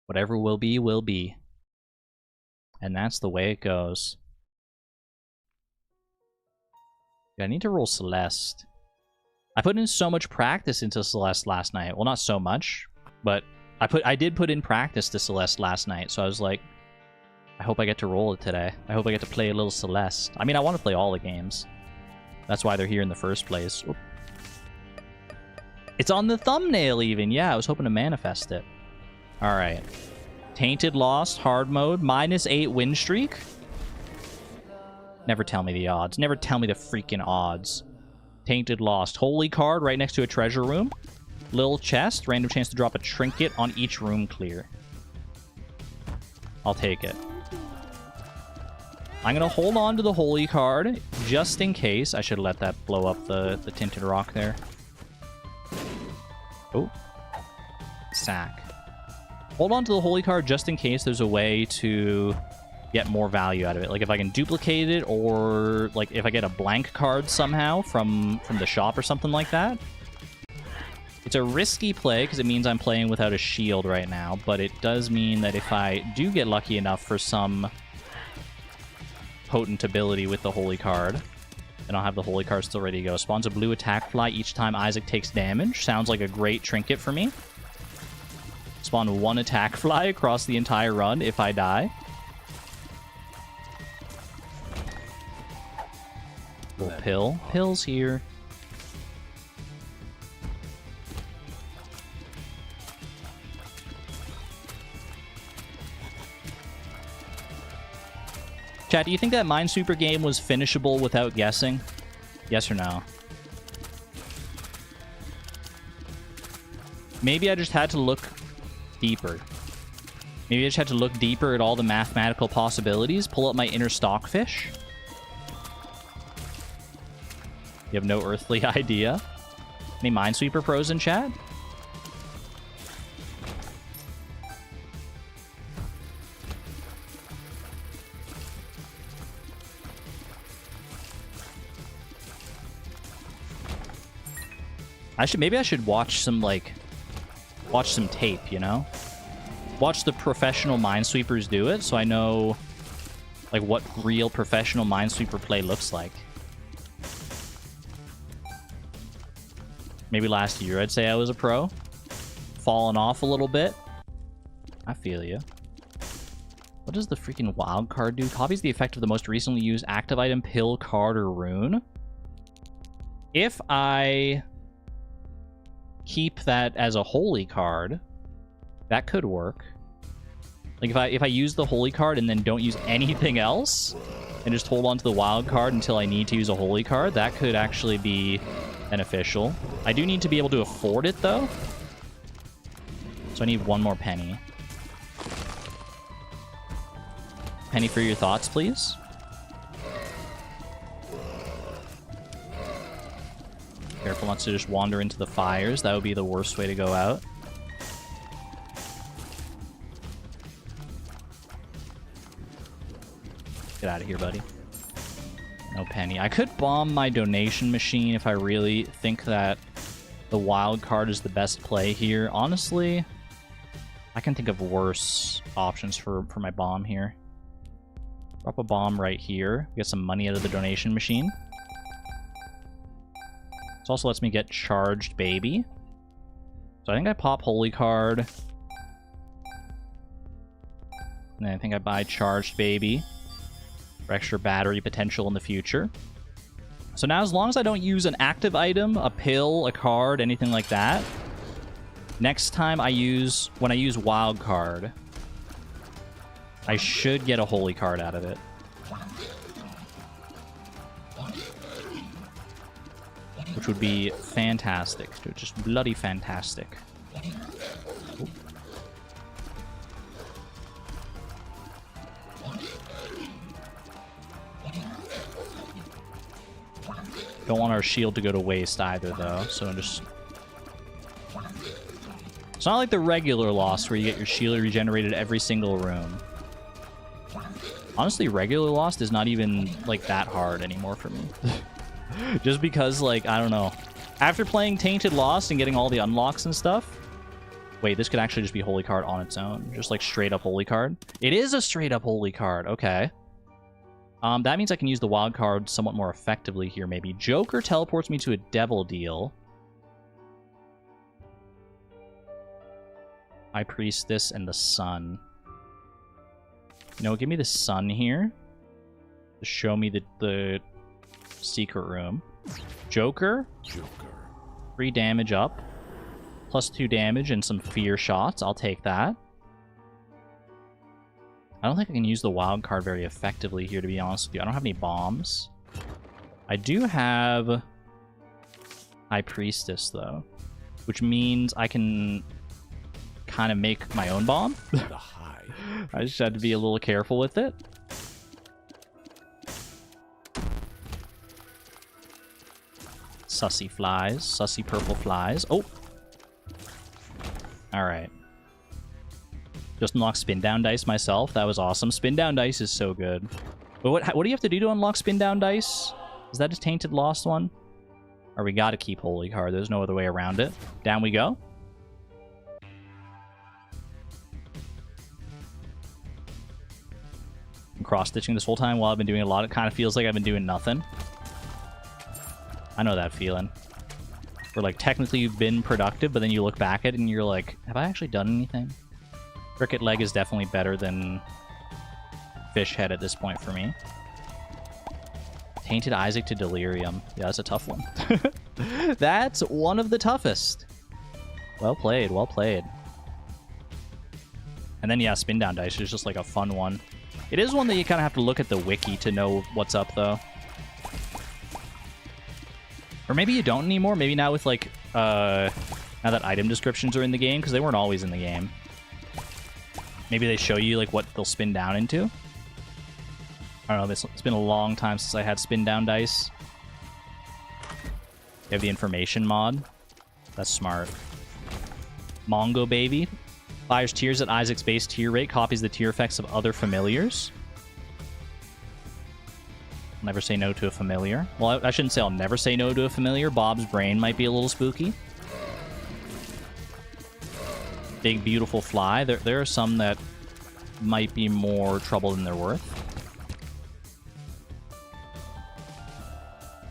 Whatever will be, will be. And that's the way it goes. Yeah, I need to roll Celeste. I put in so much practice into Celeste last night. Well, not so much, but I did put in practice to Celeste last night, so I was like, I hope I get to roll it today. I hope I get to play a little Celeste. I mean, I want to play all the games. That's why they're here in the first place. Oop. It's on the thumbnail even. Yeah, I was hoping to manifest it. All right. Tainted Lost, hard mode, -8 win streak. Never tell me the odds. Never tell me the freaking odds. Tainted Lost. Holy card right next to a treasure room. Little chest. Random chance to drop a trinket on each room clear. I'll take it. I'm going to hold on to the holy card just in case. I should let that blow up the tinted rock there. Oh. Sack. Hold on to the holy card just in case there's a way to get more value out of it. Like if I can duplicate it, or like if I get a blank card somehow from the shop or something like that. It's a risky play because it means I'm playing without a shield right now, but it does mean that if I do get lucky enough for some potent ability with the holy card, then I'll have the holy card still ready to go. Spawns a blue attack fly each time Isaac takes damage. Sounds like a great trinket for me. Spawn 1 attack fly across the entire run if I die. Little pill. Pill's here. Chat, do you think that Minesweeper game was finishable without guessing? Yes or no? Maybe I just had to look deeper. Maybe I just had to look deeper at all the mathematical possibilities, pull up my inner stockfish. You have no earthly idea? Any Minesweeper pros in chat? Maybe I should watch some tape, you know? Watch the professional Minesweepers do it, so I know, like, what real professional Minesweeper play looks like. Maybe last year I'd say I was a pro. Fallen off a little bit. I feel you. What does the freaking wild card do? Copies the effect of the most recently used active item, pill, card, or rune. If I keep that as a holy card, that could work. Like if I use the holy card and then don't use anything else and just hold on to the wild card until I need to use a holy card, that could actually be beneficial. I do need to be able to afford it though, so I need one more penny. Penny for your thoughts, please. Careful not to just wander into the fires. That would be the worst way to go out. Get out of here, buddy. No penny. I could bomb my donation machine if I really think that the wild card is the best play here. Honestly, I can think of worse options for my bomb here. Drop a bomb right here. Get some money out of the donation machine. This also lets me get charged baby. So I think I pop holy card. And then I think I buy charged baby for extra battery potential in the future. So now as long as I don't use an active item, a pill, a card, anything like that, next time when I use wild card, I should get a holy card out of it. Which would be fantastic. Just bloody fantastic. Ooh. Don't want our shield to go to waste either, though. So just... It's not like the regular Lost where you get your shield regenerated every single room. Honestly, regular Lost is not even, like, that hard anymore for me. Just because, like, I don't know. After playing Tainted Lost and getting all the unlocks and stuff, Wait, this could actually just be holy card on its own. Just like straight up holy card. It is a straight up holy card. Okay. That means I can use the wild card somewhat more effectively here, maybe. Joker teleports me to a devil deal. High Priestess and the Sun. You know, give me the Sun here. To show me the secret room. Joker. 3 damage up. +2 damage and some fear shots. I'll take that. I don't think I can use the wild card very effectively here, to be honest with you. I don't have any bombs. I do have High Priestess, though. Which means I can kind of make my own bomb. I just had to be a little careful with it. Sussy flies. Sussy purple flies. Oh! Alright. Just unlock spin down dice myself. That was awesome. Spin down dice is so good. But what do you have to do to unlock spin down dice? Is that a tainted lost one? Or we gotta keep holy card. There's no other way around it. Down we go. I'm cross-stitching this whole time while I've been doing a lot. It kind of feels like I've been doing nothing. I know that feeling. Where, like, technically you've been productive, but then you look back at it and you're like, have I actually done anything? Cricket Leg is definitely better than Fish Head at this point for me. Tainted Isaac to Delirium. Yeah, that's a tough one. That's one of the toughest. Well played, well played. And then, yeah, Spin Down Dice is just like a fun one. It is one that you kind of have to look at the wiki to know what's up, though. Or maybe you don't anymore. Maybe now with, like, now that item descriptions are in the game, because they weren't always in the game. Maybe they show you, like, what they'll spin down into. I don't know. It's been a long time since I had spin down dice. You have the information mod. That's smart. Mongo Baby. Fires tears at Isaac's base tier rate. Copies the tier effects of other familiars. Never say no to a familiar. Well, I shouldn't say I'll never say no to a familiar. Bob's brain might be a little spooky. Big, beautiful fly. There are some that might be more trouble than they're worth.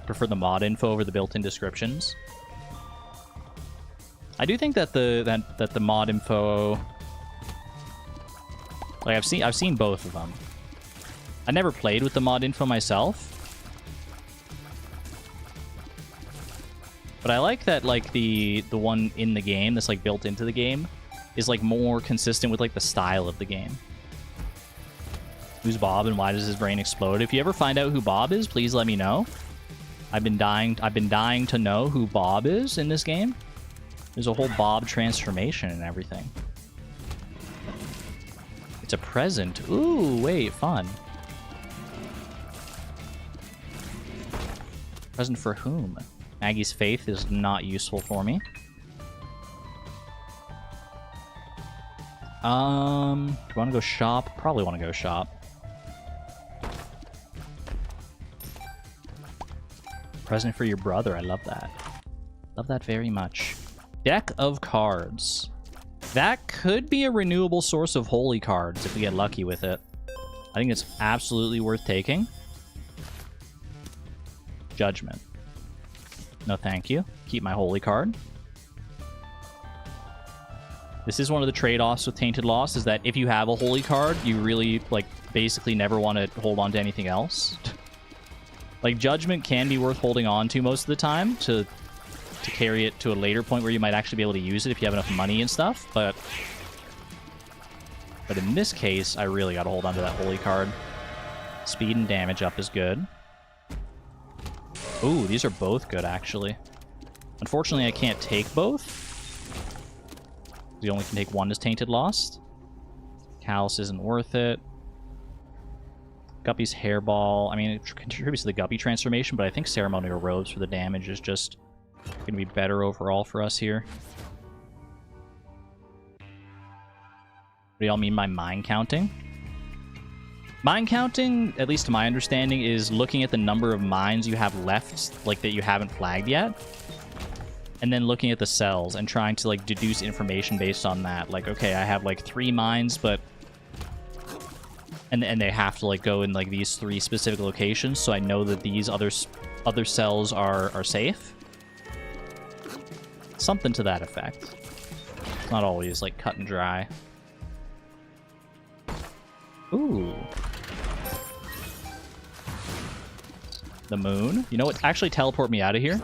Prefer the mod info over the built-in descriptions. I do think that the mod info, like I've seen both of them. I never played with the mod info myself, but I like that, like, the one in the game that's, like, built into the game is, like, more consistent with, like, the style of the game. Who's Bob and why does his brain explode? If you ever find out who Bob is, please let me know. I've been dying to know who Bob is in this game. There's a whole Bob transformation and everything. It's a present. Ooh, wait, fun. Present for whom? Maggie's faith is not useful for me. Do I want to go shop? Probably want to go shop. Present for your brother. I love that. Love that very much. Deck of cards. That could be a renewable source of holy cards if we get lucky with it. I think it's absolutely worth taking. Judgment. No thank you. Keep my holy card. This is one of the trade-offs with Tainted Lost, is that if you have a holy card, you really, like, basically never want to hold on to anything else. Like, Judgment can be worth holding on to most of the time to carry it to a later point where you might actually be able to use it if you have enough money and stuff, but in this case, I really got to hold on to that holy card. Speed and damage up is good. Ooh, these are both good, actually. Unfortunately, I can't take both. You only can take one as Tainted Lost. Callus isn't worth it. Guppy's Hairball. I mean, it contributes to the Guppy transformation, but I think Ceremonial Robes for the damage is just going to be better overall for us here. What do y'all mean by mine counting? Mine counting, at least to my understanding, is looking at the number of mines you have left, like, that you haven't flagged yet. and then looking at the cells and trying to like deduce information based on that. Like, okay, I have like 3 mines, but and they have to like go in like these 3 specific locations, so I know that these other cells are safe. Something to that effect. It's not always like cut and dry. Ooh. The moon. You know what? Actually teleport me out of here.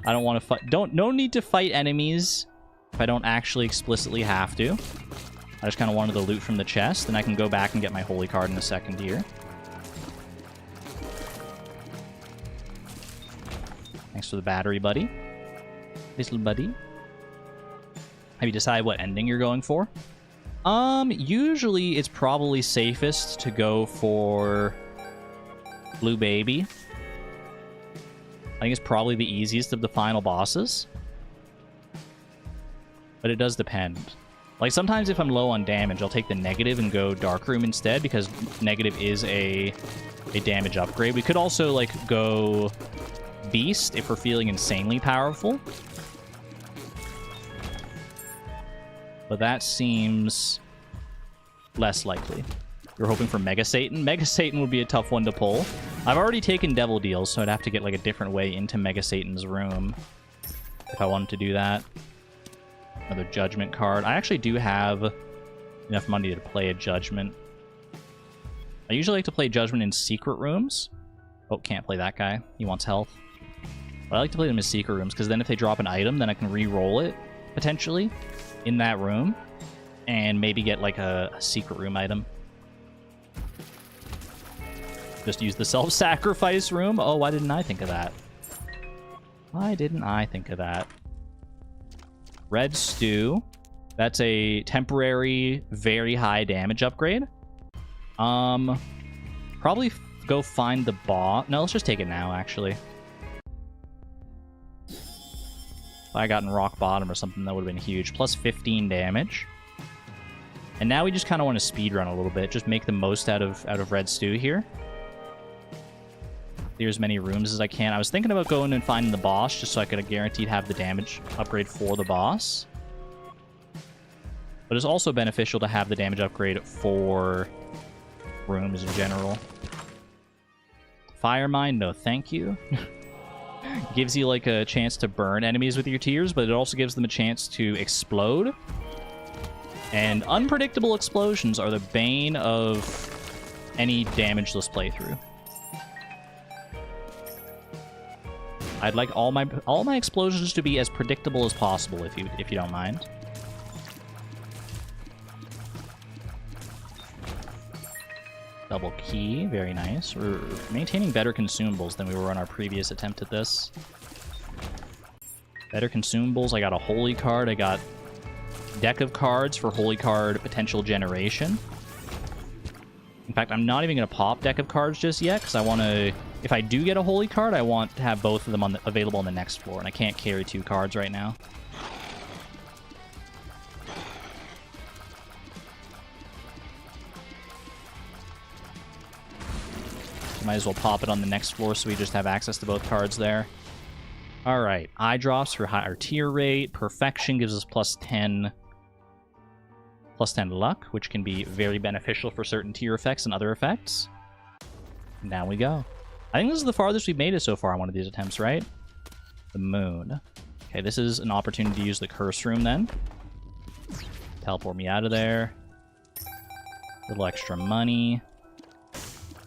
I don't want to fight. No need to fight enemies if I don't actually explicitly have to. I just kind of wanted the loot from the chest, and I can go back and get my holy card in a second here. Thanks for the battery, buddy. Little buddy. Have you decided what ending you're going for? Usually it's probably safest to go for Blue Baby. I think it's probably the easiest of the final bosses. But it does depend. Like, sometimes if I'm low on damage, I'll take the negative and go Dark Room instead, because negative is a damage upgrade. We could also, like, go Beast if we're feeling insanely powerful. But that seems less likely. You're hoping for Mega Satan? Mega Satan would be a tough one to pull. I've already taken Devil Deals, so I'd have to get like a different way into Mega Satan's room if I wanted to do that. Another Judgment card. I actually do have enough money to play a Judgment. I usually like to play Judgment in secret rooms. Oh, can't play that guy. He wants health. But I like to play them in secret rooms, because then if they drop an item, then I can re-roll it, potentially, in that room, and maybe get like a secret room item. Just use the self-sacrifice room. Oh, why didn't I think of that? Why didn't I think of that? Red Stew. That's a temporary, very high damage upgrade. Probably go find the boss. No, let's just take it now, actually. If I got in rock bottom or something, that would have been huge. Plus 15 damage. And now we just kind of want to speedrun a little bit. Just make the most out of Red Stew here. Clear as many rooms as I can. I was thinking about going and finding the boss, just so I could guaranteed have the damage upgrade for the boss. But it's also beneficial to have the damage upgrade for rooms in general. Fire Mine, no thank you. Gives you like a chance to burn enemies with your tears, but it also gives them a chance to explode. And unpredictable explosions are the bane of any damageless playthrough. I'd like all my explosions to be as predictable as possible, if you don't mind. Double key, very nice. We're maintaining better consumables than we were on our previous attempt at this. Better consumables. I got a holy card. I got deck of cards for holy card potential generation. In fact, I'm not even going to pop deck of cards just yet, because I want to... If I do get a holy card, I want to have both of them available on the next floor, and I can't carry 2 cards right now. Might as well pop it on the next floor so we just have access to both cards there. Alright, eye drops for higher tier rate. Perfection gives us plus 10 luck, which can be very beneficial for certain tier effects and other effects. And down we go. I think this is the farthest we've made it so far on one of these attempts, right? The moon. Okay, this is an opportunity to use the curse room then. Teleport me out of there. A little extra money.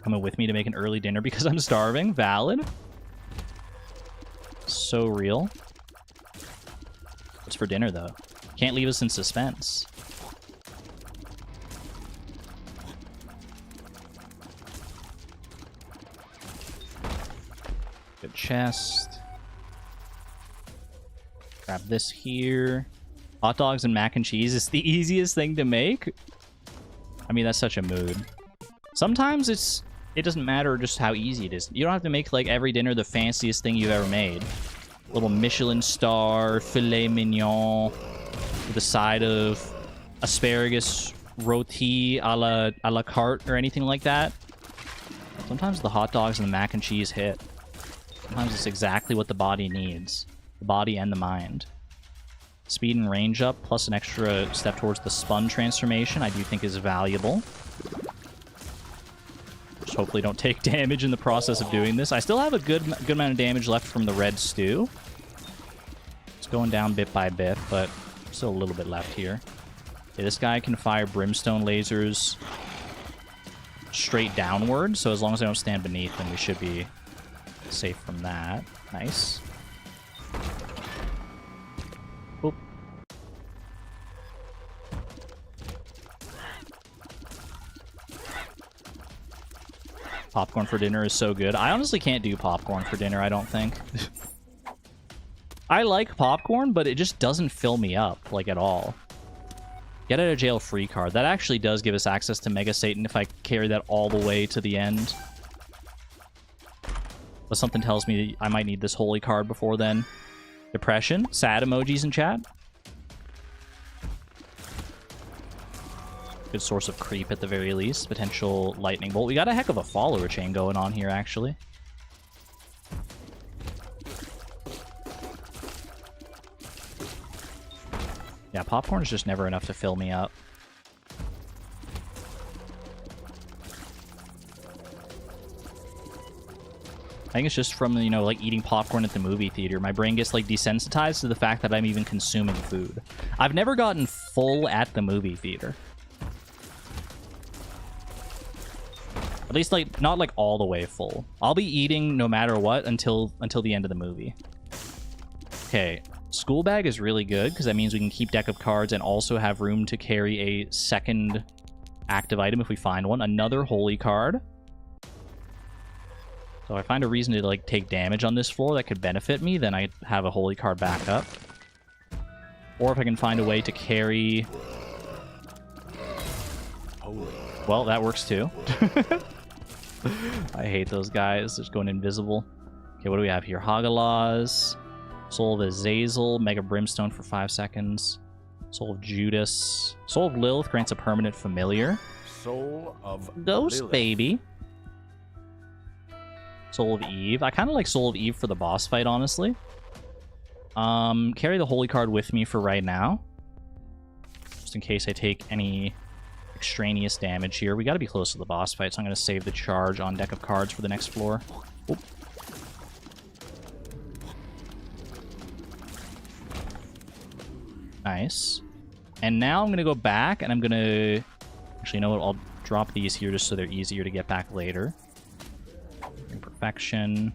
Coming with me to make an early dinner because I'm starving. Valid. So real. What's for dinner, though? Can't leave us in suspense. Good chest. Grab this here. Hot dogs and mac and cheese is the easiest thing to make. I mean, that's such a mood. Sometimes it doesn't matter just how easy it is. You don't have to make, like, every dinner the fanciest thing you've ever made. Little Michelin star, filet mignon, with a side of asparagus roti a la carte or anything like that. Sometimes the hot dogs and the mac and cheese hit. Sometimes it's exactly what the body needs. The body and the mind. Speed and range up, plus an extra step towards the spun transformation, I do think is valuable. Just hopefully don't take damage in the process of doing this. I still have a good amount of damage left from the red stew. It's going down bit by bit, but still a little bit left here. Okay, this guy can fire brimstone lasers straight downward, so as long as I don't stand beneath him, we should be safe from that. Nice. Oop. Popcorn for dinner is so good. I honestly can't do popcorn for dinner, I don't think. I like popcorn, but it just doesn't fill me up, like, at all. Get out of jail free card. That actually does give us access to Mega Satan if I carry that all the way to the end. But something tells me I might need this holy card before then. Depression. Sad emojis in chat. Good source of creep at the very least. Potential lightning bolt. We got a heck of a follower chain going on here, actually. Yeah, popcorn is just never enough to fill me up. I think it's just from, you know, like eating popcorn at the movie theater. My brain gets like desensitized to the fact that I'm even consuming food. I've never gotten full at the movie theater. At least like not like all the way full. I'll be eating no matter what until the end of the movie. Okay, school bag is really good because that means we can keep deck of cards and also have room to carry a second active item if we find one. Another holy card. So if I find a reason to like take damage on this floor that could benefit me, then I have a holy card backup. Or if I can find a way to carry... Well, that works too. I hate those guys. Just going invisible. Okay, what do we have here? Hagalaz. Soul of Azazel. Mega Brimstone for 5 seconds. Soul of Judas. Soul of Lilith grants a permanent familiar. Soul of Ghost Lilith. Baby. Soul of Eve. I kind of like Soul of Eve for the boss fight, honestly. Carry the holy card with me for right now. Just in case I take any extraneous damage here. We got to be close to the boss fight, so I'm going to save the charge on deck of cards for the next floor. Oop. Nice. And now I'm going to go back, and I'm going to... Actually, you know what? I'll drop these here just so they're easier to get back later. Imperfection.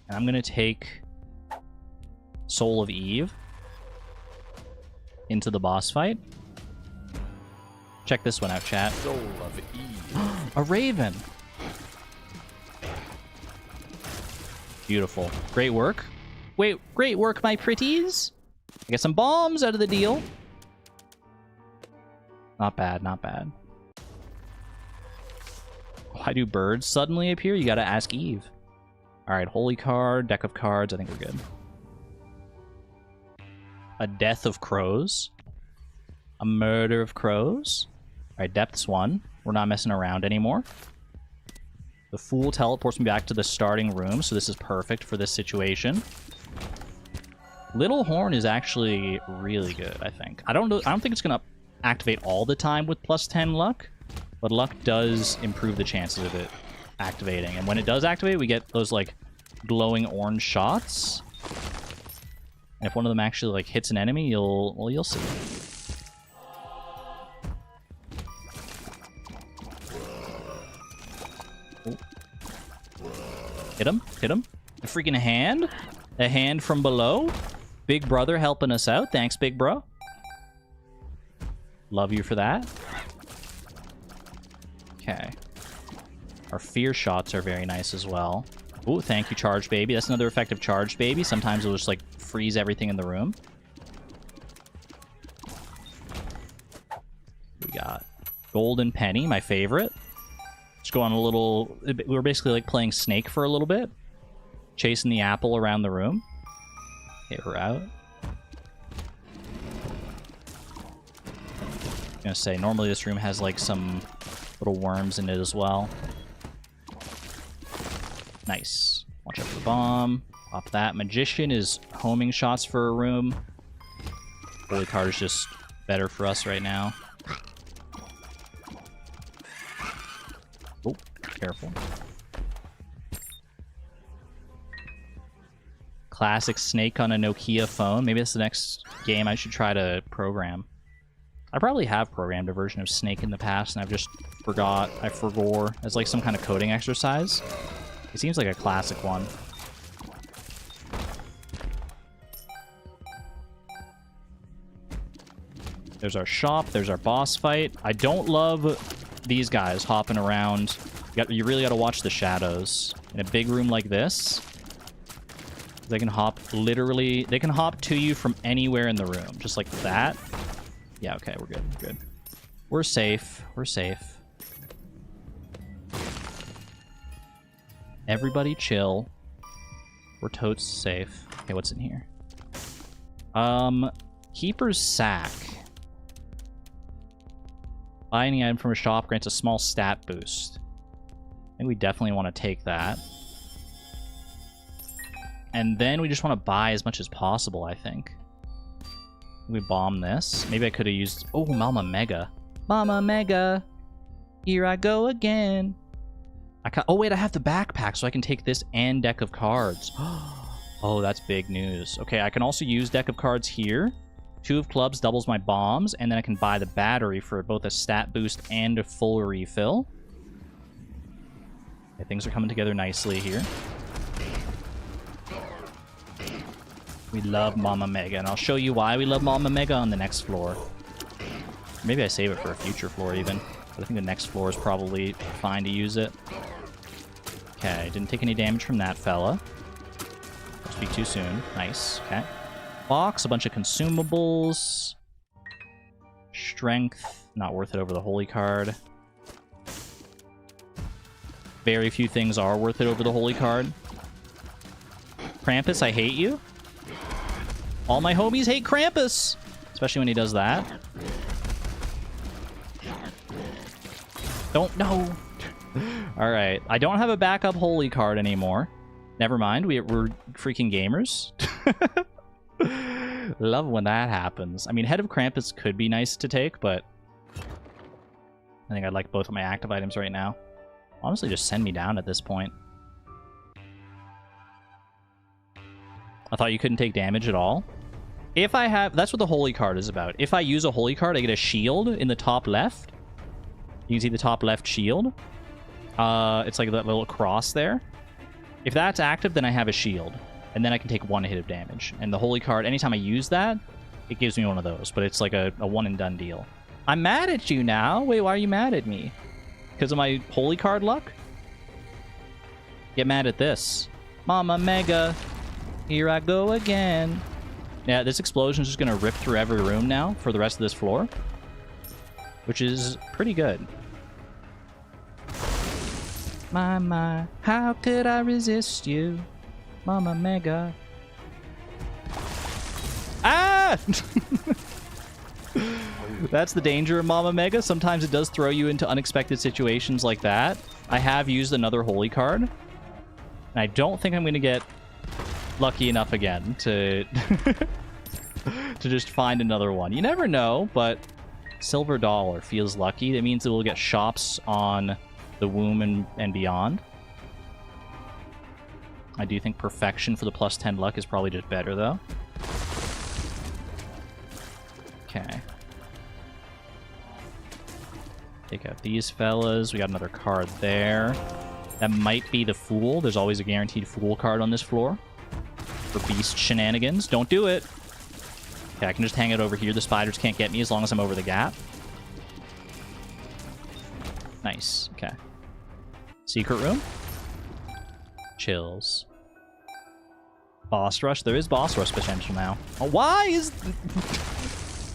And I'm going to take Soul of Eve into the boss fight. Check this one out, chat. Soul of Eve. A raven. Beautiful. Great work. Wait, great work, my pretties. I get some bombs out of the deal. Not bad, not bad. Why do birds suddenly appear? You gotta ask Eve. Alright, holy card, deck of cards. I think we're good. A death of crows. A murder of crows. Alright, depths 1. We're not messing around anymore. The Fool teleports me back to the starting room, so this is perfect for this situation. Little Horn is actually really good, I think. I don't think it's gonna activate all the time with plus 10 luck, but luck does improve the chances of it activating. And when it does activate, we get those like glowing orange shots. And if one of them actually like hits an enemy, you'll see. Ooh. Hit him, hit him. A freaking hand. A hand from below. Big brother helping us out. Thanks, big bro. Love you for that. Okay. Our fear shots are very nice as well. Ooh, thank you, Charged Baby. That's another effective Charged Baby. Sometimes it'll just, like, freeze everything in the room. We got Golden Penny, my favorite. Just go on a little... We're basically, like, playing Snake for a little bit. Chasing the apple around the room. Hit her out. I'm gonna say, normally this room has, like, some little worms in it as well. Nice. Watch out for the bomb. Pop that. Magician is homing shots for a room. Holy card is just better for us right now. Oh, careful. Classic Snake on a Nokia phone. Maybe that's the next game I should try to program. I probably have programmed a version of Snake in the past, and I've just forgot. I forgore as like some kind of coding exercise. It seems like a classic one. There's our shop. There's our boss fight. I don't love these guys hopping around. You really got to watch the shadows. In a big room like this, they can hop literally... They can hop to you from anywhere in the room. Just like that. Yeah, okay, we're good. We're good. We're safe. We're safe. Everybody chill. We're totes safe. Okay, what's in here? Keeper's Sack. Buy any item from a shop grants a small stat boost. I think we definitely want to take that. And then we just want to buy as much as possible, I think. We bomb this. Maybe I could have used... Oh, Mama Mega. Mama Mega. Here I go again. Oh, wait, I have the backpack, so I can take this and deck of cards. Oh, that's big news. Okay, I can also use deck of cards here. 2 of clubs doubles my bombs, and then I can buy the battery for both a stat boost and a full refill. Okay, things are coming together nicely here. We love Mama Mega, and I'll show you why we love Mama Mega on the next floor. Maybe I save it for a future floor, even. But I think the next floor is probably fine to use it. Okay, didn't take any damage from that fella. Don't speak too soon. Nice, okay. Box, a bunch of consumables. Strength, not worth it over the holy card. Very few things are worth it over the holy card. Krampus, I hate you. All my homies hate Krampus, especially when he does that. Don't know. All right, I don't have a backup holy card anymore. Never mind, we're freaking gamers. Love when that happens. I mean, Head of Krampus could be nice to take, but I think I'd like both of my active items right now. Honestly, just send me down at this point. I thought you couldn't take damage at all. If I have... That's what the holy card is about. If I use a holy card, I get a shield in the top left. You can see the top left shield. It's like that little cross there. If that's active, then I have a shield. And then I can take 1 hit of damage. And the holy card, anytime I use that, it gives me one of those. But it's like a one and done deal. I'm mad at you now. Wait, why are you mad at me? Because of my holy card luck? Get mad at this. Mama Mega. Here I go again. Yeah, this explosion is just going to rip through every room now for the rest of this floor. Which is pretty good. My, how could I resist you? Mama Mega. Ah! That's the danger of Mama Mega. Sometimes it does throw you into unexpected situations like that. I have used another holy card. And I don't think I'm going to get lucky enough again to to just find another one. You never know, but Silver Dollar feels lucky. That means it will get shops on the womb and beyond. I do think Perfection for the plus 10 luck is probably just better, though. Okay. Take out these fellas. We got another card there. That might be the Fool. There's always a guaranteed Fool card on this floor. For beast shenanigans. Don't do it. Okay, I can just hang it over here. The spiders can't get me as long as I'm over the gap. Nice. Okay. Secret room. Chills. Boss rush. There is boss rush potential now. Oh, why is...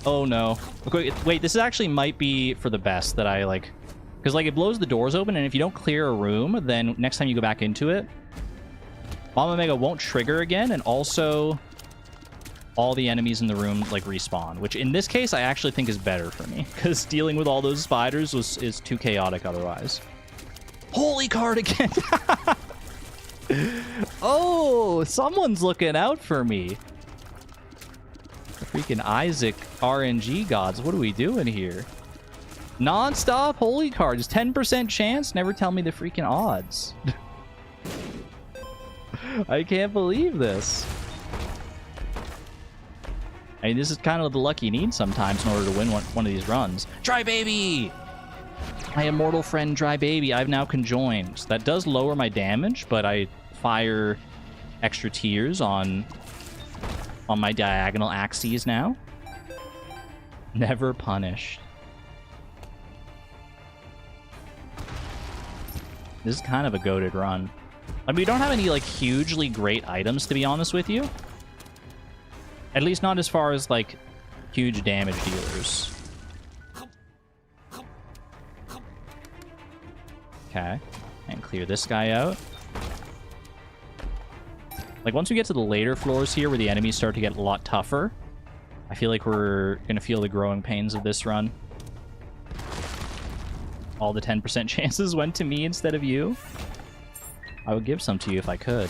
Oh, no. Okay, wait, this actually might be for the best that I, like... Because, like, it blows the doors open, and if you don't clear a room, then next time you go back into it, Mama Mega won't trigger again, and also all the enemies in the room, like, respawn. Which, in this case, I actually think is better for me. Because dealing with all those spiders is too chaotic otherwise. Holy card again! Oh, someone's looking out for me. The freaking Isaac RNG gods. What are we doing here? Non-stop holy cards. 10% chance? Never tell me the freaking odds. I can't believe this. I mean, this is kind of the luck you need sometimes in order to win one of these runs. Dry Baby! My immortal friend Dry Baby, I've now conjoined. That does lower my damage, but I fire extra tears on my diagonal axes now. Never punished. This is kind of a goated run. I mean, we don't have any, like, hugely great items, to be honest with you. At least not as far as, like, huge damage dealers. Okay. And clear this guy out. Like, once we get to the later floors here, where the enemies start to get a lot tougher, I feel like we're gonna feel the growing pains of this run. All the 10% chances went to me instead of you. I would give some to you if I could.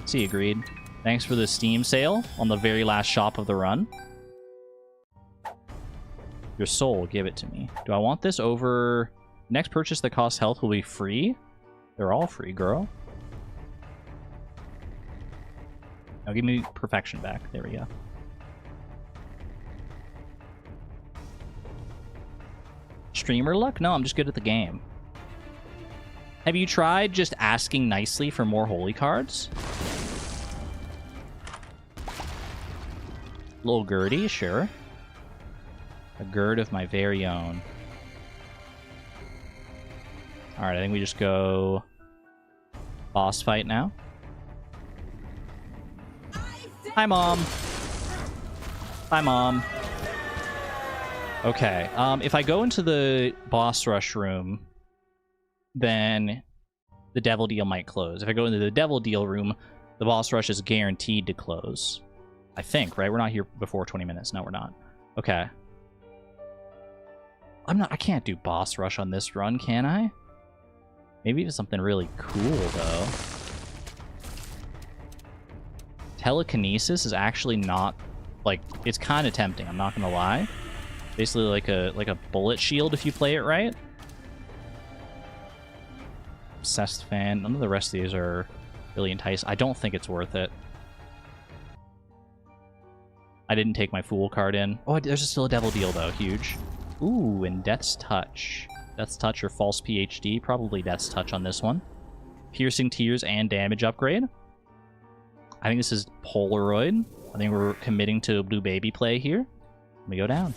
See, agreed. Thanks for the Steam sale on the very last shop of the run. Your soul, give it to me. Do I want this over... Next purchase that costs health will be free? They're all free, girl. Now give me perfection back. There we go. Streamer luck? No, I'm just good at the game. Have you tried just asking nicely for more holy cards? Little Gertie, sure. A gird of my very own. Alright, I think we just go boss fight now. Hi, Mom. Hi, Mom. Okay, if I go into the boss rush room, then the devil deal might close. If I go into the devil deal room, the boss rush is guaranteed to close. I think, right? We're not here before 20 minutes. No, we're not. Okay. I can't do boss rush on this run, can I? Maybe it's something really cool, though. Telekinesis is actually not, like, it's kind of tempting, I'm not gonna lie. Basically like a bullet shield if you play it right. Obsessed fan. None of the rest of these are really enticing. I don't think it's worth it. I didn't take my Fool card in. Oh, there's still a Devil Deal, though. Huge. Ooh, and Death's Touch. Death's Touch or False PhD. Probably Death's Touch on this one. Piercing Tears and damage upgrade. I think this is Polaroid. I think we're committing to a Blue Baby play here. Let me go down.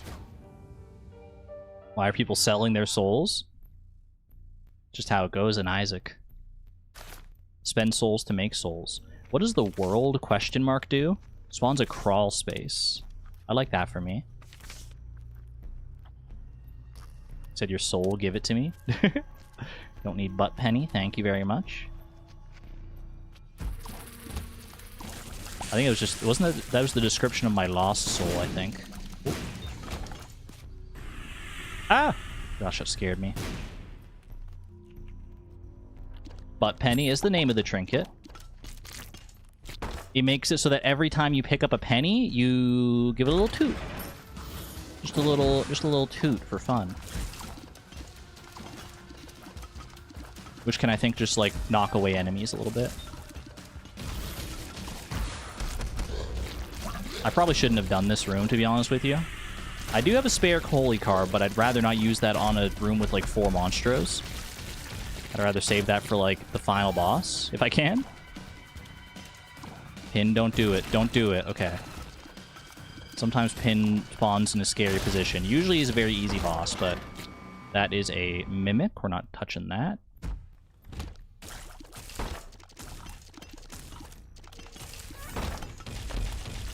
Why are people selling their souls? Just how it goes in Isaac. Spend souls to make souls. What does the world question mark do? Spawns a crawl space. I like that for me. Said your soul, give it to me. Don't need butt penny, thank you very much. I think it was just, wasn't that was the description of my lost soul, I think. Ooh. Ah! Gosh, that scared me. Butt penny is the name of the trinket. It makes it so that every time you pick up a penny, you give it a little toot. Just a little toot for fun. Which can, I think, just, like, knock away enemies a little bit. I probably shouldn't have done this room, to be honest with you. I do have a spare holy card, but I'd rather not use that on a room with, like, 4 monstros. I'd rather save that for, like, the final boss, if I can. Pin, don't do it. Don't do it. Okay. Sometimes Pin spawns in a scary position. Usually he's a very easy boss, but that is a mimic. We're not touching that.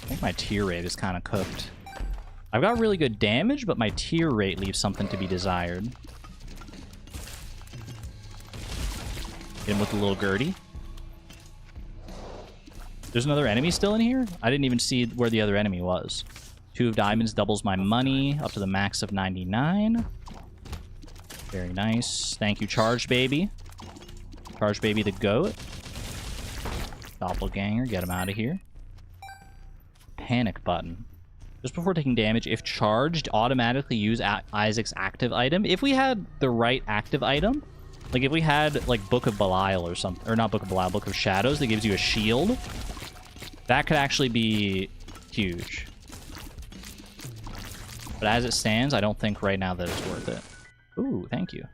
I think my tear rate is kind of cooked. I've got really good damage, but my tear rate leaves something to be desired. Hit him with a little Gertie. There's another enemy still in here? I didn't even see where the other enemy was. 2 of diamonds doubles my money up to the max of 99. Very nice. Thank you, Charge Baby. Charge Baby the goat. Doppelganger, get him out of here. Panic button. Just before taking damage, if charged, automatically use Isaac's active item. If we had the right active item, like if we had like Book of Belial or something, or not Book of Belial, Book of Shadows that gives you a shield, that could actually be huge. But as it stands, I don't think right now that it's worth it. Ooh, thank you.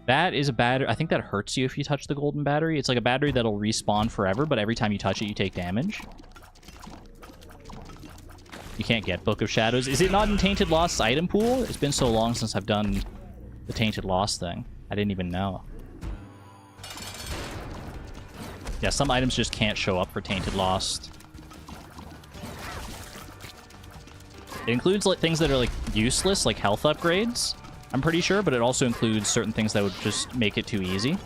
That is a battery. I think that hurts you if you touch the golden battery. It's like a battery that'll respawn forever, but every time you touch it, you take damage. You can't get Book of Shadows. Is it not in Tainted Lost's item pool? It's been so long since I've done the Tainted Lost thing. I didn't even know. Yeah, some items just can't show up for Tainted Lost. It includes like things that are like useless, like health upgrades, I'm pretty sure, but it also includes certain things that would just make it too easy.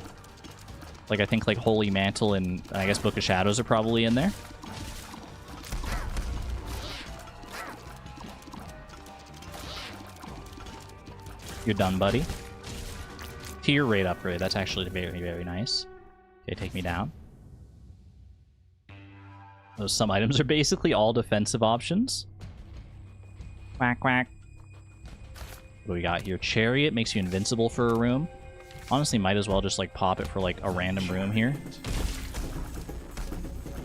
Like I think like Holy Mantle and I guess Book of Shadows are probably in there. You're done, buddy. Tier rate upgrade. That's actually very, very nice. Okay, take me down. Those some items are basically all defensive options. Quack, quack. What do we got here? Chariot makes you invincible for a room. Honestly, might as well just like pop it for like a random room here.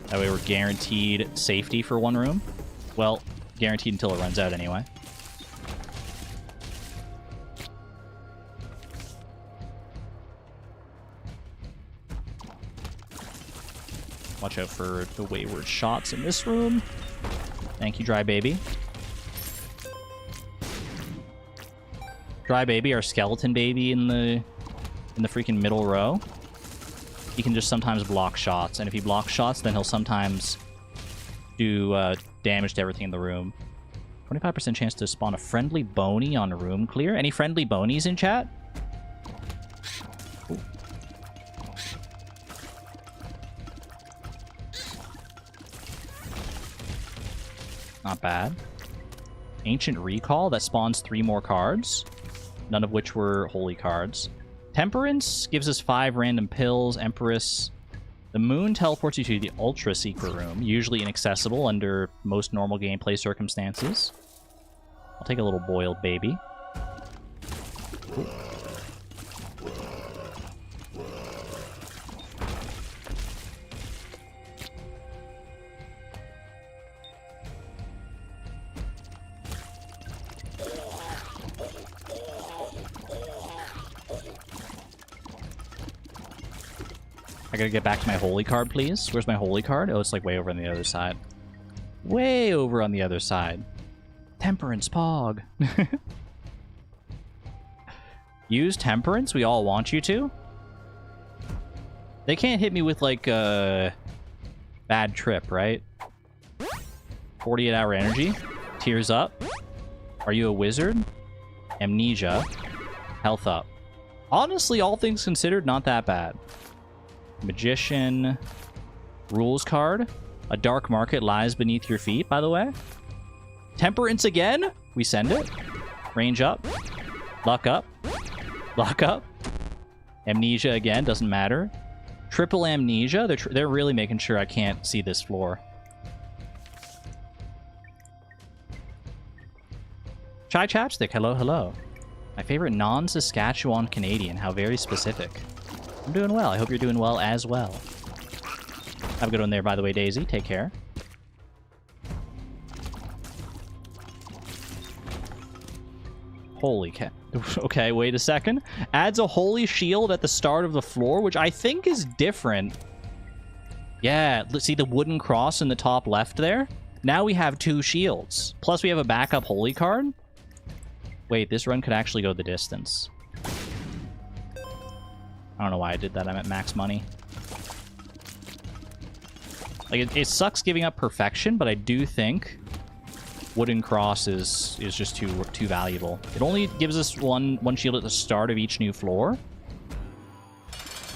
That way we're guaranteed safety for one room. Well, guaranteed until it runs out anyway. Watch out for the wayward shots in this room. Thank you, Dry Baby. Dry Baby, our skeleton baby in the freaking middle row. He can just sometimes block shots, and if he blocks shots, then he'll sometimes do damage to everything in the room. 25% chance to spawn a friendly bony on room clear. Any friendly bonies in chat? Ooh. Not bad. Ancient Recall, that spawns 3 more cards. None of which were holy cards. Temperance gives us 5 random pills. Empress. The Moon teleports you to the Ultra Secret Room, usually inaccessible under most normal gameplay circumstances. I'll take a little boiled baby. Ooh. I gotta get back to my holy card, please. Where's my holy card? Oh, it's like way over on the other side. Way over on the other side. Temperance Pog. Use Temperance? We all want you to? They can't hit me with, like, a bad trip, right? 48-hour energy. Tears up. Are you a wizard? Amnesia. Health up. Honestly, all things considered, not that bad. Magician. Rules card. A dark market lies beneath your feet, by the way. Temperance again? We send it. Range up. Luck up. Luck up. Amnesia again, doesn't matter. Triple amnesia. They're really making sure I can't see this floor. Chai Chapstick, hello, hello. My favorite non-Saskatchewan Canadian. How very specific. I'm doing well. I hope you're doing well as well. Have a good one there, by the way, Daisy. Take care. Holy cow. Okay, wait a second. Adds a holy shield at the start of the floor, which I think is different. Yeah, let's see the wooden cross in the top left there? Now we have 2 shields. Plus we have a backup holy card. Wait, this run could actually go the distance. I don't know why I did that. I'm at max money. Like, it sucks giving up perfection, but I do think wooden cross is just too valuable. It only gives us one shield at the start of each new floor.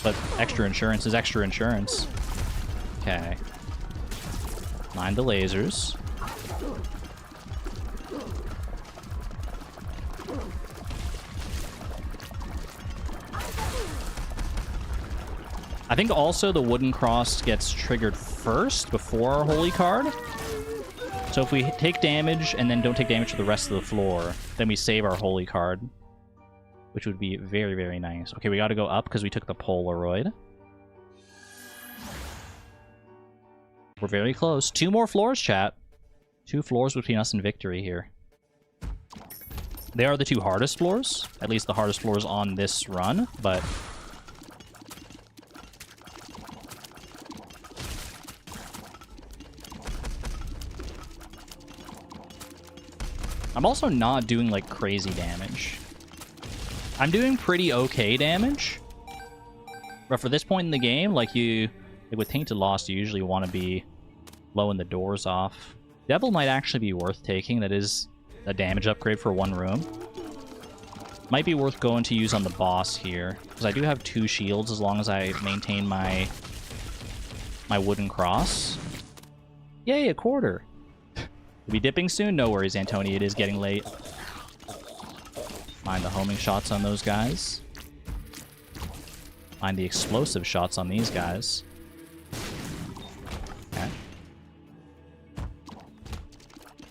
But extra insurance is extra insurance. Okay. Mind the lasers. I think also the wooden cross gets triggered first before our holy card. So if we take damage and then don't take damage to the rest of the floor, then we save our holy card, which would be very, very nice. Okay, we got to go up because we took the Polaroid. We're very close. 2 more floors, chat. 2 floors between us and victory here. They are the 2 hardest floors. At least the hardest floors on this run, but... I'm also not doing, like, crazy damage. I'm doing pretty okay damage. But for this point in the game, like, with Tainted Lost, you usually want to be blowing the doors off. Devil might actually be worth taking. That is a damage upgrade for 1 room. Might be worth going to use on the boss here, because I do have 2 shields as long as I maintain my wooden cross. Yay, a quarter! We'll be dipping soon? No worries, Antonio. It is getting late. Mind the homing shots on those guys. Mind the explosive shots on these guys. Okay.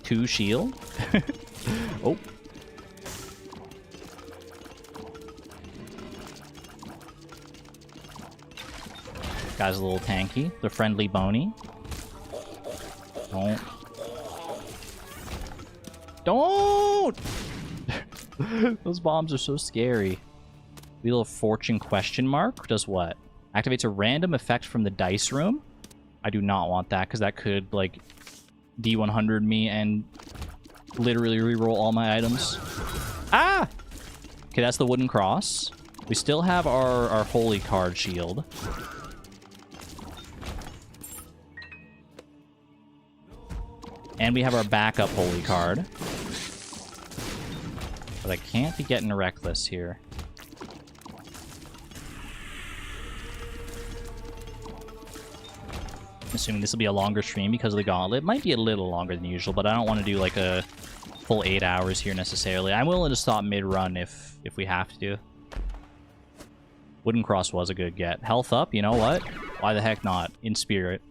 2 shield. Oh. Guy's a little tanky. The friendly bony. Don't! Those bombs are so scary. Wheel of Fortune question mark does what? Activates a random effect from the dice room. I do not want that because that could like D100 me and literally reroll all my items. Ah! Okay, that's the wooden cross. We still have our holy card shield. And we have our backup holy card. But I can't be getting reckless here. I'm assuming this will be a longer stream because of the Gauntlet. It might be a little longer than usual, but I don't want to do like a full 8 hours here necessarily. I'm willing to stop mid-run if we have to. Wooden cross was a good get. Health up, you know what? Why the heck not? In spirit.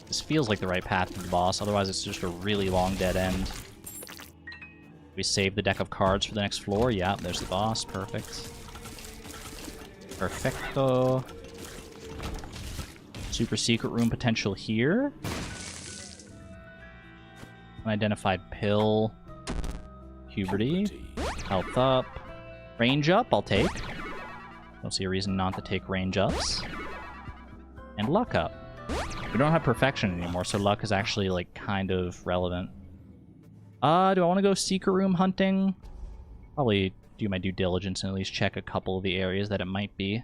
This feels like the right path to the boss, otherwise it's just a really long dead end. We save the deck of cards for the next floor. Yeah, there's the boss. Perfect. Perfecto. Super secret room potential here. Unidentified pill. Puberty. Health up. Range up, I'll take. Don't see a reason not to take range ups. And luck up. We don't have perfection anymore, so luck is actually, like, kind of relevant. Do I want to go secret room hunting? Probably do my due diligence and at least check a couple of the areas that it might be.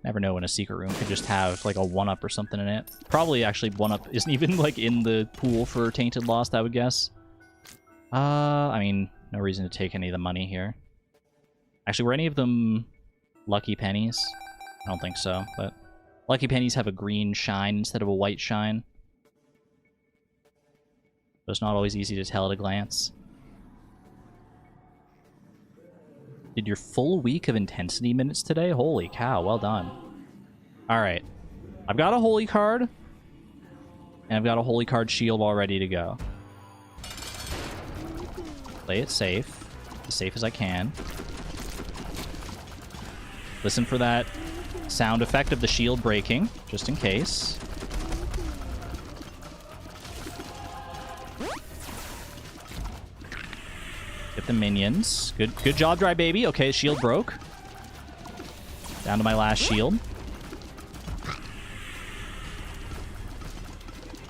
Never know when a secret room could just have, like, a 1-up or something in it. Probably, actually, 1-up isn't even, like, in the pool for Tainted Lost, I would guess. I mean, no reason to take any of the money here. Actually, were any of them lucky pennies? I don't think so, but lucky pennies have a green shine instead of a white shine. So it's not always easy to tell at a glance. Did your full week of intensity minutes today? Holy cow, well done. Alright. I've got a holy card. And I've got a holy card shield all ready to go. Play it safe. As safe as I can. Listen for that sound effect of the shield breaking, just in case. Get the minions. Good job, Dry Baby. Okay, shield broke. Down to my last shield.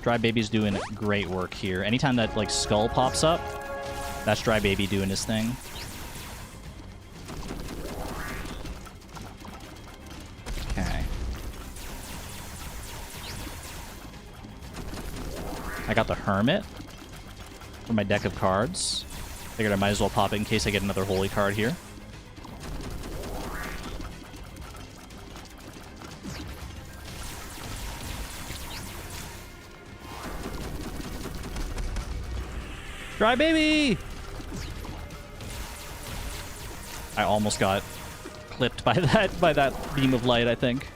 Dry Baby's doing great work here. Anytime that, like, skull pops up, that's Dry Baby doing his thing. Okay. I got the Hermit for my deck of cards. Figured I might as well pop it in case I get another holy card here. Dry Baby! I almost got clipped by that beam of light, I think.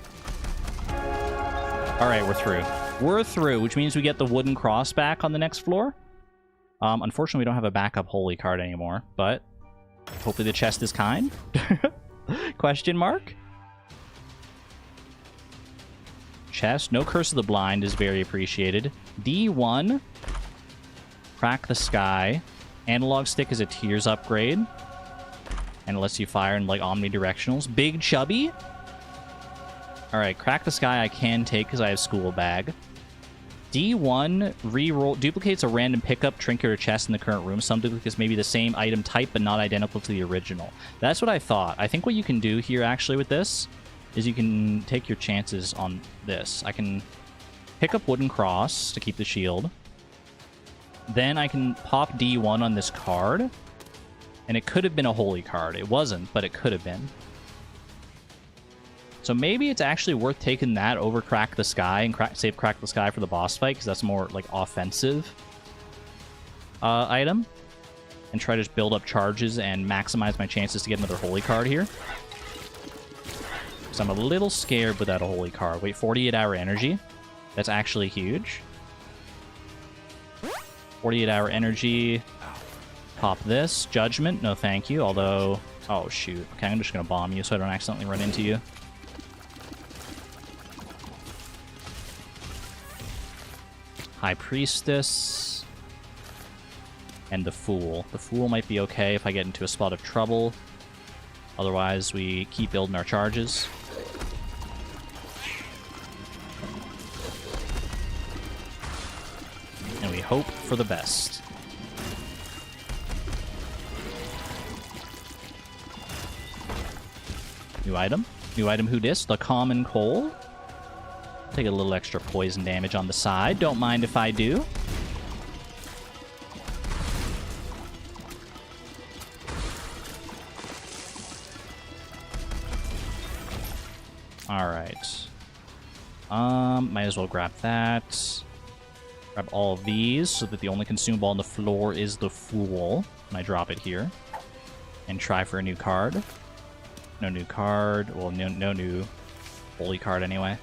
All right, we're through. We're through, which means we get the wooden cross back on the next floor. Unfortunately, we don't have a backup holy card anymore, but hopefully the chest is kind. Question mark? Chest. No Curse of the Blind is very appreciated. D1. Crack the Sky. Analog Stick is a Tears upgrade. And it lets you fire in, like, omnidirectionals. Big Chubby. Alright, Crack the Sky I can take because I have School Bag. D1, reroll, duplicates a random pickup, trinket, or chest in the current room. Some duplicates may be the same item type, but not identical to the original. That's what I thought. I think what you can do here, actually, with this, is you can take your chances on this. I can pick up Wooden Cross to keep the shield. Then I can pop D1 on this card. And it could have been a holy card. It wasn't, but it could have been. So maybe it's actually worth taking that over Crack the Sky and save Crack the Sky for the boss fight, because that's more, like, offensive item. And try to just build up charges and maximize my chances to get another holy card here. So I'm a little scared without a holy card. Wait, 48-hour energy? That's actually huge. 48-hour energy. Pop this. Judgment. No, thank you. Although... Oh, shoot. Okay, I'm just going to bomb you so I don't accidentally run into you. High Priestess. And the Fool. The Fool might be okay if I get into a spot of trouble. Otherwise, we keep building our charges. And we hope for the best. New item. New item who dis? The Common Coal. Take a little extra poison damage on the side. Don't mind if I do. Alright. Might as well grab that. Grab all of these so that the only consumable on the floor is the Fool. And I drop it here. And try for a new card. No new card. Well, no new holy card anyway.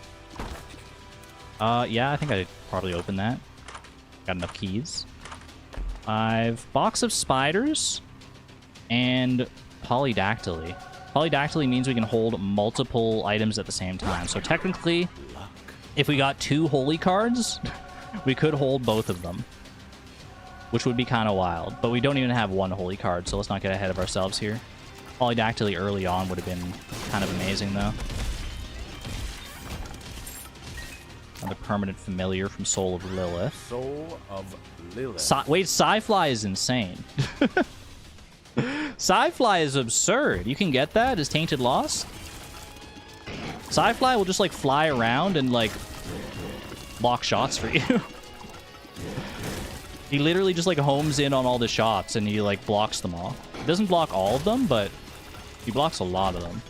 Yeah, I think I'd probably open that. Got enough keys. I've box of spiders and polydactyly. Polydactyly means we can hold multiple items at the same time. So technically, if we got 2 holy cards, we could hold both of them, which would be kind of wild. But we don't even have 1 holy card, so let's not get ahead of ourselves here. Polydactyly early on would have been kind of amazing, though. Another permanent familiar from Soul of Lilith. Soul of Lilith. Wait, Sci-Fly is insane. Sci-Fly is absurd. You can get that as Tainted Lost? Sci-Fly will just, like, fly around and, like, block shots for you. He literally just, like, homes in on all the shots and he, like, blocks them all. He doesn't block all of them, but he blocks a lot of them.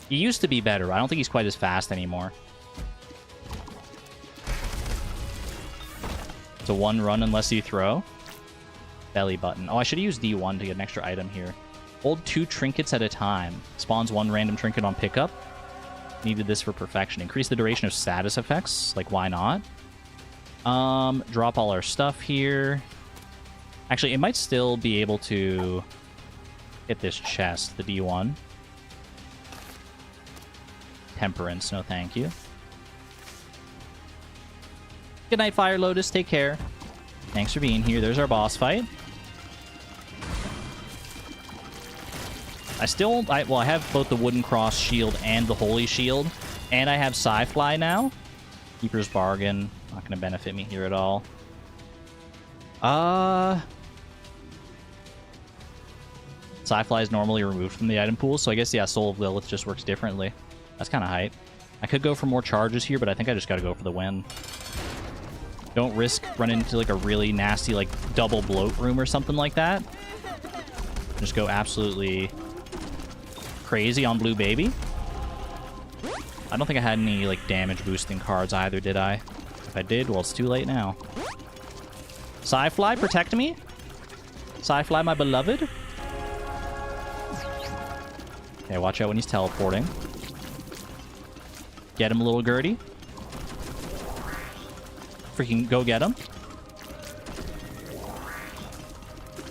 He used to be better. I don't think he's quite as fast anymore. It's a 1 run unless you throw. Belly button. Oh, I should use D1 to get an extra item here. Hold 2 trinkets at a time. Spawns 1 random trinket on pickup. Needed this for perfection. Increase the duration of status effects. Like, why not? Drop all our stuff here. Actually, it might still be able to hit this chest, the D1. Temperance, no thank you. Good night, Fire Lotus. Take care. Thanks for being here. There's our boss fight. I have both the Wooden Cross shield and the Holy Shield. And I have Sci-Fly now. Keeper's Bargain. Not going to benefit me here at all. Sci-Fly is normally removed from the item pool, so I guess, yeah, Soul of Lilith just works differently. That's kind of hype. I could go for more charges here, but I think I just got to go for the win. Don't risk running into, like, a really nasty, like, double bloat room or something like that. Just go absolutely crazy on Blue Baby. I don't think I had any, like, damage boosting cards either, did I? If I did, well, it's too late now. Sci-Fly, protect me. Sci-Fly, my beloved. Okay, watch out when he's teleporting. Get him, little Gertie. Freaking go get him.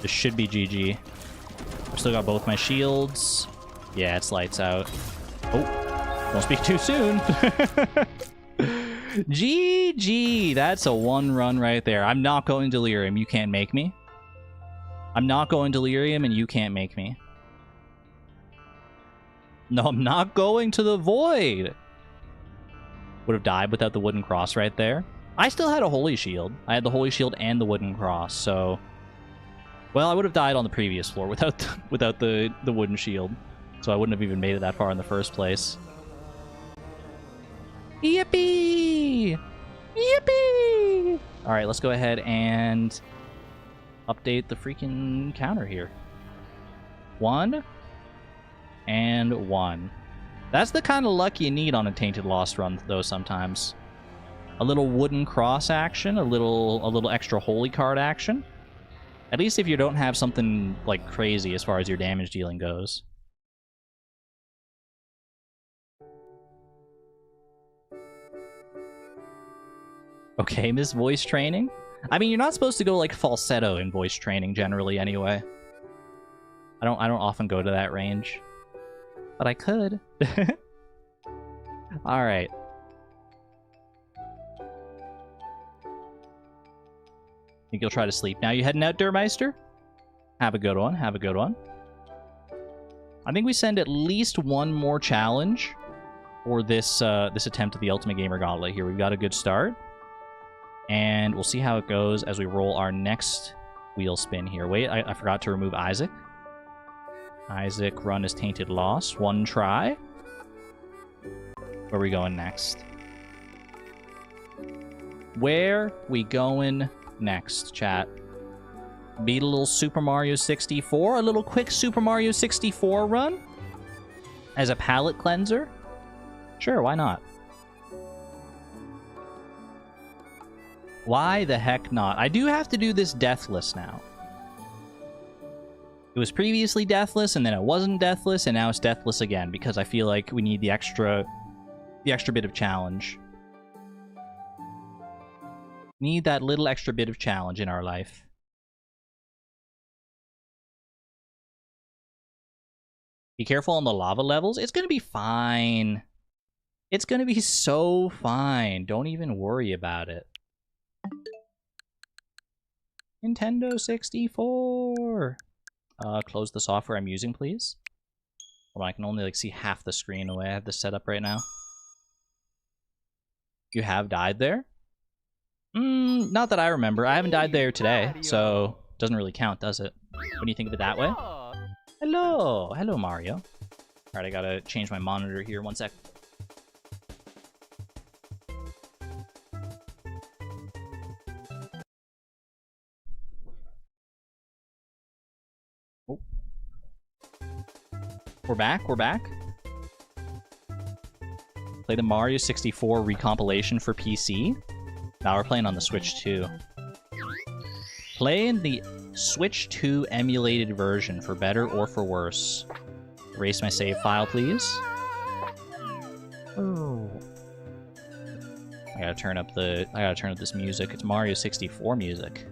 This should be GG. I've still got both my shields. Yeah, it's lights out. Oh, don't speak too soon. GG. That's a 1 run right there. I'm not going delirium. You can't make me. I'm not going delirium, and you can't make me. No, I'm not going to the void. Would have died without the wooden cross right there. I still had a holy shield. I had the holy shield and the wooden cross, so... Well, I would have died on the previous floor without the wooden shield. So I wouldn't have even made it that far in the first place. Yippee! Yippee! Alright, let's go ahead and update the freaking counter here. 1 and 1. That's the kind of luck you need on a Tainted Lost run, though, sometimes. A little wooden cross action, a little extra holy card action. At least if you don't have something, like, crazy as far as your damage dealing goes. Okay, Miss Voice Training? I mean, you're not supposed to go, like, falsetto in voice training, generally, anyway. I don't often go to that range. But I could. Alright. Think you'll try to sleep now. You heading out, Durmeister? Have a good one. Have a good one. I think we send at least one more challenge for this this attempt at the Ultimate Gamer Gauntlet here. We've got a good start. And we'll see how it goes as we roll our next wheel spin here. Wait, I forgot to remove Isaac. Isaac run is Tainted Lost. 1 try. Where are we going next? Where we going next, chat? Beat a little Super Mario 64? A little quick Super Mario 64 run? As a palate cleanser? Sure, why not? Why the heck not? I do have to do this deathless now. It was previously deathless, and then it wasn't deathless, and now it's deathless again, because I feel like we need the extra bit of challenge. Need that little extra bit of challenge in our life. Be careful on the lava levels. It's gonna be fine. It's gonna be so fine. Don't even worry about it. Nintendo 64. Close the software I'm using, please. Hold on, I can only like see half the screen the way I have this set up right now. You have died there? Not that I remember. I haven't died there today, so it doesn't really count, does it? When you think of it that way? Hello! Hello, Mario. Alright, I gotta change my monitor here. 1 sec. Oh. We're back, we're back. Play the Mario 64 recompilation for PC. Now we're playing on the Switch 2. Playing the Switch 2 emulated version for better or for worse. Erase my save file, please. Oh. I gotta turn up this music. It's Mario 64 music.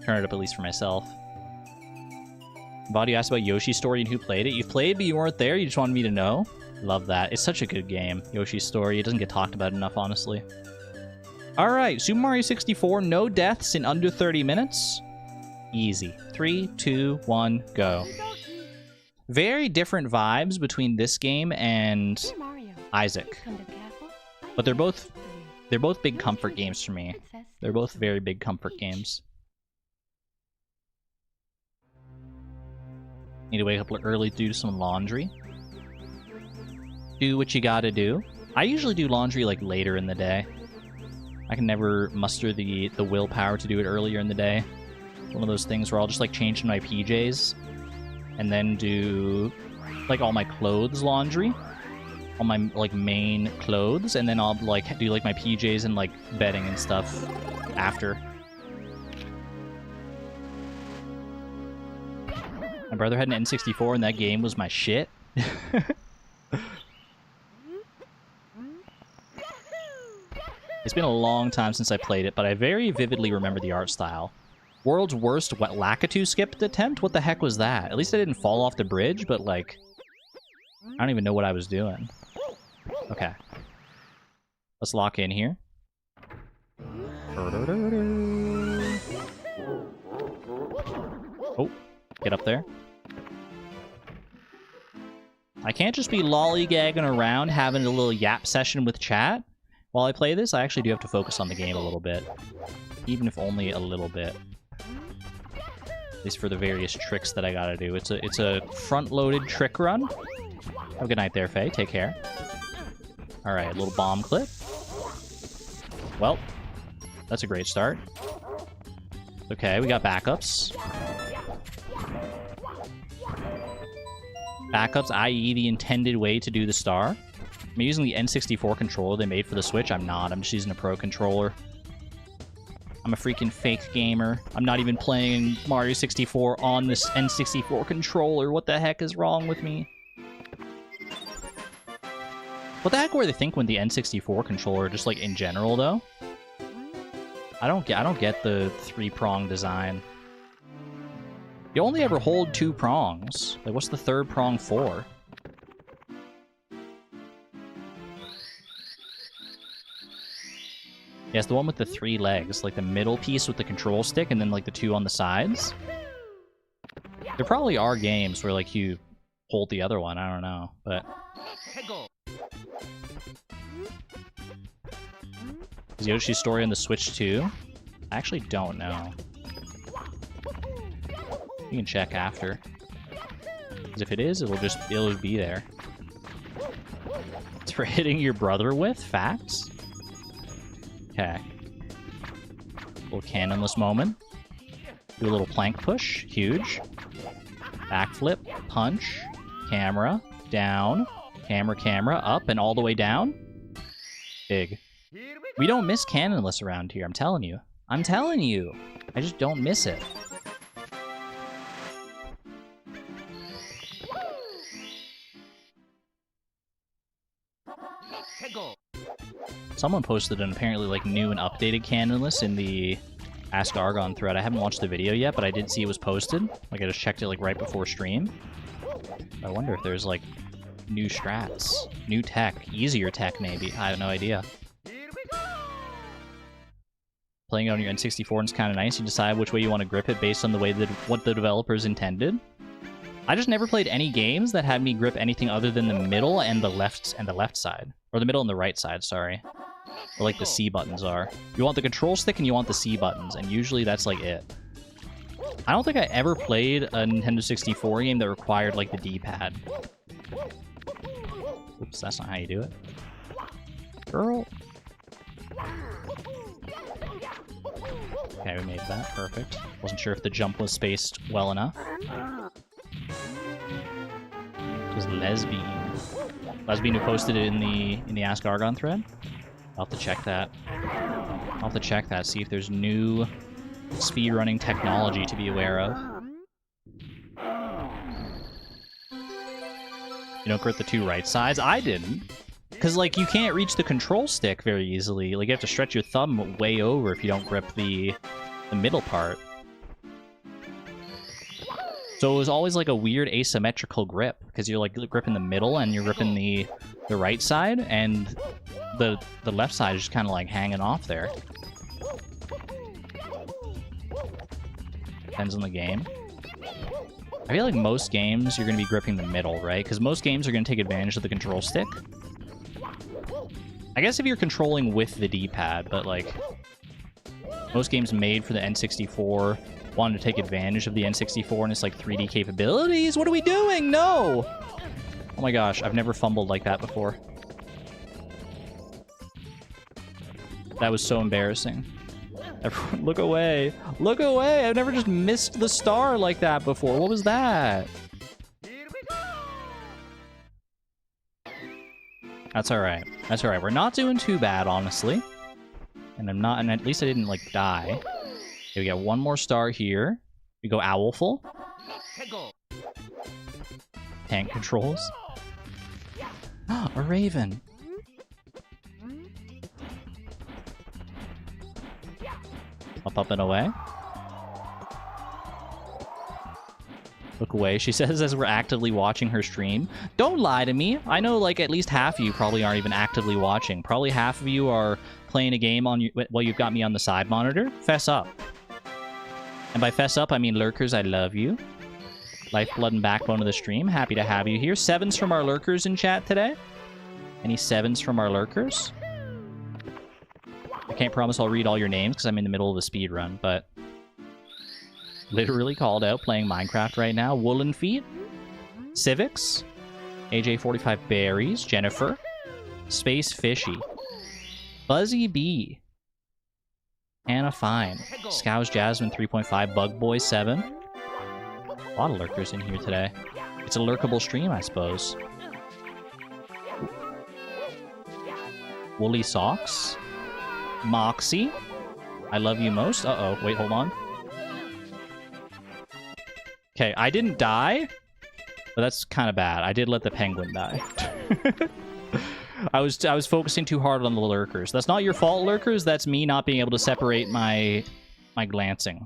Turn it up at least for myself. VOD, you asked about Yoshi's Story and who played it. You've played, but you weren't there. You just wanted me to know. Love that. It's such a good game. Yoshi's Story. It doesn't get talked about enough, honestly. Alright, Super Mario 64. No deaths in under 30 minutes. Easy. 3, 2, 1, go. Very different vibes between this game and Isaac. But they're both big comfort games for me. They're both very big comfort games. Need to wake up early to do some laundry. Do what you gotta do. I usually do laundry like later in the day. I can never muster the willpower to do it earlier in the day. One of those things where I'll just like change my PJs and then do like all my clothes laundry, all my like main clothes, and then I'll like do like my PJs and like bedding and stuff after. My brother had an N64 and that game was my shit. It's been a long time since I played it, but I very vividly remember the art style. World's worst Lakitu skip attempt? What the heck was that? At least I didn't fall off the bridge, but like... I don't even know what I was doing. Okay. Let's lock in here. Oh, get up there. I can't just be lollygagging around having a little yap session with chat. While I play this, I actually do have to focus on the game a little bit. Even if only a little bit. At least for the various tricks that I gotta do. It's a front-loaded trick run. Have a good night there, Faye. Take care. Alright, a little bomb clip. Well, that's a great start. Okay, we got backups. Backups, i.e. the intended way to do the star. I'm using the N64 controller they made for the Switch. I'm not. I'm just using a Pro controller. I'm a freaking fake gamer. I'm not even playing Mario 64 on this N64 controller. What the heck is wrong with me? What the heck were they think when the N64 controller, just like in general though? I don't get the 3-prong design. You only ever hold 2 prongs. Like, what's the 3rd prong for? Yeah, it's the one with the 3 legs, like the middle piece with the control stick, and then like the 2 on the sides. There probably are games where like you hold the other one. I don't know, but is Yoshi's Story on the Switch too? I actually don't know. You can check after. Because if it is, it'll be there. It's for hitting your brother with? Facts? Okay. Little cannonless moment. Do a little plank push. Huge. Backflip. Punch. Camera. Down. Camera. Up and all the way down. Big. We don't miss cannonless around here, I'm telling you. I'm telling you. I just don't miss it. Someone posted an apparently like new and updated cannonless in the Ask Argon thread. I haven't watched the video yet, but I did see it was posted. Like I just checked it like right before stream. I wonder if there's like new strats, new tech, easier tech maybe. I have no idea. Playing it on your N64 is kind of nice. You decide which way you want to grip it based on the way that what the developers intended. I just never played any games that had me grip anything other than the middle and the left side, or the middle and the right side. Sorry, or like the C buttons are. You want the control stick and you want the C buttons, and usually that's like it. I don't think I ever played a Nintendo 64 game that required like the D-pad. Oops, that's not how you do it, girl. Okay, we made that. Perfect. Wasn't sure if the jump was spaced well enough. It was Lesbian. Lesbian who posted it in the Ask Argon thread. I'll have to check that. I'll have to check that, see if there's new speedrunning technology to be aware of. You don't grip the 2 right sides? I didn't. Because, like, you can't reach the control stick very easily. Like, you have to stretch your thumb way over if you don't grip the middle part. So it was always, like, a weird asymmetrical grip. Because you're, like, gripping the middle and you're gripping the right side. And the left side is just kind of, like, hanging off there. Depends on the game. I feel like most games you're going to be gripping the middle, right? Because most games are going to take advantage of the control stick. I guess if you're controlling with the D-pad, but like most games made for the N64 wanted to take advantage of the N64 and its like 3D capabilities. What are we doing? No! Oh my gosh, I've never fumbled like that before. That was so embarrassing. Everyone, look away. Look away! I've never just missed the star like that before. What was that? That's alright. That's alright. We're not doing too bad, honestly. And at least I didn't, like, die. Okay, we got one more star here. We go Owlful. Tank controls. A raven. Up and away. Look away, she says as we're actively watching her stream. Don't lie to me. I know like at least half of you probably aren't even actively watching. Probably half of you are playing a game on you while you've got me on the side monitor. Fess up. And by fess up, I mean lurkers, I love you. Lifeblood and backbone of the stream. Happy to have you here. 7s from our lurkers in chat today. Any 7s from our lurkers? I can't promise I'll read all your names because I'm in the middle of a speed run, but literally called out playing Minecraft right now. Woolen Feet, Civics, AJ45 Berries, Jennifer, Space Fishy, Buzzy B, Anna Fine, Scouse Jasmine 3.5, Bug Boy 7. A lot of lurkers in here today. It's a lurkable stream, I suppose. Woolly Socks, Moxie, I love you most. Uh-oh, wait, hold on. Okay, I didn't die, but that's kind of bad. I did let the penguin die. I was focusing too hard on the lurkers. That's not your fault, lurkers. That's me not being able to separate my glancing.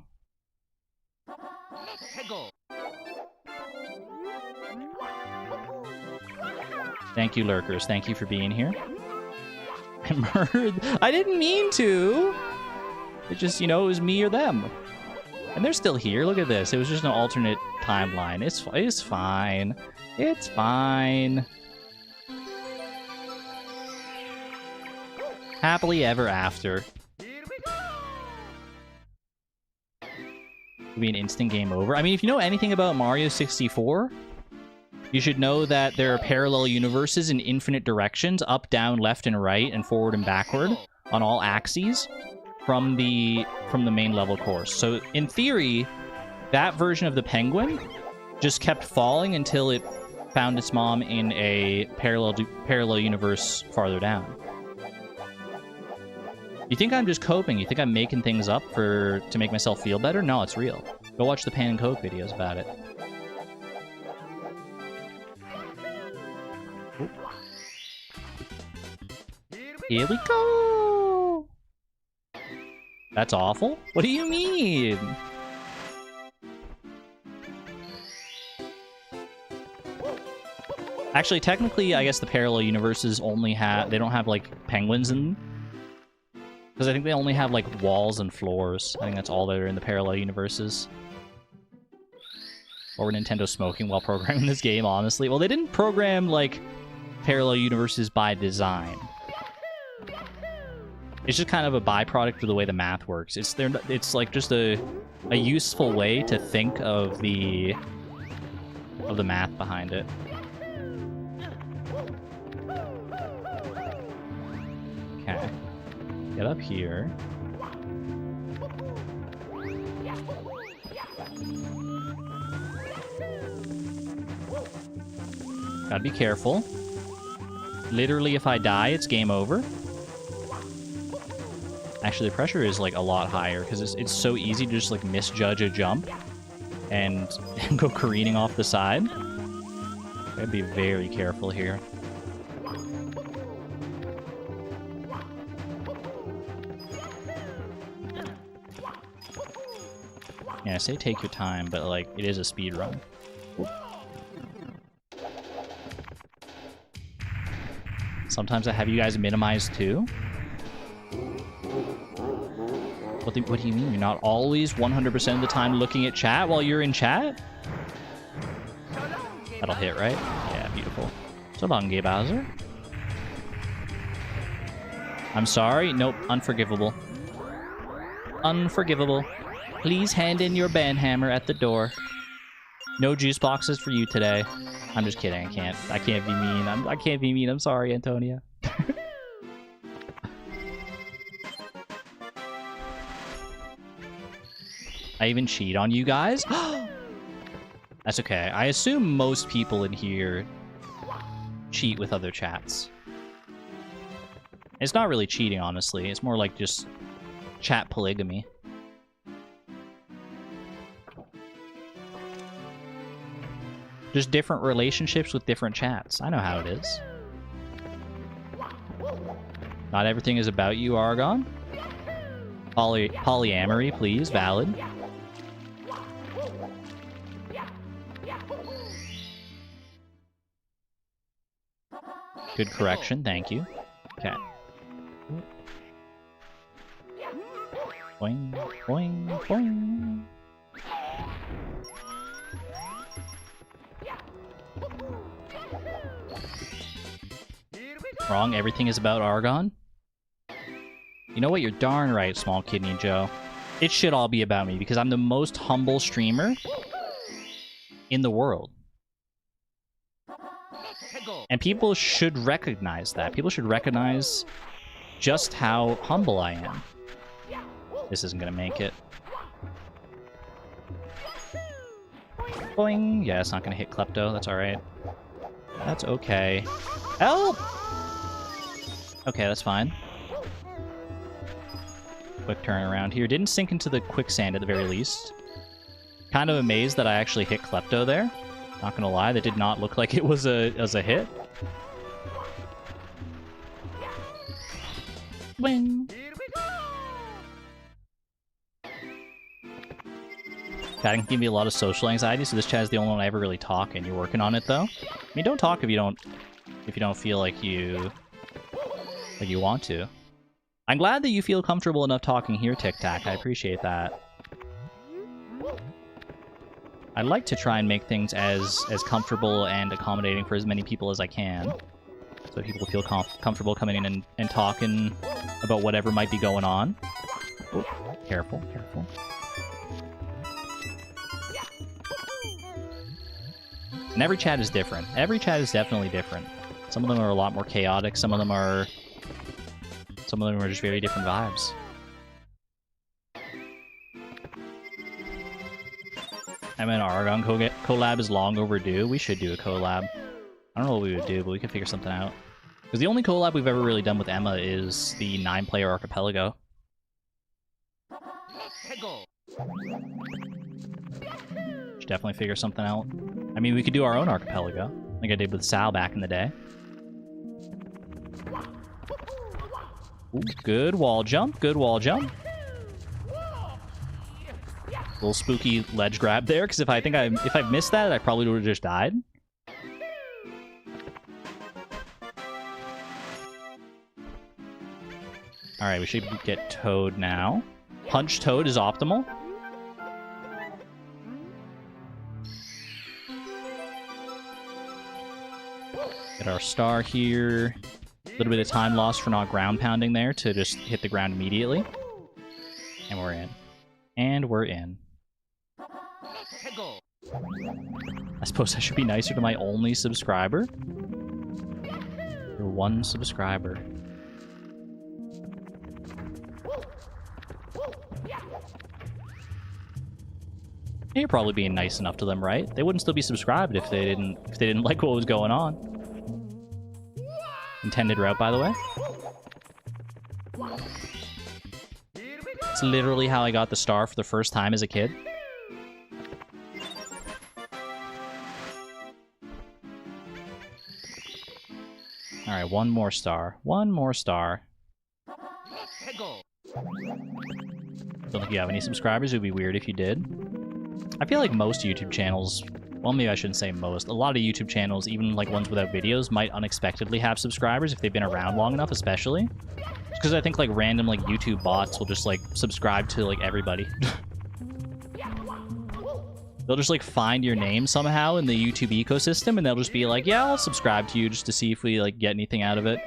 Thank you, lurkers. Thank you for being here. I murdered. I didn't mean to. It just, you know, it was me or them. And they're still here. Look at this. It was just an alternate timeline. It's fine. It's fine. Happily ever after. It'll be an instant game over. I mean, if you know anything about Mario 64, you should know that there are parallel universes in infinite directions, up, down, left, and right, and forward and backward on all axes from the main level course. So in theory, that version of the penguin just kept falling until it found its mom in a parallel universe farther down. You think I'm just coping? You think I'm making things up to make myself feel better? No, it's real. Go watch the Pan and Coke videos about it. Here we go! That's awful? What do you mean? Actually, technically, I guess the parallel universes only have... They don't have, like, penguins in them. Because I think they only have, like, walls and floors. I think that's all that are in the parallel universes. Or Nintendo smoking while programming this game, honestly. Well, they didn't program, like, parallel universes by design. It's just kind of a byproduct of the way the math works. It's like just a useful way to think of the math behind it. Okay. Get up here. Gotta be careful. Literally, if I die, it's game over. Actually, the pressure is, like, a lot higher, because it's so easy to just, like, misjudge a jump and go careening off the side. Gotta be very careful here. Yeah, I say take your time, but, like, it is a speed run. Sometimes I have you guys minimized, too. What do you mean? You're not always 100% of the time looking at chat while you're in chat? That'll hit, right? Yeah, beautiful. So long, Gay Bowser. I'm sorry. Nope, unforgivable. Unforgivable. Please hand in your banhammer at the door. No juice boxes for you today. I'm just kidding. I can't be mean. I can't be mean. I'm sorry, Antonia. I even cheat on you guys? That's okay. I assume most people in here cheat with other chats. It's not really cheating, honestly. It's more like just chat polygamy. Just different relationships with different chats. I know how it is. Not everything is about you, Argon. Polyamory, please. Valid. Good correction, thank you. Okay. Boing, boing, boing. Wrong, everything is about Argon? You know what, you're darn right, Small Kidney Joe. It should all be about me, because I'm the most humble streamer in the world. And people should recognize that. People should recognize just how humble I am. This isn't gonna make it. Boing! Yeah, it's not gonna hit Klepto, that's alright. That's okay. Help! Okay, that's fine. Quick turn around here. Didn't sink into the quicksand at the very least. Kind of amazed that I actually hit Klepto there. Not gonna lie, that did not look like it was a hit. Wing. Chatting can give me a lot of social anxiety, so this chat is the only one I ever really talk, and you're working on it though. I mean, don't talk if you don't feel like you want to. I'm glad that you feel comfortable enough talking here, Tic Tac. I appreciate that. I'd like to try and make things as comfortable and accommodating for as many people as I can. So people feel comfortable coming in and talking about whatever might be going on. Oh, careful, careful. And every chat is different. Every chat is definitely different. Some of them are a lot more chaotic. Some of them are just very different vibes. I mean, Argon collab is long overdue. We should do a collab. I don't know what we would do, but we could figure something out. Because the only collab we've ever really done with Emma is the 9-player archipelago. Should definitely figure something out. I mean, we could do our own archipelago, like I did with Sal back in the day. Ooh, good wall jump, good wall jump. Little spooky ledge grab there, because if I missed that, I probably would have just died. Alright, we should get Toad now. Punch Toad is optimal. Get our star here. A little bit of time lost for not ground pounding there to just hit the ground immediately. And we're in. And we're in. I suppose I should be nicer to my only subscriber. Your one subscriber. You're probably being nice enough to them, right? They wouldn't still be subscribed if they didn't like what was going on. Intended route, by the way. It's literally how I got the star for the first time as a kid. Alright, one more star. One more star. Don't think you have any subscribers. It would be weird if you did. I feel like most YouTube channels... Well, maybe I shouldn't say most. A lot of YouTube channels, even like ones without videos, might unexpectedly have subscribers if they've been around long enough, especially. Because I think like random like YouTube bots will just like subscribe to like everybody. They'll just like find your name somehow in the YouTube ecosystem, and they'll just be like, yeah, I'll subscribe to you just to see if we like get anything out of it.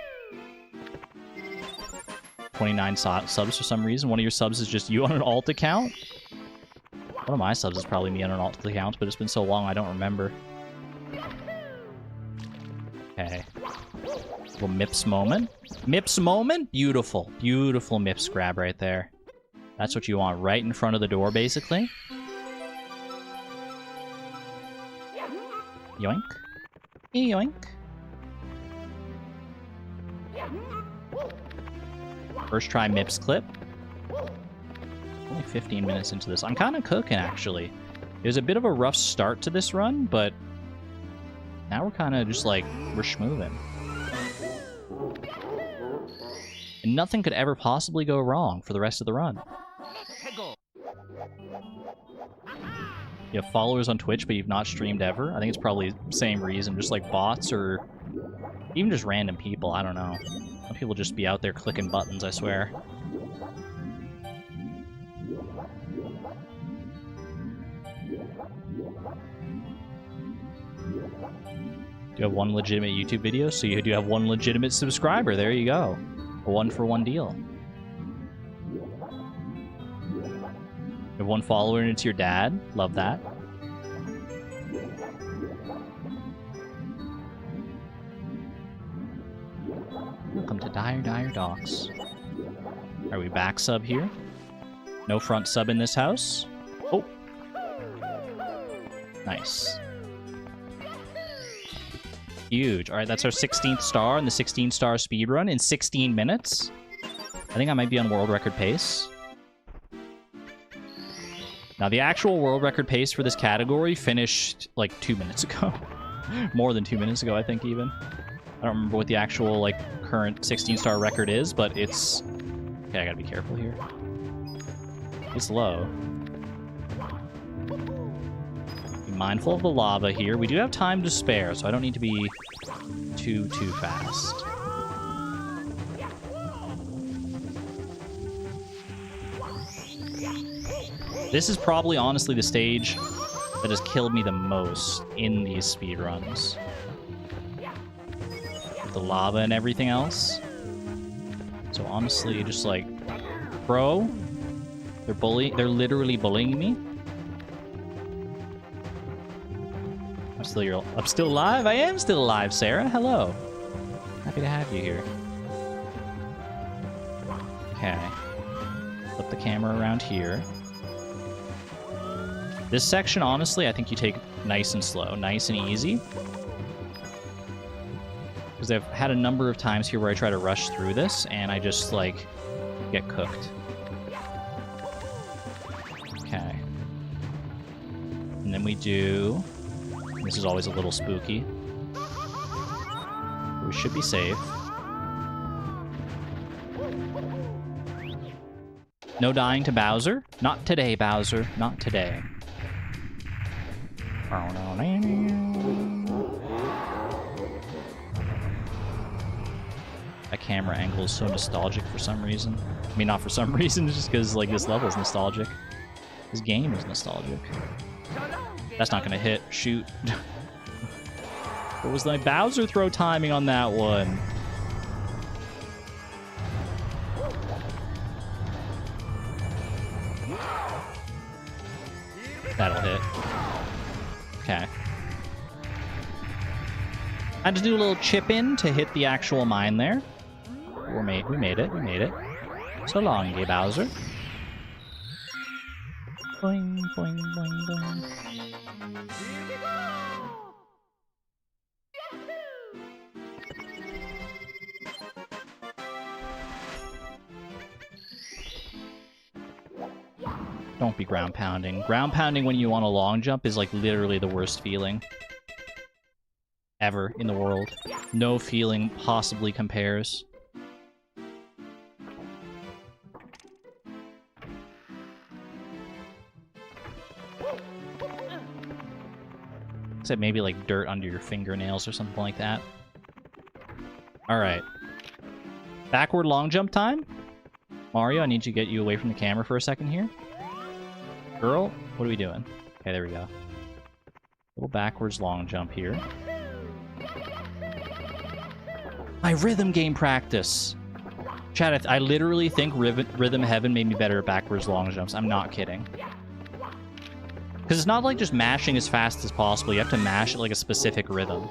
29 subs for some reason. One of your subs is just you on an alt account. One of my subs is probably me on an alt account, but it's been so long I don't remember. Okay. Little Mips moment. Mips moment? Beautiful. Beautiful Mips grab right there. That's what you want right in front of the door, basically. Yoink. Yoink. First try Mips clip. Only 15 minutes into this. I'm kind of cooking, actually. It was a bit of a rough start to this run, but now we're kind of just like, we're schmoving. nothing could ever possibly go wrong for the rest of the run. You have followers on Twitch, but you've not streamed ever? I think it's probably the same reason, just like bots or even just random people, I don't know. Some people just be out there clicking buttons, I swear. You have one legitimate YouTube video, so you do have one legitimate subscriber. There you go. A one-for-one deal. You have one follower and it's your dad. Love that. Welcome to Dire Docks. Are we back sub here? No front sub in this house. Oh. Nice. Huge. Alright, that's our 16th star in the 16-star speedrun in 16 minutes. I think I might be on world record pace. Now, the actual world record pace for this category finished, like, 2 minutes ago. More than 2 minutes ago, I think, even. I don't remember what the actual, like, current 16-star record is, but it's... Okay, I gotta be careful here. It's low. Be mindful of the lava here. We do have time to spare, so I don't need to be too fast. This is probably, honestly, the stage that has killed me the most in these speedruns. With the lava and everything else. So honestly, just like, bro, they're literally bullying me. I'm still alive. I am still alive, Sarah. Hello. Happy to have you here. Okay. Flip the camera around here. This section, honestly, I think you take nice and slow, nice and easy. Because I've had a number of times here where I try to rush through this, and I just, like, get cooked. Okay. And then we do... This is always a little spooky. We should be safe. No dying to Bowser. Not today, Bowser. Not today. That camera angle is so nostalgic for some reason. I mean, not for some reason, just because, like, this level is nostalgic. This game is nostalgic. That's not gonna hit. Shoot. What was my Bowser throw timing on that one? That'll hit. Okay. I had to do a little chip in to hit the actual mine there. We made it. We made it. So long, gay Bowser. Boing, boing, boing, boing. Don't be ground pounding. Ground pounding when you want a long jump is like literally the worst feeling ever in the world. No feeling possibly compares. Except maybe like dirt under your fingernails or something like that. Alright. Backward long jump time? Mario, I need to get you away from the camera for a second here. Girl, what are we doing? Okay, there we go. Little backwards long jump here. My rhythm game practice! Chad, I literally think Rhythm Heaven made me better at backwards long jumps. I'm not kidding. Because it's not like just mashing as fast as possible. You have to mash at like a specific rhythm.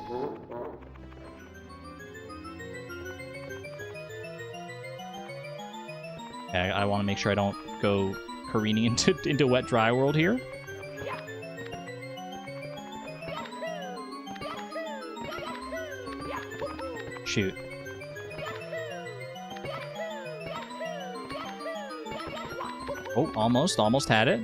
Okay, I want to make sure I don't go careening into wet dry world here. Shoot. Oh, almost had it.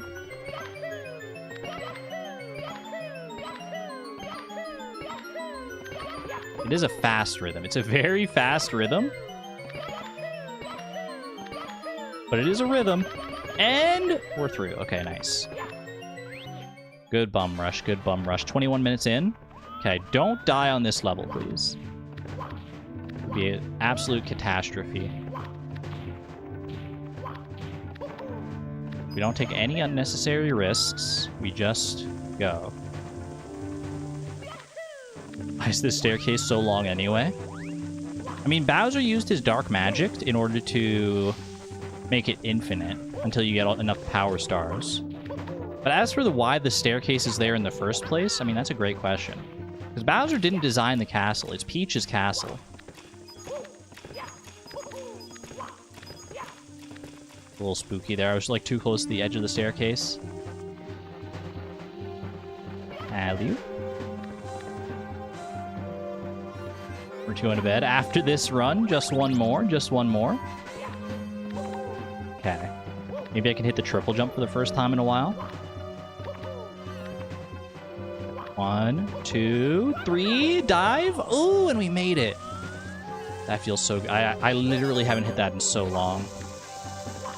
It is a fast rhythm. It's a very fast rhythm. But it is a rhythm. And we're through. Okay, nice. Good bum rush, good bum rush. 21 minutes in. Okay, don't die on this level, please. It would be an absolute catastrophe. We don't take any unnecessary risks. We just go. Why is this staircase so long anyway? I mean, Bowser used his dark magic in order to make it infinite until you get enough power stars. But as for why the staircase is there in the first place, I mean, that's a great question. Because Bowser didn't design the castle. It's Peach's castle. A little spooky there. I was like too close to the edge of the staircase. Alley. We're two into bed. After this run, just one more. Just one more. Okay. Maybe I can hit the triple jump for the first time in a while. 1, 2, 3, dive. Ooh, and we made it. That feels so good. I literally haven't hit that in so long.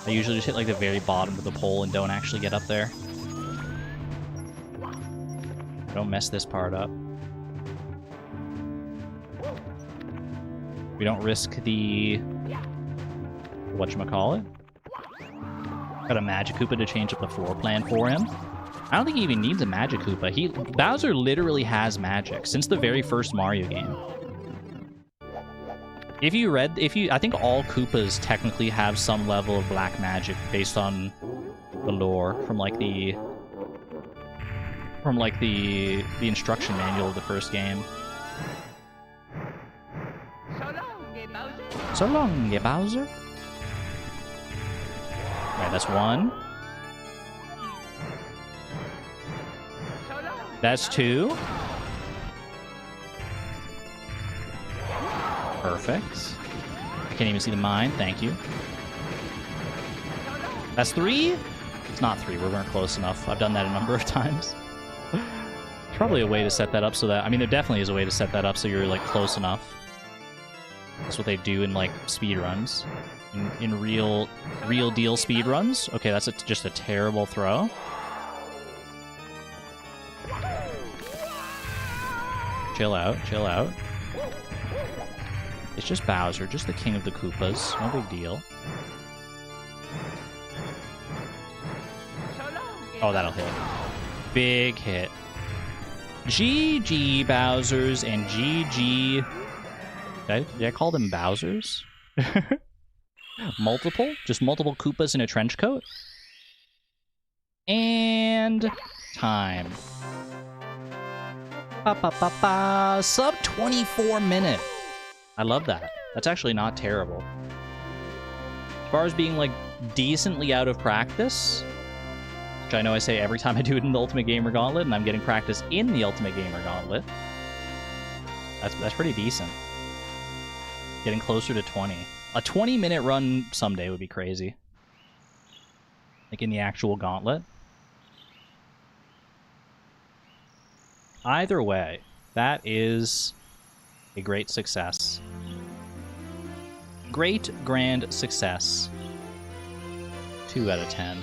I usually just hit like the very bottom of the pole and don't actually get up there. Don't mess this part up. We don't risk the... whatchamacallit? Got a Magic Koopa to change up the floor plan for him. I don't think he even needs a Magic Koopa. Bowser literally has magic since the very first Mario game. I think all Koopas technically have some level of black magic based on the lore from the instruction manual of the first game. So long, Bowser. Alright, that's one. That's two. Perfect. I can't even see the mine. Thank you. That's three? It's not three. We weren't close enough. I've done that a number of times. There's probably a way to set that up so that... I mean, there definitely is a way to set that up so you're, like, close enough. That's what they do in, like, speedruns. In real deal speedruns. Okay, that's just a terrible throw. Chill out, chill out. It's just Bowser, just the king of the Koopas. No big deal. Oh, that'll hit. Big hit. GG Bowsers and GG... Did I call them Bowsers? Multiple? Just multiple Koopas in a trench coat? And... time. Sub 24 minute. I love that. That's actually not terrible. As far as being, like, decently out of practice, which I know I say every time I do it in the Ultimate Gamer Gauntlet, and I'm getting practice in the Ultimate Gamer Gauntlet, that's pretty decent. Getting closer to 20. A 20-minute run someday would be crazy. Like in the actual Gauntlet. Either way, that is a great success. Great grand success. 2 out of 10.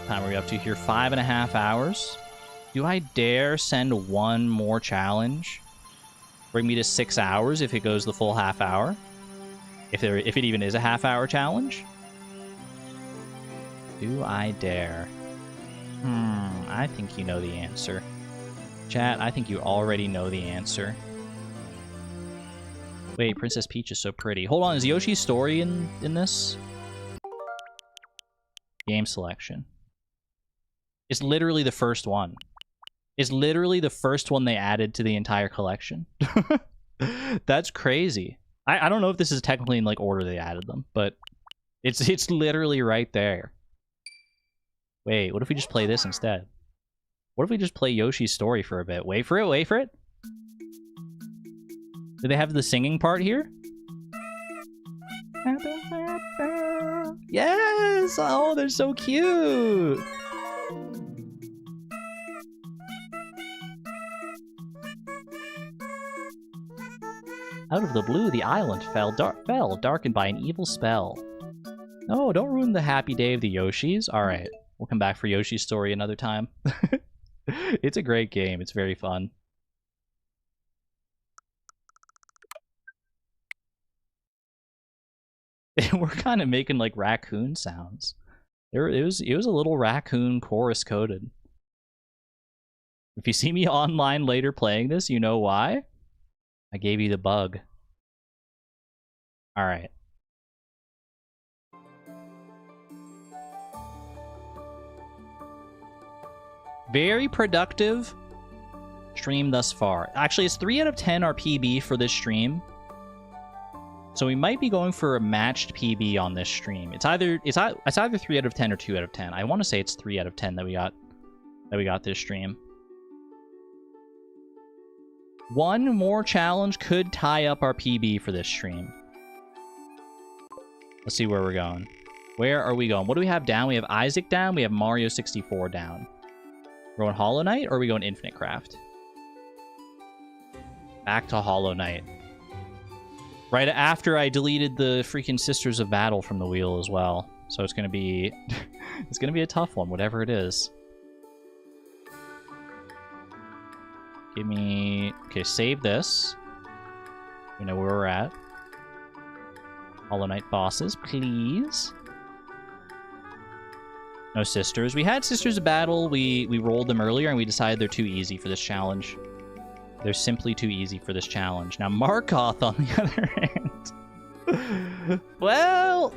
Time are we up to here? 5.5 hours. Do I dare send one more challenge? Bring me to 6 hours if it goes the full half hour? If it even is a half-hour challenge? Do I dare? I think you know the answer. Chat, I think you already know the answer. Wait, Princess Peach is so pretty. Hold on, is Yoshi's story in this? Game selection. It's literally the first one. It's literally the first one they added to the entire collection. That's crazy. I don't know if this is technically in like order they added them, but it's literally right there. Wait, what if we just play this instead? What if we just play Yoshi's story for a bit? Wait for it, wait for it. Do they have the singing part here? Yes! Oh, they're so cute! Out of the blue, the island fell darkened by an evil spell. No, don't ruin the happy day of the Yoshis. Alright, we'll come back for Yoshi's Story another time. It's a great game. It's very fun. We're kind of making like raccoon sounds. It was a little raccoon chorus coded. If you see me online later playing this, you know why. I gave you the bug. All right. Very productive stream thus far. Actually, it's 3 out of 10 our PB for this stream. So we might be going for a matched PB on this stream. It's either 3 out of 10 or 2 out of 10. I want to say it's 3 out of 10 that we got this stream. One more challenge could tie up our PB for this stream. Let's see where we're going. Where are we going? What do we have down? We have Isaac down. We have Mario 64 down. We're going Hollow Knight, or are we going Infinite Craft? Back to Hollow Knight. Right after I deleted the freaking Sisters of Battle from the wheel as well. So it's gonna be it's gonna be a tough one, whatever it is. Give me... Okay, save this. We know where we're at. Hollow Knight bosses, please. No sisters. We had Sisters of Battle. We rolled them earlier, and we decided they're too easy for this challenge. They're simply too easy for this challenge. Now, Markoth, on the other hand... Well,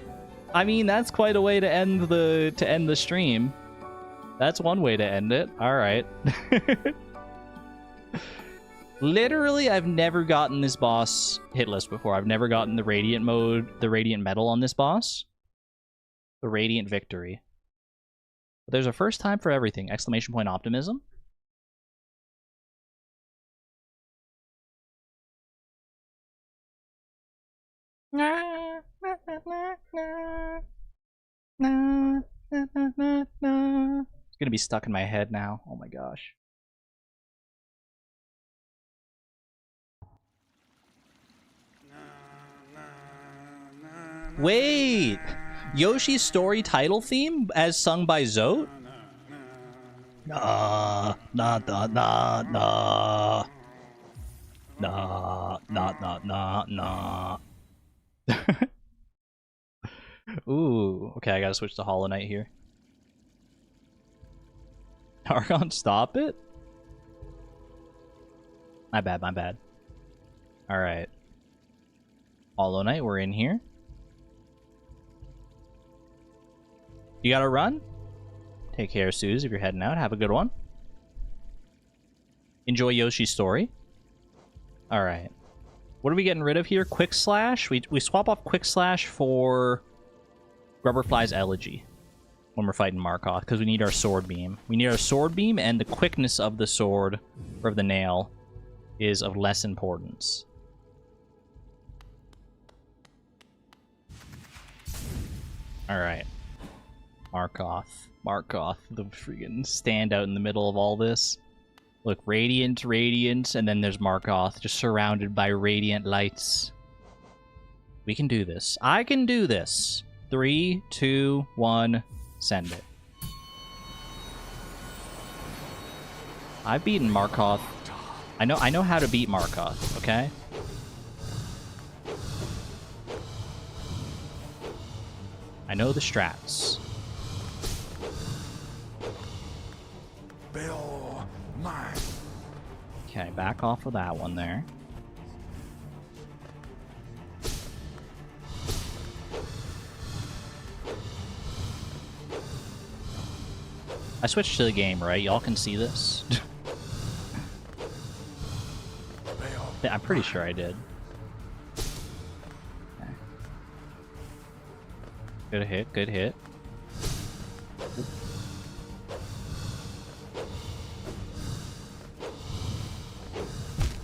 I mean, that's quite a way to end the stream. That's one way to end it. All right. Literally, I've never gotten this boss hitless before. I've never gotten the Radiant mode, the Radiant Medal on this boss. The Radiant Victory. But there's a first time for everything. Exclamation point optimism. It's gonna be stuck in my head now. Oh my gosh. Wait! Yoshi's Story title theme as sung by Zote? Nah, nah, nah, nah, nah. Nah, nah, nah, nah, nah. Ooh, okay, I gotta switch to Hollow Knight here. Argon, stop it? My bad, my bad. Alright. Hollow Knight, we're in here. You gotta run? Take care, Suze, if you're heading out. Have a good one. Enjoy Yoshi's Story. Alright. What are we getting rid of here? Quick Slash? We swap off Quick Slash for Grubberfly's Elegy when we're fighting Markoth, because we need our Sword Beam. We need our Sword Beam, and the quickness of the sword, or of the nail, is of less importance. Alright. Markoth, the freaking standout in the middle of all this. Look, Radiant, and then there's Markoth, just surrounded by radiant lights. We can do this. I can do this. 3, 2, 1, send it. I've beaten Markoth. I know how to beat Markoth, okay? I know the strats. Okay, back off of that one there. I switched to the game, right? Y'all can see this? I'm pretty sure I did. Okay. Good hit, good hit.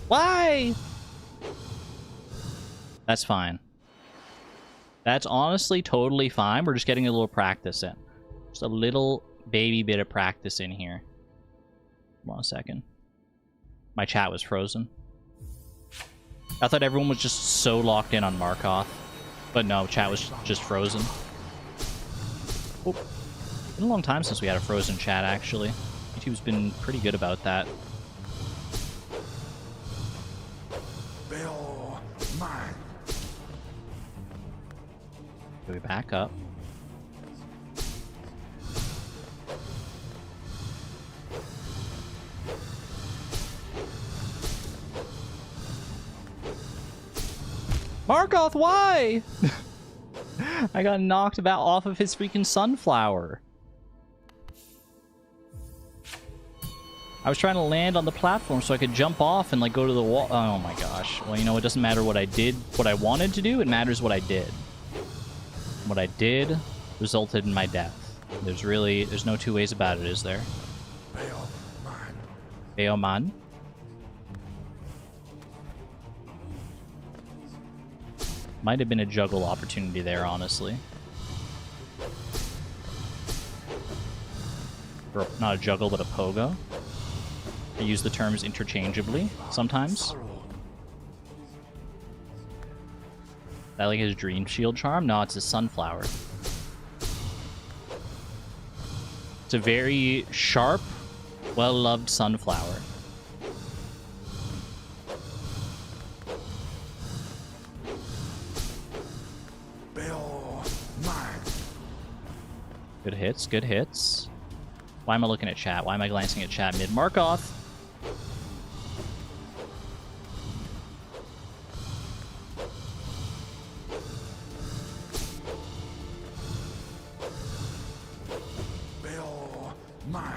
Why? That's fine. That's honestly totally fine. We're just getting a little practice in. Just a little baby bit of practice in here. Hold on a second. My chat was frozen. I thought everyone was just so locked in on Markoth. But no, chat was just frozen. Oh, been a long time since we had a frozen chat, actually. YouTube's been pretty good about that. Bill, mine. Do we back up? Markoth, why? I got knocked about off of his freaking sunflower. I was trying to land on the platform so I could jump off and like go to the wall. Oh my gosh. Well, you know, it doesn't matter what I did, what I wanted to do. It matters what I did. What I did resulted in my death. There's no two ways about it, is there? Beoman. Might have been a juggle opportunity there, honestly. Or not a juggle, but a pogo. I use the terms interchangeably sometimes. Is that like his dream shield charm? No, it's his sunflower. It's a very sharp, well-loved sunflower. Good hits, good hits. Why am I looking at chat? Why am I glancing at chat mid? Markoth! Bill, mine.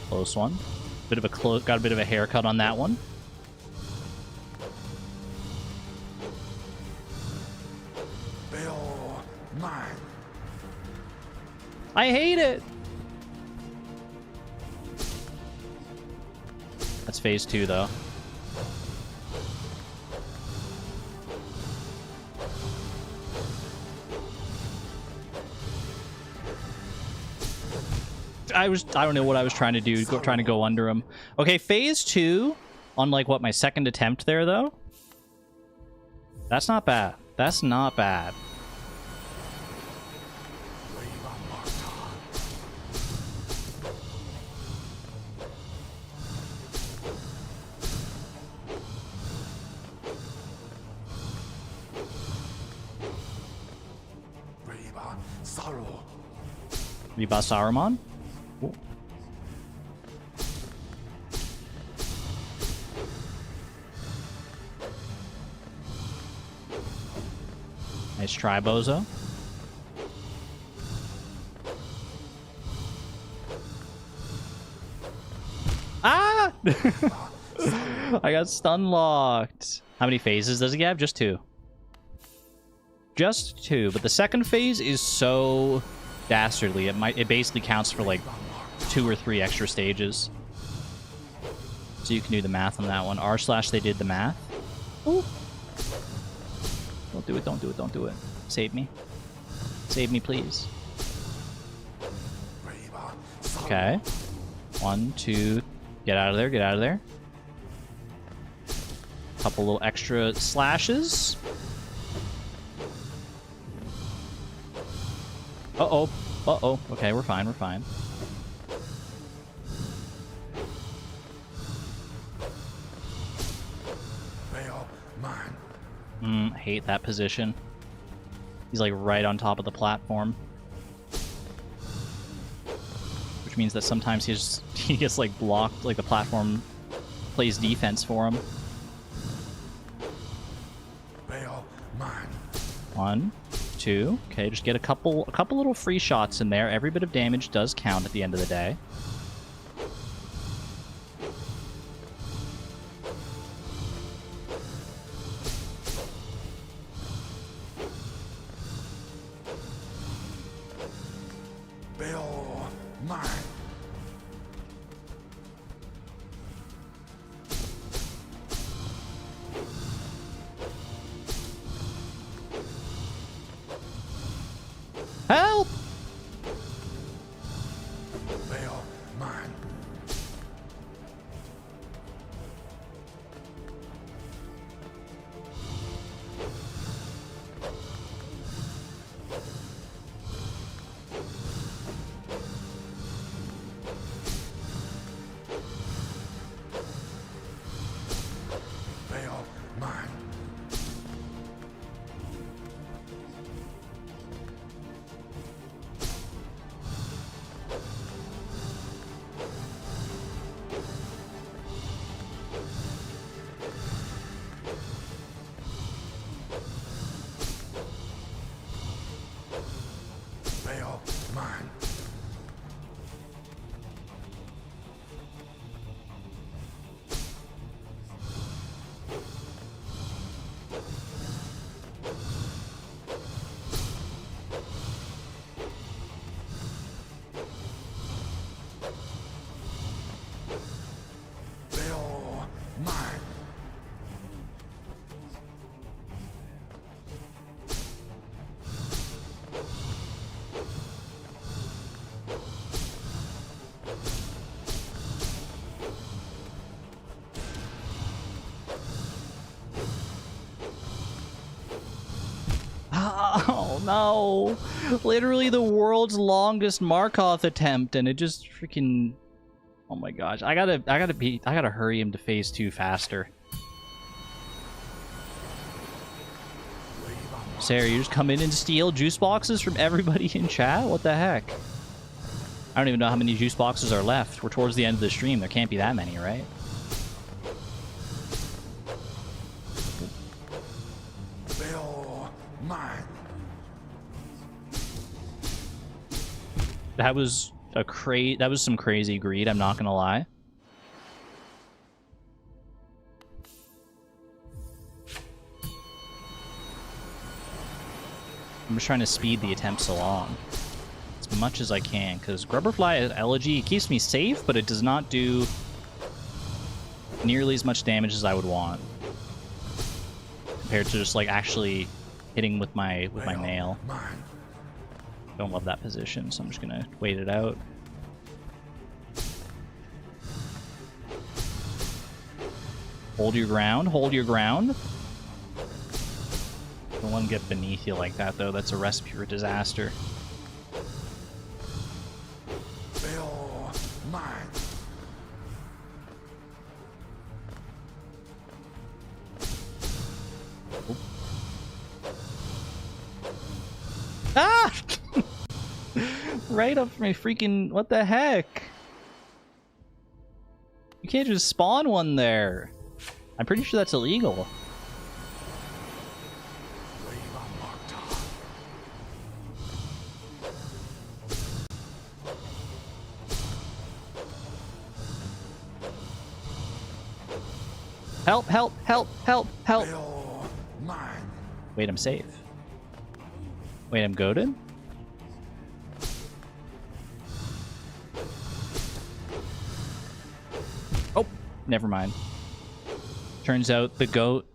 Close one. Got a bit of a haircut on that one. Bill, mine. I hate it. That's phase 2, though. I don't know what I was trying to do, trying to go under him. Okay, phase 2 on like what, my second attempt there though? That's not bad. That's not bad. Reba Saruman? Ooh. Nice try, Bozo. Ah! I got stun locked. How many phases does he have? Just 2. Just 2, but the second phase is so dastardly. It basically counts for like 2 or 3 extra stages. So you can do the math on that one. R/ they did the math. Ooh. Don't do it, don't do it, don't do it. Save me. Save me, please. Okay. 1, 2. Get out of there, get out of there. Couple little extra slashes. Uh-oh. Uh-oh. Okay, we're fine, we're fine. Hate that position. He's like right on top of the platform. Which means that sometimes he gets like blocked, like the platform plays defense for him. 1, 2. Okay, just get a couple little free shots in there. Every bit of damage does count at the end of the day. mine. Help! Veil, mine. Veil, mine. Veil, mine. Veil, mine. Oh no! Literally the world's longest Markov attempt, and it just freaking. Oh my gosh! I gotta hurry him to phase 2 faster. Sarah, you just come in and steal juice boxes from everybody in chat? What the heck? I don't even know how many juice boxes are left. We're towards the end of the stream. There can't be that many, right? Veil, mine. That was some crazy greed, I'm not gonna lie. I'm just trying to speed the attempts along as much as I can, because Grubberfly Elegy, it keeps me safe, but it does not do nearly as much damage as I would want compared to just like actually hitting with my nail. Mine. Don't love that position, so I'm just gonna wait it out. Hold your ground, hold your ground. Don't want to get beneath you like that, though. That's a recipe for disaster. Veil, mine. Ah! Right up my freaking... What the heck? You can't just spawn one there. I'm pretty sure that's illegal. Help, help, help, help, help. Veil, mine. Wait, I'm safe. Wait, I'm goated? Oh, never mind. Turns out the goat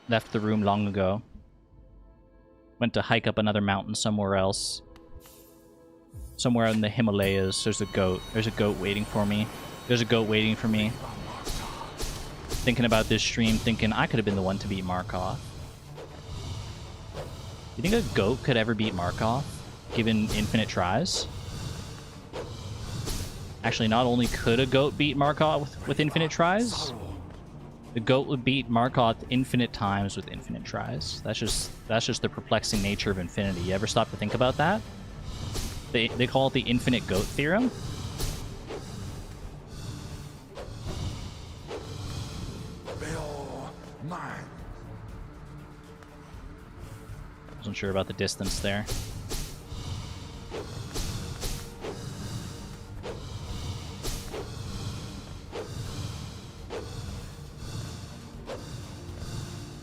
left the room long ago. Went to hike up another mountain somewhere else. Somewhere in the Himalayas, there's a goat. There's a goat waiting for me. There's a goat waiting for me. Thinking about this stream, thinking I could have been the one to beat Markov. You think a goat could ever beat Markov, given infinite tries? Actually, not only could a goat beat Markov with infinite tries, the goat would beat Markov infinite times with infinite tries. That's just the perplexing nature of infinity. You ever stop to think about that? They call it the infinite goat theorem. Mine. Wasn't sure about the distance there.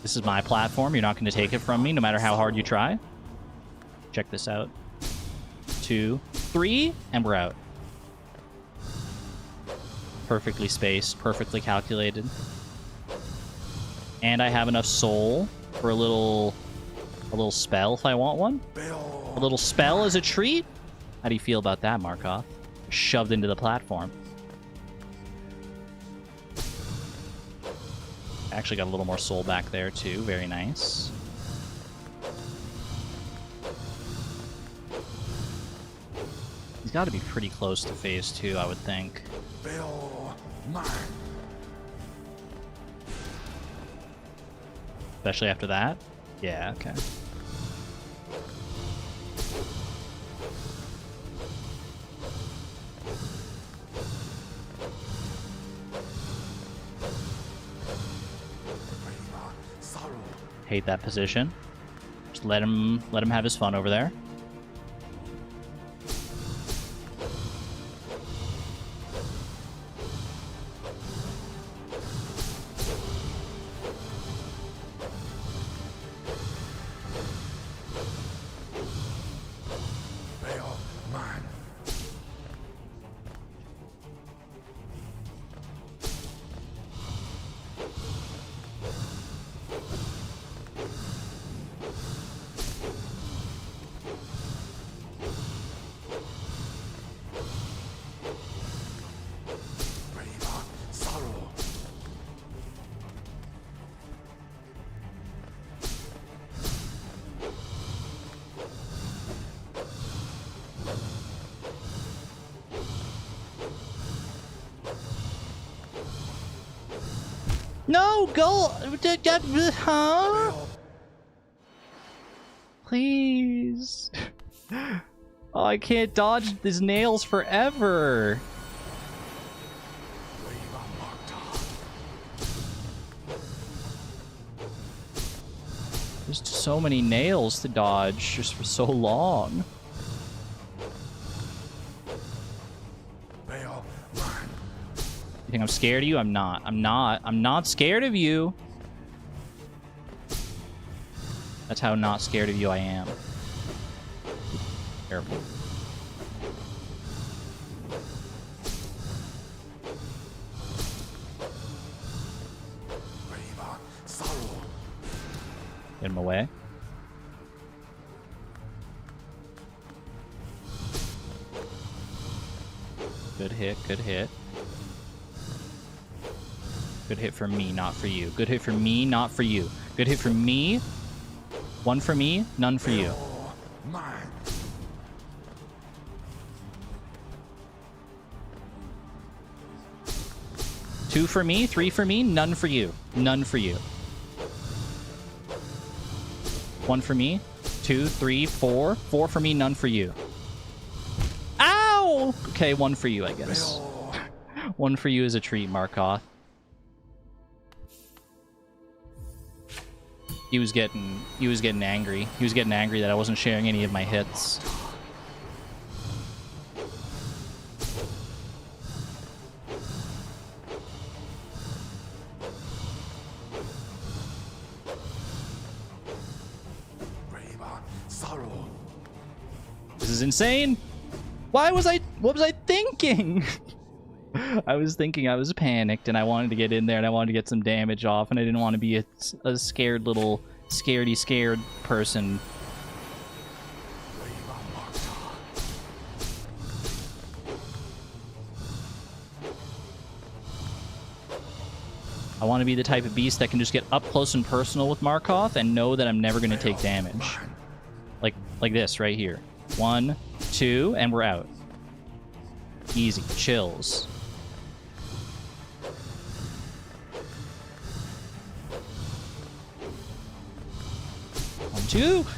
This is my platform. You're not going to take it from me, no matter how hard you try. Check this out. 2, 3, and we're out. Perfectly spaced, perfectly calculated. And I have enough soul for a little spell if I want one. A little spell as a treat? How do you feel about that, Markov? Shoved into the platform. Actually got a little more soul back there too. Very nice. He's got to be pretty close to phase 2, I would think. Especially after that? Yeah, okay. Hate that position. Just let him have his fun over there. No, go! Huh? Please. Oh, I can't dodge these nails forever. There's so many nails to dodge just for so long. You think I'm scared of you? I'm not. I'm not scared of you. That's how not scared of you I am. Careful. Get him away. Good hit, good hit. Good hit for me, not for you. Good hit for me, not for you. Good hit for me. One for me, none for you. Two for me, three for me, none for you. None for you. One for me, two, three, four. Four for me, none for you. Ow! Okay, one for you, I guess. One for you is a treat, Markov. He was getting angry. He was getting angry that I wasn't sharing any of my hits. This is insane. What was I thinking? I was thinking I was panicked and I wanted to get in there and I wanted to get some damage off and I didn't want to be a scared little scared person. I want to be the type of beast that can just get up close and personal with Markov and know that I'm never going to take damage. Like this right here. 1, 2, and we're out. Easy. Chills.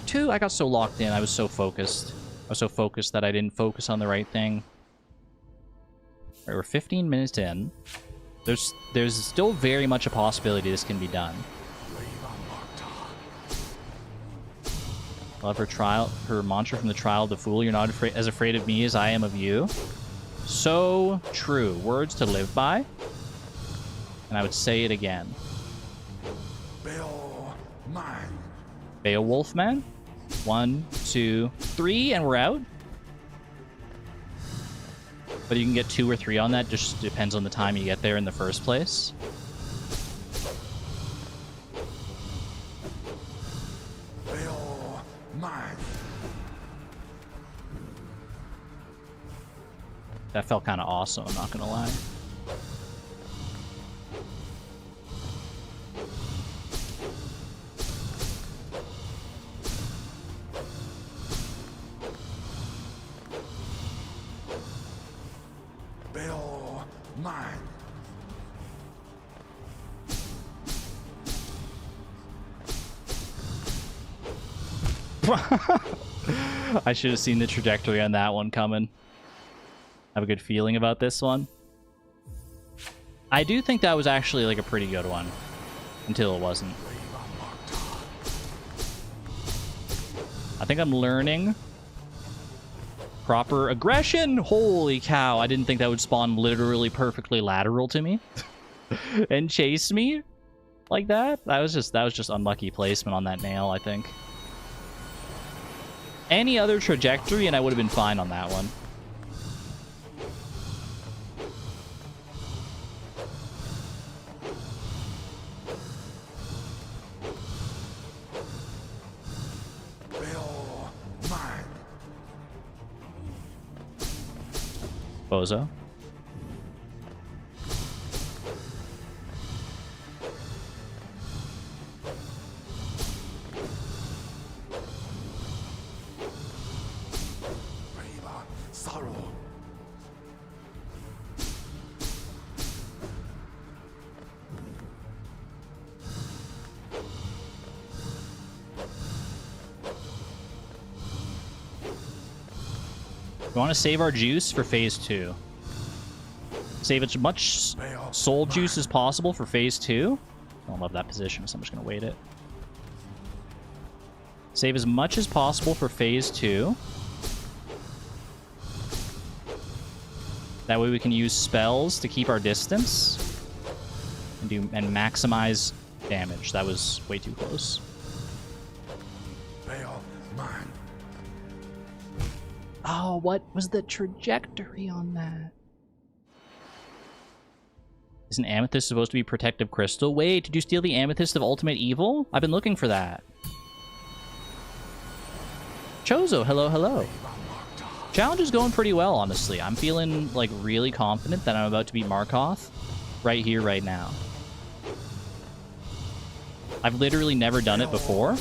Two. I got so locked in. I was so focused. I was so focused that I didn't focus on the right thing. All right, we're 15 minutes in. There's still very much a possibility this can be done. Love her mantra from the trial of the fool. You're not as afraid of me as I am of you. So true. Words to live by. And I would say it again. Beowulf man. 1, 2, 3, and we're out. But you can get 2 or 3 on that, just depends on the time you get there in the first place. Bill mine. That felt kind of awesome, I'm not gonna lie. Bill mine. I should have seen the trajectory on that one coming. I have a good feeling about this one. I do think that was actually like a pretty good one. Until it wasn't. I think I'm learning proper aggression. Holy cow, I didn't think that would spawn literally perfectly lateral to me. And chase me like that. That was just unlucky placement on that nail, I think. Any other trajectory and I would have been fine on that one. Bill mine. Bozo. Sorrow. We want to save our juice for phase 2. Save as much soul juice as possible for phase 2. I don't love that position, so I'm just going to wait it. Save as much as possible for phase 2. That way we can use spells to keep our distance and maximize damage. That was way too close. Bill mine. Oh, what was the trajectory on that? Is an amethyst supposed to be protective crystal? Wait, did you steal the amethyst of ultimate evil? I've been looking for that. Chozo, hello, hello. Challenge is going pretty well, honestly. I'm feeling, like, really confident that I'm about to beat Markoth right here, right now. I've literally never done it before,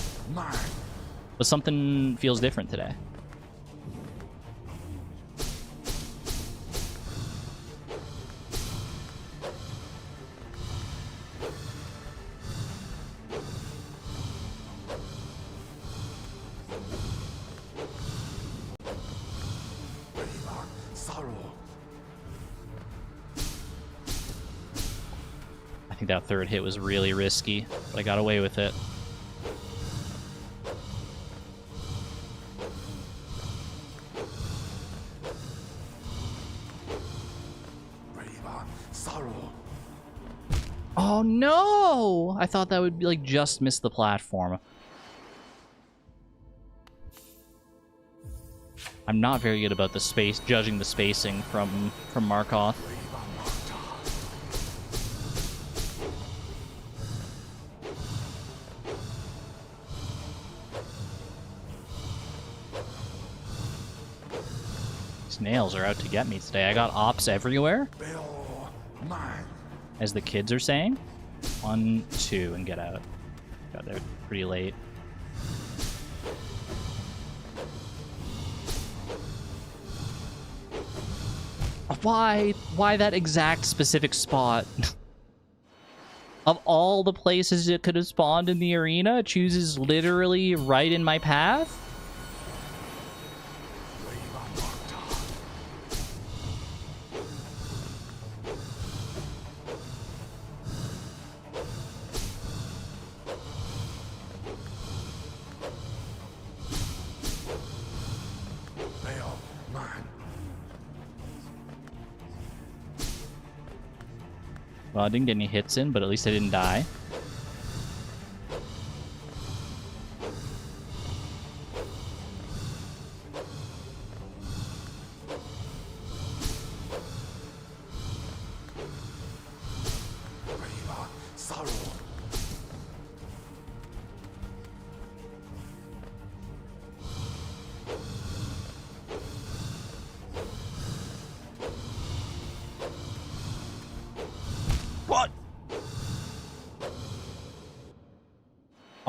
but something feels different today. I think that third hit was really risky, but I got away with it. Oh no! I thought that would be like just miss the platform. I'm not very good about the space, judging the spacing from Markoth. These nails are out to get me today. I got ops everywhere, as the kids are saying. 1, 2, and get out. Got there pretty late. Why that exact specific spot? Of all the places it could have spawned in the arena, it chooses literally right in my path? Well, I didn't get any hits in, but at least I didn't die.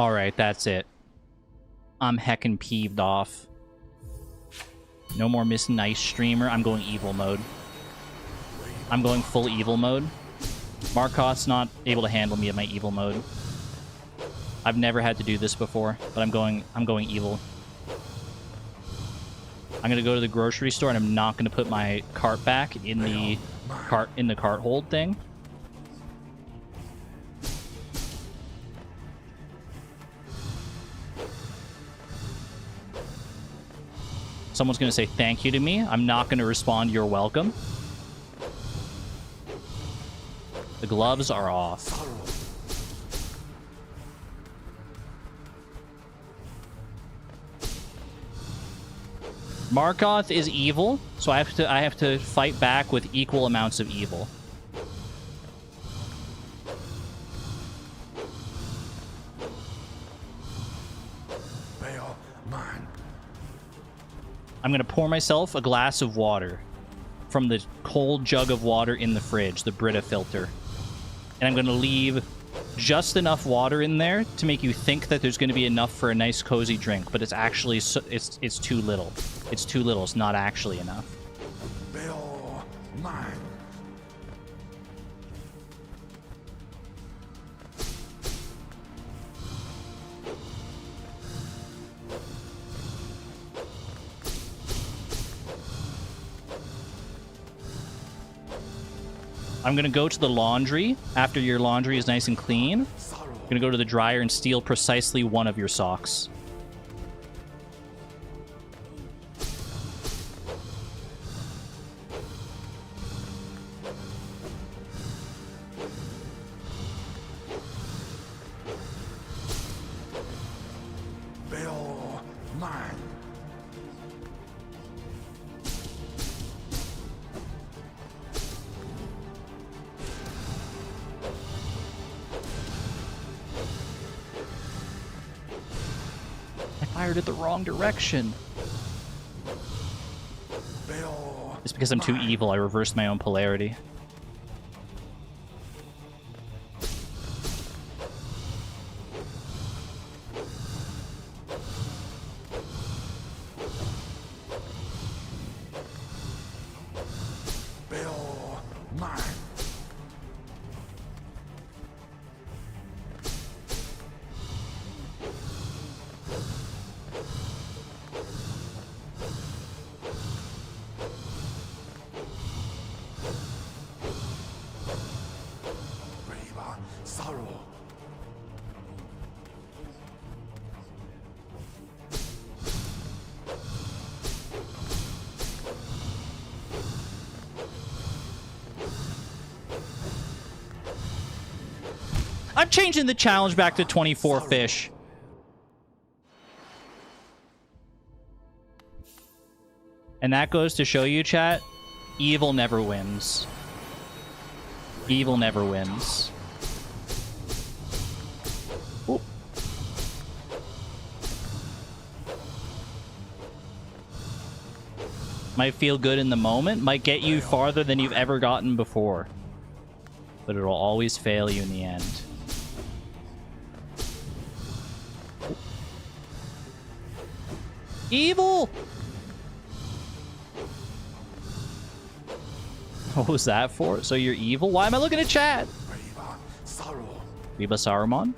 Alright, that's it. I'm heckin' peeved off. No more Miss Nice Streamer. I'm going evil mode. I'm going full evil mode. Markoth's not able to handle me at my evil mode. I've never had to do this before, but I'm going evil. I'm gonna go to the grocery store and I'm not gonna put my cart back in the cart hold thing. Someone's gonna say thank you to me. I'm not gonna respond, you're welcome. The gloves are off. Markoth is evil, so I have to fight back with equal amounts of evil. I'm gonna pour myself a glass of water from the cold jug of water in the fridge, the Brita filter. And I'm gonna leave just enough water in there to make you think that there's gonna be enough for a nice cozy drink, but it's actually it's too little. It's too little. It's not actually enough. Mine. I'm gonna go to the laundry after your laundry is nice and clean. I'm gonna go to the dryer and steal precisely one of your socks. Mine. I fired it the wrong direction. It's because I'm too evil. I reversed my own polarity. Mine. Sorrow. I'm changing the challenge back to 24 fish. And that goes to show you, chat, evil never wins. Evil never wins. Ooh. Might feel good in the moment, might get you farther than you've ever gotten before. But it'll always fail you in the end. Evil! What was that for? So you're evil? Why am I looking at chat? Viva Saruman?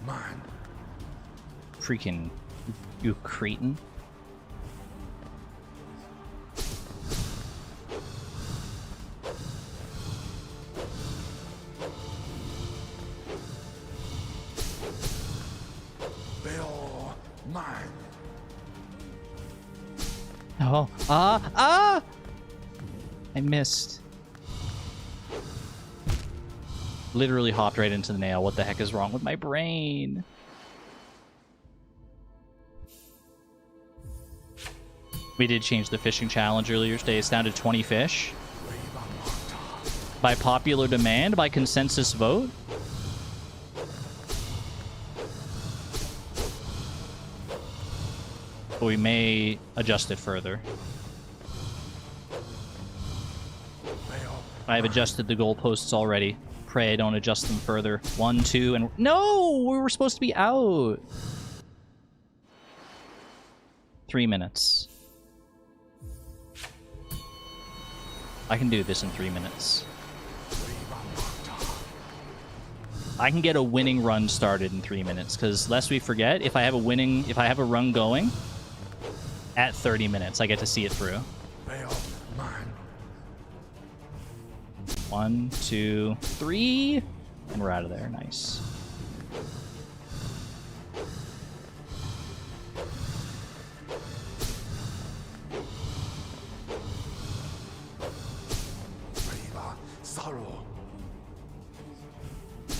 Mine. Freaking you cretin. Mine. Oh, I missed. Literally hopped right into the nail. What the heck is wrong with my brain? We did change the fishing challenge earlier today. It's down to 20 fish. By popular demand, by consensus vote. But we may adjust it further. I have adjusted the goalposts already. Pray I don't adjust them further. 1, 2, and... No! We were supposed to be out! 3 minutes. I can do this in 3 minutes. I can get a winning run started in 3 minutes, because lest we forget, if I have a run going, at 30 minutes, I get to see it through. 1, 2, 3, and we're out of there. Nice.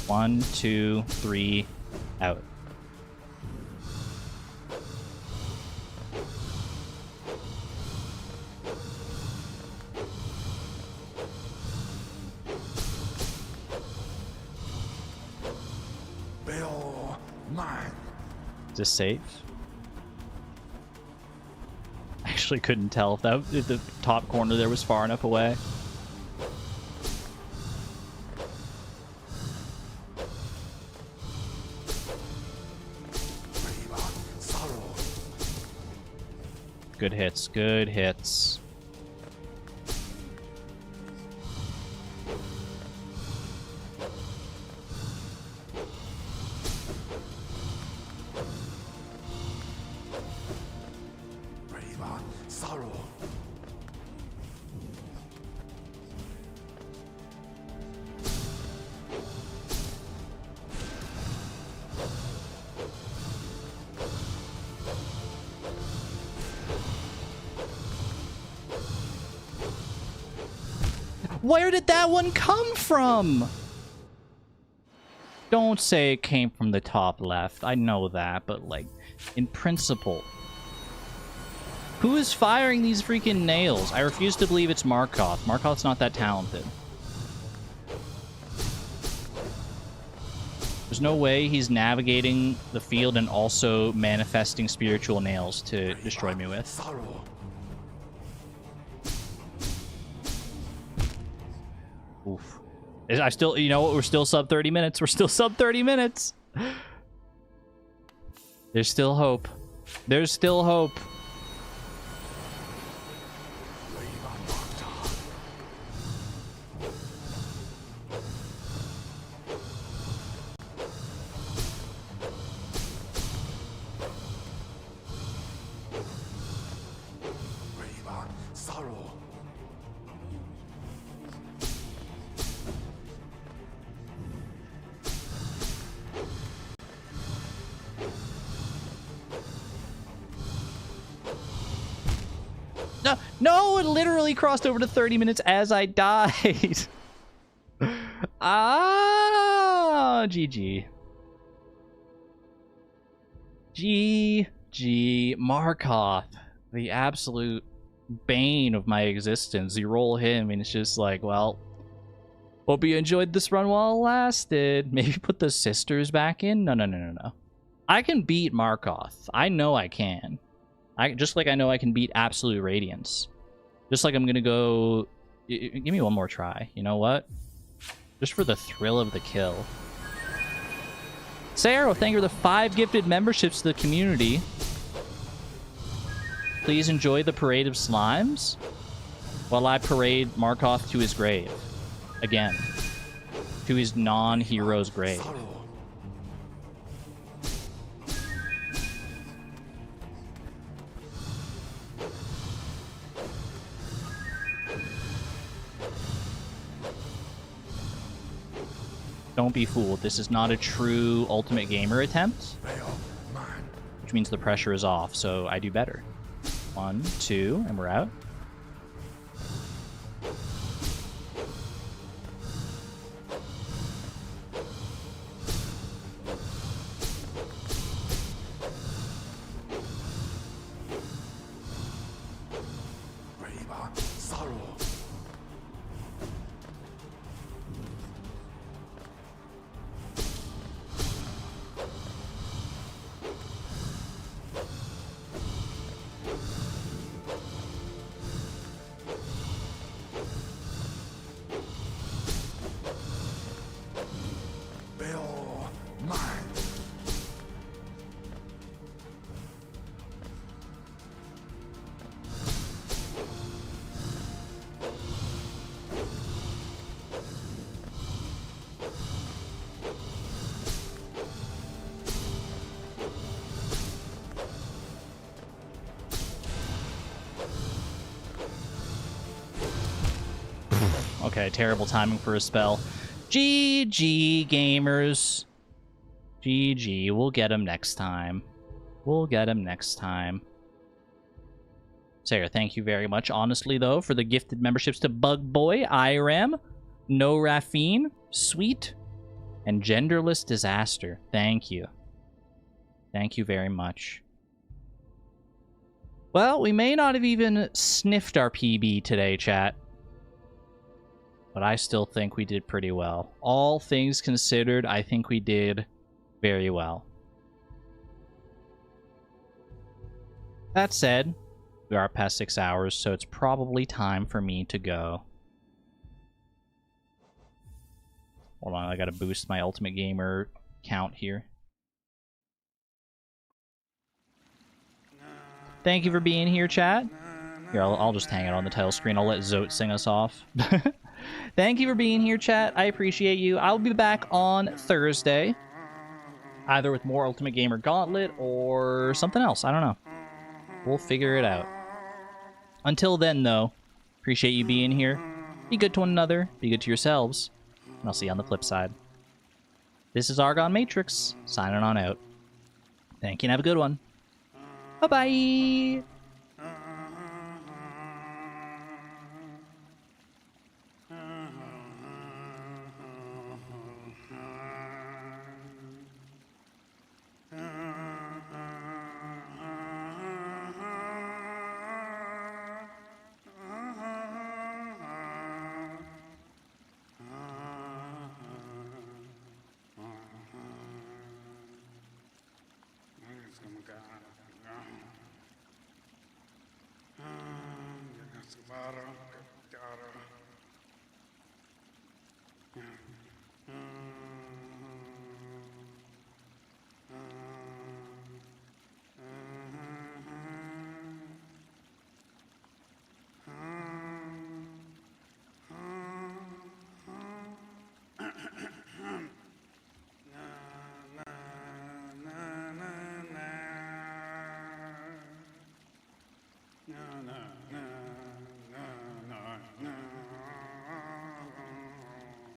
One, 2, 3, out. Is this safe? I actually couldn't tell if the top corner there was far enough away. Good hits, good hits. Where did that one come from? Don't say it came from the top left. I know that, but like, in principle. Who is firing these freaking nails? I refuse to believe it's Markov. Markov's not that talented. There's no way he's navigating the field and also manifesting spiritual nails to destroy me with. Oof. I still, you know what? We're still sub 30 minutes. We're still sub 30 minutes. There's still hope. There's still hope. No, it literally crossed over to 30 minutes as I died. GG. GG. Markov, the absolute bane of my existence. You roll him and it's just like, well, hope you enjoyed this run while it lasted. Maybe put the sisters back in? No. I can beat Markov. I know I can. Just like I know I can beat Absolute Radiance. Just like I'm gonna go... Give me one more try. You know what? Just for the thrill of the kill. Sarah, thank you for the 5 gifted memberships to the community. Please enjoy the parade of slimes while I parade Markov to his grave. Again. To his non-hero's grave. Don't be fooled. This is not a true Ultimate Gamer attempt. Which means the pressure is off, so I do better. 1, 2, and we're out. Okay, terrible timing for a spell. GG, gamers. GG. We'll get him next time. We'll get him next time. Sarah, thank you very much, honestly, though, for the gifted memberships to Bug Boy, Irem, No Raffine, Sweet, and Genderless Disaster. Thank you. Thank you very much. Well, we may not have even sniffed our PB today, chat. But I still think we did pretty well. All things considered, I think we did very well. That said, we are past 6 hours, so it's probably time for me to go. Hold on, I gotta boost my Ultimate Gamer count here. Thank you for being here, chat. Here, I'll just hang it on the title screen. I'll let Zote sing us off. Thank you for being here, chat. I appreciate you. I'll be back on Thursday. Either with more Ultimate Gamer Gauntlet or something else. I don't know. We'll figure it out. Until then, though, appreciate you being here. Be good to one another. Be good to yourselves. And I'll see you on the flip side. This is Argon Matrix, signing on out. Thank you and have a good one. Bye-bye! No, no, no.